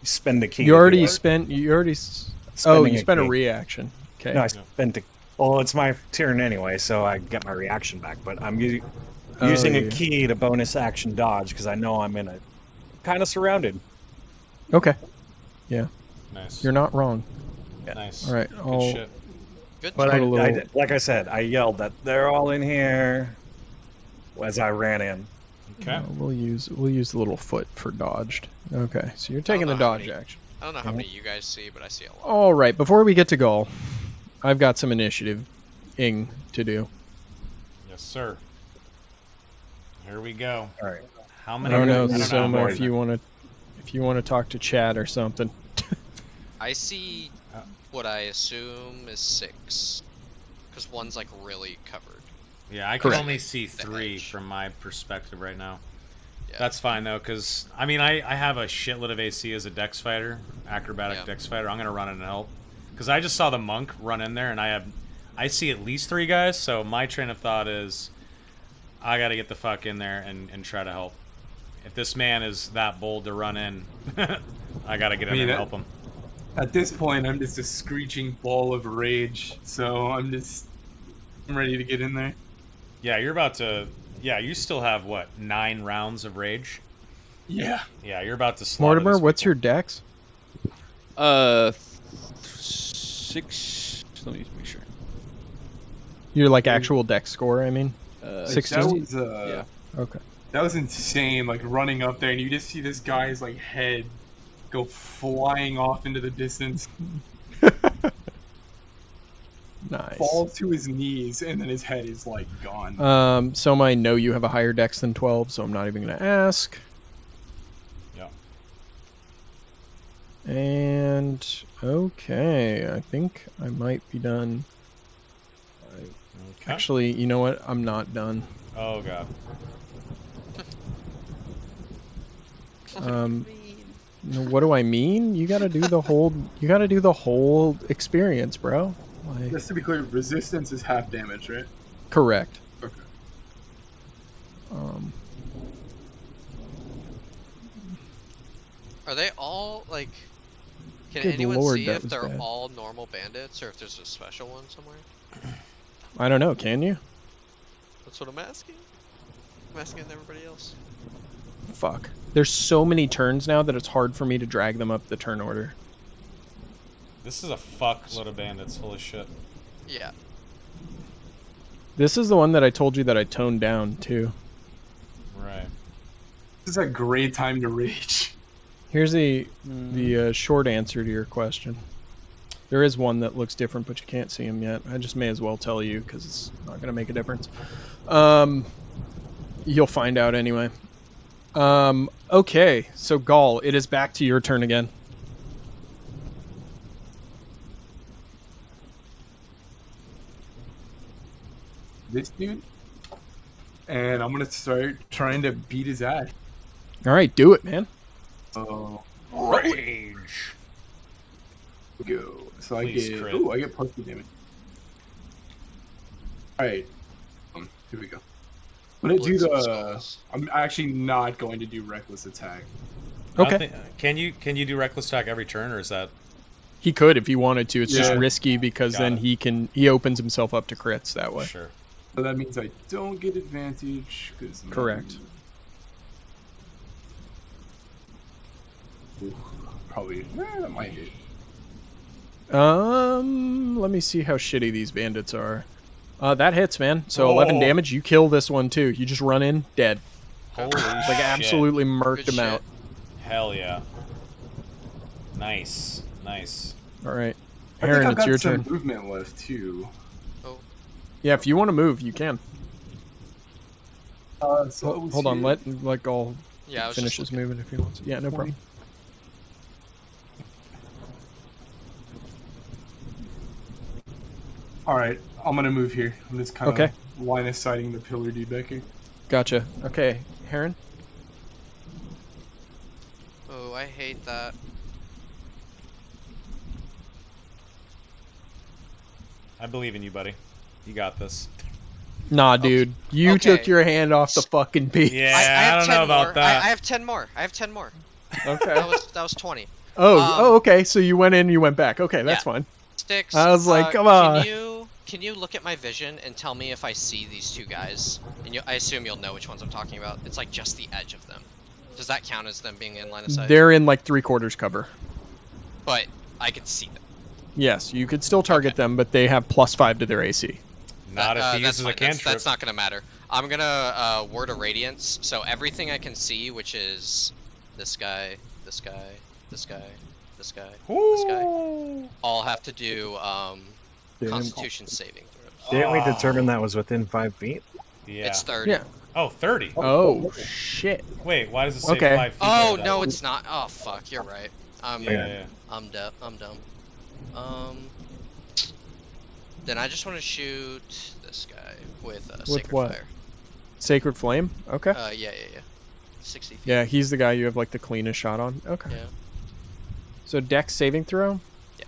Speaker 4: Spend a key.
Speaker 2: You
Speaker 4: to
Speaker 2: already
Speaker 4: do it.
Speaker 2: spent. You already. Oh,
Speaker 4: Spending
Speaker 2: you spent a
Speaker 4: key.
Speaker 2: reaction. Okay.
Speaker 4: No, I spent a. Well, it's my turn anyway, so I get my reaction back. But I'm using
Speaker 2: Oh,
Speaker 4: a
Speaker 2: yeah.
Speaker 4: key to bonus action dodge because I know I'm in a kind of surrounded.
Speaker 2: Okay.
Speaker 1: Nice.
Speaker 2: You're not wrong.
Speaker 1: Nice.
Speaker 2: All right.
Speaker 1: Good
Speaker 2: I'll,
Speaker 1: shit.
Speaker 5: Good
Speaker 4: But
Speaker 2: Put a
Speaker 5: job.
Speaker 2: little-
Speaker 4: like I said, I yelled that they're all in here as I ran in.
Speaker 1: Okay.
Speaker 2: we'll use the little foot for dodged. Okay. So you're taking the
Speaker 5: know how
Speaker 2: dodge
Speaker 5: many-
Speaker 2: action.
Speaker 5: I don't know how many you guys see, but I see a lot.
Speaker 2: All right. Before we get to Gaul, I've got some initiative-ing to do.
Speaker 1: Yes, sir. Here we go.
Speaker 4: All right.
Speaker 1: How
Speaker 2: I
Speaker 1: many?
Speaker 2: don't know,
Speaker 4: I don't know.
Speaker 2: Soma, if you want to talk to Chad or something.
Speaker 5: I see what I assume is 6. Because one's like really covered.
Speaker 1: Yeah, I can
Speaker 2: Correct.
Speaker 1: only see 3
Speaker 5: edge.
Speaker 1: from my perspective right now.
Speaker 5: Yeah.
Speaker 1: That's fine though, because I mean I have a shitload of AC as a dex fighter, acrobatic
Speaker 5: Yeah.
Speaker 1: dex fighter. I'm gonna run in and help, because I just saw the monk run in there, and I see at least 3 guys. So my train of thought is, I gotta get the fuck in there and try to help. If this man is that bold to run in, I gotta get in there and help him.
Speaker 6: At this point, I'm just a screeching ball of rage. So I'm ready to get in there.
Speaker 1: Yeah, you're about to. Yeah, you still have what, 9 rounds of rage?
Speaker 6: Yeah.
Speaker 1: Yeah, you're about to slaughter
Speaker 2: Mortimer,
Speaker 1: these
Speaker 2: what's
Speaker 1: people.
Speaker 2: your dex?
Speaker 3: 6. Let me make sure.
Speaker 2: Your like actual dex score, I mean.
Speaker 6: Like,
Speaker 2: 16?
Speaker 6: That was
Speaker 3: Yeah.
Speaker 2: Okay.
Speaker 6: that was insane. Like running up there, and you just see this guy's like head go flying off into the distance,
Speaker 2: Nice.
Speaker 6: falls to his knees, and then his head is like gone.
Speaker 2: Soma, I know you have a higher dex than 12, so I'm not even going to ask.
Speaker 1: Yeah.
Speaker 2: And okay, I think I might be done.
Speaker 1: Okay.
Speaker 2: Actually, you know what? I'm not done.
Speaker 1: Oh god.
Speaker 2: What do I mean? You got to do the whole. You got to do the whole experience, bro. Like,
Speaker 6: Just to be clear, resistance is half damage, right?
Speaker 2: correct.
Speaker 6: Okay.
Speaker 5: Are they all like? Can
Speaker 2: Good
Speaker 5: anyone
Speaker 2: lord,
Speaker 5: see
Speaker 2: that
Speaker 5: if
Speaker 2: was
Speaker 5: they're
Speaker 2: bad.
Speaker 5: all normal bandits or if there's a special one somewhere?
Speaker 2: I don't know. Can you?
Speaker 5: That's what I'm asking. I'm asking everybody else.
Speaker 2: Fuck. There's so many turns now that it's hard for me to drag them up the turn order.
Speaker 1: This is a fuckload of bandits. Holy shit.
Speaker 5: Yeah.
Speaker 2: This is the one that I told you that I toned down too.
Speaker 1: Right.
Speaker 6: This is a great time to rage.
Speaker 2: Here's the short answer to your question. There is one that looks different, but you can't see him yet. I just may as well tell you because it's not going to make a difference. You'll find out anyway. Okay, so Gaul, it is back to your turn again.
Speaker 6: This dude, and I'm gonna start trying to beat his ass.
Speaker 2: All right, do it, man.
Speaker 6: So
Speaker 1: Rage.
Speaker 6: Go. So
Speaker 1: Please
Speaker 6: I get.
Speaker 1: crit.
Speaker 6: Ooh, I get plus 2 damage. All right. Here we go. I'm gonna do
Speaker 5: Blitz of
Speaker 6: the.
Speaker 5: skulls.
Speaker 6: I'm actually not going to do reckless attack.
Speaker 1: I don't
Speaker 2: Okay.
Speaker 1: can you do reckless attack every turn, or is that?
Speaker 2: He could if he wanted to. It's just
Speaker 6: Yeah.
Speaker 2: risky because
Speaker 1: Got
Speaker 2: then
Speaker 1: it.
Speaker 2: he opens himself up to crits that way.
Speaker 1: Sure.
Speaker 6: So that means I don't get advantage because.
Speaker 2: Correct.
Speaker 6: Probably. That might hit.
Speaker 2: Let me see how shitty these bandits are. That hits, man. So 11
Speaker 1: Oh.
Speaker 2: damage. You kill this one too. You just run in, dead.
Speaker 1: Holy
Speaker 2: Like
Speaker 1: shit.
Speaker 2: absolutely murked
Speaker 5: Good
Speaker 2: him out.
Speaker 1: Hell yeah. Nice. Nice.
Speaker 2: All right,
Speaker 6: I think
Speaker 2: Aaron,
Speaker 6: I've
Speaker 2: it's
Speaker 6: got
Speaker 2: your
Speaker 6: some
Speaker 2: turn.
Speaker 6: movement left too.
Speaker 2: Yeah, if you want to move, you can.
Speaker 6: So it was
Speaker 2: Hold on,
Speaker 6: here.
Speaker 2: let Gaul
Speaker 5: Yeah, I was
Speaker 2: finish
Speaker 5: just
Speaker 2: his movement if he wants. Yeah, no problem.
Speaker 6: All right, I'm gonna move here. I'm just kind of
Speaker 2: Okay.
Speaker 6: line of sighting the pillar dude back here.
Speaker 2: Gotcha. Okay, Heron.
Speaker 5: Oh, I hate that.
Speaker 1: I believe in you, buddy. You got this.
Speaker 2: Nah, dude, you
Speaker 5: Okay.
Speaker 2: took your hand off the fucking beat.
Speaker 1: Yeah,
Speaker 5: I
Speaker 1: I,
Speaker 5: have
Speaker 1: don't
Speaker 5: 10
Speaker 1: know about
Speaker 5: more.
Speaker 1: that.
Speaker 5: I have 10 more. I have 10 more.
Speaker 2: Okay.
Speaker 5: That was 20.
Speaker 2: Oh, okay. So you went in, you went back. Okay, that's
Speaker 5: Yeah.
Speaker 2: fine.
Speaker 5: Sticks.
Speaker 2: I was like, come on.
Speaker 5: Can you look at my vision and tell me if I see these two guys? And I assume you'll know which ones I'm talking about. It's like just the edge of them. Does that count as them being in line of sight?
Speaker 2: They're in like 3/4 cover.
Speaker 5: But I can see them.
Speaker 2: Yes, you could still target them, but they have +5 to their AC.
Speaker 1: Not if he
Speaker 5: That's
Speaker 1: uses a
Speaker 5: fine.
Speaker 1: cantrip.
Speaker 5: That's not gonna matter. I'm gonna word of radiance. So everything I can see, which is this guy, this guy, this guy, this guy, this guy,
Speaker 1: Ooh.
Speaker 5: all have to do
Speaker 2: Damn.
Speaker 5: Constitution saving throws.
Speaker 4: Didn't we determine that was within 5 feet?
Speaker 1: Yeah.
Speaker 5: It's 30.
Speaker 2: Yeah.
Speaker 1: Oh, 30.
Speaker 2: Oh shit.
Speaker 1: Wait, why does it say
Speaker 2: Okay.
Speaker 1: 5 feet?
Speaker 5: Oh
Speaker 1: there,
Speaker 5: no,
Speaker 1: then?
Speaker 5: it's not. Oh fuck, you're right.
Speaker 1: Yeah.
Speaker 5: I'm dumb. I'm dumb. Then I just want to shoot this guy with Sacred
Speaker 2: what?
Speaker 5: Fire.
Speaker 2: Sacred Flame. Okay.
Speaker 5: Yeah. 60 feet.
Speaker 2: Yeah, he's the guy you have like the cleanest shot on. Okay.
Speaker 5: Yeah.
Speaker 2: So Dex saving throw.
Speaker 5: Yeah.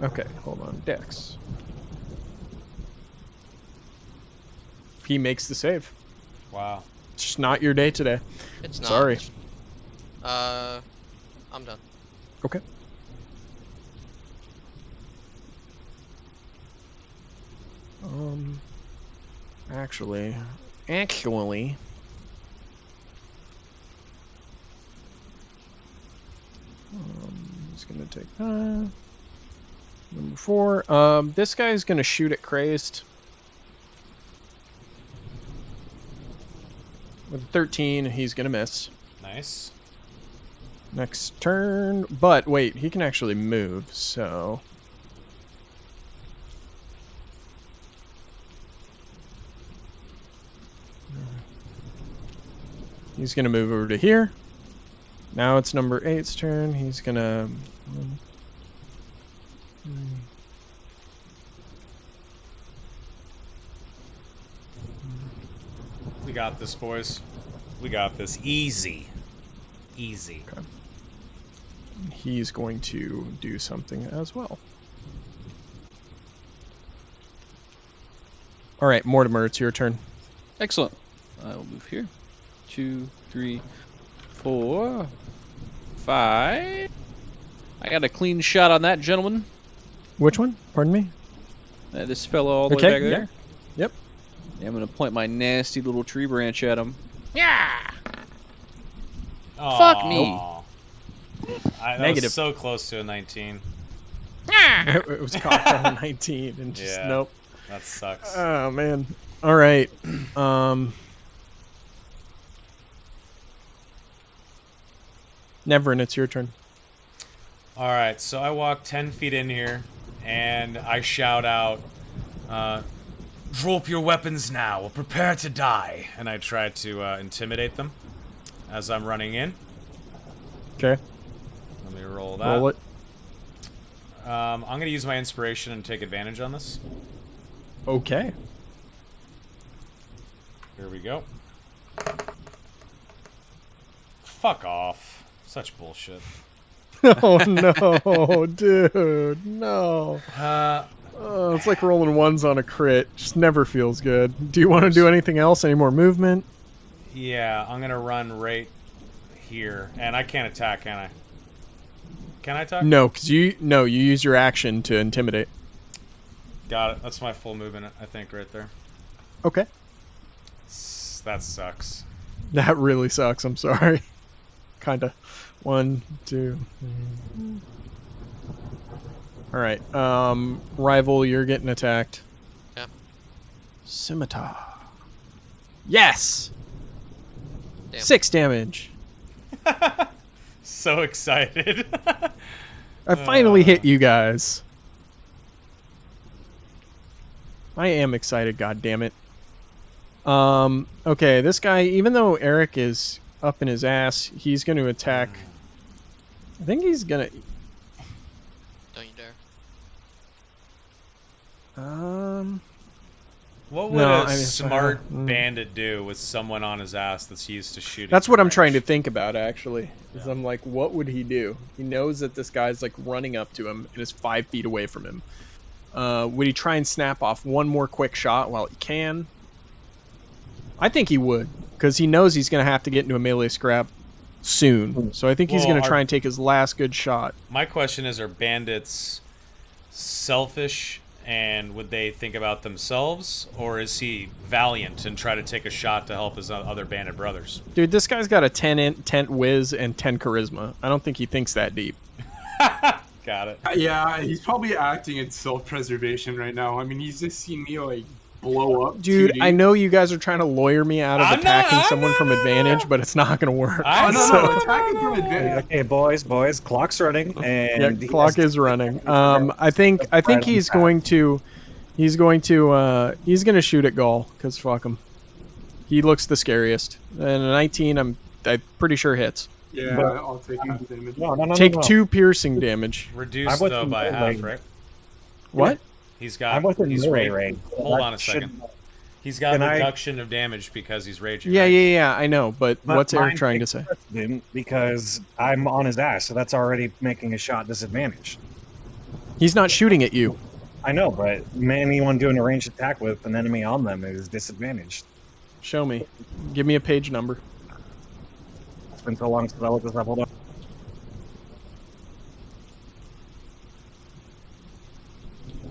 Speaker 2: Okay, hold on. Dex. He makes the save.
Speaker 1: Wow.
Speaker 2: It's just not your day today.
Speaker 5: It's not.
Speaker 2: Sorry.
Speaker 5: I'm done.
Speaker 2: Okay. Actually, he's gonna take that. Number 4. This guy's gonna shoot at Crazed. With 13, he's gonna miss.
Speaker 1: Nice.
Speaker 2: Next turn, but wait, he can actually move, so... He's gonna move over to here. Now it's number 8's turn. He's gonna...
Speaker 1: We got this, boys. We got this. Easy. Easy.
Speaker 2: He's going to do something as well. All right, Mortimer, it's your turn.
Speaker 3: Excellent. I will move here. 2, 3, 4, 5. I got a clean shot on that gentleman.
Speaker 2: Which one? Pardon me?
Speaker 3: This fellow all the
Speaker 2: Okay,
Speaker 3: way back
Speaker 2: yeah.
Speaker 3: there.
Speaker 2: Yep.
Speaker 3: I'm gonna point my nasty little tree branch at him.
Speaker 7: Yeah.
Speaker 3: Fuck me.
Speaker 1: Aw. That
Speaker 2: Negative.
Speaker 1: was so close to a 19.
Speaker 2: It was caught on a 19 and just
Speaker 1: Yeah.
Speaker 2: nope.
Speaker 1: That sucks.
Speaker 2: Oh man. All right. Neverin, it's your turn.
Speaker 1: All right, so I walk 10 feet in here, and I shout out, "Drop your weapons now, or prepare to die." And I try to intimidate them as I'm running in.
Speaker 2: Okay.
Speaker 1: Let me roll that.
Speaker 2: Roll it.
Speaker 1: I'm going to use my inspiration and take advantage on this.
Speaker 2: Okay. Here
Speaker 1: Here we go. Fuck off. Such bullshit.
Speaker 2: Oh no, dude, no. It's like rolling ones on a crit. Just never feels good. Do you want to do anything else? Any more movement?
Speaker 1: Yeah, I'm gonna run right here, and I can't attack, can I? Can I attack?
Speaker 2: No, because you use your action to intimidate.
Speaker 1: Got it. That's my full movement, I think, right there.
Speaker 2: Okay.
Speaker 1: That sucks.
Speaker 2: That really sucks. I'm sorry. Kinda. 1, 2. 3. All right. Rival, you're getting attacked.
Speaker 5: Yeah.
Speaker 2: Scimitar. Yes.
Speaker 5: Damn.
Speaker 2: 6 damage.
Speaker 1: So excited.
Speaker 2: I finally hit you guys. I am excited, god damn it. Okay, this guy, even though Eric is up in his ass, he's going to attack. I think he's going to...
Speaker 5: Don't you dare.
Speaker 1: What would
Speaker 2: No,
Speaker 1: a
Speaker 2: I mean,
Speaker 1: smart
Speaker 2: mm.
Speaker 1: bandit do with someone on his ass that's used to shooting?
Speaker 2: That's
Speaker 1: from
Speaker 2: what I'm
Speaker 1: range?
Speaker 2: trying to think about, actually. Is
Speaker 1: Yeah.
Speaker 2: I'm like, what would he do? He knows that this guy's like running up to him and is 5 feet away from him. Would he try and snap off one more quick shot while he can? I think he would, because he knows he's going to have to get into a melee scrap soon. So I think he's
Speaker 1: Well,
Speaker 2: going to try and take his last good shot.
Speaker 1: My question is, are bandits selfish and would they think about themselves, or is he valiant and try to take a shot to help his other bandit brothers?
Speaker 2: Dude, this guy's got a 10 whiz and 10 charisma. I don't think he thinks that deep.
Speaker 1: Got it.
Speaker 6: Yeah, he's probably acting in self-preservation right now. I mean, he's just seen me like blow up.
Speaker 2: Dude,
Speaker 6: 2D.
Speaker 2: I know you guys are trying to lawyer me out of
Speaker 1: I'm
Speaker 2: attacking
Speaker 1: not-
Speaker 2: someone from advantage, but it's not going to work.
Speaker 1: I
Speaker 6: Oh, no,
Speaker 1: So-
Speaker 6: no, attacking from advantage.
Speaker 4: Okay, boys, clock's running, and
Speaker 2: Yeah,
Speaker 4: he
Speaker 2: clock
Speaker 4: has-
Speaker 2: is running. I think he's going to shoot at Gaul because fuck him. He looks the scariest. And a 19, I'm pretty sure hits.
Speaker 6: Yeah,
Speaker 4: But-
Speaker 6: I'll take half damage.
Speaker 4: No,
Speaker 2: Take
Speaker 4: no.
Speaker 2: 2 piercing damage.
Speaker 1: Reduced
Speaker 4: I'm with
Speaker 1: though
Speaker 4: the
Speaker 1: by
Speaker 4: melee.
Speaker 1: half, right?
Speaker 2: What?
Speaker 1: He's got.
Speaker 4: I'm within
Speaker 1: he's
Speaker 4: melee
Speaker 1: ra-
Speaker 4: range.
Speaker 1: Hold
Speaker 4: That
Speaker 1: on a second.
Speaker 4: shouldn't-
Speaker 1: He's got
Speaker 4: Can I-
Speaker 1: reduction of damage because he's raging.
Speaker 2: Yeah,
Speaker 1: right?
Speaker 2: yeah, I know. But
Speaker 4: But
Speaker 2: what's Eric
Speaker 4: mine
Speaker 2: trying to
Speaker 4: takes
Speaker 2: say?
Speaker 4: precedent because I'm on his ass, so that's already making a shot disadvantage.
Speaker 2: He's not shooting at you.
Speaker 4: I know, but anyone doing a ranged attack with an enemy on them is disadvantaged.
Speaker 2: Show me. Give me a page number.
Speaker 4: It's been so long since I looked this up. Hold on.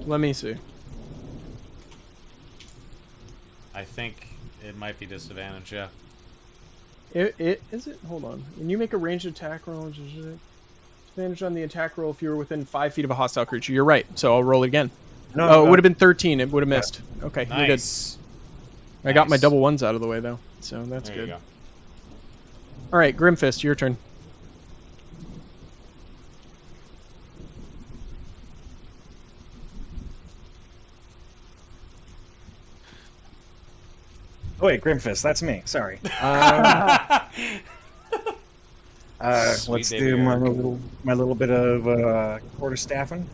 Speaker 2: Let me see.
Speaker 1: I think it might be disadvantage. Yeah.
Speaker 2: It is it? Hold on. When you make a ranged attack roll, advantage on the attack roll if you were within 5 feet of a hostile creature. You're right. So I'll roll it again.
Speaker 4: No,
Speaker 2: It would have been 13. It would have missed. Okay, you're good.
Speaker 1: Nice.
Speaker 2: I got my
Speaker 1: Nice.
Speaker 2: double ones out of the way though, so that's
Speaker 1: There
Speaker 2: good.
Speaker 1: you go.
Speaker 2: All right, Grimfist, your turn.
Speaker 4: Oh, wait, Grimfist, that's me. Sorry.
Speaker 1: Sweet
Speaker 4: Let's
Speaker 1: baby
Speaker 4: do
Speaker 1: Eric.
Speaker 4: my little bit of quarter staffing.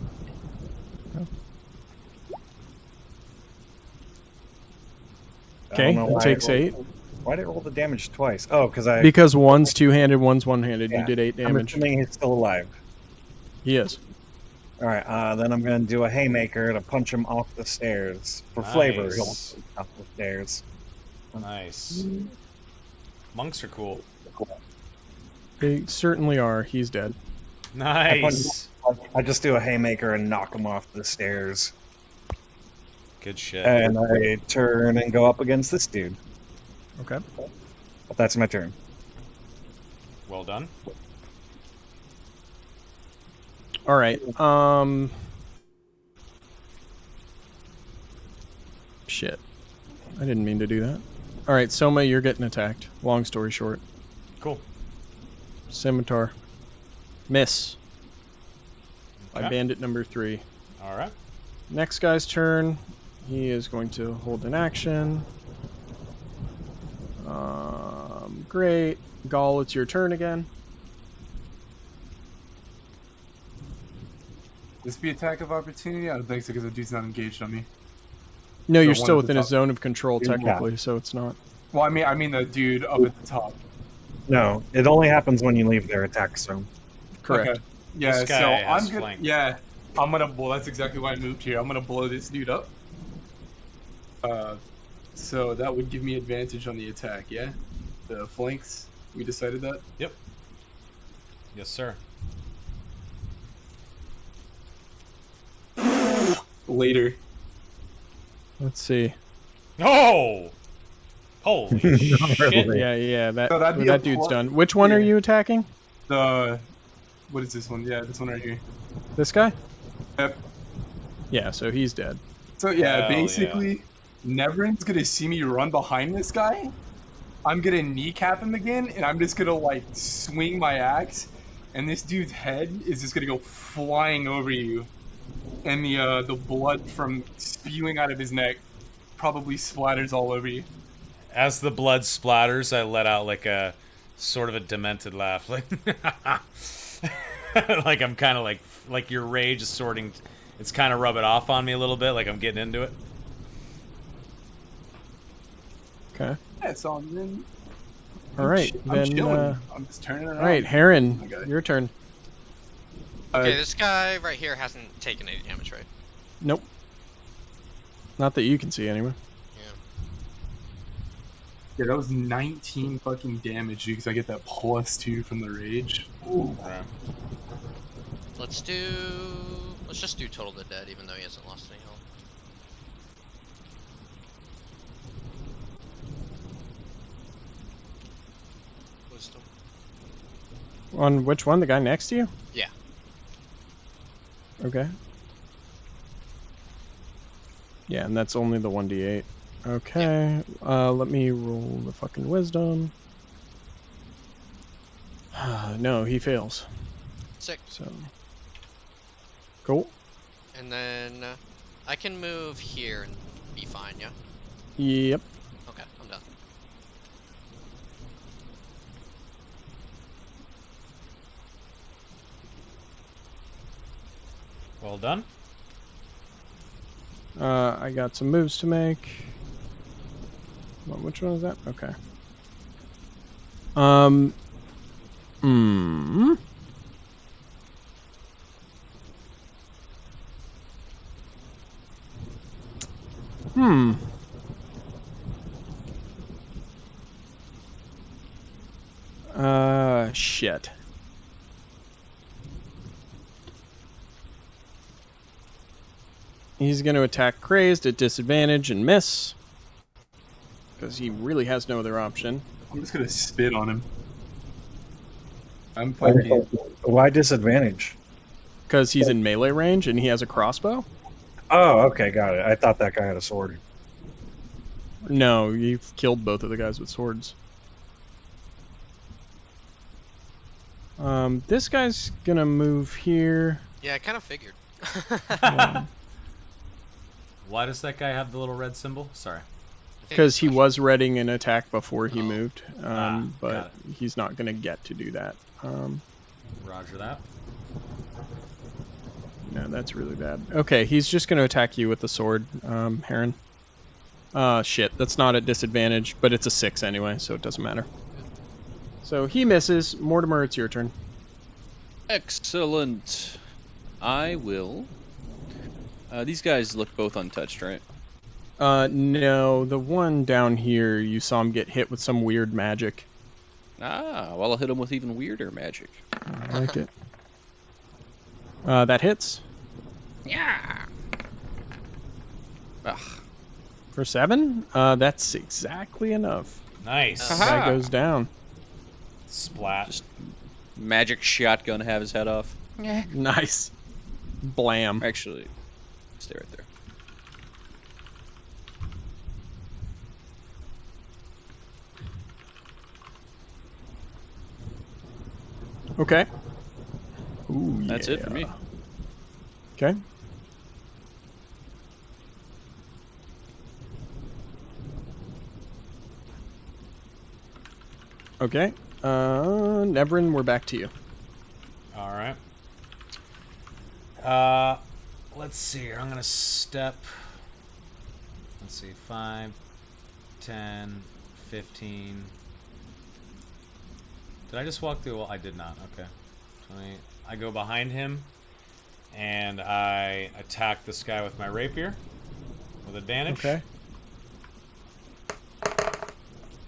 Speaker 4: I
Speaker 2: Okay,
Speaker 4: don't know
Speaker 2: it
Speaker 4: why
Speaker 2: takes
Speaker 4: I rolled-
Speaker 2: 8
Speaker 4: Why did it roll the damage twice? Oh, because I.
Speaker 2: because one's two-handed, one's one-handed. You
Speaker 4: Yeah,
Speaker 2: did 8
Speaker 4: I'm
Speaker 2: damage.
Speaker 4: assuming he's still alive.
Speaker 2: He is.
Speaker 4: All right, then I'm going to do a haymaker to punch him off the stairs. For flavor, he'll
Speaker 1: Nice.
Speaker 4: off the stairs.
Speaker 1: Nice. Monks are cool.
Speaker 2: They certainly are. He's dead.
Speaker 1: Nice.
Speaker 4: I just do a haymaker and knock him off the stairs.
Speaker 1: Good shit.
Speaker 4: And I turn and go up against this dude.
Speaker 2: Okay.
Speaker 4: That's my turn.
Speaker 1: Well done.
Speaker 2: All right. Shit. I didn't mean to do that. All right, Soma, you're getting attacked. Long story short.
Speaker 1: Cool.
Speaker 2: Scimitar. Miss. By
Speaker 1: Okay.
Speaker 2: bandit number 3.
Speaker 1: All right.
Speaker 2: Next guy's turn. He is going to hold an action. Great. Gaul, it's your turn again.
Speaker 6: This be attack of opportunity? I don't think so because the dude's not engaged on me.
Speaker 2: No,
Speaker 6: The
Speaker 2: you're
Speaker 6: one
Speaker 2: still
Speaker 6: at the
Speaker 2: within a
Speaker 6: top.
Speaker 2: zone of control
Speaker 4: Yeah.
Speaker 2: technically, so it's not.
Speaker 6: Well, I mean the dude up at the top.
Speaker 4: No, it only happens when you leave their attack zone.
Speaker 2: Correct.
Speaker 6: Okay. Yeah,
Speaker 1: This guy
Speaker 6: so
Speaker 1: has
Speaker 6: I'm gonna.
Speaker 1: flank.
Speaker 6: Yeah, I'm gonna. Well, that's exactly why I moved here. I'm gonna blow this dude up. So that would give me advantage on the attack. Yeah, the flanks. We decided that.
Speaker 1: Yep. Yes, sir.
Speaker 6: Later.
Speaker 2: Let's see.
Speaker 1: Oh! Holy shit.
Speaker 4: really.
Speaker 2: Yeah, that
Speaker 6: So that'd be a
Speaker 2: that dude's
Speaker 6: plus-
Speaker 2: done. Which one are
Speaker 6: yeah.
Speaker 2: you attacking?
Speaker 6: The. What is this one? Yeah, this one right here.
Speaker 2: This guy?
Speaker 6: Yep.
Speaker 2: Yeah, so he's dead.
Speaker 6: So yeah,
Speaker 1: Hell
Speaker 6: basically, Neverin's gonna see me run behind this guy. I'm gonna kneecap him again, and I'm just gonna like swing my axe, and this dude's head is just gonna go flying over you, and the blood from spewing out of his neck probably splatters all over you.
Speaker 1: As the blood splatters, I let out like a sort of a demented laugh, like like I'm kind of like your rage is sorting. It's kind of rubbing off on me a little bit, like I'm getting into it.
Speaker 2: Okay.
Speaker 6: Yeah, so then.
Speaker 2: All right,
Speaker 6: I'm
Speaker 2: then.
Speaker 6: chilling. I'm just turning around.
Speaker 2: All right, Heron,
Speaker 6: Okay.
Speaker 2: your turn.
Speaker 5: Okay, this guy right here hasn't taken any damage, right?
Speaker 2: Nope. Not that you can see, anyway.
Speaker 6: Yeah, that was 19 fucking damage because I get that +2 from the rage. Ooh.
Speaker 1: Right.
Speaker 5: Let's just do total to dead, even though he hasn't lost any health. Wisdom.
Speaker 2: On which one? The guy next to you?
Speaker 5: Yeah.
Speaker 2: Okay. Yeah, and that's only the 1d8. Okay. Let me roll the fucking wisdom. No, he fails.
Speaker 5: Sick.
Speaker 2: So. Cool.
Speaker 5: And then I can move here and be fine, yeah?
Speaker 2: Yep.
Speaker 5: Okay, I'm done.
Speaker 1: Well done.
Speaker 2: I got some moves to make. Which one is that? Okay. Hmm. Hmm. Shit. He's going to attack Crazed at disadvantage and miss. Because he really has no other option.
Speaker 6: I'm just gonna spit on him. I'm fucking.
Speaker 4: Why disadvantage?
Speaker 2: Because he's in melee range and he has a crossbow?
Speaker 4: Oh, okay, got it. I thought that guy had a sword.
Speaker 2: No, you've killed both of the guys with swords. This guy's gonna move here.
Speaker 5: Yeah, I kind of figured.
Speaker 1: Why does that guy have the little red symbol? Sorry.
Speaker 2: Because he was readying an attack before he
Speaker 5: Oh.
Speaker 2: moved,
Speaker 1: got
Speaker 2: but he's not gonna get to do that.
Speaker 1: Roger that.
Speaker 2: No, that's really bad. Okay, he's just gonna attack you with the sword, Heron. Shit, that's not at disadvantage, but it's a 6 anyway, so it doesn't matter. So he misses. Mortimer, it's your turn.
Speaker 3: Excellent. I will. These guys look both untouched, right?
Speaker 2: No, the one down here, you saw him get hit with some weird magic.
Speaker 3: Ah, well, I'll hit him with even weirder magic.
Speaker 2: I like it. That hits
Speaker 3: Yeah. Ugh.
Speaker 2: for 7. That's exactly enough.
Speaker 1: Nice.
Speaker 3: Aha.
Speaker 2: Guy goes down.
Speaker 1: Splat.
Speaker 3: Just magic shotgun, have his head off.
Speaker 2: Nice. Blam.
Speaker 3: Actually, stay right there.
Speaker 2: Okay. Ooh,
Speaker 3: That's it for me.
Speaker 2: Okay. Okay. Nevrin, we're back to you.
Speaker 1: All right. Let's see here. I'm gonna step. Let's see. 5, 10, 15. Did I just walk through a wall? I did not. Okay. 20. I go behind him, and I attack this guy with my rapier with advantage.
Speaker 2: Okay.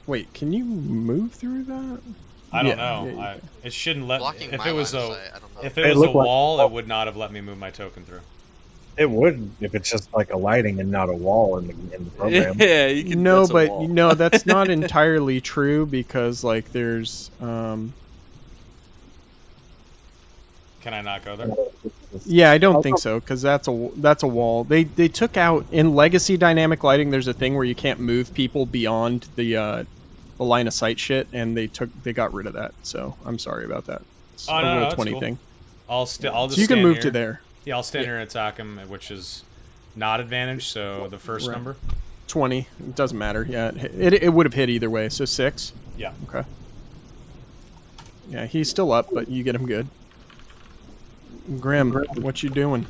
Speaker 2: Wait, can you move through that?
Speaker 1: I don't
Speaker 2: Yeah,
Speaker 1: know.
Speaker 2: yeah,
Speaker 1: It shouldn't let.
Speaker 5: Blocking
Speaker 1: If
Speaker 5: my
Speaker 1: it was
Speaker 5: line of
Speaker 1: a
Speaker 5: sight, I don't know.
Speaker 1: if it
Speaker 4: It
Speaker 1: was a
Speaker 4: looked like-
Speaker 1: wall, it would not have let me move my token through.
Speaker 4: It would if it's just like a lighting and not a wall in the program.
Speaker 3: Yeah, you can.
Speaker 2: No,
Speaker 3: that's a
Speaker 2: but
Speaker 3: wall.
Speaker 2: no, that's not entirely true because like there's
Speaker 1: Can I not go there?
Speaker 2: yeah, I don't think so because that's a wall. They took out in legacy dynamic lighting. There's a thing where you can't move people beyond the line of sight shit, and they got rid of that. So I'm sorry about that. It's
Speaker 1: Oh,
Speaker 2: a
Speaker 1: no,
Speaker 2: roll
Speaker 1: that's
Speaker 2: 20
Speaker 1: cool.
Speaker 2: thing.
Speaker 1: I'll just
Speaker 2: So you can
Speaker 1: stand
Speaker 2: move
Speaker 1: here.
Speaker 2: to there.
Speaker 1: Yeah, I'll stand here and attack him, which is not advantage. So the first
Speaker 2: Right.
Speaker 1: number.
Speaker 2: 20. It doesn't matter. Yeah, it would have hit either way. So 6.
Speaker 1: Yeah.
Speaker 2: Okay. Yeah, he's still up, but you get him good. Grim, what you doing?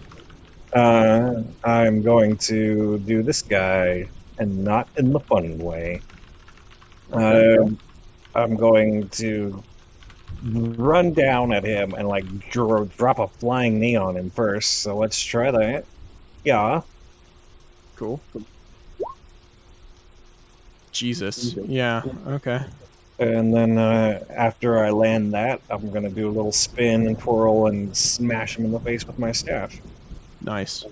Speaker 4: I'm going to do this guy, and not in the fun way. I'm going to run down at him and like drop a flying knee on him first. So let's try that. Yeah.
Speaker 2: Cool. Jesus. Yeah. Okay.
Speaker 4: And then after I land that, I'm gonna do a little spin and twirl and smash him in the face with my staff.
Speaker 2: Nice.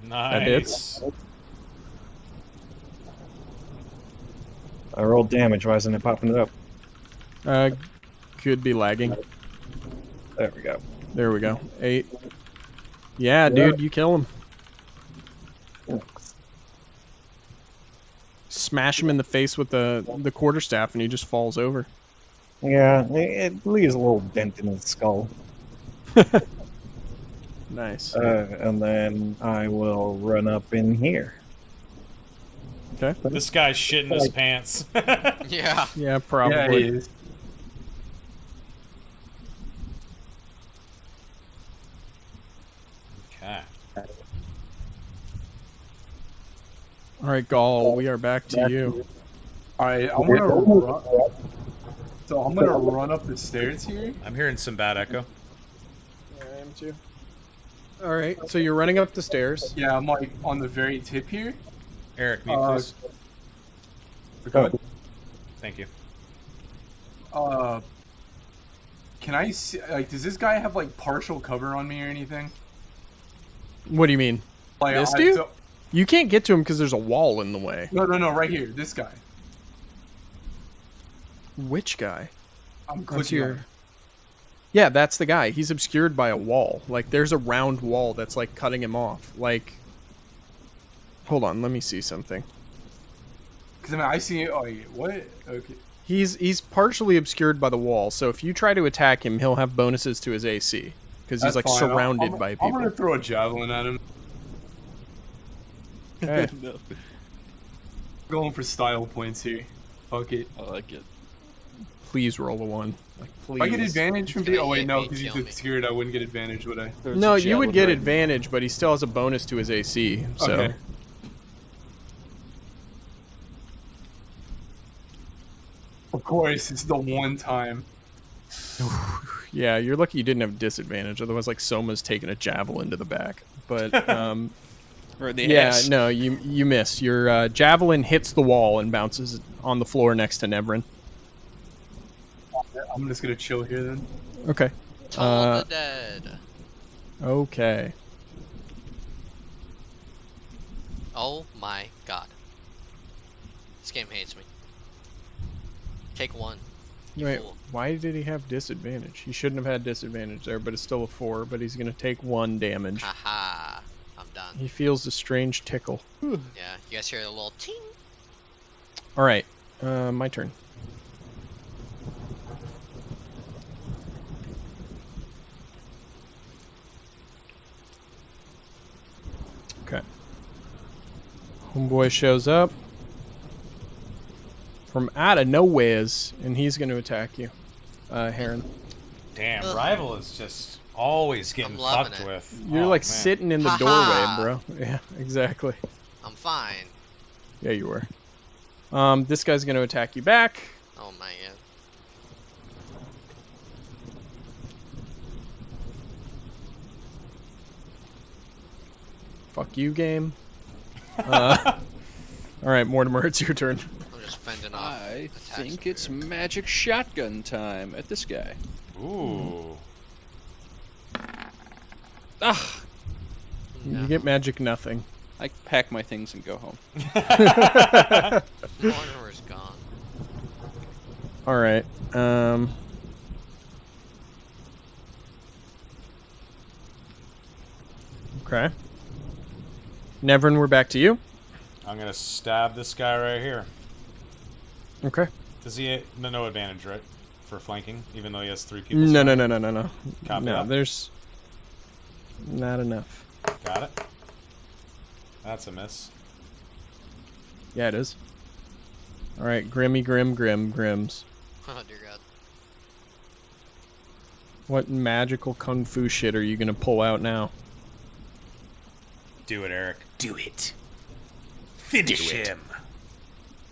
Speaker 1: Nice.
Speaker 2: hits.
Speaker 4: I rolled damage. Why isn't it popping it up?
Speaker 2: Could be lagging.
Speaker 4: There we go.
Speaker 2: There we go. 8. Yeah, dude, you kill him. Smash him in the face with the quarterstaff, and he just falls over.
Speaker 4: Yeah, it leaves a little dent in his skull.
Speaker 2: Nice.
Speaker 4: And then I will run up in here.
Speaker 2: Okay.
Speaker 1: This guy's shitting his pants.
Speaker 5: Yeah.
Speaker 2: Yeah,
Speaker 6: Yeah, he
Speaker 2: probably.
Speaker 6: is.
Speaker 1: Okay.
Speaker 2: All right, Gaul, we are back to you.
Speaker 6: All right, I'm gonna run. So I'm gonna run up the stairs here.
Speaker 1: I'm hearing some bad echo.
Speaker 2: Yeah, I am too. All right, so you're running up the stairs.
Speaker 6: Yeah, I'm like on the very tip here.
Speaker 1: Eric, mute please.
Speaker 6: Go
Speaker 1: Thank you.
Speaker 6: Can I see? Like, does this guy have like partial cover on me or anything?
Speaker 2: What do you mean?
Speaker 6: Like,
Speaker 2: This dude?
Speaker 6: so-
Speaker 2: You can't get to him because there's a wall in the way.
Speaker 6: no, right here. This guy.
Speaker 2: Which guy?
Speaker 6: I'm
Speaker 2: What's
Speaker 6: clicking on
Speaker 2: your?
Speaker 6: him.
Speaker 2: Yeah, that's the guy. He's obscured by a wall. Like, there's a round wall that's like cutting him off. Like, hold on, let me see something.
Speaker 6: Because I mean, I see it. Oh, yeah, what? Okay.
Speaker 2: He's partially obscured by the wall. So if you try to attack him, he'll have bonuses to his AC because he's
Speaker 6: That's
Speaker 2: like
Speaker 6: fine.
Speaker 2: surrounded
Speaker 6: I'm,
Speaker 2: by
Speaker 6: I'm
Speaker 2: people.
Speaker 6: gonna throw a javelin at him.
Speaker 2: Okay.
Speaker 3: No,
Speaker 6: Going for style points here. Fuck it.
Speaker 3: I like it.
Speaker 2: Please roll a 1. Like, please.
Speaker 6: If I get advantage from
Speaker 5: He's gonna
Speaker 6: being. Oh wait,
Speaker 5: hit
Speaker 6: no,
Speaker 5: me,
Speaker 6: because he's
Speaker 5: kill me.
Speaker 6: obscured. I wouldn't get advantage, would I?
Speaker 3: There's
Speaker 2: No,
Speaker 3: a
Speaker 2: you would
Speaker 3: javelin
Speaker 2: get
Speaker 3: right
Speaker 2: advantage, but he still has a bonus to his AC. So
Speaker 6: Okay. Of course, it's the one time.
Speaker 2: yeah, you're lucky you didn't have disadvantage. Otherwise, like Soma's taking a javelin to the back. But
Speaker 3: Right in the
Speaker 2: yeah,
Speaker 3: ass.
Speaker 2: no, you miss. Your javelin hits the wall and bounces on the floor next to Nevrin.
Speaker 6: I'm just gonna chill here then.
Speaker 2: Okay.
Speaker 5: Toll of the dead.
Speaker 2: Okay.
Speaker 5: Oh my god. This game hates me. Take 1. You
Speaker 2: Wait,
Speaker 5: fool.
Speaker 2: why did he have disadvantage? He shouldn't have had disadvantage there, but it's still a 4. But he's gonna take 1 damage.
Speaker 5: Haha. I'm done.
Speaker 2: He feels a strange tickle.
Speaker 5: Yeah, you guys hear the little ting?
Speaker 2: All right, my turn. Okay. Homeboy shows up from out of nowheres, and he's going to attack you, Heron.
Speaker 1: Damn,
Speaker 5: Ugh.
Speaker 1: rival is just always getting
Speaker 5: I'm loving
Speaker 1: fucked
Speaker 5: it.
Speaker 1: with.
Speaker 2: You're
Speaker 1: Oh,
Speaker 2: like
Speaker 1: man.
Speaker 2: sitting in the
Speaker 5: Ha-ha.
Speaker 2: doorway, bro. Yeah, exactly.
Speaker 5: I'm fine.
Speaker 2: Yeah, you were. This guy's going to attack you back.
Speaker 5: Oh my god.
Speaker 2: Fuck you, game. All right, Mortimer, it's your turn.
Speaker 5: I'm just fending off.
Speaker 3: I
Speaker 5: attacks
Speaker 3: think
Speaker 5: over
Speaker 3: it's
Speaker 5: here.
Speaker 3: magic shotgun time at this guy.
Speaker 1: Ooh.
Speaker 3: Ah,
Speaker 2: You get magic nothing.
Speaker 3: I pack my things and go home.
Speaker 5: Mortimer's gone.
Speaker 2: All right. Okay. Nevern, we're back to you.
Speaker 1: I'm gonna stab this guy right here.
Speaker 2: Okay.
Speaker 1: Does he no advantage, right? For flanking, even though he has 3 people.
Speaker 2: No.
Speaker 1: Copy
Speaker 2: No,
Speaker 1: that.
Speaker 2: there's not enough.
Speaker 1: Got it. That's a miss.
Speaker 2: Yeah, it is. All right, Grims.
Speaker 5: Oh dear god.
Speaker 2: What magical kung fu shit are you gonna pull out now?
Speaker 1: Do it, Eric. Do it. Finish him.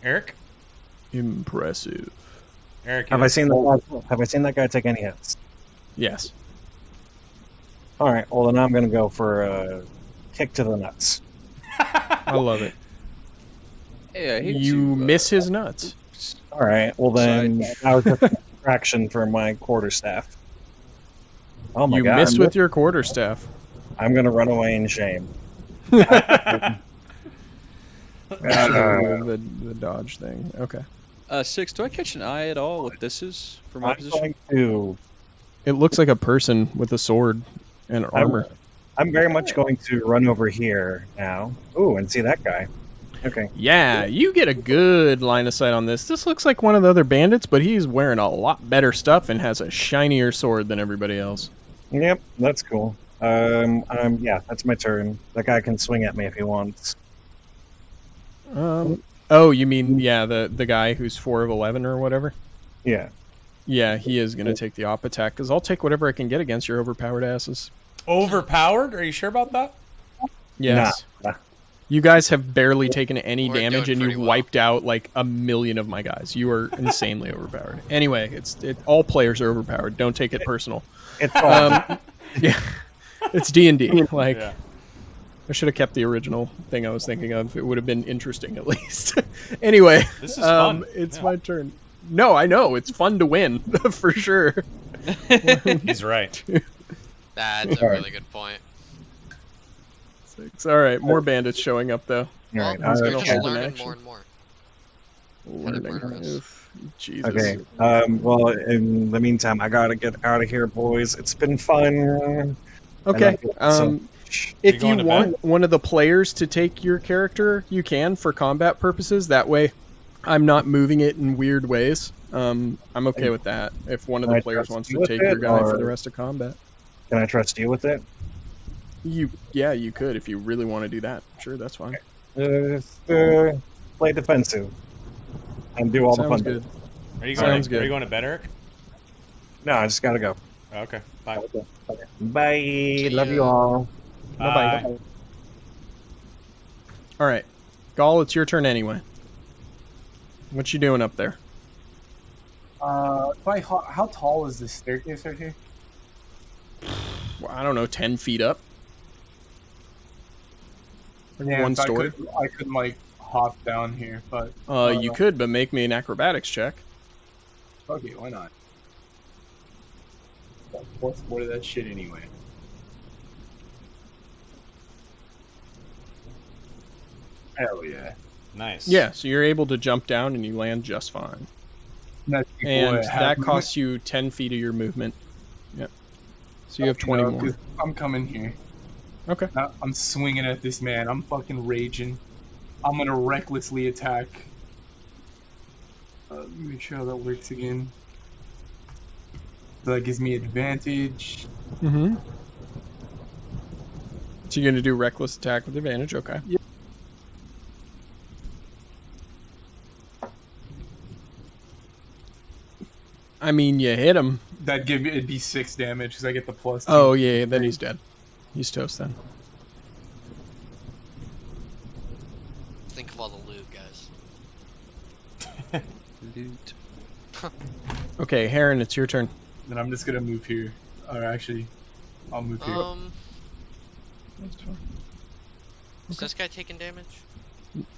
Speaker 1: Eric?
Speaker 2: Impressive.
Speaker 1: Eric,
Speaker 4: Have I seen that guy take any hits?
Speaker 2: Yes.
Speaker 4: All right. Well, then I'm gonna go for a kick to the nuts.
Speaker 2: I love it.
Speaker 3: Hey, I hate
Speaker 2: You
Speaker 3: to,
Speaker 2: miss his nuts.
Speaker 4: All right. Well, then I was just a fraction for my quarterstaff. Oh my
Speaker 2: You
Speaker 4: god!
Speaker 2: miss with your quarterstaff.
Speaker 4: I'm gonna run away in shame.
Speaker 2: The dodge thing. Okay.
Speaker 3: 6, do I catch an eye at all what this is for my
Speaker 4: I'm
Speaker 3: position?
Speaker 4: going to.
Speaker 2: It looks like a person with a sword and armor.
Speaker 4: I'm very much going to run over here now. Ooh, and see that guy. Okay.
Speaker 2: Yeah, you get a good line of sight on this. This looks like one of the other bandits, but he's wearing a lot better stuff and has a shinier sword than everybody else.
Speaker 4: Yep, that's cool. Yeah, that's my turn. That guy can swing at me if he wants.
Speaker 2: Oh, you mean the guy who's 4 of 11 or whatever?
Speaker 4: Yeah.
Speaker 2: Yeah, he is gonna take the op attack because I'll take whatever I can get against your overpowered asses.
Speaker 1: Overpowered? Are you sure about that?
Speaker 2: Yes.
Speaker 4: Nah.
Speaker 2: You guys have barely taken any
Speaker 5: We're
Speaker 2: damage,
Speaker 5: doing
Speaker 2: and you've
Speaker 5: pretty well.
Speaker 2: wiped out like 1,000,000 of my guys. You are insanely overpowered. Anyway, all players are overpowered. Don't take it personal.
Speaker 4: It's all.
Speaker 2: Yeah, it's D&D. Like,
Speaker 1: Yeah.
Speaker 2: I should have kept the original thing I was thinking of. It would have been interesting at least. Anyway,
Speaker 1: This is fun.
Speaker 2: It's
Speaker 1: Yeah.
Speaker 2: my turn. No, I know it's fun to win for sure.
Speaker 1: He's right.
Speaker 5: That's a really good point.
Speaker 2: 6. All right, more bandits showing up though.
Speaker 4: All
Speaker 5: Well,
Speaker 4: right.
Speaker 2: I was
Speaker 5: you're
Speaker 2: gonna
Speaker 5: just
Speaker 2: hold an
Speaker 5: learning
Speaker 2: action.
Speaker 5: more and more.
Speaker 2: Learning.
Speaker 5: murderous.
Speaker 2: Oof, Jesus.
Speaker 4: Okay. Well, in the meantime, I gotta get out of here, boys. It's been fun.
Speaker 2: Okay.
Speaker 4: So-
Speaker 2: If
Speaker 1: You
Speaker 2: you
Speaker 1: going to
Speaker 2: want one of the players to take your character, you can for combat purposes. That way, I'm not moving it in weird ways. I'm okay with that. If one of
Speaker 4: Can
Speaker 2: the
Speaker 4: I
Speaker 2: players
Speaker 4: trust
Speaker 2: wants
Speaker 4: you
Speaker 2: to
Speaker 4: with
Speaker 2: take your
Speaker 4: it,
Speaker 2: guy for
Speaker 4: or-
Speaker 2: the rest of combat,
Speaker 4: Can I trust you with it?
Speaker 2: you could if you really want to do that. Sure, that's fine.
Speaker 4: Play defensive and do all the
Speaker 2: Sounds
Speaker 4: fun.
Speaker 2: good.
Speaker 1: Are you
Speaker 2: Sounds
Speaker 1: going? Are
Speaker 2: good.
Speaker 1: you going to bed, Eric?
Speaker 4: No, I just gotta go.
Speaker 1: Oh, okay. Bye.
Speaker 4: Bye. Love you
Speaker 5: ya.
Speaker 4: all.
Speaker 2: Bye-bye. All right, Gaul, it's your turn anyway. What you doing up there?
Speaker 6: How tall is this staircase right here?
Speaker 2: Well, I don't know, 10 feet up. Like
Speaker 6: Yeah,
Speaker 2: one
Speaker 6: so
Speaker 2: story.
Speaker 6: I could like hop down here, but
Speaker 2: You could, but make me an acrobatics check.
Speaker 6: fuck it, why not? What's more of that shit anyway? Hell yeah!
Speaker 1: Nice.
Speaker 2: Yeah, so you're able to jump down and you land just fine.
Speaker 6: That's equal
Speaker 2: And
Speaker 6: at half
Speaker 2: that
Speaker 6: movement.
Speaker 2: costs you 10 feet of your movement. Yep. So you have 20
Speaker 6: No,
Speaker 2: more.
Speaker 6: 'cause I'm coming here.
Speaker 2: Okay.
Speaker 6: I'm swinging at this man. I'm fucking raging. I'm gonna recklessly attack. Let me make sure how that works again. So that gives me advantage.
Speaker 2: Mm-hmm. So you're going to do reckless attack with advantage? Okay.
Speaker 6: Yep.
Speaker 2: I mean, you hit him.
Speaker 6: It'd be 6 damage because I get the plus.
Speaker 2: Oh, yeah, then he's dead. He's toast then.
Speaker 5: Think of all the loot, guys.
Speaker 3: Loot.
Speaker 2: Okay, Heron, it's your turn.
Speaker 6: Then I'm just gonna move here. Or actually, I'll move here.
Speaker 2: That's fine.
Speaker 5: Is this guy taking damage?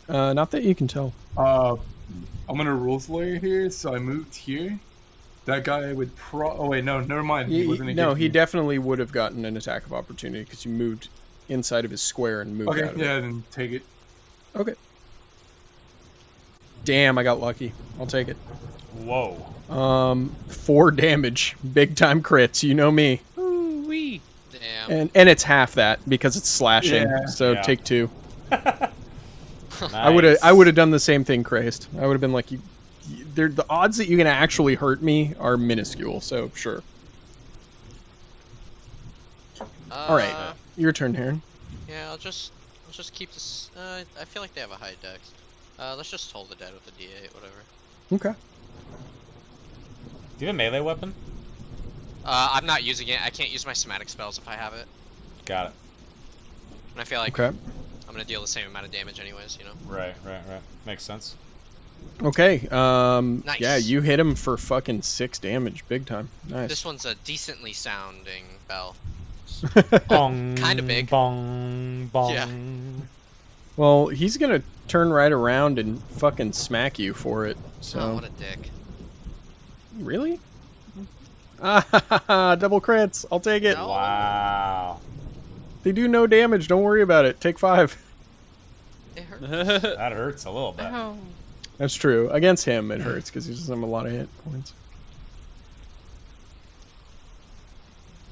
Speaker 2: Not that you can tell.
Speaker 6: I'm gonna rules lawyer here, so I moved here. That guy would oh wait, no, never mind. He wasn't
Speaker 2: No,
Speaker 6: engaging
Speaker 2: he
Speaker 6: me.
Speaker 2: definitely would have gotten an attack of opportunity because you moved inside of his square and moved
Speaker 6: Okay,
Speaker 2: out of
Speaker 6: yeah,
Speaker 2: it.
Speaker 6: then take it.
Speaker 2: Okay. Damn, I got lucky. I'll take it.
Speaker 1: Whoa.
Speaker 2: 4 damage. Big time crits. You know me.
Speaker 3: Ooh-wee.
Speaker 5: Damn.
Speaker 2: And it's half that because it's slashing.
Speaker 6: Yeah.
Speaker 2: So
Speaker 1: Yeah.
Speaker 2: take 2.
Speaker 1: Nice.
Speaker 2: I would have done the same thing, Christ. I would have been like, the odds that you're gonna actually hurt me are minuscule. So sure. All right, your turn, Heron.
Speaker 5: Yeah, I'll just keep this. I feel like they have a high dex. Let's just hold the dead with the D8, whatever.
Speaker 2: Okay.
Speaker 1: Do you have a melee weapon?
Speaker 5: I'm not using it. I can't use my somatic spells if I have it.
Speaker 1: Got it.
Speaker 5: And I feel like
Speaker 2: Okay.
Speaker 5: I'm gonna deal the same amount of damage anyways, you know?
Speaker 1: Right. Makes sense.
Speaker 2: Okay.
Speaker 5: Nice.
Speaker 2: Yeah, you hit him for fucking 6 damage. Big time. Nice.
Speaker 5: This one's a decently sounding bell.
Speaker 1: Bong.
Speaker 5: Kinda big.
Speaker 1: Bong. Bong.
Speaker 5: Yeah.
Speaker 2: Well, he's gonna turn right around and fucking smack you for it. So
Speaker 5: Oh, what a dick.
Speaker 2: really? Ah, double crits. I'll take it.
Speaker 5: No.
Speaker 1: Wow.
Speaker 2: They do no damage. Don't worry about it. Take 5.
Speaker 5: It hurts.
Speaker 1: That hurts a little bit.
Speaker 5: Ow.
Speaker 2: That's true. Against him, it hurts because he doesn't have a lot of hit points.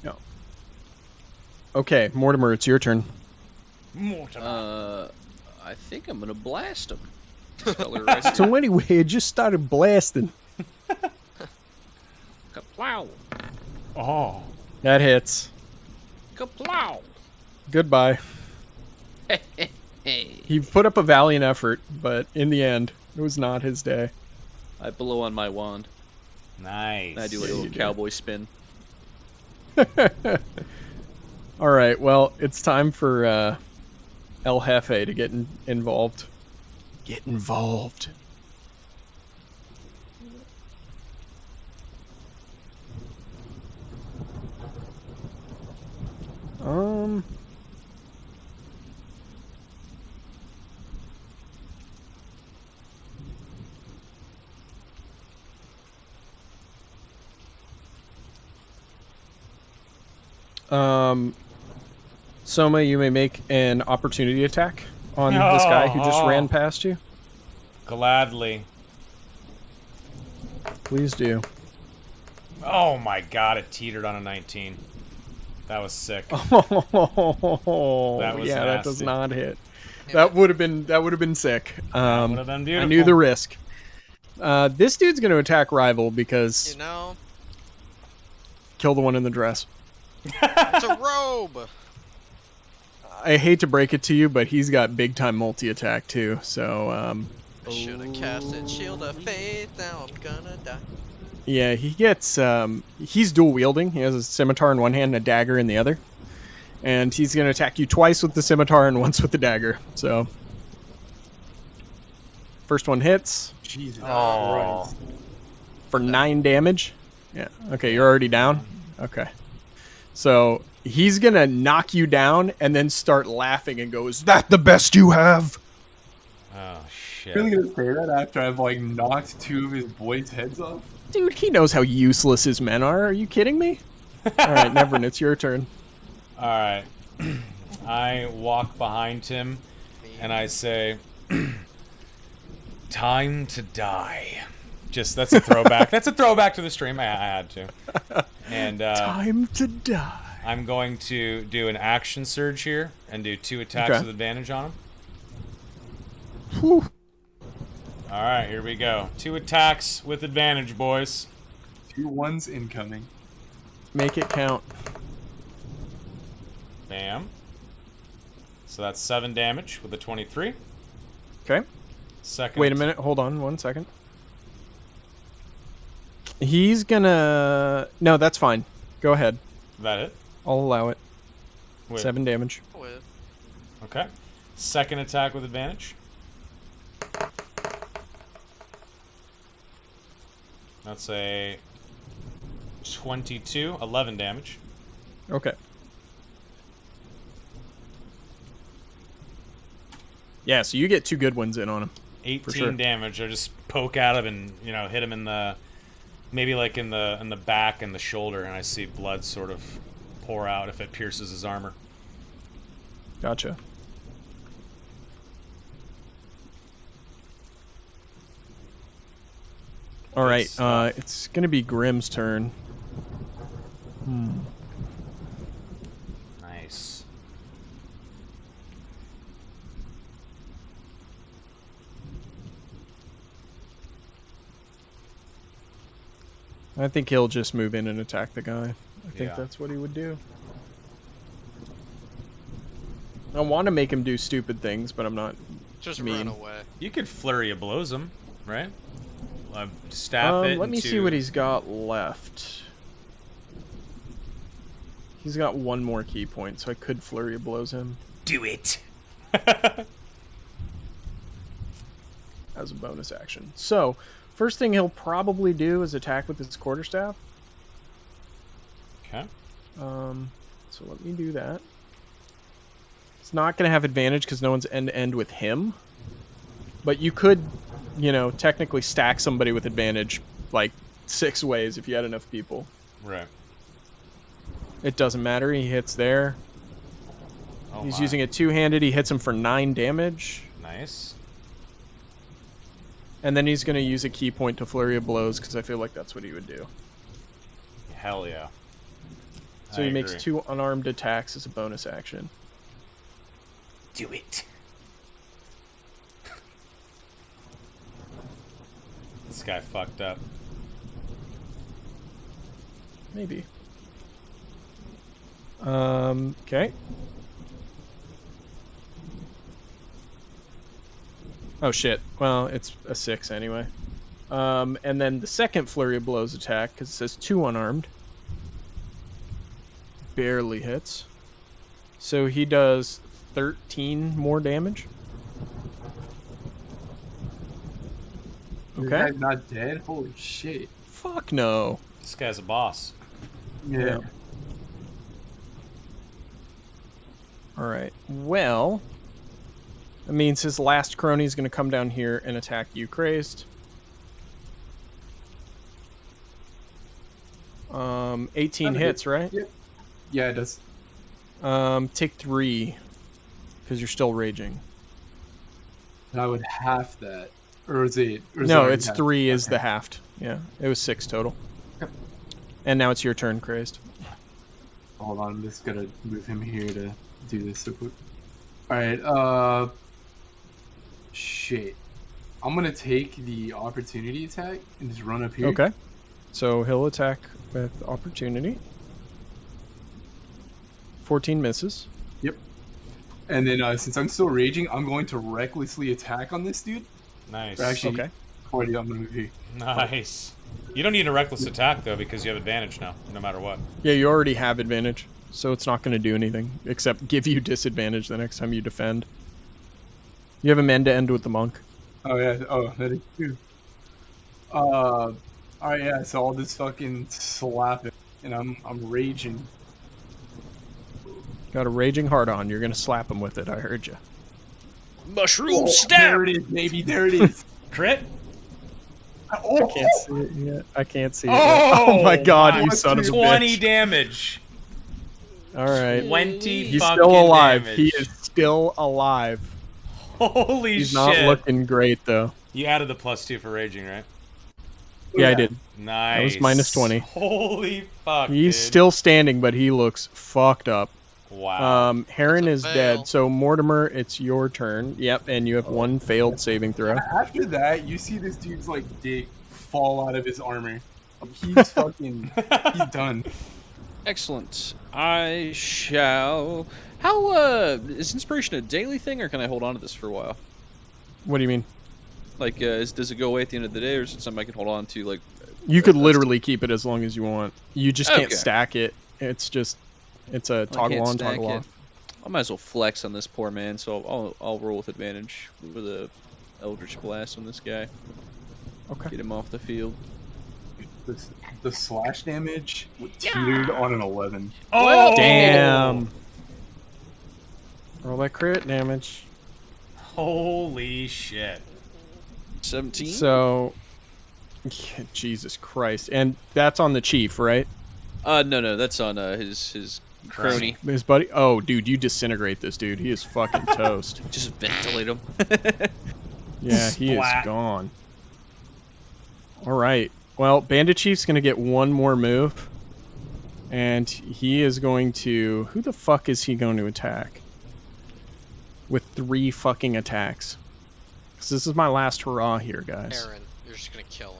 Speaker 2: No. Okay, Mortimer, it's your turn.
Speaker 3: I think I'm gonna blast him. Spell it right
Speaker 2: So anyway, it just started blasting.
Speaker 3: Kaplow!
Speaker 1: Oh.
Speaker 2: That hits.
Speaker 3: Kaplow!
Speaker 2: Goodbye.
Speaker 3: Hey,
Speaker 2: He put up a valiant effort, but in the end, it was not his day.
Speaker 3: I blow on my wand.
Speaker 1: Nice.
Speaker 3: And I do a
Speaker 2: Yeah,
Speaker 3: little
Speaker 2: you do.
Speaker 3: cowboy spin.
Speaker 2: All right, well, it's time for El Jefe to get involved. Get involved. Um. Soma, you may make an opportunity attack on this guy who just ran past you.
Speaker 1: Gladly.
Speaker 2: Please do.
Speaker 1: Oh my god, it teetered on a 19. That was sick.
Speaker 2: Oh,
Speaker 1: That was
Speaker 2: yeah, that does
Speaker 1: nasty.
Speaker 2: not hit.
Speaker 5: Yeah.
Speaker 2: That would have been sick.
Speaker 1: Would have been beautiful.
Speaker 2: I knew the risk. This dude's going to attack rival because
Speaker 5: You know,
Speaker 2: kill the one in the dress.
Speaker 5: it's a robe.
Speaker 2: I hate to break it to you, but he's got big time multi attack too. So
Speaker 5: I should have casted Shield of Faith. Now I'm gonna die.
Speaker 2: yeah, he gets he's dual wielding. He has a scimitar in one hand and a dagger in the other, and he's going to attack you twice with the scimitar and once with the dagger. So first one hits
Speaker 6: Jesus
Speaker 1: Oh.
Speaker 6: Christ.
Speaker 2: for 9 damage. Yeah. Okay, you're already down. Okay. So he's gonna knock you down and then start laughing and go, "Is that the best you have?"
Speaker 1: Oh shit.
Speaker 6: Really gonna say that after I've like knocked 2 of his boys' heads off?
Speaker 2: Dude, he knows how useless his men are. Are you kidding me? All right, Nevern, it's your turn.
Speaker 1: All right. I walk behind him and I say, "Time to die." Just that's a throwback. That's a throwback to the stream. I had to. And
Speaker 2: Time to die.
Speaker 1: I'm going to do an action surge here and do 2 attacks
Speaker 2: Okay.
Speaker 1: with advantage on him.
Speaker 2: Whew.
Speaker 1: All right, here we go. 2 attacks with advantage, boys.
Speaker 6: 2 ones incoming.
Speaker 2: Make it count.
Speaker 1: Bam. So that's 7 damage with a 23.
Speaker 2: Okay.
Speaker 1: Second.
Speaker 2: Wait a minute. Hold on 1 second. He's gonna. No, that's fine. Go ahead.
Speaker 1: That it?
Speaker 2: I'll allow it.
Speaker 1: Wait.
Speaker 2: 7 damage.
Speaker 5: With
Speaker 1: Okay. Second attack with advantage. That's a 22, 11 damage.
Speaker 2: Okay. Yeah, so you get 2 good ones in on him.
Speaker 1: 18
Speaker 2: sure.
Speaker 1: damage. I just poke at him and hit him in the maybe like in the back and the shoulder, and I see blood sort of pour out if it pierces his armor.
Speaker 2: Gotcha. All right,
Speaker 1: stuff.
Speaker 2: it's gonna be Grimm's turn.
Speaker 1: Nice.
Speaker 2: I think he'll just move in and attack the guy. I think
Speaker 1: Yeah.
Speaker 2: that's what he would do. I want to make him do stupid things, but I'm not.
Speaker 5: Just
Speaker 2: mean.
Speaker 5: run away.
Speaker 1: You could flurry of blows him, right? Staff it.
Speaker 2: Let me see
Speaker 1: into-
Speaker 2: what he's got left. He's got 1 more key point, so I could flurry of blows him
Speaker 1: Do it.
Speaker 2: as a bonus action. So, first thing he'll probably do is attack with his quarterstaff.
Speaker 1: Okay.
Speaker 2: So let me do that. It's not going to have advantage because no one's end-to-end with him. But you could, technically stack somebody with advantage like 6 ways if you had enough people.
Speaker 1: Right.
Speaker 2: It doesn't matter. He hits there.
Speaker 1: Oh,
Speaker 2: He's
Speaker 1: my.
Speaker 2: using it two-handed. He hits him for 9 damage.
Speaker 1: Nice.
Speaker 2: And then he's going to use a key point to flurry of blows because I feel like that's what he would do.
Speaker 1: Hell yeah.
Speaker 2: So
Speaker 1: I
Speaker 2: he makes
Speaker 1: agree.
Speaker 2: 2 unarmed attacks as a bonus action.
Speaker 1: Do it. This guy fucked up.
Speaker 2: Maybe. Okay. Oh shit. Well, it's a 6 anyway. And then the second flurry of blows attack, because it says 2 unarmed, barely hits. So he does 13 more damage.
Speaker 6: This
Speaker 2: Okay.
Speaker 6: guy's not dead? Holy shit.
Speaker 2: Fuck no.
Speaker 1: This guy's a boss.
Speaker 6: Yeah.
Speaker 2: All right. Well, that means his last crony is going to come down here and attack you, crazed. 18 hits, right?
Speaker 6: Yeah, it does.
Speaker 2: Take 3 because you're still raging.
Speaker 6: And I would half that. Or is it? Or is it
Speaker 2: No,
Speaker 6: already
Speaker 2: it's
Speaker 6: half?
Speaker 2: 3 is
Speaker 6: Okay.
Speaker 2: the halved. Yeah, it was 6 total.
Speaker 6: Yep.
Speaker 2: And now it's your turn, crazed.
Speaker 6: Hold on, I'm just gonna move him here to do this so quick. Alright, shit. I'm gonna take the opportunity attack and just run up here.
Speaker 2: Okay. So he'll attack with opportunity. 14 misses.
Speaker 6: Yep. And then since I'm still raging, I'm going to recklessly attack on this dude.
Speaker 1: Nice.
Speaker 6: Or actually,
Speaker 2: Okay.
Speaker 6: Already, I'm gonna move here.
Speaker 1: Nice. You don't need a reckless attack though, because you have advantage now, no matter what.
Speaker 2: Yeah, you already have advantage, so it's not going to do anything except give you disadvantage the next time you defend. You have him end to end with the monk.
Speaker 6: Oh yeah. Oh, that is true. All right. Yeah. So I'll just fucking slap it, and I'm raging.
Speaker 2: Got a raging heart on. You're going to slap him with it. I heard you.
Speaker 7: Mushroom
Speaker 6: There
Speaker 7: stab!
Speaker 6: it is, baby. There it is.
Speaker 1: Crit?
Speaker 6: Oh,
Speaker 2: Can't see it yet. I can't see it.
Speaker 1: Oh,
Speaker 2: Yet. Oh my god,
Speaker 1: my
Speaker 2: you son of a
Speaker 1: 20
Speaker 2: bitch.
Speaker 1: damage.
Speaker 2: All right.
Speaker 1: 20
Speaker 2: He's
Speaker 1: fucking
Speaker 2: still alive.
Speaker 1: damage.
Speaker 2: He is still alive.
Speaker 1: Holy
Speaker 2: He's
Speaker 1: shit.
Speaker 2: not looking great though.
Speaker 1: You added the +2 for raging, right?
Speaker 2: Yeah, I did.
Speaker 1: Nice.
Speaker 2: was minus 20.
Speaker 1: Holy fuck,
Speaker 2: He's
Speaker 1: dude.
Speaker 2: still standing, but he looks fucked up.
Speaker 1: Wow.
Speaker 2: Heron
Speaker 5: That's
Speaker 2: is
Speaker 5: a
Speaker 2: dead.
Speaker 5: fail.
Speaker 2: So Mortimer, it's your turn. Yep, and you have 1 failed saving throw.
Speaker 6: After that, you see this dude's like dick fall out of his armor. He's fucking. He's done.
Speaker 3: Excellent. I shall. How is inspiration a daily thing, or can I hold on to this for a while?
Speaker 2: What do you mean?
Speaker 3: Like, does it go away at the end of the day, or is it something I can hold on to? Like,
Speaker 2: You could
Speaker 3: that's-
Speaker 2: literally keep it as long as you want. You just can't
Speaker 3: Okay.
Speaker 2: stack it. It's a
Speaker 3: I
Speaker 2: toggle
Speaker 3: can't
Speaker 2: on,
Speaker 3: stack
Speaker 2: toggle
Speaker 3: it.
Speaker 2: off.
Speaker 3: I might as well flex on this poor man, so I'll roll with advantage with a Eldritch Blast on this guy.
Speaker 2: Okay.
Speaker 3: Get him off the field.
Speaker 6: The slash damage teetered on an 11.
Speaker 1: Oh,
Speaker 2: Damn. Roll that crit damage.
Speaker 1: Holy shit.
Speaker 3: 17.
Speaker 2: So, yeah, Jesus Christ. And that's on the chief, right?
Speaker 3: No, that's on his crony.
Speaker 2: His buddy? Oh, dude, you disintegrate this dude. He is fucking toast.
Speaker 3: Just ventilate him.
Speaker 2: Yeah, he is
Speaker 1: Splat.
Speaker 2: gone. All right. Well, Bandit Chief's going to get one more move. And he is going to... Who the fuck is he going to attack? With 3 fucking attacks. Because this is my last hurrah here, guys.
Speaker 5: Aaron, you're just gonna kill him.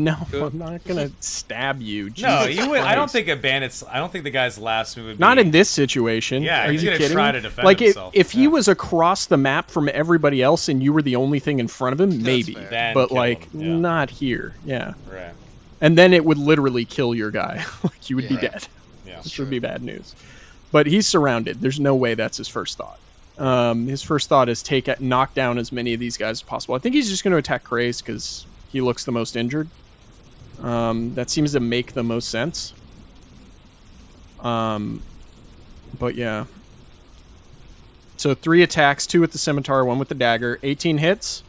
Speaker 2: No, I'm not going to stab you.
Speaker 1: No,
Speaker 2: Jesus
Speaker 1: you would. I don't
Speaker 2: Christ.
Speaker 1: think a bandit's. I don't think the guy's last move would be.
Speaker 2: Not in this situation.
Speaker 1: Yeah,
Speaker 2: Are
Speaker 1: he's
Speaker 2: you
Speaker 1: gonna
Speaker 2: kidding
Speaker 1: try
Speaker 2: me?
Speaker 1: to defend
Speaker 2: like
Speaker 1: himself.
Speaker 2: if he
Speaker 1: Yeah.
Speaker 2: was across the map from everybody else and you were the only thing in front of him, maybe.
Speaker 5: fair.
Speaker 1: Then
Speaker 2: But
Speaker 1: kill
Speaker 2: like
Speaker 1: him, yeah.
Speaker 2: not here. Yeah.
Speaker 1: Right.
Speaker 2: And then it would literally kill your guy. Like you would be
Speaker 5: Yeah.
Speaker 2: dead.
Speaker 1: Yeah.
Speaker 2: Which would be bad news. But he's surrounded. There's no way that's his first thought. His first thought is knock down as many of these guys as possible. I think he's just going to attack Krace because he looks the most injured. That seems to make the most sense. But yeah. So 3 attacks, 2 with the scimitar, 1 with the dagger. 18 hits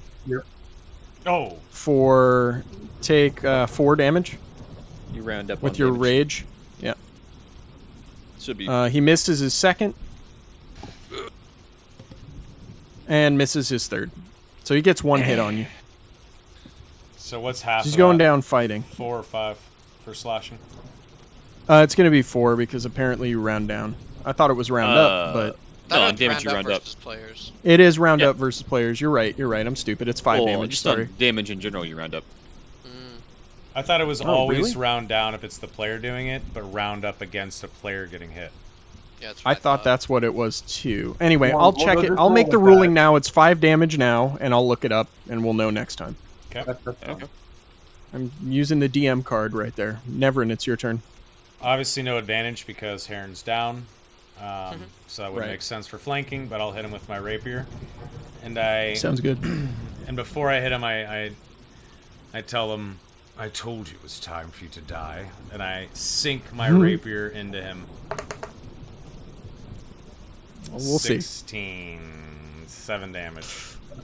Speaker 1: Oh.
Speaker 2: for take 4 damage
Speaker 3: You round up
Speaker 2: with
Speaker 3: on
Speaker 2: your
Speaker 3: damage.
Speaker 2: rage. Yeah.
Speaker 3: Should be
Speaker 2: He misses his second. And misses his third. So he gets 1 hit on you.
Speaker 1: So what's half?
Speaker 2: He's
Speaker 1: of
Speaker 2: going
Speaker 1: that?
Speaker 2: down fighting.
Speaker 1: 4 or 5 for slashing.
Speaker 2: It's going to be 4 because apparently you round down. I thought it was round up, but
Speaker 5: That
Speaker 3: No,
Speaker 5: would
Speaker 3: damage you round up.
Speaker 5: versus players.
Speaker 2: it is round
Speaker 3: Yeah.
Speaker 2: up versus players. You're right. I'm stupid. It's 5 damage.
Speaker 3: Just
Speaker 2: Sorry.
Speaker 3: on damage in general, you round up.
Speaker 1: I thought it was
Speaker 2: Oh,
Speaker 1: always
Speaker 2: really?
Speaker 1: round down if it's the player doing it, but round up against a player getting hit.
Speaker 5: Yeah, that's
Speaker 2: I
Speaker 5: what
Speaker 2: thought that's what it was too. Anyway,
Speaker 6: Well,
Speaker 2: I'll
Speaker 6: we'll
Speaker 2: check
Speaker 6: go
Speaker 2: it.
Speaker 6: just
Speaker 2: I'll
Speaker 6: roll
Speaker 2: make the
Speaker 6: with
Speaker 2: ruling
Speaker 6: that.
Speaker 2: now. It's 5 damage now, and I'll look it up, and we'll know next time.
Speaker 1: Okay.
Speaker 6: That's fine.
Speaker 3: Okay.
Speaker 2: I'm using the DM card right there. Nevern, it's your turn.
Speaker 1: Obviously, no advantage because Heron's down. So that would
Speaker 2: Right.
Speaker 1: make sense for flanking, but I'll hit him with my rapier. And I
Speaker 2: Sounds good.
Speaker 1: and before I hit him, I tell him, "I told you it was time for you to die," and I sink my rapier into him.
Speaker 2: We'll see.
Speaker 1: 16, 7 damage.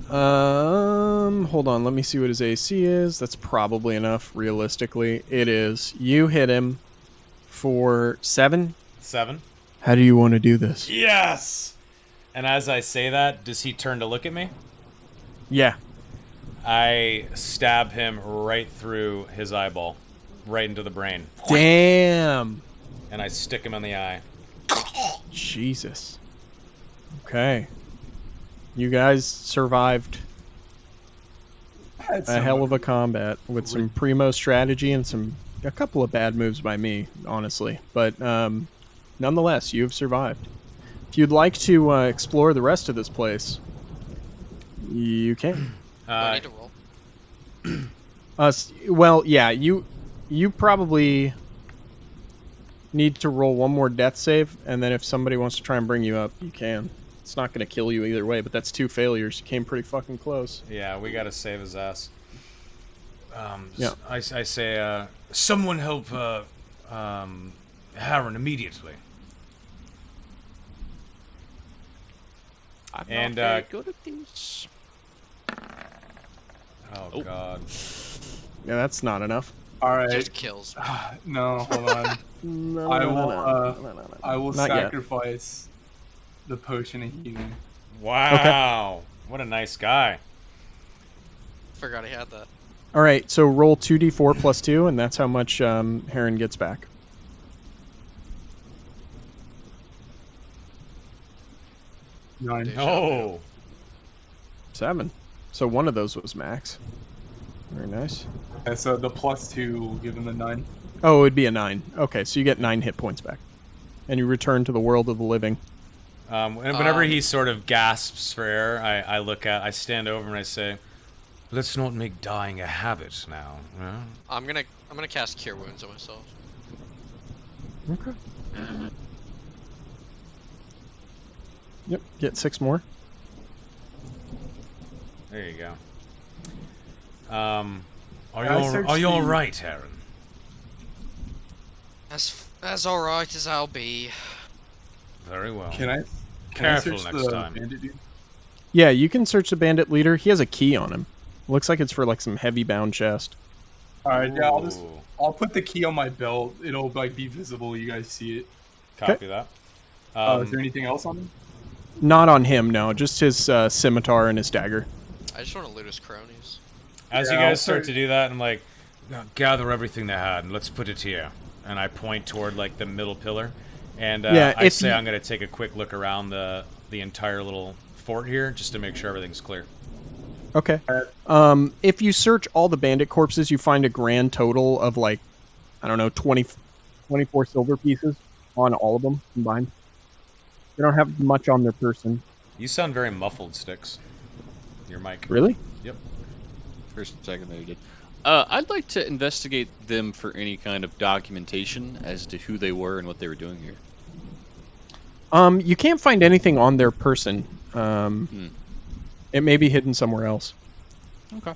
Speaker 2: Hold on. Let me see what his AC is. That's probably enough. Realistically, it is. You hit him for 7.
Speaker 1: 7.
Speaker 2: How do you want to do this?
Speaker 1: Yes. And as I say that, does he turn to look at me?
Speaker 2: Yeah.
Speaker 1: I stab him right through his eyeball, right into the brain,
Speaker 2: Damn.
Speaker 1: and I stick him in the eye.
Speaker 2: Jesus. Okay. You guys survived
Speaker 6: That's
Speaker 2: a hell of a combat with some primo strategy and a couple of bad moves by me, honestly. But nonetheless, you've survived. If you'd like to explore the rest of this place, you can.
Speaker 5: Do I need to roll?
Speaker 2: Well, yeah, you probably need to roll one more death save, and then if somebody wants to try and bring you up, you can. It's not going to kill you either way, but that's 2 failures. You came pretty fucking close.
Speaker 1: Yeah, we gotta save his ass.
Speaker 2: Yeah.
Speaker 1: I say, someone help Harren immediately.
Speaker 3: I'm
Speaker 1: And,
Speaker 3: not very good at these.
Speaker 1: Oh,
Speaker 3: Oh.
Speaker 1: God.
Speaker 2: Yeah, that's not enough.
Speaker 6: All right.
Speaker 5: Just kills.
Speaker 6: No, hold on.
Speaker 2: No,
Speaker 6: I
Speaker 2: no,
Speaker 6: will,
Speaker 2: no,
Speaker 6: uh,
Speaker 2: no, no, no.
Speaker 6: I will
Speaker 2: Not yet.
Speaker 6: sacrifice the potion of healing.
Speaker 1: Wow. What a nice guy.
Speaker 5: Forgot he had that.
Speaker 2: All right, so roll 2d4 plus 2, and that's how much Heron gets back.
Speaker 6: Nine.
Speaker 5: Dude.
Speaker 1: Oh.
Speaker 2: 7. So one of those was max. Very nice.
Speaker 6: And so the +2 will give him the 9.
Speaker 2: Oh, it would be a 9. Okay, so you get 9 hit points back. And you return to the world of the living.
Speaker 1: And whenever he sort of gasps for air, I stand over and I say, "Let's not make dying a habit now." huh?"
Speaker 5: I'm gonna cast Cure Wounds on myself.
Speaker 2: Okay. Yep, get 6 more.
Speaker 1: There you go. Are you all right, Aaron?
Speaker 5: As alright as I'll be.
Speaker 1: Very well.
Speaker 6: Can I
Speaker 1: Careful
Speaker 6: search
Speaker 1: next
Speaker 6: the
Speaker 1: time.
Speaker 6: bandit dude?
Speaker 2: Yeah, you can search the bandit leader. He has a key on him. Looks like it's for like some heavy bound chest.
Speaker 6: All right, yeah,
Speaker 1: Ooh.
Speaker 6: I'll put the key on my belt. It'll like be visible. You guys see it.
Speaker 1: Copy that.
Speaker 6: Is there anything else on him?
Speaker 2: Not on him, no. Just his scimitar and his dagger.
Speaker 5: I just want to loot his cronies.
Speaker 1: As
Speaker 6: Yeah,
Speaker 1: you
Speaker 6: I'll
Speaker 1: guys start
Speaker 6: start-
Speaker 1: to do that, I'm like, "Now gather everything they had and let's put it here. And I point toward like the middle pillar, and
Speaker 2: Yeah,
Speaker 1: I
Speaker 2: if
Speaker 1: say
Speaker 2: you-
Speaker 1: I'm gonna take a quick look around the entire little fort here just to make sure everything's clear.
Speaker 2: Okay. If you search all the bandit corpses, you find a grand total of like, I don't know, 24 silver pieces on all of them combined. They don't have much on their person.
Speaker 1: You sound very muffled, Sticks. Your mic.
Speaker 2: Really?
Speaker 1: Yep.
Speaker 3: For a second there, you did. I'd like to investigate them for any kind of documentation as to who they were and what they were doing here.
Speaker 2: You can't find anything on their person. It may be hidden somewhere else.
Speaker 3: Okay.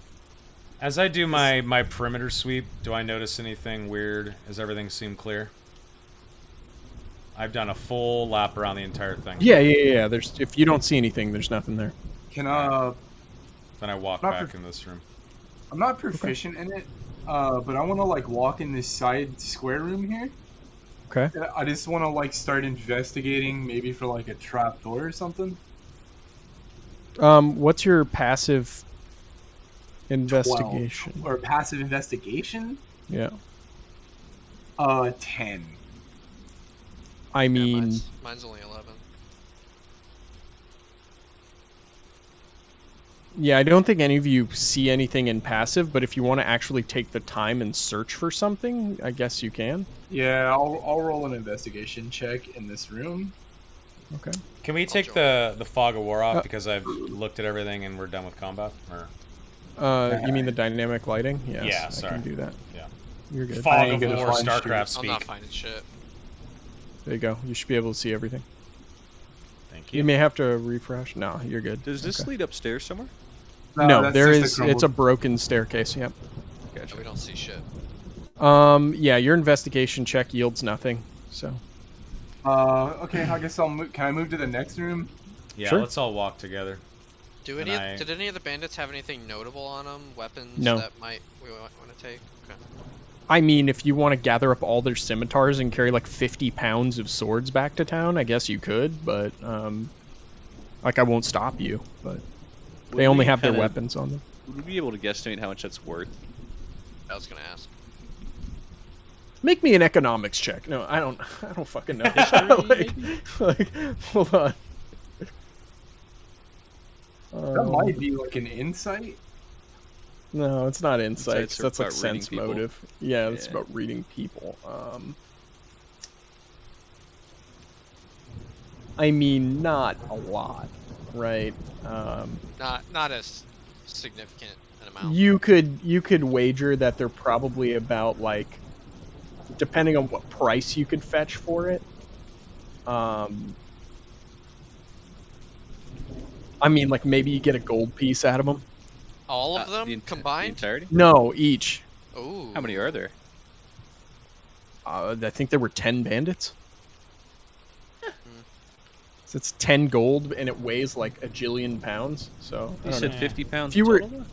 Speaker 1: As I do my perimeter sweep, do I notice anything weird? Does everything seem clear? I've done a full lap around the entire thing.
Speaker 2: Yeah. There's if you don't see anything, there's nothing there.
Speaker 6: Can
Speaker 1: Then I walk
Speaker 6: Not
Speaker 1: back
Speaker 6: for-
Speaker 1: in this room.
Speaker 6: I'm not proficient in it, but I want to like walk in this side square room here.
Speaker 2: Okay.
Speaker 6: I just want to like start investigating, maybe for like a trap door or something.
Speaker 2: What's your passive
Speaker 6: 12.
Speaker 2: investigation?
Speaker 6: Or passive investigation.
Speaker 2: Yeah.
Speaker 6: 10.
Speaker 2: I
Speaker 5: Yeah,
Speaker 2: mean,
Speaker 5: mine's only 11.
Speaker 2: yeah, I don't think any of you see anything in passive, but if you want to actually take the time and search for something, I guess you can.
Speaker 6: Yeah, I'll roll an investigation check in this room.
Speaker 2: Okay.
Speaker 1: Can we take the fog of war off because I've looked at everything and we're done with combat? Or
Speaker 2: You mean the dynamic lighting? Yes,
Speaker 1: Yeah,
Speaker 2: I
Speaker 1: sorry.
Speaker 2: can do that.
Speaker 1: Yeah.
Speaker 2: You're good.
Speaker 1: fog
Speaker 6: ain't
Speaker 1: of
Speaker 6: gonna
Speaker 1: war,
Speaker 6: find
Speaker 1: StarCraft
Speaker 5: I'm
Speaker 1: speak?
Speaker 5: not finding shit.
Speaker 2: There you go. You should be able to see everything.
Speaker 1: Thank
Speaker 2: You
Speaker 1: you.
Speaker 2: may have to refresh. No, you're good.
Speaker 3: Does this
Speaker 2: Okay.
Speaker 3: lead upstairs somewhere?
Speaker 2: No,
Speaker 6: that's
Speaker 2: there
Speaker 6: just
Speaker 2: is.
Speaker 6: a
Speaker 2: It's a
Speaker 6: crumbled-
Speaker 2: broken staircase. Yep.
Speaker 5: Yeah, we don't see shit.
Speaker 2: Yeah, your investigation check yields nothing. So.
Speaker 6: Okay, I guess I'll move. Can I move to the next room?
Speaker 1: Yeah,
Speaker 2: Sure.
Speaker 1: let's all walk together.
Speaker 5: Did any of the bandits have anything notable on them? Weapons
Speaker 2: No.
Speaker 5: that we want to take? Okay.
Speaker 2: I mean, if you want to gather up all their scimitars and carry like 50 pounds of swords back to town, I guess you could, but like I won't stop you. But they
Speaker 3: Would
Speaker 2: only
Speaker 3: we
Speaker 2: have their
Speaker 3: kinda-
Speaker 2: weapons on them.
Speaker 3: Would we be able to guesstimate how much that's worth?
Speaker 5: I was gonna ask.
Speaker 2: Make me an economics check. No, I don't fucking know. like, hold on.
Speaker 6: That might be like an insight.
Speaker 2: No, it's not insights.
Speaker 3: Insights are
Speaker 2: That's like
Speaker 3: about reading
Speaker 2: sense
Speaker 3: people.
Speaker 2: motive. Yeah, it's
Speaker 3: Yeah.
Speaker 2: about reading people. I mean, not a lot, right?
Speaker 5: Not as significant an amount.
Speaker 2: You could wager that they're probably about like, depending on what price you could fetch for it. I mean, like maybe you get a gold piece out of them.
Speaker 5: All of them
Speaker 3: The
Speaker 5: combined?
Speaker 3: entirety?
Speaker 2: No, each.
Speaker 5: Ooh.
Speaker 3: How many are there?
Speaker 2: I think there were 10 bandits. So it's 10 gold, and it weighs like a jillion pounds. So I
Speaker 3: You
Speaker 2: don't
Speaker 3: said
Speaker 1: know.
Speaker 3: 50 pounds
Speaker 2: If you were-
Speaker 3: total?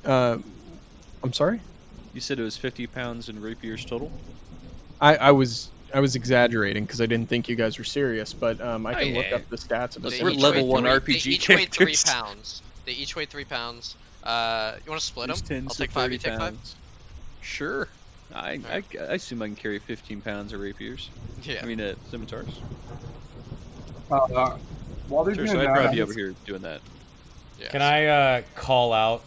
Speaker 2: know. I'm sorry.
Speaker 3: You said it was 50 pounds in rapiers total?
Speaker 2: I was exaggerating because I didn't think you guys were serious, but I can look
Speaker 3: yeah.
Speaker 2: up the stats of
Speaker 3: We're
Speaker 5: They
Speaker 2: the
Speaker 5: each
Speaker 3: level
Speaker 5: weigh
Speaker 3: one
Speaker 5: three-
Speaker 3: RPG
Speaker 5: They each weigh 3
Speaker 3: characters.
Speaker 5: pounds. They each weigh 3 pounds. You want to split them?
Speaker 3: There's 10,
Speaker 5: I'll
Speaker 3: so
Speaker 5: take 5. You
Speaker 3: 30
Speaker 5: take 5.
Speaker 3: pounds. Sure. I assume I can carry 15 pounds of rapiers.
Speaker 5: Yeah.
Speaker 3: I mean, scimitars.
Speaker 6: While they're
Speaker 3: Sure,
Speaker 6: doing
Speaker 3: so I'd
Speaker 6: that,
Speaker 3: probably be over here doing that.
Speaker 5: Yeah.
Speaker 1: Can I call out?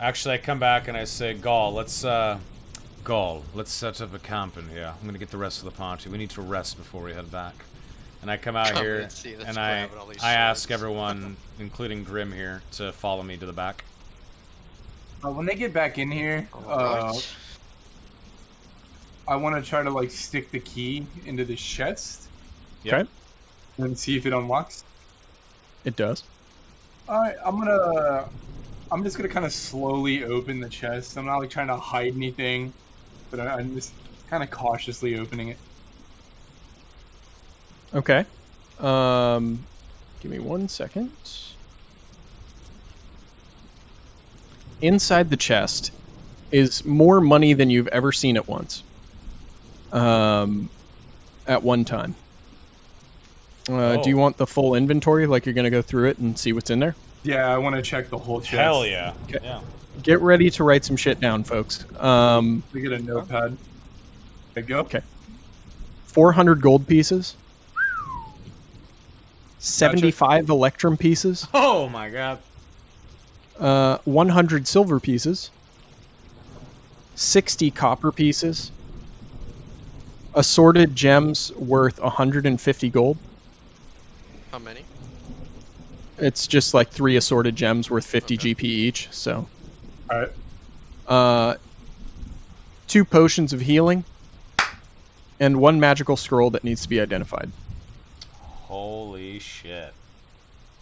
Speaker 1: Actually, I come back and I say, Gaul, let's set up a camp in here. I'm gonna get the rest of the party. We need to rest before we head back. And I come out
Speaker 5: Come
Speaker 1: here
Speaker 5: and see this
Speaker 1: and
Speaker 5: crab and all these
Speaker 1: I ask
Speaker 5: swords.
Speaker 1: everyone, including Grim here, to follow me to the back.
Speaker 6: when they get back in here,
Speaker 5: Alright.
Speaker 6: I want to try to like stick the key into the chest
Speaker 1: Yep.
Speaker 2: Okay.
Speaker 6: and see if it unlocks.
Speaker 2: It does.
Speaker 6: All right, I'm gonna I'm just gonna kind of slowly open the chest. I'm not like trying to hide anything, but I'm just kind of cautiously opening it.
Speaker 2: Okay. Give me 1 second. Inside the chest is more money than you've ever seen at once. At one time. Do you want the full inventory? Like you're gonna go through it and see what's in there?
Speaker 6: Yeah, I want to check the whole chest.
Speaker 1: Hell yeah.
Speaker 2: Okay.
Speaker 1: Yeah.
Speaker 2: Get ready to write some shit down, folks.
Speaker 6: We get a notepad. There you go.
Speaker 2: Okay. 400 gold pieces. 75 electrum pieces.
Speaker 1: Oh my god.
Speaker 2: 100 silver pieces. 60 copper pieces. Assorted gems worth 150 gold.
Speaker 5: How many?
Speaker 2: It's just like 3 assorted gems worth 50 GP each, so.
Speaker 6: Alright.
Speaker 2: 2 potions of healing. And 1 magical scroll that needs to be identified.
Speaker 1: Holy shit.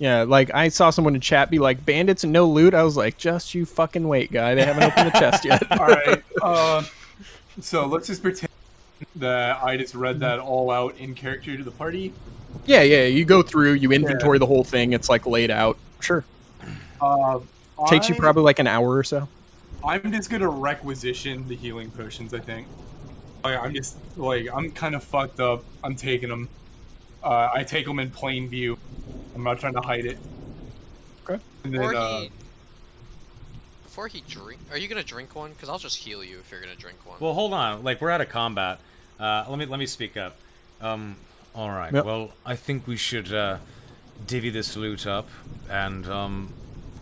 Speaker 2: Yeah, like I saw someone in chat be like, bandits and no loot. I was like, just you fucking wait, guy. They haven't opened the chest yet.
Speaker 6: Alright. So let's just pretend that I just read that all out in character to the party.
Speaker 2: Yeah, you go through, you inventory the whole thing. It's like laid out. Sure. Takes you probably like an hour or so.
Speaker 6: I'm just gonna requisition the healing potions, I think. I'm kind of fucked up. I'm taking them. I take them in plain view. I'm not trying to hide it.
Speaker 2: Okay.
Speaker 6: And then,
Speaker 5: Before he drink, are you gonna drink one? Because I'll just heal you if you're gonna drink one.
Speaker 1: Well, hold on. Like we're out of combat. Let me speak up. All right.
Speaker 2: Yep.
Speaker 1: Well, I think we should divvy this loot up, and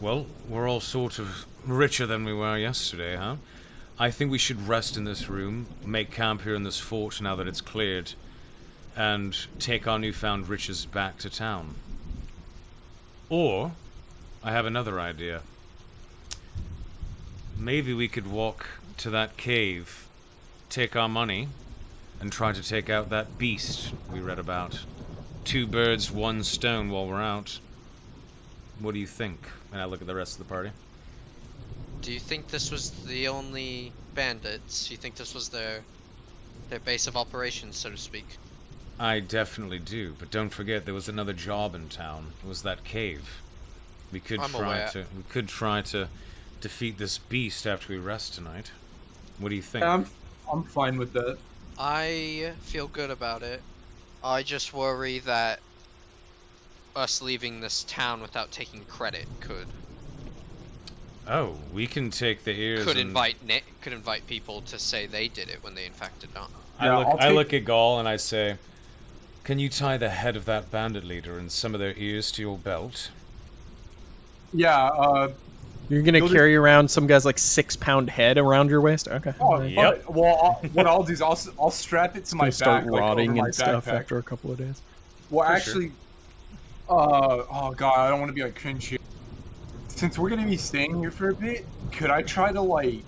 Speaker 1: well, we're all sort of richer than we were yesterday, huh? I think we should rest in this room, make camp here in this fort now that it's cleared, and take our newfound riches back to town. Or, I have another idea. Maybe we could walk to that cave, take our money, and try to take out that beast we read about. 2 birds, 1 stone while we're out. What do you think? And I look at the rest of the party.
Speaker 5: Do you think this was the only bandits? Do you think this was their base of operations, so to speak?
Speaker 1: I definitely do, but don't forget there was another job in town. It was that cave. We could try to defeat this beast after we rest tonight. What do you think?
Speaker 6: I'm fine with that.
Speaker 5: I feel good about it. I just worry that us leaving this town without taking credit could
Speaker 1: we can take the ears.
Speaker 5: Could invite people to say they did it when they in fact did not.
Speaker 1: I look at Gaul and I say, "Can you tie the head of that bandit leader and some of their ears to your belt?"
Speaker 6: Yeah.
Speaker 2: You're gonna carry around some guy's like 6-pound head around your waist? Okay.
Speaker 1: Yep.
Speaker 6: Well, what I'll do is I'll strap it to my back.
Speaker 2: Start rotting
Speaker 6: like, over my
Speaker 2: and stuff
Speaker 6: backpack.
Speaker 2: after a couple of days.
Speaker 6: Well,
Speaker 1: For
Speaker 6: actually, oh god, I don't want to be like cringe here. Since we're gonna be staying here for a bit, could I try to like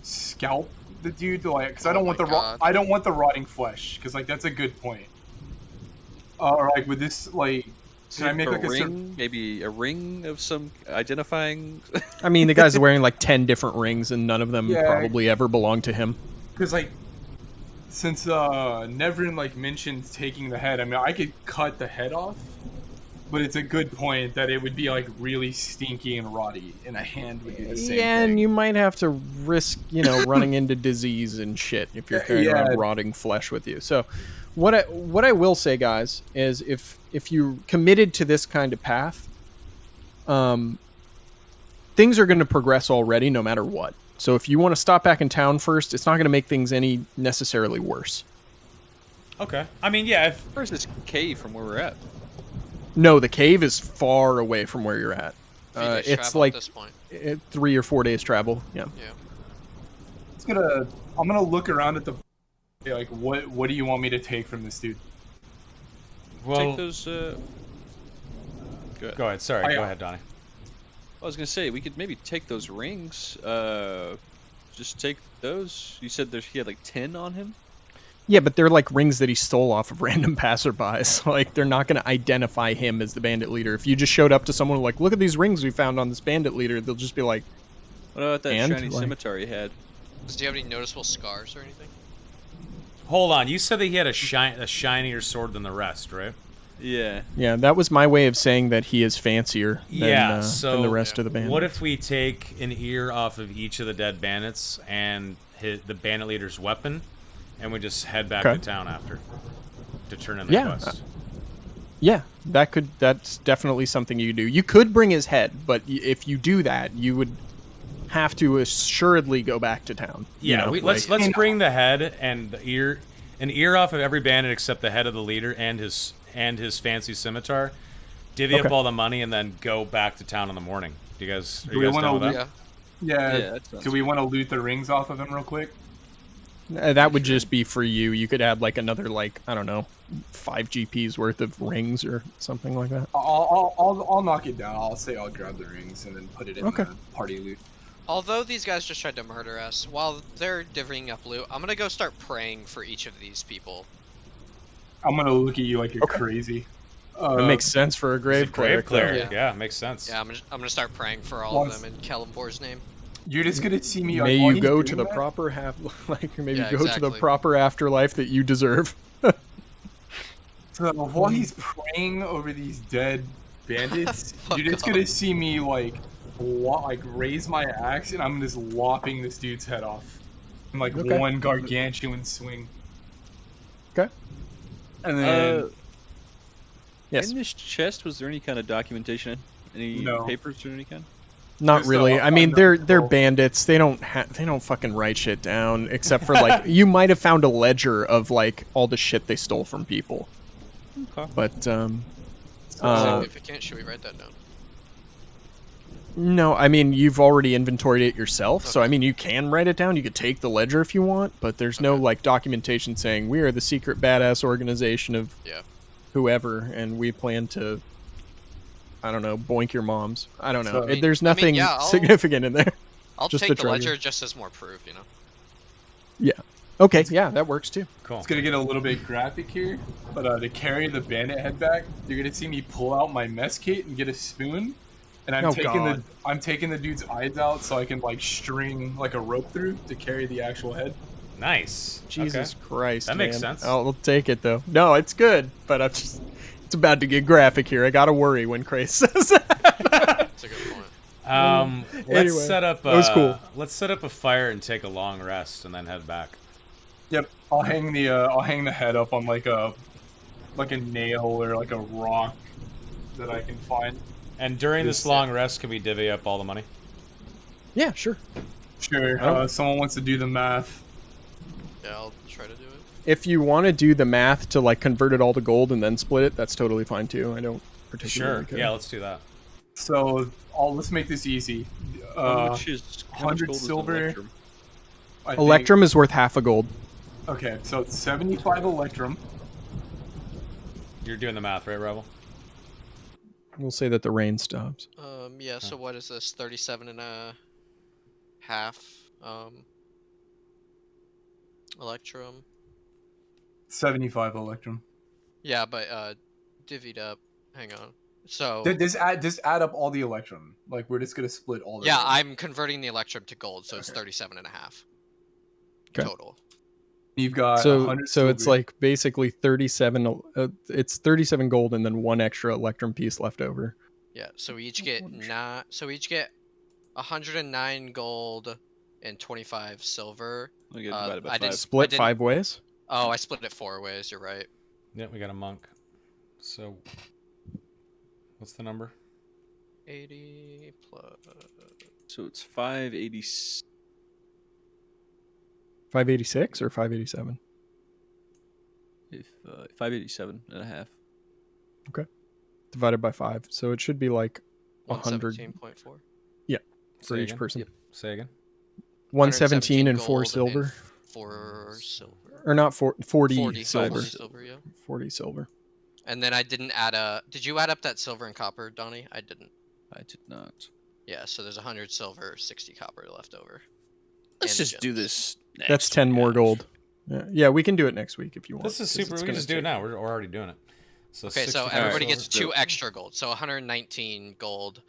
Speaker 6: scalp the dude to like? Because I don't want I don't want the rotting flesh. Because like that's a good point. Or like with this like. Can I make like a
Speaker 3: ring? Maybe a ring of some identifying.
Speaker 2: I mean, the guy's wearing like 10 different rings, and none of them
Speaker 6: Yeah.
Speaker 2: probably ever belonged to him.
Speaker 6: Because like, since Nevrin like mentioned taking the head, I mean I could cut the head off, but it's a good point that it would be like really stinky and rotty, and a hand would do the same
Speaker 2: Yeah,
Speaker 6: thing.
Speaker 2: and you might have to risk, running into disease and shit if you're carrying around rotting flesh with you. So, what I will say, guys, is if you committed to this kind of path, things are going to progress already, no matter what. So if you want to stop back in town first, it's not going to make things any necessarily worse.
Speaker 1: Okay. I mean, yeah.
Speaker 3: Where's this cave from where we're at?
Speaker 2: No, the cave is far away from where you're at.
Speaker 5: It's
Speaker 2: It's like
Speaker 5: at this point.
Speaker 2: 3 or 4 days travel. Yeah.
Speaker 5: Yeah.
Speaker 6: I'm gonna look around at the like what do you want me to take from this dude?
Speaker 1: Well,
Speaker 3: Take those. Go
Speaker 1: go ahead. Sorry. Go ahead, Donnie.
Speaker 3: I was gonna say we could maybe take those rings. Just take those. You said he had like 10 on him.
Speaker 2: Yeah, but they're like rings that he stole off of random passerbys. Like, they're not going to identify him as the bandit leader. If you just showed up to someone like, look at these rings we found on this bandit leader, they'll just be like,
Speaker 3: What about that
Speaker 2: And,
Speaker 3: shiny
Speaker 2: like-
Speaker 3: scimitar he had?
Speaker 5: Does he have any noticeable scars or anything?
Speaker 1: Hold on, you said that he had a shinier sword than the rest, right?
Speaker 3: Yeah.
Speaker 2: yeah, that was my way of saying that he is fancier than,
Speaker 1: so
Speaker 2: than the rest of the bandits.
Speaker 1: what if we take an ear off of each of the dead bandits and hit the bandit leader's weapon, and we just head back
Speaker 2: Okay.
Speaker 1: to town after to turn in the
Speaker 2: Yeah,
Speaker 1: quest?
Speaker 2: Yeah, that's definitely something you could do. You could bring his head, but if you do that, you would have to assuredly go back to town. you
Speaker 1: Yeah,
Speaker 2: know,
Speaker 1: let's
Speaker 2: like-
Speaker 1: bring the head and the ear, an ear off of every bandit except the head of the leader and his fancy scimitar. Divvy up
Speaker 2: Okay.
Speaker 1: all the money and then go back to town in the morning. Do you guys are
Speaker 6: Do
Speaker 1: you
Speaker 6: we
Speaker 1: guys
Speaker 6: wanna
Speaker 1: down with that?
Speaker 5: Yeah.
Speaker 6: Yeah.
Speaker 3: Yeah, that sounds
Speaker 6: Do we want to loot the rings off of him real quick?
Speaker 2: That would just be for you. You could add like another I don't know, 5 GPs worth of rings or something like that.
Speaker 6: I'll knock it down. I'll say I'll grab the rings and then put it in
Speaker 2: Okay.
Speaker 6: the party loot.
Speaker 5: Although these guys just tried to murder us, while they're divvying up loot, I'm gonna go start praying for each of these people.
Speaker 6: I'm gonna look at you like you're
Speaker 2: Okay.
Speaker 6: crazy.
Speaker 2: It makes sense for a grave cleric. though.
Speaker 5: cleric.
Speaker 1: Yeah, makes sense.
Speaker 5: Yeah, I'm gonna start praying for all
Speaker 6: Once-
Speaker 5: of them in Kalimvor's name.
Speaker 6: You're just gonna see me.
Speaker 2: May
Speaker 6: while
Speaker 2: you
Speaker 6: he's
Speaker 2: go
Speaker 6: doing
Speaker 2: to the
Speaker 6: that,
Speaker 2: proper maybe
Speaker 5: Yeah,
Speaker 2: go to the
Speaker 5: exactly.
Speaker 2: proper afterlife that you deserve.
Speaker 6: So while he's praying over these dead bandits,
Speaker 5: Fuck
Speaker 6: you're just
Speaker 5: off.
Speaker 6: gonna see me raise my axe and I'm just lopping this dude's head off in
Speaker 2: Okay.
Speaker 6: one gargantuan swing.
Speaker 2: Okay.
Speaker 6: And then
Speaker 2: Yes.
Speaker 3: In this chest, was there any kind of documentation? Any
Speaker 6: No.
Speaker 3: papers or any kind?
Speaker 2: Not
Speaker 6: Just,
Speaker 2: really. I mean,
Speaker 6: on
Speaker 2: they're
Speaker 6: the-
Speaker 2: bandits. They don't fucking write shit down except for like you might have found a ledger of like all the shit they stole from people.
Speaker 3: Okay.
Speaker 2: But
Speaker 6: Uh,
Speaker 5: Significant. Should we write that down?
Speaker 2: no, I mean you've already inventoried it yourself, so I
Speaker 5: Okay.
Speaker 2: mean you can write it down. You could take the ledger if you want, but there's no
Speaker 5: Okay.
Speaker 2: like documentation saying we are the secret badass organization of
Speaker 5: Yeah.
Speaker 2: whoever, and we plan to, I don't know, boink your moms. I don't know.
Speaker 6: So-
Speaker 2: There's
Speaker 5: I mean,
Speaker 2: nothing
Speaker 5: yeah, I'll-
Speaker 2: significant in there.
Speaker 5: I'll
Speaker 2: Just
Speaker 5: take
Speaker 2: to
Speaker 5: the
Speaker 2: try
Speaker 5: ledger
Speaker 2: to-
Speaker 5: just as more proof, you know.
Speaker 2: Okay, yeah, that works too.
Speaker 1: Cool.
Speaker 6: it's gonna get a little bit graphic here, but to carry the bandit head back, you're gonna see me pull out my mess kit and get a spoon, and I'm
Speaker 2: Oh,
Speaker 6: taking
Speaker 2: God.
Speaker 6: I'm taking the dude's eyes out so I can string a rope through to carry the actual head.
Speaker 1: Nice.
Speaker 2: Jesus
Speaker 1: Okay.
Speaker 2: Christ,
Speaker 1: That makes
Speaker 2: man.
Speaker 1: sense.
Speaker 2: I'll take it though. No, it's good, but it's about to get graphic here. I gotta worry when Craze says that.
Speaker 5: That's a good point.
Speaker 1: Let's
Speaker 2: Anyway,
Speaker 1: set up.
Speaker 2: that was cool.
Speaker 1: Let's set up a fire and take a long rest, and then head back.
Speaker 6: Yep, I'll hang the head up on like a nail or like a rock that I can find.
Speaker 1: And during this
Speaker 6: Just-
Speaker 1: long rest, can we divvy up all the money?
Speaker 2: Yeah, sure.
Speaker 6: Sure.
Speaker 2: Oh.
Speaker 6: Someone wants to do the math.
Speaker 5: Yeah, I'll try to do it.
Speaker 2: If you want to do the math to like convert it all to gold and then split it, that's totally fine too. I don't particularly
Speaker 1: Sure.
Speaker 2: care.
Speaker 1: Yeah, let's do that.
Speaker 6: So let's make this easy.
Speaker 3: How much is
Speaker 6: 100
Speaker 3: gold is an
Speaker 6: silver.
Speaker 3: electrum?
Speaker 6: I think-
Speaker 2: Electrum is worth half a gold.
Speaker 6: Okay, so it's 75 electrum.
Speaker 1: You're doing the math, right, Rebel?
Speaker 2: We'll say that the rain stops.
Speaker 5: Yeah. So what is this? 37 and a half. Electrum.
Speaker 6: 75 electrum.
Speaker 5: Yeah, but divvied up. Hang on. So
Speaker 6: Just add up all the electrum. Like we're just gonna split all the.
Speaker 5: yeah, I'm converting the electrum to gold, so it's 37 and a half.
Speaker 2: Okay.
Speaker 5: Total.
Speaker 6: You've got
Speaker 2: So
Speaker 6: 100
Speaker 2: so it's
Speaker 6: silver.
Speaker 2: like basically 37. It's 37 gold and then one extra Electrum piece left over.
Speaker 5: Yeah. So we each get So we each get 109 gold and 25 silver.
Speaker 3: I get
Speaker 5: Uh,
Speaker 3: divided by
Speaker 5: I didn't-
Speaker 3: five.
Speaker 2: Split
Speaker 5: didn't-
Speaker 2: 5 ways.
Speaker 5: Oh, I split it 4 ways. You're right.
Speaker 1: Yeah, we got a monk. So, what's the number?
Speaker 5: 80 plus.
Speaker 3: So it's 580.
Speaker 2: 586 or 587.
Speaker 3: 587 and a half.
Speaker 2: Divided by 5. So it should be like 100
Speaker 5: 117.4.
Speaker 2: for
Speaker 1: Say
Speaker 2: each
Speaker 1: again?
Speaker 2: person.
Speaker 3: Yep.
Speaker 2: 117 and 4
Speaker 5: gold
Speaker 2: silver.
Speaker 5: 4 silver.
Speaker 2: Or not 40
Speaker 5: 40
Speaker 2: silver.
Speaker 5: 40 silver, yeah.
Speaker 2: 40 silver.
Speaker 5: And then I didn't add a. Did you add up that silver and copper, Donnie? I didn't.
Speaker 3: I did not.
Speaker 5: Yeah, so there's 100 silver, 60 copper left over.
Speaker 3: Let's
Speaker 5: And
Speaker 3: just do
Speaker 5: gems.
Speaker 3: this.
Speaker 2: That's
Speaker 3: next
Speaker 2: 10 more
Speaker 3: round.
Speaker 2: gold. Yeah, we can do it next week if you want.
Speaker 1: This is
Speaker 2: 'cause
Speaker 1: super.
Speaker 2: it's
Speaker 1: We can
Speaker 2: gonna
Speaker 1: just do it
Speaker 2: take-
Speaker 1: now. We're already doing it. So
Speaker 5: Okay, so
Speaker 1: 64
Speaker 5: everybody
Speaker 1: silver.
Speaker 5: gets 2 extra gold. So 119 gold,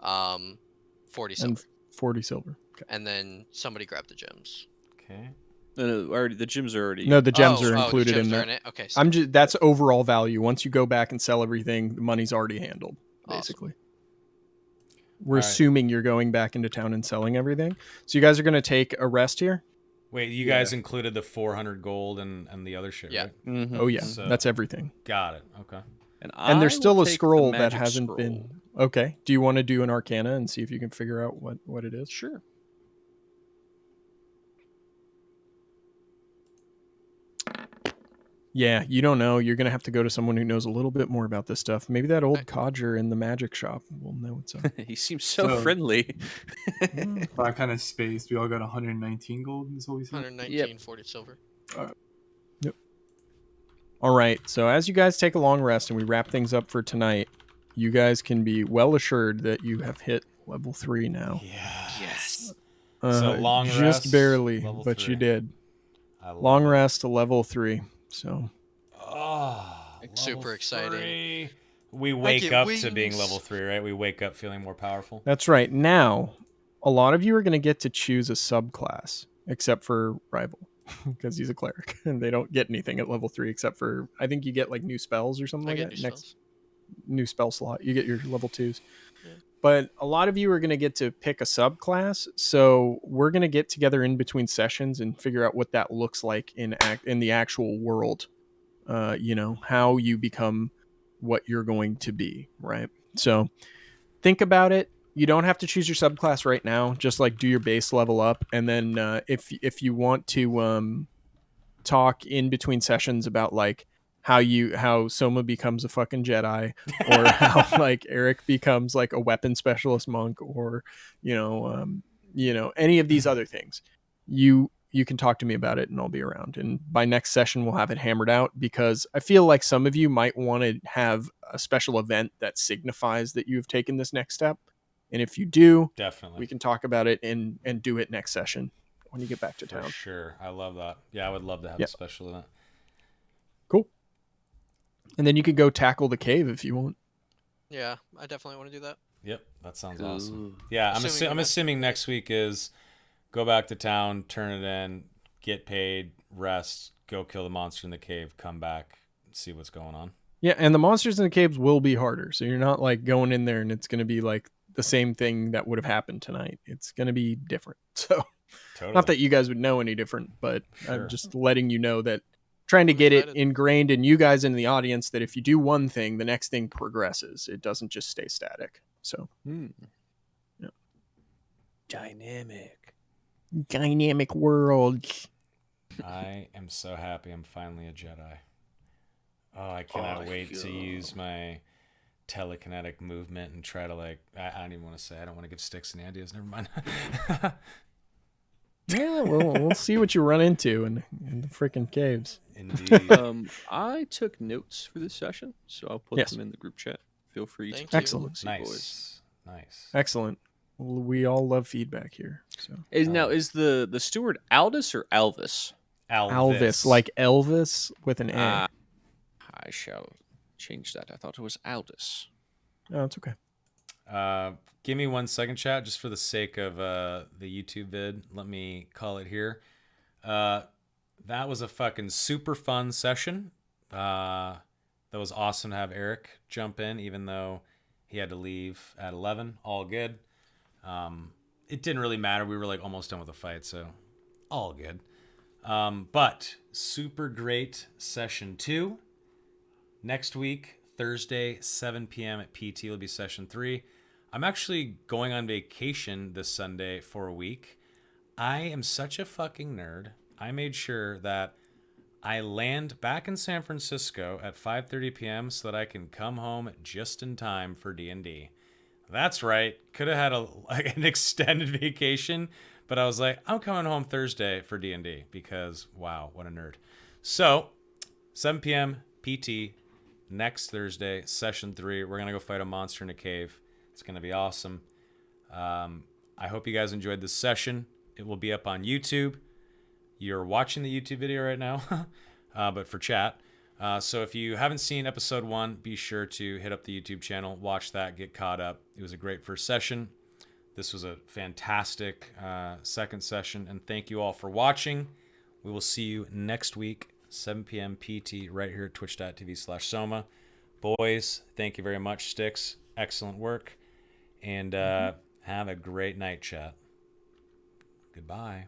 Speaker 5: 40
Speaker 2: and
Speaker 5: silver,
Speaker 2: 40 silver. Okay.
Speaker 5: and then somebody grab the gems.
Speaker 1: Okay.
Speaker 3: Already the gyms are already.
Speaker 2: No, the gems are
Speaker 5: the
Speaker 2: included
Speaker 5: gems
Speaker 2: in
Speaker 5: are
Speaker 2: that.
Speaker 5: in it. Okay,
Speaker 2: I'm just that's overall value. Once you go back and sell everything, the money's already handled.
Speaker 5: Awesome.
Speaker 2: Basically, we're
Speaker 1: All right.
Speaker 2: assuming you're going back into town and selling everything. So you guys are going to take a rest here.
Speaker 1: Wait, you
Speaker 4: Yeah.
Speaker 1: guys included the 400 gold and the other shit,
Speaker 5: Yeah.
Speaker 1: right?
Speaker 3: Mhm.
Speaker 2: Oh yeah,
Speaker 1: So-
Speaker 2: that's everything.
Speaker 1: Got it. Okay.
Speaker 2: And there's
Speaker 3: I
Speaker 2: still
Speaker 3: will
Speaker 2: a
Speaker 3: take the
Speaker 2: scroll that
Speaker 3: magic
Speaker 2: hasn't
Speaker 3: scroll.
Speaker 2: been. Okay. Do you want to do an Arcana and see if you can figure out what it is?
Speaker 3: Sure.
Speaker 2: Yeah, you don't know. You're gonna have to go to someone who knows a little bit more about this stuff. Maybe that old
Speaker 5: I-
Speaker 2: codger in the magic shop will know what's up.
Speaker 3: He seems so
Speaker 6: So-
Speaker 3: friendly.
Speaker 6: So I kind of spaced. We all got 119 gold. Is what we said.
Speaker 5: 119, 40 silver.
Speaker 2: All right. So as you guys take a long rest and we wrap things up for tonight, you guys can be well assured that you have hit level 3 now.
Speaker 5: Yes.
Speaker 1: So long
Speaker 2: just
Speaker 1: rest,
Speaker 2: barely,
Speaker 1: level
Speaker 2: but
Speaker 1: 3.
Speaker 2: you did.
Speaker 1: I love
Speaker 2: Long
Speaker 1: it.
Speaker 2: rest to level 3. So
Speaker 1: Oh,
Speaker 5: Super
Speaker 1: level
Speaker 5: exciting.
Speaker 1: 3. We wake
Speaker 5: get
Speaker 1: up to being
Speaker 5: wings.
Speaker 1: level 3, right? We wake up feeling more powerful.
Speaker 2: that's right. Now, a lot of you are going to get to choose a subclass, except for Rival, because he's a cleric, and they don't get anything at level 3 except for I think you get like new spells or something
Speaker 5: I
Speaker 2: like
Speaker 5: get
Speaker 2: that.
Speaker 5: new spells.
Speaker 2: New spell slot. You get your level 2s.
Speaker 5: Yeah.
Speaker 2: But a lot of you are going to get to pick a subclass. So we're going to get together in between sessions and figure out what that looks like in the actual world. How you become what you're going to be, right? So think about it. You don't have to choose your subclass right now. Just like do your base level up, and then if you want to talk in between sessions about like how Soma becomes a fucking Jedi, or how like Eric becomes like a weapon specialist monk, or any of these other things, you can talk to me about it and I'll be around. And by next session we'll have it hammered out, because I feel like some of you might want to have a special event that signifies that you've taken this next step. And if you do,
Speaker 1: Definitely.
Speaker 2: we can talk about it and do it next session when you get back to
Speaker 1: For
Speaker 2: town.
Speaker 1: sure. I love that. Yeah, I would love to have
Speaker 2: Yeah.
Speaker 1: a special event.
Speaker 2: Cool. And then you could go tackle the cave if you want.
Speaker 5: Yeah, I definitely want to do that.
Speaker 1: Yep, that sounds
Speaker 3: Cool.
Speaker 1: awesome. Yeah,
Speaker 5: Assuming
Speaker 1: I'm
Speaker 5: we're
Speaker 1: assuming
Speaker 5: not-
Speaker 1: next week is go back to town, turn it in, get paid, rest, go kill the monster in the cave, come back, see what's going on.
Speaker 2: Yeah, and the monsters in the caves will be harder. So you're not like going in there and it's going to be like the same thing that would have happened tonight. It's going to be different. So
Speaker 1: Totally.
Speaker 2: not that you guys would know any different, but
Speaker 1: Sure.
Speaker 2: I'm just letting you know that trying to
Speaker 5: I'm
Speaker 2: get
Speaker 5: excited.
Speaker 2: it ingrained in you guys in the audience that if you do one thing, the next thing progresses. It doesn't just stay static. So Yeah. Dynamic world.
Speaker 1: I am so happy I'm finally a Jedi. Oh, I cannot wait to use my telekinetic movement and try to I don't even want to say. I don't want to give sticks any ideas. Never mind.
Speaker 2: Yeah, we'll see what you run into in the freaking caves.
Speaker 1: Indeed.
Speaker 3: I took notes for this session, so I'll put
Speaker 2: Yes.
Speaker 3: them in the group chat. Feel free
Speaker 5: Thank
Speaker 3: to
Speaker 5: you.
Speaker 2: Excellent.
Speaker 3: look-see, boys.
Speaker 1: Nice. Nice.
Speaker 2: Excellent. Well, we all love feedback here. So
Speaker 3: Now, is the steward Aldous or Alvis?
Speaker 2: Alvis, like Elvis with an A.
Speaker 3: I shall change that. I thought it was Aldous.
Speaker 2: Oh, it's okay.
Speaker 1: Give me 1 second, chat, just for the sake of the YouTube vid. Let me call it here. That was a fucking super fun session. That was awesome to have Eric jump in, even though he had to leave at 11. All good. It didn't really matter. We were like almost done with the fight, so all good. But super great session 2. Next week, Thursday, 7 p.m. at PT will be session 3. I'm actually going on vacation this Sunday for a week. I am such a fucking nerd. I made sure that I land back in San Francisco at 5:30 p.m. so that I can come home just in time for D&D. That's right. Could have had an extended vacation, but I was like, I'm coming home Thursday for D&D because, wow, what a nerd. So, 7 p.m. PT next Thursday, session 3. We're going to go fight a monster in a cave. It's going to be awesome. I hope you guys enjoyed this session. It will be up on YouTube. you're watching the YouTube video right now, but for chat. So if you haven't seen episode 1, be sure to hit up the YouTube channel, watch that, get caught up. It was a great first session. This was a fantastic second session, and thank you all for watching. We will see you next week, 7 p.m. PT, right here at twitch.tv/Soma. Boys, thank you very much. Sticks, excellent work. And have a great night, chat. Goodbye.